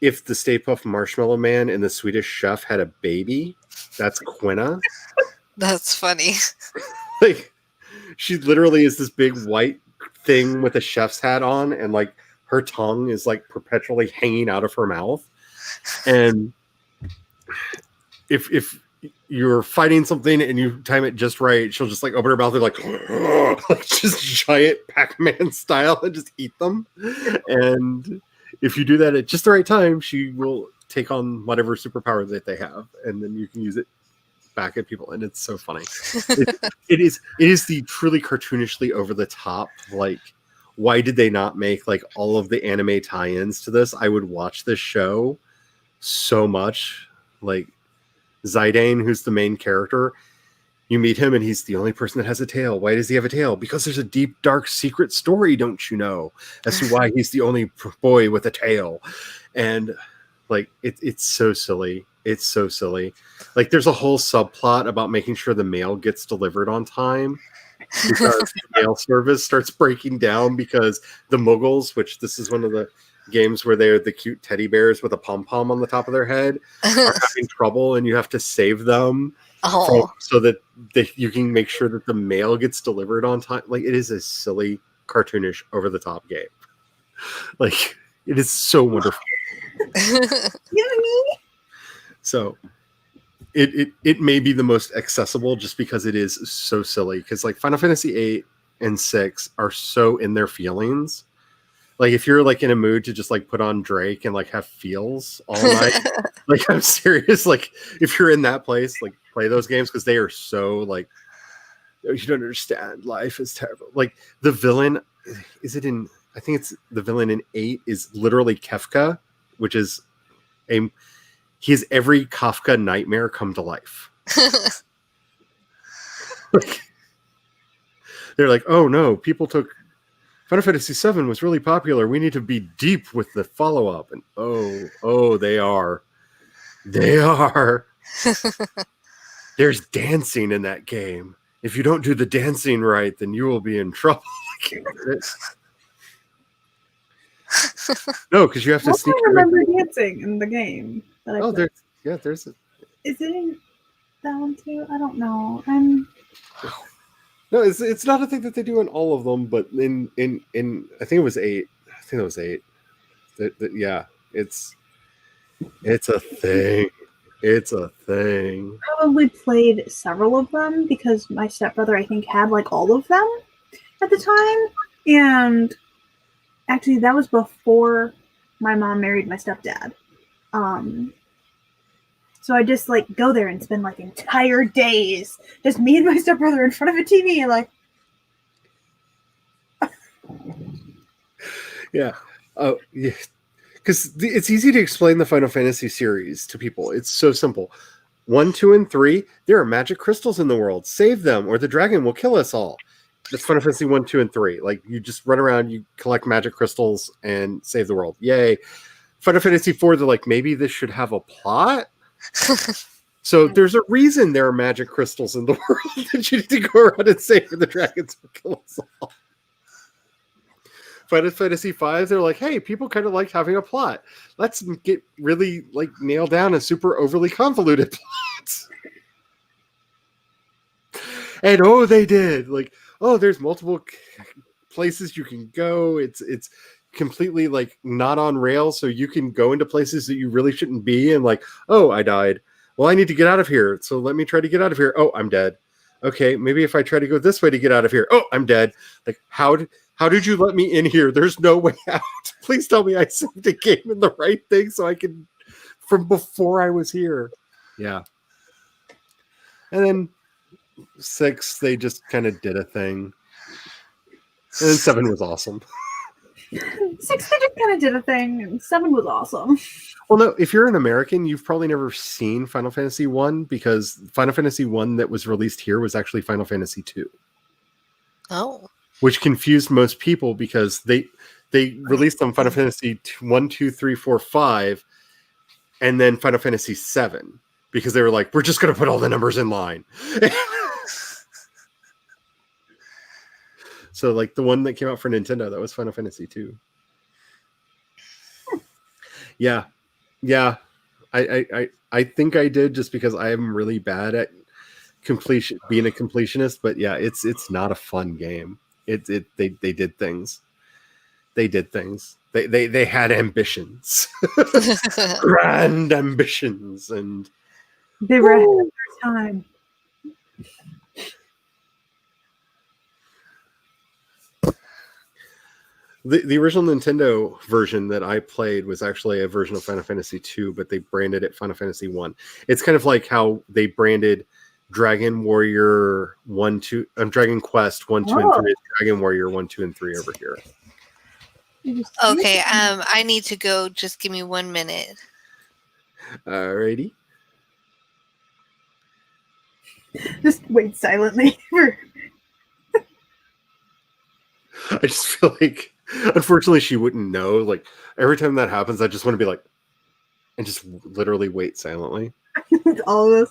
if the Stay Puft Marshmallow Man and the Swedish Chef had a baby, that's Quina. That's funny. Like, she literally is this big white thing with a chef's hat on, and like her tongue is like perpetually hanging out of her mouth. And if you're fighting something and you time it just right, she'll just like open her mouth and like just giant Pac-Man style and just eat them. And if you do that at just the right time, she will take on whatever superpower that they have, and then you can use it back at people, and it's so funny. It is the truly cartoonishly over the top. Like, why did they not make like all of the anime tie-ins to this? I would watch this show so much. Like Zidane, who's the main character, you meet him and he's the only person that has a tail. Why does he have a tail? Because there's a deep, dark, secret story, don't you know, as to why he's the only boy with a tail. And like, it's so silly. It's so silly. Like, there's a whole subplot about making sure the mail gets delivered on time because the mail service starts breaking down because the Muggles, which this is one of the games where they're the cute teddy bears with a pom-pom on the top of their head, are having trouble, and you have to save them. So that you can make sure that the mail gets delivered on time. Like, it is a silly, cartoonish, over-the-top game. Like, It is so wonderful. Yummy. So it may be the most accessible just because it is so silly. Because like Final Fantasy 8 and 6 are so in their feelings. Like if you're like in a mood to just like put on Drake and like have feels all night, like I'm serious. Like if you're in that place, like play those games because they are so like, you don't understand. Life is terrible. Like the villain, is it in? I think it's the villain in 8 is literally Kefka, which is he's every Kafka nightmare come to life. Like, they're like, oh no, people took Final Fantasy VII was really popular. We need to be deep with the follow-up. And oh, they are. There's dancing in that game. If you don't do the dancing right, then you will be in trouble. No, because you have to I sneak. remember dancing in the game. That I played. there's. Is it in that one too? I don't know. No, it's not a thing that they do in all of them, but in I think it was 8. I think it was 8. Yeah, it's a thing. It's a thing. I probably played several of them because my stepbrother, I think, had like all of them at the time. And actually, that was before my mom married my stepdad. So I just like go there and spend like entire days, just me and my stepbrother in front of a TV, and like. Yeah. Oh, yeah. Because it's easy to explain the Final Fantasy series to people. It's so simple. 1, 2, and 3. There are magic crystals in the world. Save them, or the dragon will kill us all. That's Final Fantasy 1, 2, and 3. Like you just run around, you collect magic crystals, and save the world. Yay! Final Fantasy 4. They're like, maybe this should have a plot. So there's a reason there are magic crystals in the world that you need to go around and save, for the dragons will kill us all. Final Fantasy 5, they're like, hey, people kind of like having a plot. Let's get really like nail down a super overly convoluted plot. And they did. Like, there's multiple places you can go. It's completely like not on rails, so you can go into places that you really shouldn't be, and like, I died. Well, I need to get out of here. So let me try to get out of here. I'm dead. Okay, maybe if I try to go this way to get out of here. I'm dead. Like, how did you let me in here? There's no way out. Please tell me I saved the game in the right thing so I can, from before I was here. Yeah. And then 6, they just kind of did a thing. And then 7 was awesome. 6 just kind of did a thing, and 7 was awesome. Well, no, if you're an American, you've probably never seen Final Fantasy 1, because Final Fantasy 1 that was released here was actually Final Fantasy 2. Oh. Which confused most people because they released on Final Fantasy 1, 2, 3, 4, 5, and then Final Fantasy 7, because they were like, we're just going to put all the numbers in line. So like the one that came out for Nintendo, that was Final Fantasy 2. Yeah. I think I did, just because I am really bad at being a completionist, but yeah, it's not a fun game. They did things. They had ambitions. Grand ambitions, and they were ahead of their time. The original Nintendo version that I played was actually a version of Final Fantasy 2, but they branded it Final Fantasy 1. It's kind of like how they branded Dragon Warrior 1, 2, Dragon Quest 1, 2, and 3, Dragon Warrior 1, 2, and 3 over here. Okay, I need to go. Just give me 1 minute. Alrighty. Just wait silently. I just feel like, unfortunately, she wouldn't know. Like, every time that happens, I just want to be like, and just literally wait silently. All of us.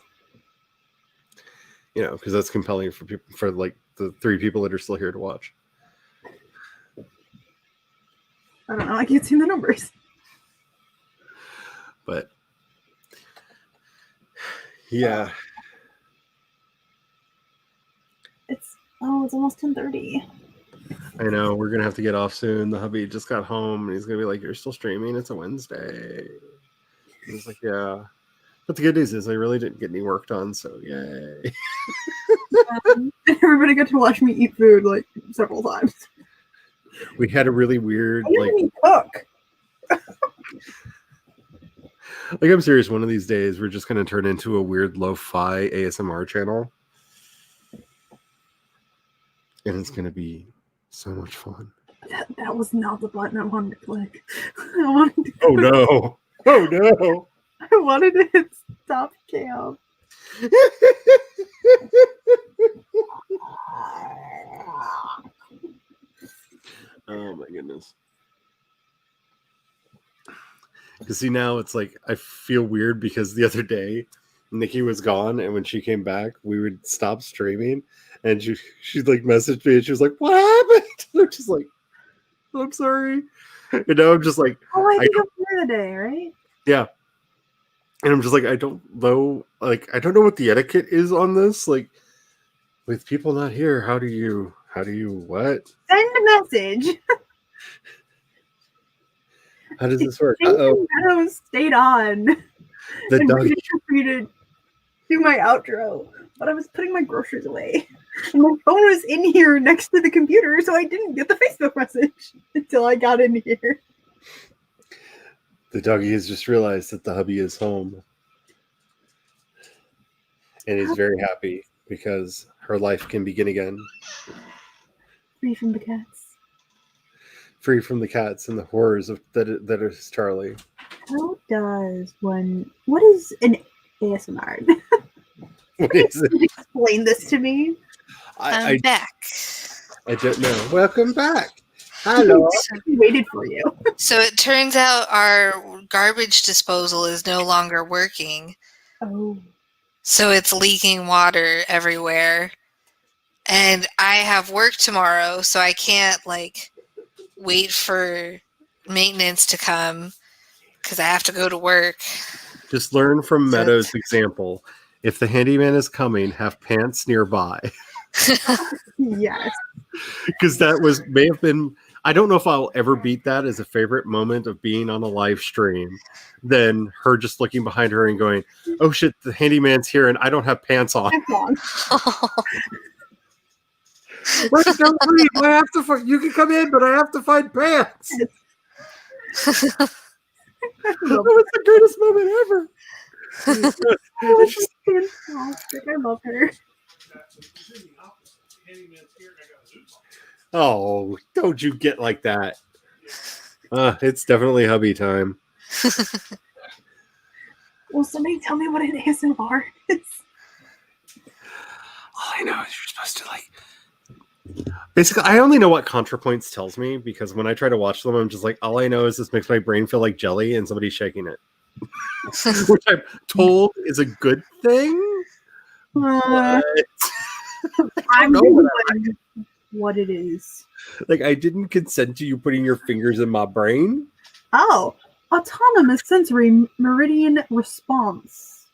You know, because that's compelling for people, for like the 3 people that are still here to watch. I don't know. I can't see the numbers. But yeah, it's almost 10:30. I know we're gonna have to get off soon. The hubby just got home and he's gonna be like, "You're still streaming? It's a Wednesday." He's like, "Yeah," but the good news is I really didn't get any work done, so yay! Everybody got to watch me eat food like several times. We had a really weird I didn't like. even cook. Like, I'm serious. One of these days, we're just gonna turn into a weird lo-fi ASMR channel, and it's gonna be so much fun. That was not the button I wanted to click. I wanted to Oh no! Oh no! I wanted to hit stop cam. Oh my goodness. Because see, now it's like I feel weird because the other day Nikki was gone, and when she came back, we would stop streaming, and she like messaged me, and she was like, "What happened?" And I'm just like, "I'm sorry." And now I'm just like, Oh, I think I'm here today, right? yeah. And I'm just like, I don't know, like I don't know what the etiquette is on this. Like, with people not here, how do you what? Send a message. How does this work? Oh, Meadows stayed on. The and dog. waited for me to do my outro, but I was putting my groceries away. And my phone was in here next to the computer, so I didn't get the Facebook message until I got in here. The doggy has just realized that the hubby is home. And is very happy because her life can begin again. Free from the cats. Free from the cats and the horrors of that is Charlie. How does one... What is an ASMR? What is it? Explain this to me. I'm back. I don't know. Welcome back. Hello. We waited for you. So it turns out our garbage disposal is no longer working. Oh. So it's leaking water everywhere. And I have work tomorrow, so I can't like wait for maintenance to come because I have to go to work. Just learn from Meadows' example. If the handyman is coming, have pants nearby. Yes. Because that may have been, I don't know if I'll ever beat that as a favorite moment of being on a live stream. Than her just looking behind her and going, "Oh shit, the handyman's here and I don't have pants on." Wait, don't leave. I have to. You can come in, but I have to find pants. That was the greatest moment ever. Oh, she's fantastic. I love her. Oh, don't you get like that? It's definitely hubby time. Will somebody tell me what an ASMR is? All I know is you're supposed to like. Basically, I only know what ContraPoints tells me because when I try to watch them, I'm just like, all I know is this makes my brain feel like jelly and somebody's shaking it. Which I'm told is a good thing. I'm Googling what it is. Like, I didn't consent to you putting your fingers in my brain. Oh, autonomous sensory meridian response.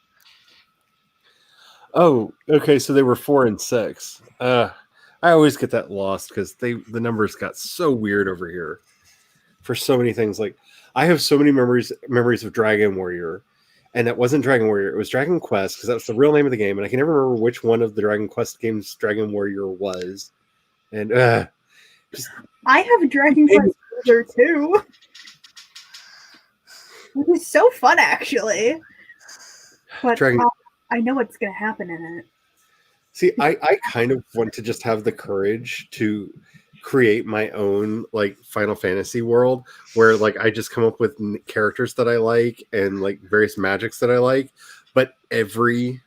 Oh, okay. So they were 4 and 6. I always get that lost because the numbers got so weird over here for so many things. Like, I have so many memories of Dragon Warrior, and that wasn't Dragon Warrior. It was Dragon Quest because that was the real name of the game, and I can never remember which one of the Dragon Quest games Dragon Warrior was. And I have Dragon Quest there too. It is so fun, actually. But I know what's going to happen in it. See, I kind of want to just have the courage to create my own like Final Fantasy world where like I just come up with characters that I like and like various magics that I like, but every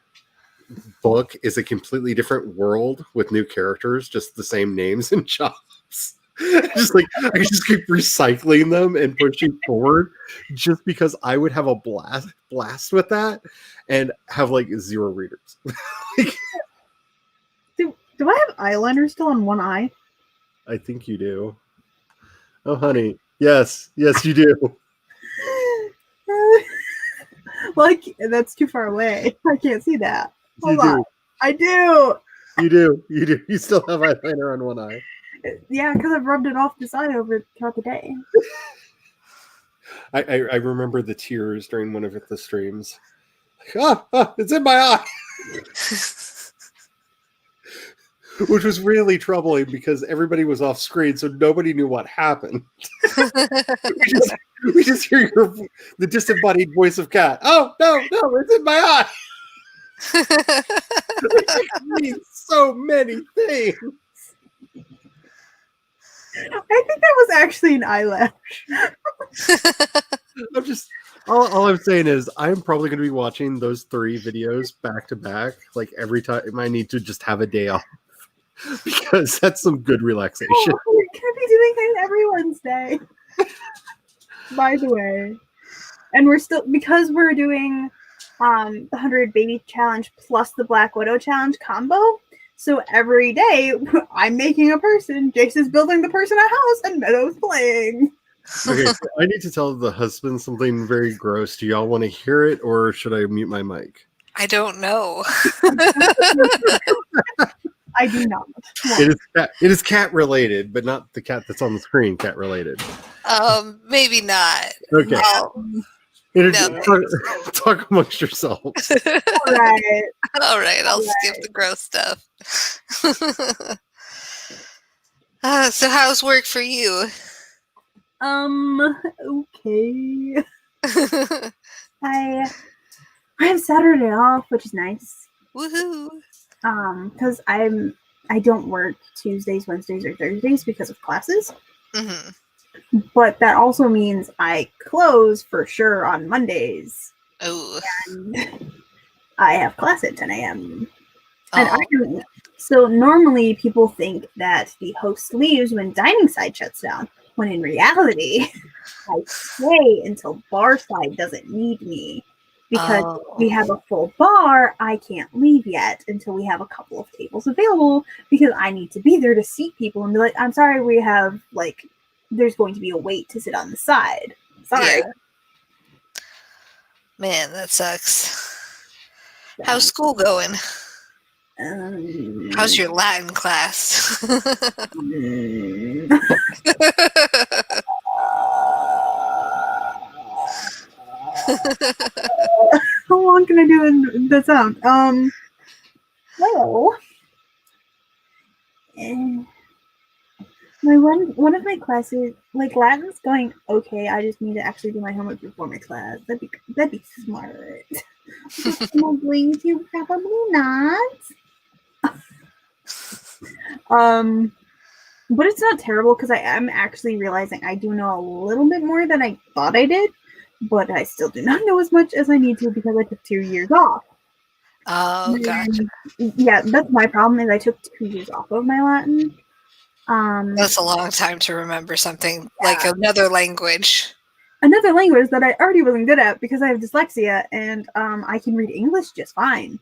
book is a completely different world with new characters, just the same names and jobs. Just like I just keep recycling them and pushing forward just because I would have a blast with that and have like 0 readers. Like, do I have eyeliner still on one eye? I think you do. Oh, honey. Yes, you do. Like, that's too far away. I can't see that. Hold You on. do. I do. You do. You still have eyeliner on one eye. Yeah, because I've rubbed it off the side throughout the day. I remember the tears during one of the streams. It's in my eye. Which was really troubling because everybody was off screen, so nobody knew what happened. we just hear the disembodied voice of Kat. Oh, no, it's in my eye. It means so many things. I think that was actually an eyelash. I'm just all I'm saying is I'm probably going to be watching those 3 videos back to back, like every time I need to just have a day off, because that's some good relaxation. Oh, we're gonna be doing things every Wednesday. By the way, and we're still, because we're doing the 100 Baby Challenge plus the Black Widow Challenge combo. So every day I'm making a person, Jason's building the person a house, and Meadow's playing. Okay, so I need to tell the husband something very gross. Do y'all want to hear it, or should I mute my mic? I don't know. I do not. It is cat related, but not the cat that's on the screen. Cat related. Maybe not. Okay. No. Talk amongst yourselves. All right. All right. I'll skip the gross stuff. So how's work for you? Okay. I have Saturday off, which is nice. Woohoo! Because I don't work Tuesdays, Wednesdays, or Thursdays because of classes. Mm-hmm. But that also means I close for sure on Mondays. Oh. And I have class at 10 a.m. And so normally people think that the host leaves when dining side shuts down, when in reality, I stay until bar side doesn't need me. Because we have a full bar, I can't leave yet until we have a couple of tables available, because I need to be there to seat people and be like, I'm sorry, we have, like, there's going to be a wait to sit on the side. Sorry. Yeah. Man, that sucks. How's school going? How's your Latin class? How long can I do that sound? Well, one of my classes, like Latin's going okay. I just need to actually do my homework before my class. That'd be smart. Am I going to? Probably not. But it's not terrible because I am actually realizing I do know a little bit more than I thought I did, but I still do not know as much as I need to because I took 2 years off. Oh, gotcha. Yeah, that's my problem is I took 2 years off of my Latin. That's a long time to remember something like another language. Another language that I already wasn't good at because I have dyslexia and I can read English just fine.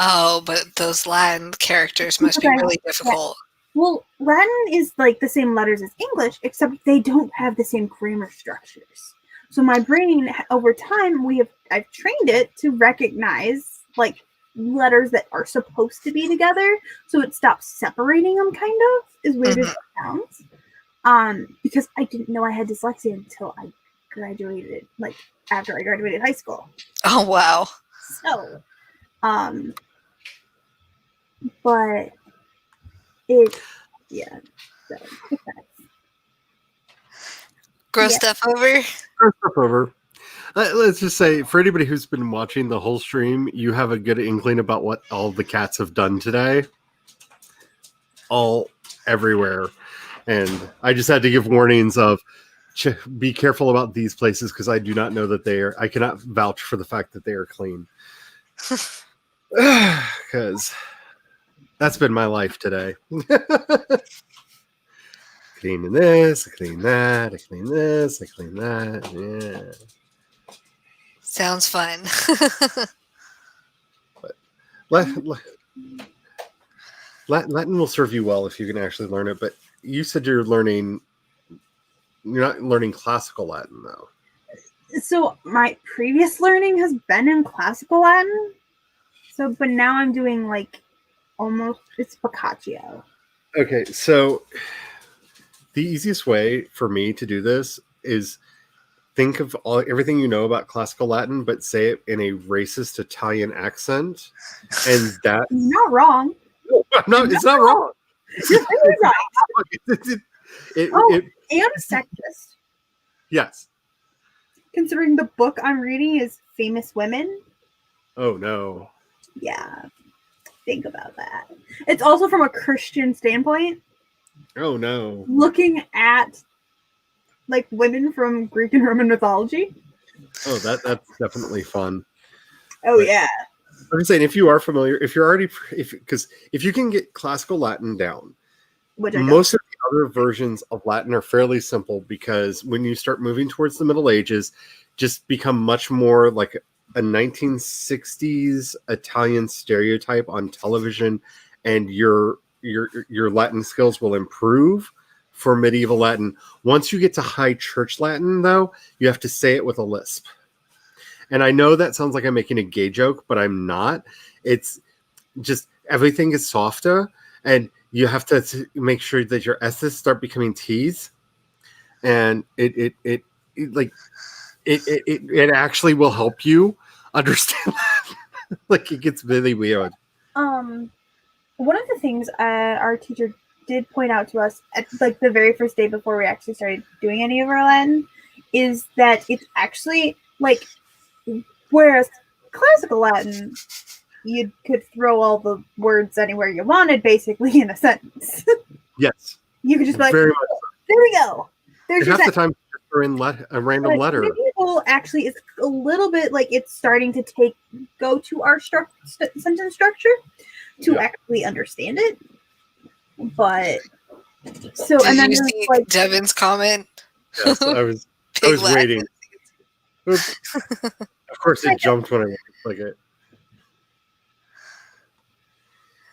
Oh, but those Latin characters must be really difficult. Yeah. Well, Latin is like the same letters as English, except they don't have the same grammar structures. So my brain, over time, I've trained it to recognize like letters that are supposed to be together, so it stops separating them. Kind of as weird as it sounds. Because I didn't know I had dyslexia until I graduated, like after I graduated high school. Oh wow! So, but it, yeah. So, Gross stuff over. Gross stuff over. Let's just say, for anybody who's been watching the whole stream, you have a good inkling about what all the cats have done today. All everywhere. And I just had to give warnings of be careful about these places because I do not know that I cannot vouch for the fact that they are clean. Because that's been my life today. Cleaning this, I clean that, I clean this, I clean that. Yeah. Sounds fun. But Latin will serve you well if you can actually learn it. But you said you're not learning classical Latin though. So my previous learning has been in classical Latin. So, but now I'm doing like almost it's Boccaccio. Okay, so the easiest way for me to do this is think of everything you know about classical Latin, but say it in a racist Italian accent, and that You're not wrong. it's not wrong. You're really right. And sexist. Yes. Considering the book I'm reading is Famous Women. Oh no. Yeah. Think about that. It's also from a Christian standpoint. Oh no. Looking at like women from Greek and Roman mythology. Oh, that's definitely fun. Oh yeah. I'm saying if you are familiar, if you can get classical Latin down, Which I don't. most of the other versions of Latin are fairly simple because when you start moving towards the Middle Ages, just become much more like a 1960s Italian stereotype on television, and your Latin skills will improve for medieval Latin. Once you get to High Church Latin, though, you have to say it with a lisp. And I know that sounds like I'm making a gay joke, but I'm not. It's just everything is softer, and you have to make sure that your S's start becoming T's, and it actually will help you understand. Like it gets really weird. One of the things our teacher did point out to us at like the very first day before we actually started doing any of our Latin is that it's actually like, whereas classical Latin, you could throw all the words anywhere you wanted, basically, in a sentence. Yes. You could just be like, Very much so. there we go. There's your Half the sentence. time, you're in a random letter. Medieval actually is a little bit like it's starting to go to our sentence structure to actually understand it. But so, Did and then you there's see like Devin's comment? Yes, I was Pig Latin. waiting. Oops. Of course, it jumped when I went to click it.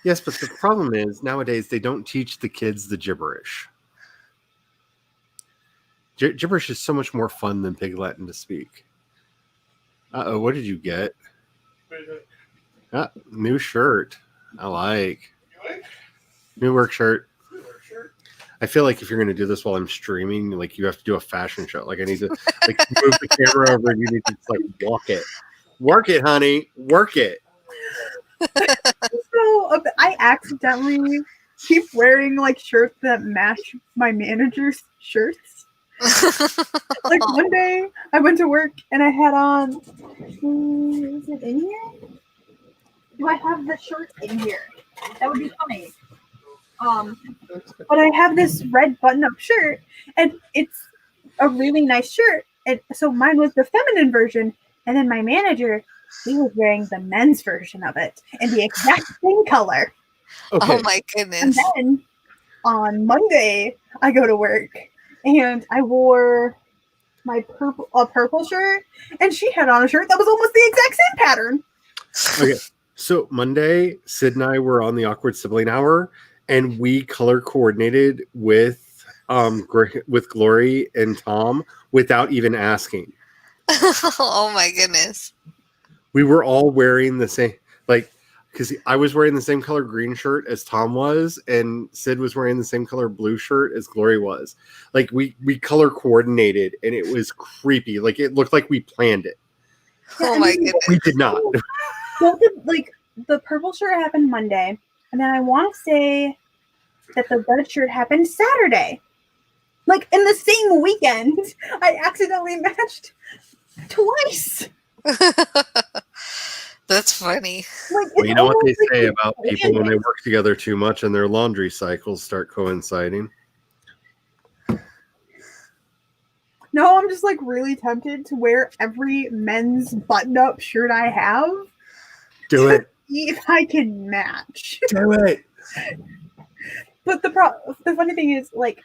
Yes, but the problem is nowadays they don't teach the kids the gibberish. Gibberish is so much more fun than Pig Latin to speak. Uh-oh, what did you get? New shirt. I like. New work shirt. I feel like if you're going to do this while I'm streaming, like you have to do a fashion show. Like I need to like move the camera over and you need to just, like walk it. Work it, honey. Work it. so I accidentally keep wearing like shirts that match my manager's shirts. Like one day I went to work and I had on is it in here? Do I have the shirt in here? That would be funny. But I have this red button-up shirt and it's a really nice shirt. And so mine was the feminine version, and then my manager, he was wearing the men's version of it in the exact same color. Okay. Oh my And goodness. then on Monday, I go to work and I wore my purple shirt, and she had on a shirt that was almost the exact same pattern. Okay. So Monday, Sid and I were on the Awkward Sibling Hour, and we color coordinated with Glory and Tom without even asking. Oh my goodness. We were all wearing the same, like, because I was wearing the same color green shirt as Tom was, and Sid was wearing the same color blue shirt as Glory was. Like we color coordinated, and it was creepy. Like it looked like we planned it. Oh my goodness. We did not. Both like the purple shirt happened Monday, and then I want to say that the red shirt happened Saturday. Like in the same weekend, I accidentally matched twice. That's funny. Like, Well, you know what they almost say like about people when they work together too much and their laundry cycles start coinciding. No, I'm just like really tempted to wear every men's button-up shirt I have. Do it. See if I can match. Do it. But the funny thing is, like,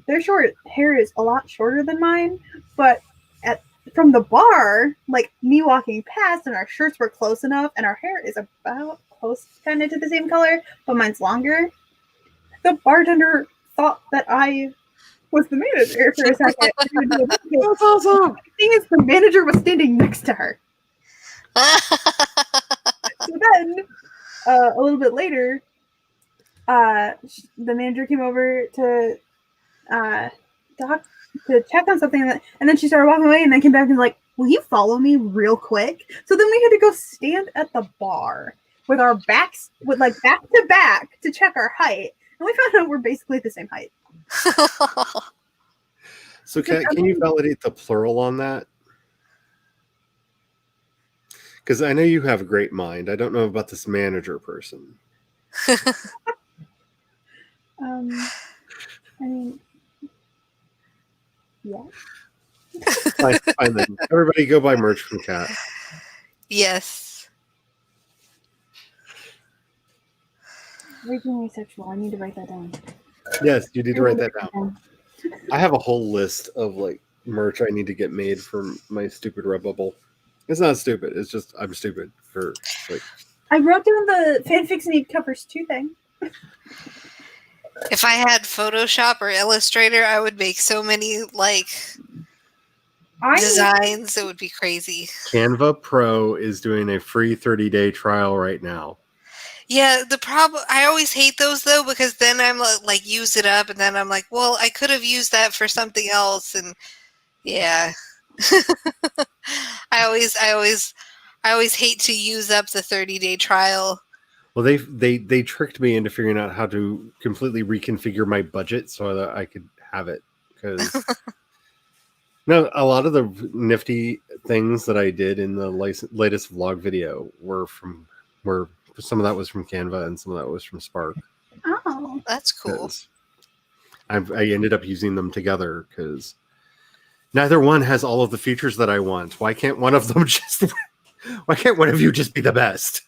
their short hair is a lot shorter than mine. But from the bar, like me walking past, and our shirts were close enough, and our hair is about close, kind of to the same color, but mine's longer. The bartender thought that I was the manager for a second. That's awesome. The thing is, the manager was standing next to her. So then, a little bit later, the manager came over to talk to check on something, and then she started walking away, and then came back and was like, "Will you follow me real quick?" So then we had to go stand at the bar with our backs, with like back to back, to check our height, and we found out we're basically the same height. So, can you validate the plural on that? Because I know you have a great mind. I don't know about this manager person. I mean, yeah. Fine then. Everybody go buy merch from Kat. Yes. Making asexual. I need to write that down. Yes, you need to write that down. I have a whole list of like merch I need to get made for my stupid Redbubble. It's not stupid. It's just I'm stupid for like. I wrote down the fanfics need covers 2 thing. If I had Photoshop or Illustrator, I would make so many like designs. It would be crazy. Canva Pro is doing a free 30-day trial right now. Yeah, the problem, I always hate those though, because then I'm like use it up, and then I'm like, well, I could have used that for something else, and yeah. I always hate to use up the 30-day trial. Well, they tricked me into figuring out how to completely reconfigure my budget so that I could have it. Because no, a lot of the nifty things that I did in the latest vlog video were some of that was from Canva and some of that was from Spark. Oh, that's cool. I ended up using them together because neither one has all of the features that I want. Why can't one of them just? Why can't one of you just be the best?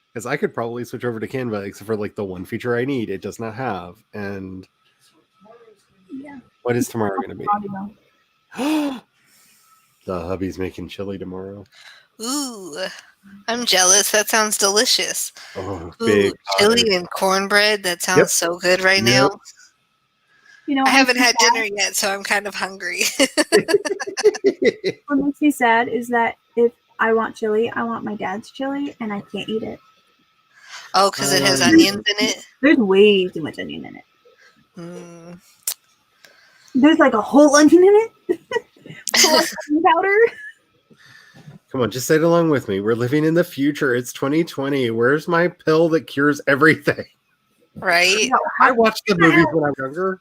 Because I could probably switch over to Canva, except for like the one feature I need, it does not have. And yeah, what is tomorrow going to be? The hubby's making chili tomorrow. Ooh, I'm jealous. That sounds delicious. Oh, ooh, big chili and cornbrid. That sounds so good right now. You know, I haven't had dinner yet, so I'm kind of hungry. What makes me sad is that if I want chili, I want my dad's chili, and I can't eat it. Oh, because it has onions in it? There's way too much onion in it. Mm. There's like a whole onion in it. Onion powder. Come on, just say it along with me. We're living in the future. It's 2020. Where's my pill that cures everything? Right? I watched the movies when I was younger.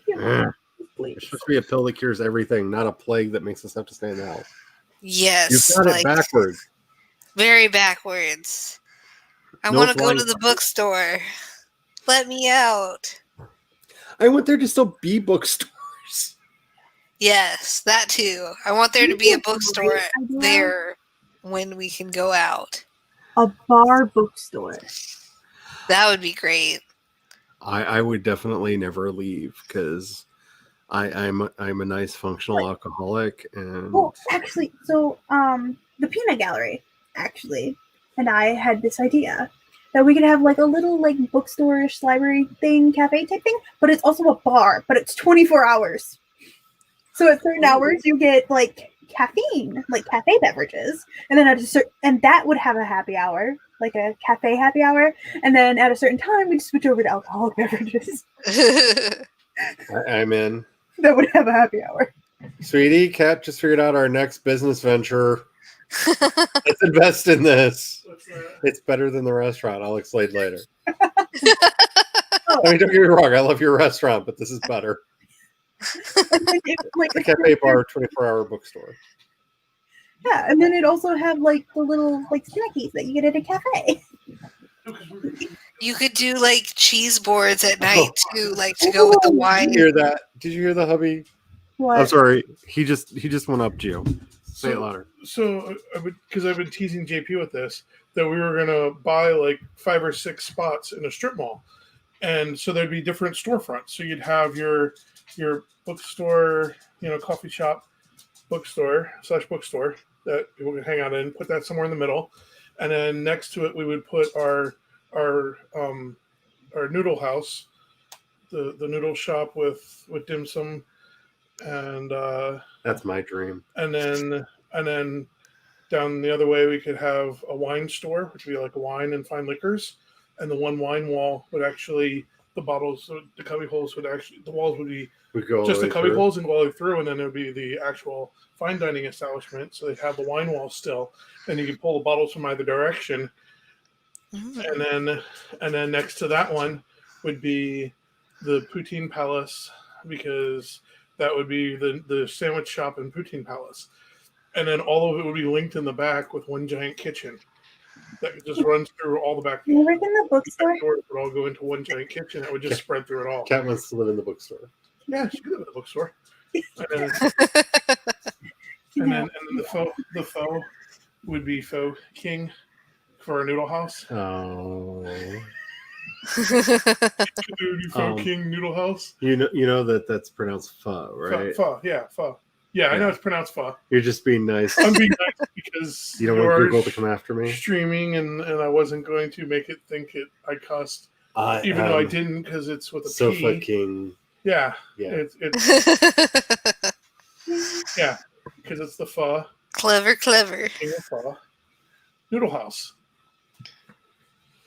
There's supposed to be a pill that cures everything, not a plague that makes us have to stay in the house. Yes. You got it backwards. Very backwards. I want to go to the bookstore. Let me out. I want there to still be bookstores. Yes, that too. I want there to be a bookstore there when we can go out. A bar bookstore. That would be great. I would definitely never leave because I'm a nice functional alcoholic. And well, actually, so the Peanut Gallery actually and I had this idea that we could have like a little like bookstore-ish library thing, cafe type thing, but it's also a bar, but it's 24 hours. So at certain hours you get like caffeine, like cafe beverages, and then at a certain, and that would have a happy hour, like a cafe happy hour, and then at a certain time we'd switch over to alcoholic beverages. I'm in. That would have a happy hour. Sweetie, Kat just figured out our next business venture. Let's invest in this. It's better than the restaurant. I'll explain later. I mean, don't get me wrong. I love your restaurant, but this is better. Like a cafe bar, 24-hour bookstore. Yeah, and then it also have like the little like snackies that you get at a cafe. You could do like cheese boards at night too, like to go with the wine. Did you hear that? Did you hear the hubby? What? I'm sorry. He just went up to you. Say it louder. So, because I've been teasing JP with this, that we were gonna buy like 5 or 6 spots in a strip mall, and so there'd be different storefronts. So you'd have your bookstore, coffee shop, bookstore that people can hang out in. Put that somewhere in the middle, and then next to it we would put our noodle house, the noodle shop with dim sum, and that's my dream. And then Down the other way, we could have a wine store, which would be like wine and fine liquors. And the one wine wall would actually, the bottles, the cubby holes would actually, the walls would be just the cubby holes and go all the way through. And then it would be the actual fine dining establishment. So they'd have the wine wall still. And you could pull the bottles from either direction. And then next to that one would be the Poutine Palace, because that would be the sandwich shop in Poutine Palace. And then all of it would be linked in the back with one giant kitchen that just runs through all the back. You work in the bookstore? It would all go into one giant kitchen. It would just spread through it all. Cat wants to live in the bookstore. Yeah, she could live in the bookstore. And then the pho would be Pho King for a noodle house. Oh. Pho King Noodle House. You know that's pronounced pho, right? Pho, yeah, pho. Yeah, I know it's pronounced pho. You're just being nice. I'm being nice because you don't want Google to come after me. Streaming, and I wasn't going to make it think I cussed, even though I didn't, because it's with a Sofa P. King. Yeah, yeah, yeah, because it's the pho. Clever. King of Pho Noodle House,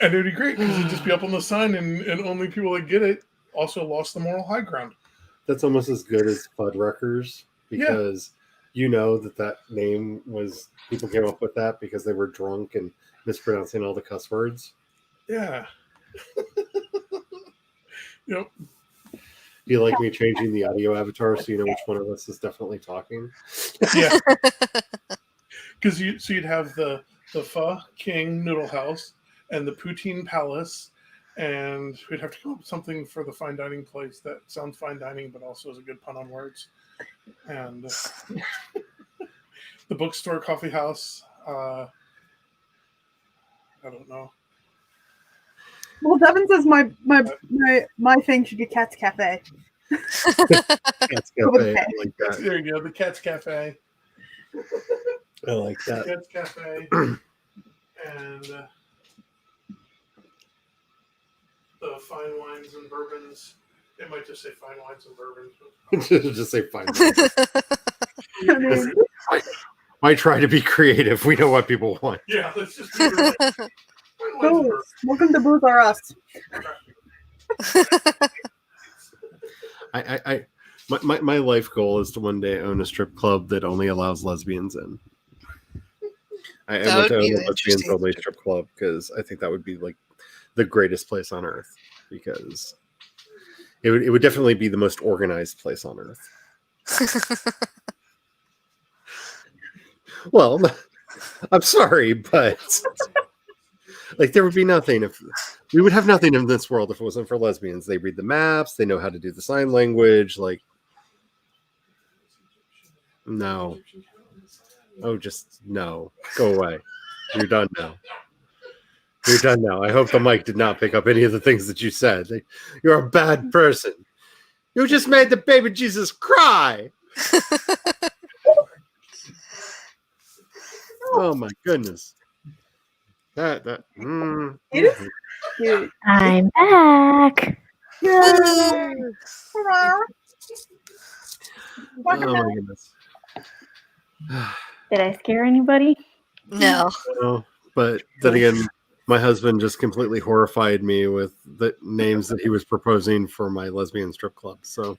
and it'd be great because it'd just be up on the sign, and only people that get it also lost the moral high ground. That's almost as good as Fuddruckers. Because you know that name was, people came up with that because they were drunk and mispronouncing all the cuss words. Yeah. Yep. Do you like me changing the audio avatar so you know which one of us is definitely talking? Yeah. Because you'd have the Pho King Noodle House and the Poutine Palace, and we'd have to come up with something for the fine dining place that sounds fine dining but also is a good pun on words. And the bookstore, coffee house. I don't know. Well, Devin says my thing should be Cat's Cafe. Cat's Cafe. I like that. There you go. The Cat's Cafe. I like that. Cat's Cafe. And the fine wines and bourbons. It might just say fine wines and bourbons. Just say fine wines. Why try to be creative? We know what people want. Yeah, let's just do it. Welcome to Booze R Us. My life goal is to one day own a strip club that only allows lesbians in. I want to own a lesbians only strip club because I think that would be like the greatest place on earth, because it would definitely be the most organized place on earth. Well, I'm sorry, but like there would be nothing if we would have nothing in this world if it wasn't for lesbians. They read the maps, they know how to do the sign language. Like, no, oh, just no, go away. You're done now. You're done now. I hope the mic did not pick up any of the things that you said. Like, you're a bad person. You just made the baby Jesus cry. Oh my goodness. It is cute. I'm back. Yay. Hurrah. Oh my goodness. Did I scare anybody? No. No, but then again, my husband just completely horrified me with the names that he was proposing for my lesbian strip club. So,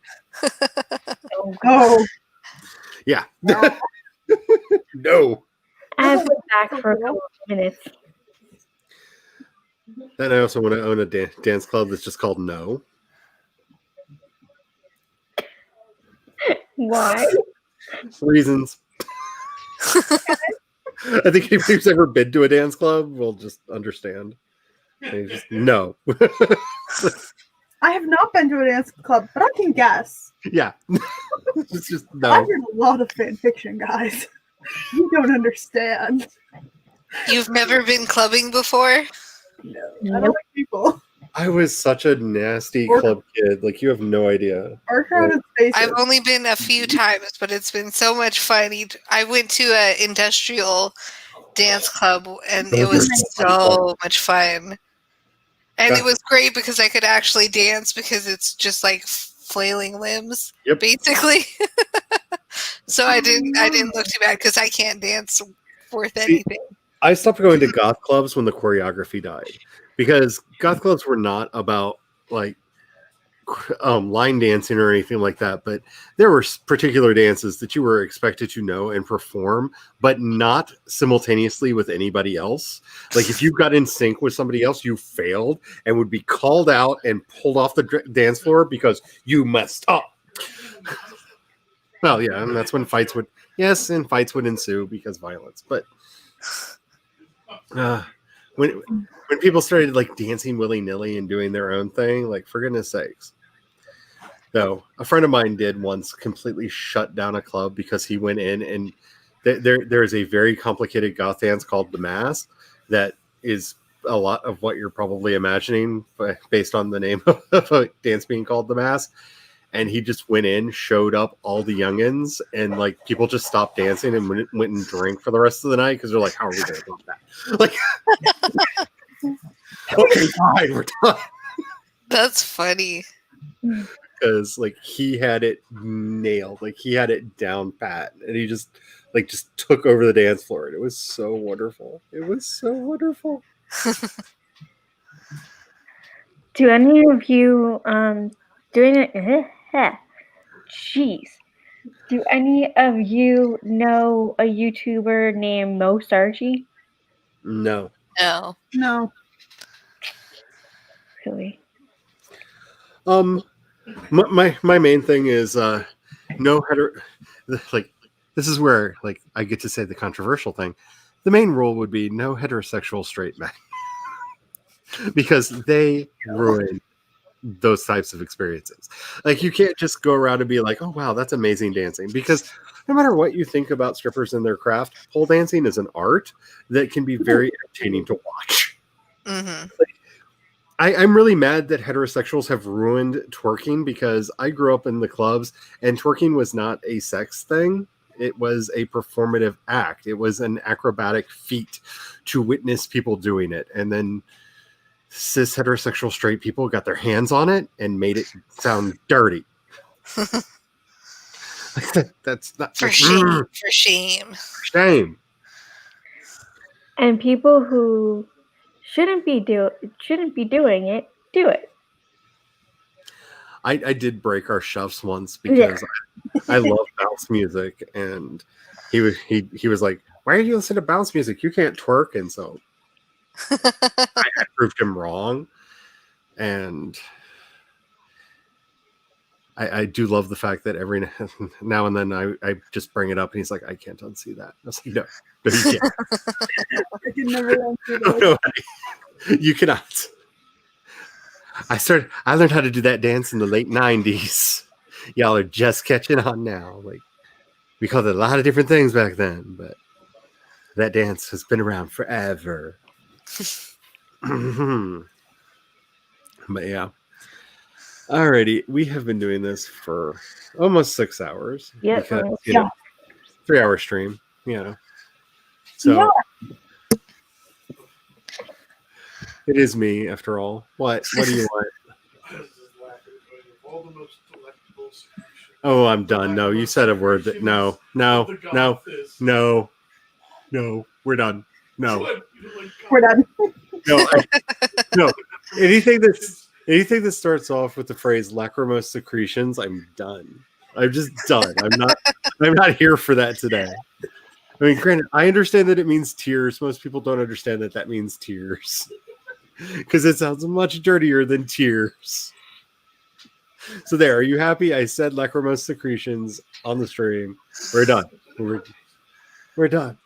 Oh. yeah. No. I was back for a couple of minutes. Then I also want to own a dance club that's just called No. Why? Reasons. I think if who's ever been to a dance club will just understand. They just no. I have not been to a dance club, but I can guess. Yeah. It's just no. I've read a lot of fan fiction, guys. You don't understand. You've never been clubbing before? No, I don't like people. I was such a nasty club kid. Like, you have no idea. Our crowded spaces. I've only been a few times, but it's been so much fun. I went to an industrial dance club, and it was so much fun. And it was great because I could actually dance because it's just like flailing limbs, basically. So I didn't look too bad because I can't dance worth anything. I stopped going to goth clubs when the choreography died, because goth clubs were not about like line dancing or anything like that, but there were particular dances that you were expected to know and perform, but not simultaneously with anybody else. Like if you got in sync with somebody else, you failed and would be called out and pulled off the dance floor because you messed up. Well, yeah, and that's when fights would ensue because violence. But when people started like dancing willy-nilly and doing their own thing, like for goodness sakes. So a friend of mine did once completely shut down a club because he went in and there is a very complicated goth dance called the Mass that is a lot of what you're probably imagining based on the name of a dance being called the Mass. And he just went in, showed up all the youngins, and like people just stopped dancing and went and drank for the rest of the night because they're like, "How are we going to do that?" Like, okay, fine, we're done. That's funny. Because like he had it nailed, like he had it down pat, and he just took over the dance floor, and it was so wonderful. It was so wonderful. Do any of you doing it? Jeez. Do any of you know a YouTuber named Mo Starchy? No. No. No. Really? My main thing is no header. Like this is where like I get to say the controversial thing. The main rule would be no heterosexual straight men because they ruin those types of experiences. Like you can't just go around and be like, "Oh wow, that's amazing dancing," because no matter what you think about strippers and their craft, pole dancing is an art that can be very entertaining to watch. Mm-hmm. I'm really mad that heterosexuals have ruined twerking because I grew up in the clubs and twerking was not a sex thing. It was a performative act. It was an acrobatic feat to witness people doing it. And then cis heterosexual straight people got their hands on it and made it sound dirty. That's not for shame. For shame. Shame. And people who shouldn't be doing it, do it. I did break our shovs once because I love bounce music, and he was like, "Why are you listening to bounce music? You can't twerk." And so I proved him wrong, and I do love the fact that every now and then I just bring it up, and he's like, "I can't unsee that." I was like, "No, you can't." I can never unsee that. No, you cannot. I learned how to do that dance in the late 90s. Y'all are just catching on now. Like we called it a lot of different things back then, but that dance has been around forever. But yeah. Alrighty, we have been doing this for almost 6 hours. Yeah, because, 3-hour stream, So it is me after all. What do you want? Oh, I'm done. No, you said a word that no, we're done. No. We're done. No. Anything that starts off with the phrase lacrimose secretions, I'm done. I'm just done. I'm not here for that today. I mean, granted, I understand that it means tears. Most people don't understand that means tears. Because it sounds much dirtier than tears. So there, are you happy? I said lacrimose secretions on the stream. We're done. We're done.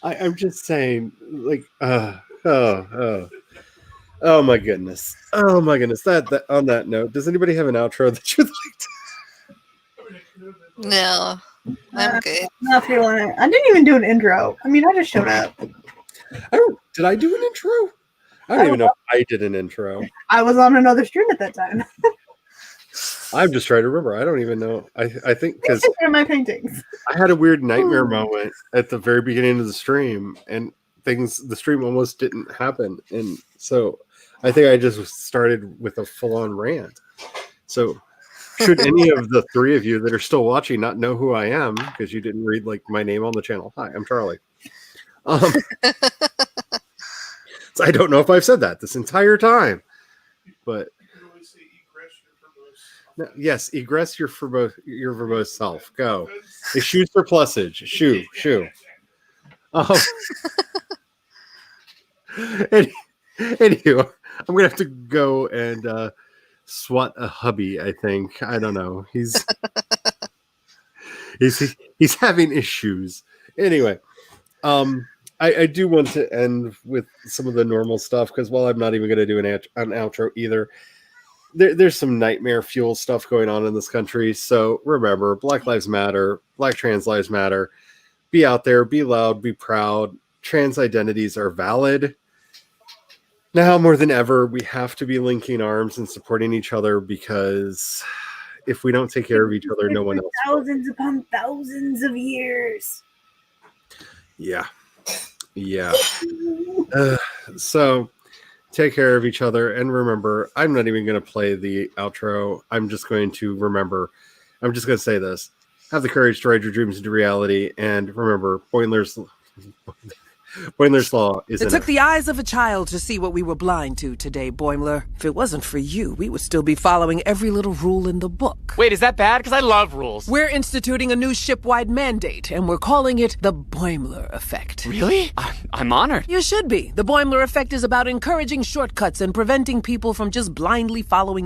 I'm just saying, like, oh my goodness. Oh my goodness. That on that note, does anybody have an outro that you'd like to? No, I'm good. Not feeling it. I didn't even do an intro. I mean, I just showed up. Did I do an intro? I don't even know if I did an intro. I was on another stream at that time. I'm just trying to remember. I don't even know. I think because my paintings. I had a weird nightmare moment at the very beginning of the stream, and the stream almost didn't happen, and so I think I just started with a full-on rant. So Should any of the three of you that are still watching not know who I am because you didn't read like my name on the channel, hi, I'm Charlie. So I don't know if I've said that this entire time, but no, yes, egress your verbose self. Go. Shoes for plusage. Shoe. Anywho, I'm gonna have to go and swat a hubby. I think. I don't know. He's having issues. Anyway, I do want to end with some of the normal stuff because while I'm not even going to do an outro either, there's some nightmare fuel stuff going on in this country. So remember, Black Lives Matter, Black Trans Lives Matter. Be out there, be loud, be proud. Trans identities are valid. Now more than ever, we have to be linking arms and supporting each other because if we don't take care of each other, no one else will. Thousands upon thousands of years. Yeah. So take care of each other and remember, I'm not even going to play the outro. I'm just going to say this. Have the courage to ride your dreams into reality. And remember, Boimler's Law is It took the eyes of a child to see what we were blind to today, Boimler. If it wasn't for you, we would still be following every little rule in the book. Wait, is that bad? Because I love rules. We're instituting a new ship-wide mandate, and we're calling it the Boimler Effect. Really? I'm honored. You should be. The Boimler Effect is about encouraging shortcuts and preventing people from just blindly following